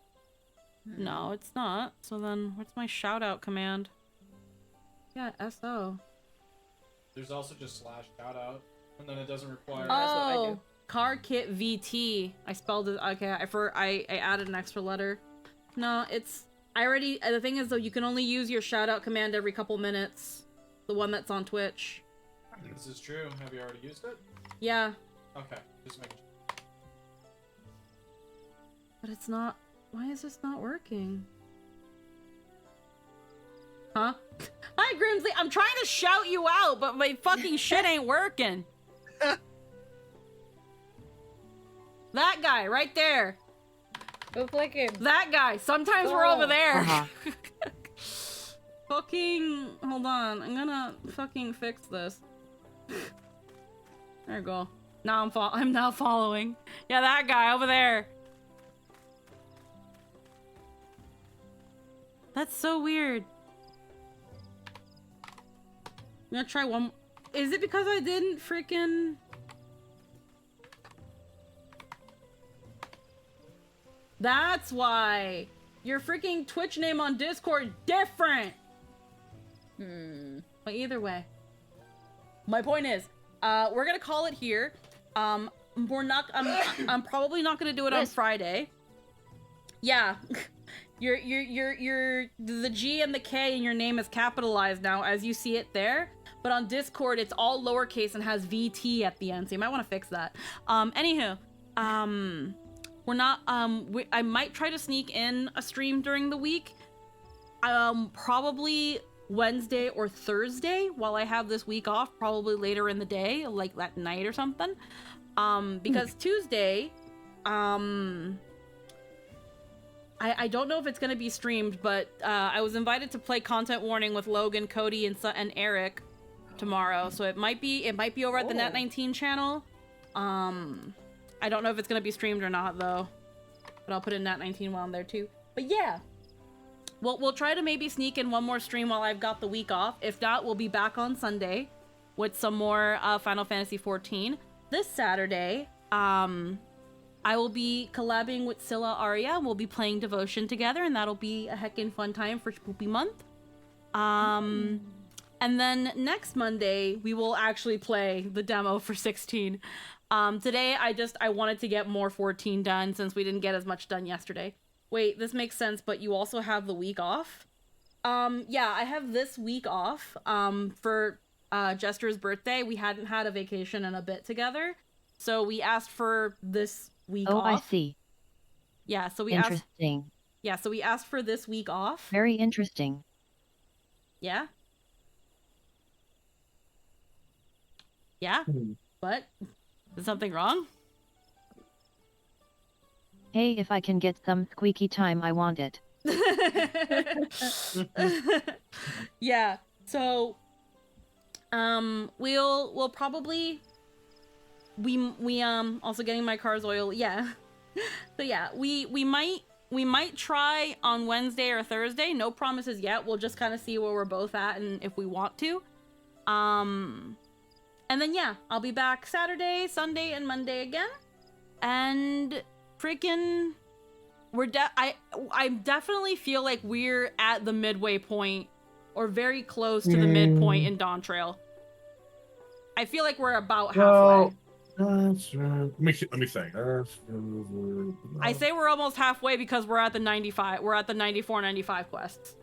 No, it's not. So then, what's my shoutout command? Yeah, SO. There's also just /shoutout, and then it doesn't require. Oh, CarKit VT. I spelled it. Okay, I added an extra letter. No, it's. I already. The thing is though, you can only use your shoutout command every couple minutes. The one that's on Twitch. This is true. Have you already used it? Yeah. Okay, just making sure. But it's not. Why is this not working? Huh? Hi, Grimsley. I'm trying to shout you out, but my fucking shit ain't working. That guy right there. Go flick him. That guy. Sometimes we're over there. Uh-huh. Fucking, hold on. I'm gonna fucking fix this. There we go. Now I'm now following. Yeah, that guy over there. That's so weird. I'm gonna try one. Is it because I didn't freaking... That's why. Your freaking Twitch name on Discord different. But either way. My point is, we're gonna call it here. We're not, I'm probably not gonna do it on Friday. Yeah. The G and the K in your name is capitalized now, as you see it there. But on Discord, it's all lowercase and has VT at the end, so you might want to fix that. Anywho, we're not, I might try to sneak in a stream during the week. Probably Wednesday or Thursday while I have this week off, probably later in the day, like that night or something. Because Tuesday, I don't know if it's gonna be streamed, but I was invited to play Content Warning with Logan, Cody, and Eric tomorrow, so it might be over at the Net19 channel. I don't know if it's gonna be streamed or not though, but I'll put in Net19 while I'm there too. But yeah, we'll try to maybe sneak in one more stream while I've got the week off. If not, we'll be back on Sunday with some more Final Fantasy XIV. This Saturday, I will be collabing with Scylla Arya, and we'll be playing Devotion together, and that'll be a heckin' fun time for Spoopy Month. And then next Monday, we will actually play the demo for 16. Today, I wanted to get more 14 done since we didn't get as much done yesterday. Wait, this makes sense, but you also have the week off? Yeah, I have this week off for Jester's birthday. We hadn't had a vacation in a bit together, so we asked for this week off. Oh, I see. Yeah, so we Interesting. Yeah, so we asked for this week off. Very interesting. Yeah? Yeah? What? Is something wrong? Hey, if I can get some squeaky time, I want it. Yeah, so we'll probably we also getting my car's oil. Yeah. So yeah, we might try on Wednesday or Thursday. No promises yet. We'll just kind of see where we're both at and if we want to. And then yeah, I'll be back Saturday, Sunday, and Monday again. And freaking I definitely feel like we're at the midway point or very close to the midpoint in Dawntrail. I feel like we're about halfway. Let me think. I say we're almost halfway because we're at the 95. We're at the 94, 95 quests.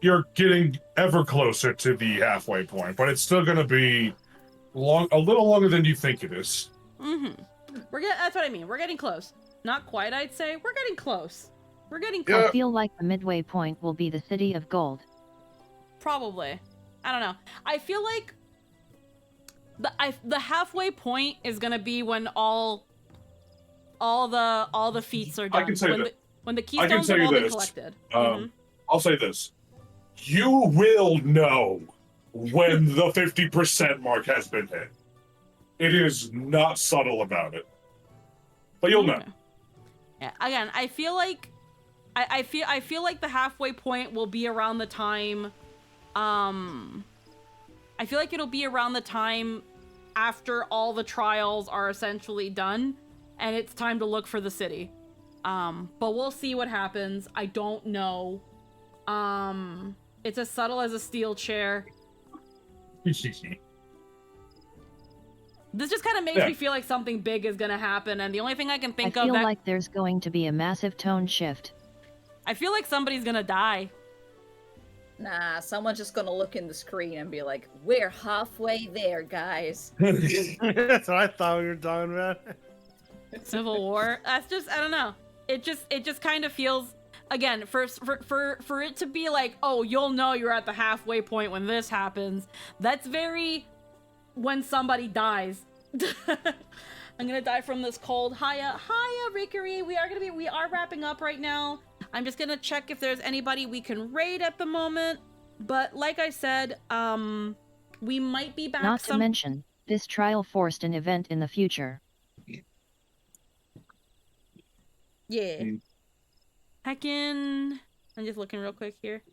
You're getting ever closer to the halfway point, but it's still gonna be a little longer than you think it is. That's what I mean. We're getting close. Not quite, I'd say. We're getting close. We're getting close. I feel like the midway point will be the City of Gold. Probably. I don't know. I feel like the halfway point is gonna be when all the feats are done. I can say when the keystones have all been collected. I'll say this. You will know when the 50% mark has been hit. It is not subtle about it. But you'll know. Yeah, again, I feel like I feel like the halfway point will be around the time I feel like it'll be around the time after all the trials are essentially done and it's time to look for the city. But we'll see what happens. I don't know. It's as subtle as a steel chair. This just kind of makes me feel like something big is gonna happen, and the only thing I can think of I feel like there's going to be a massive tone shift. I feel like somebody's gonna die. Nah, someone's just gonna look in the screen and be like, "We're halfway there, guys." That's what I thought we were talking about. Civil War. That's just, I don't know. It just kind of feels again, for it to be like, oh, you'll know you're at the halfway point when this happens. That's very when somebody dies. I'm gonna die from this cold. Hiya, Rickery. We are wrapping up right now. I'm just gonna check if there's anybody we can raid at the moment. But like I said, we might be back. Not to mention, this trial forced an event in the future. Yeah. Heckin', I'm just looking real quick here.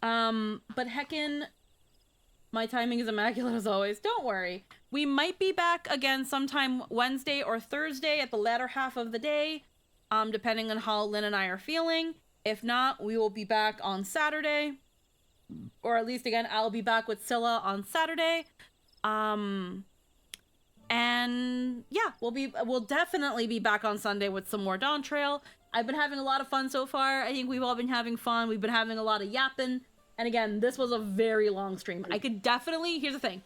But heckin', my timing is immaculate as always. Don't worry. We might be back again sometime Wednesday or Thursday at the latter half of the day, depending on how Lynn and I are feeling. If not, we will be back on Saturday. Or at least, again, I'll be back with Scylla on Saturday. And yeah, we'll definitely be back on Sunday with some more Dawntrail. I've been having a lot of fun so far. I think we've all been having fun. We've been having a lot of yapping. And again, this was a very long stream. I could definitely, here's the thing.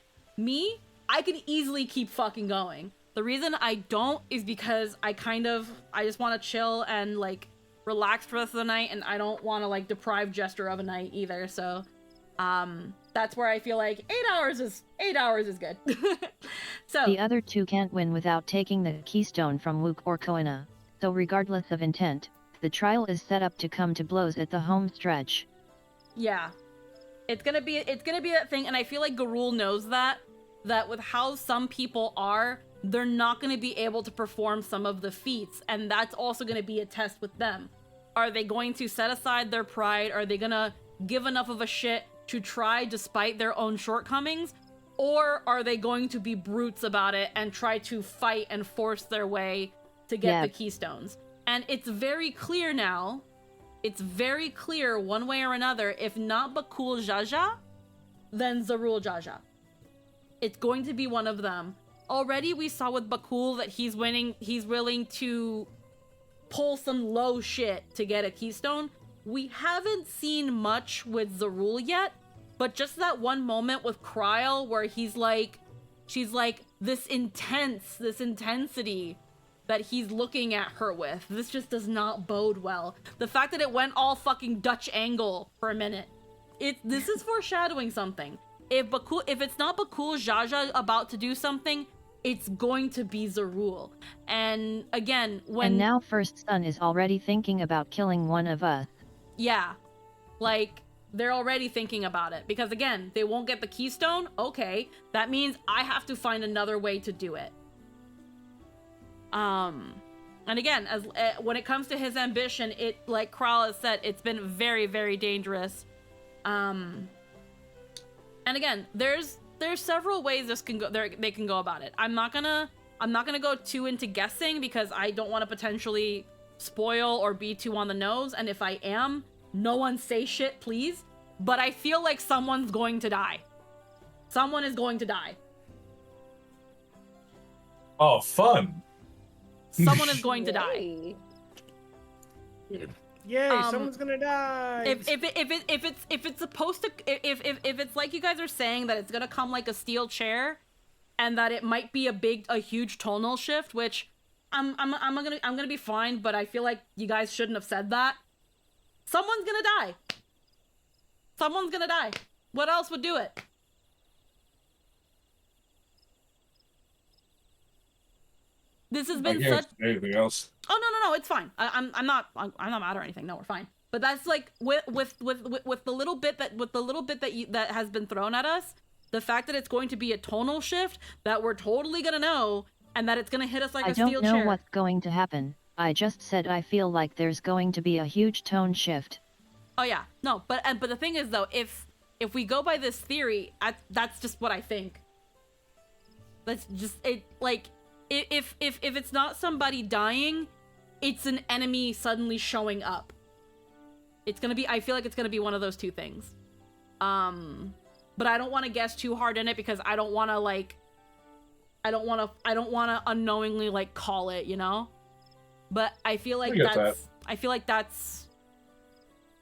I could easily keep fucking going. The reason I don't is because I just want to chill and like relax for the rest of the night, and I don't want to like deprive Jester of a night either. So that's where I feel like 8 hours is good. So the other two can't win without taking the keystone from Luke or Koina. So regardless of intent, the trial is set up to come to blows at the home stretch. Yeah. It's gonna be that thing, and I feel like Garul knows that with how some people are, they're not gonna be able to perform some of the feats, and that's also gonna be a test with them. Are they going to set aside their pride? Are they gonna give enough of a shit to try despite their own shortcomings? Or are they going to be brutes about it and try to fight and force their way to get the keystones? And it's very clear now. It's very clear one way or another, if not Bakul Jaja, then Zarul Jaja. It's going to be one of them. Already we saw with Bakul that he's willing to pull some low shit to get a keystone. We haven't seen much with Zarul yet, but just that one moment with Kryl where she's like, this intensity that he's looking at her with. This just does not bode well. The fact that it went all fucking Dutch angle for a minute. This is foreshadowing something. If it's not Bakul Jaja about to do something, it's going to be Zarul. And again, And now First Son is already thinking about killing one of us. Yeah. Like, they're already thinking about it. Because again, they won't get the keystone. Okay. That means I have to find another way to do it. And again, when it comes to his ambition, it, like Kral has said, it's been very, very dangerous. And again, there's several ways this can go. They can go about it. I'm not gonna go too into guessing because I don't want to potentially spoil or be too on the nose. And if I am, no one say shit, please. But I feel like someone's going to die. Someone is going to die. Oh, fun. Someone is going to die. Yay! Someone's gonna die. If it's supposed to, if it's like you guys are saying that it's gonna come like a steel chair, and that it might be a huge tonal shift, which I'm gonna be fine, but I feel like you guys shouldn't have said that. Someone's gonna die. Someone's gonna die. What else would do it? This has been such. Anything else? Oh no, it's fine. I'm not mad or anything. No, we're fine. But that's like with the little bit that has been thrown at us, the fact that it's going to be a tonal shift that we're totally gonna know, and that it's gonna hit us like a steel chair. I don't know what's going to happen. I just said I feel like there's going to be a huge tone shift. Oh yeah, no, but the thing is though, if we go by this theory, that's just what I think. That's just it. Like, if it's not somebody dying, it's an enemy suddenly showing up. It's gonna be. I feel like it's gonna be one of those two things. But I don't want to guess too hard in it because I don't want to unknowingly like call it, you know. But I feel like that's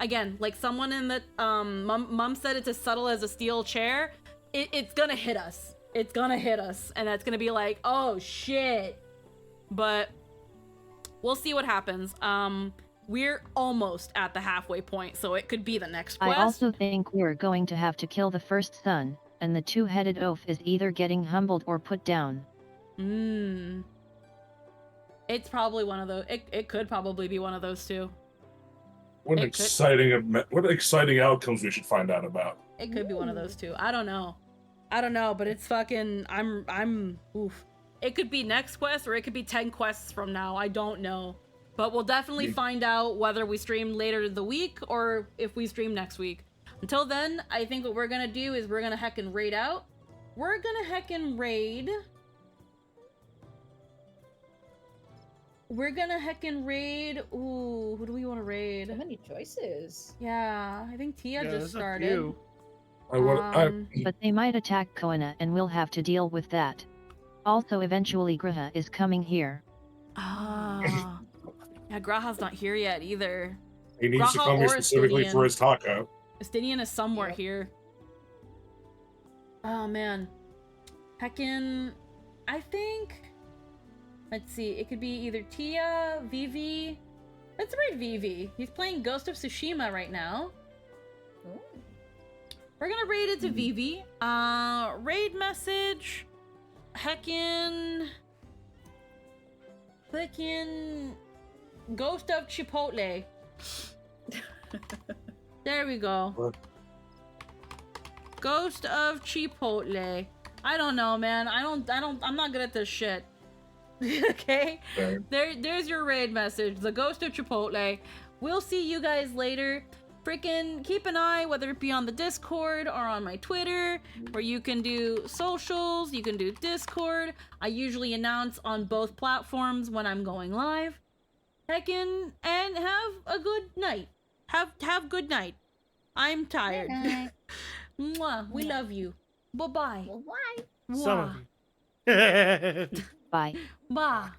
again, like someone in the mom said it's as subtle as a steel chair. It's gonna hit us. It's gonna hit us, and that's gonna be like, oh shit. But we'll see what happens. we're almost at the halfway point, so it could be the next quest. I also think we're going to have to kill the first son, and the two-headed oaf is either getting humbled or put down. It's probably one of those. It could probably be one of those two. What exciting outcomes we should find out about. It could be one of those two. I don't know, but it's fucking. I'm. Oof. It could be next quest, or it could be 10 quests from now. I don't know, but we'll definitely find out whether we stream later in the week or if we stream next week. Until then, I think what we're gonna do is we're gonna heckin' raid out. We're gonna heckin' raid. Ooh, who do we want to raid? So many choices. Yeah, I think Tia just started. But they might attack Koana, and we'll have to deal with that. Also, eventually Graha is coming here. Ah. Yeah, Graha's not here yet either. He needs to come here specifically for his taco. Estinian is somewhere here. Oh man. Heckin', I think... Let's see, it could be either Tia, Vivi. Let's raid Vivi. He's playing Ghost of Tsushima right now. Ooh. We're gonna raid it to Vivi. Raid message. Heckin' Ghost of Chipotle. There we go. What? Ghost of Chipotle. I don't know, man. I'm not good at this shit. Okay? There's your raid message. The Ghost of Chipotle. We'll see you guys later. Freaking keep an eye, whether it be on the Discord or on my Twitter, where you can do socials, you can do Discord. I usually announce on both platforms when I'm going live. Heckin' and have a good night. Have good night. I'm tired. Mwah. We love you. Bye-bye. Bye-bye. Some of you. Bye. Bye.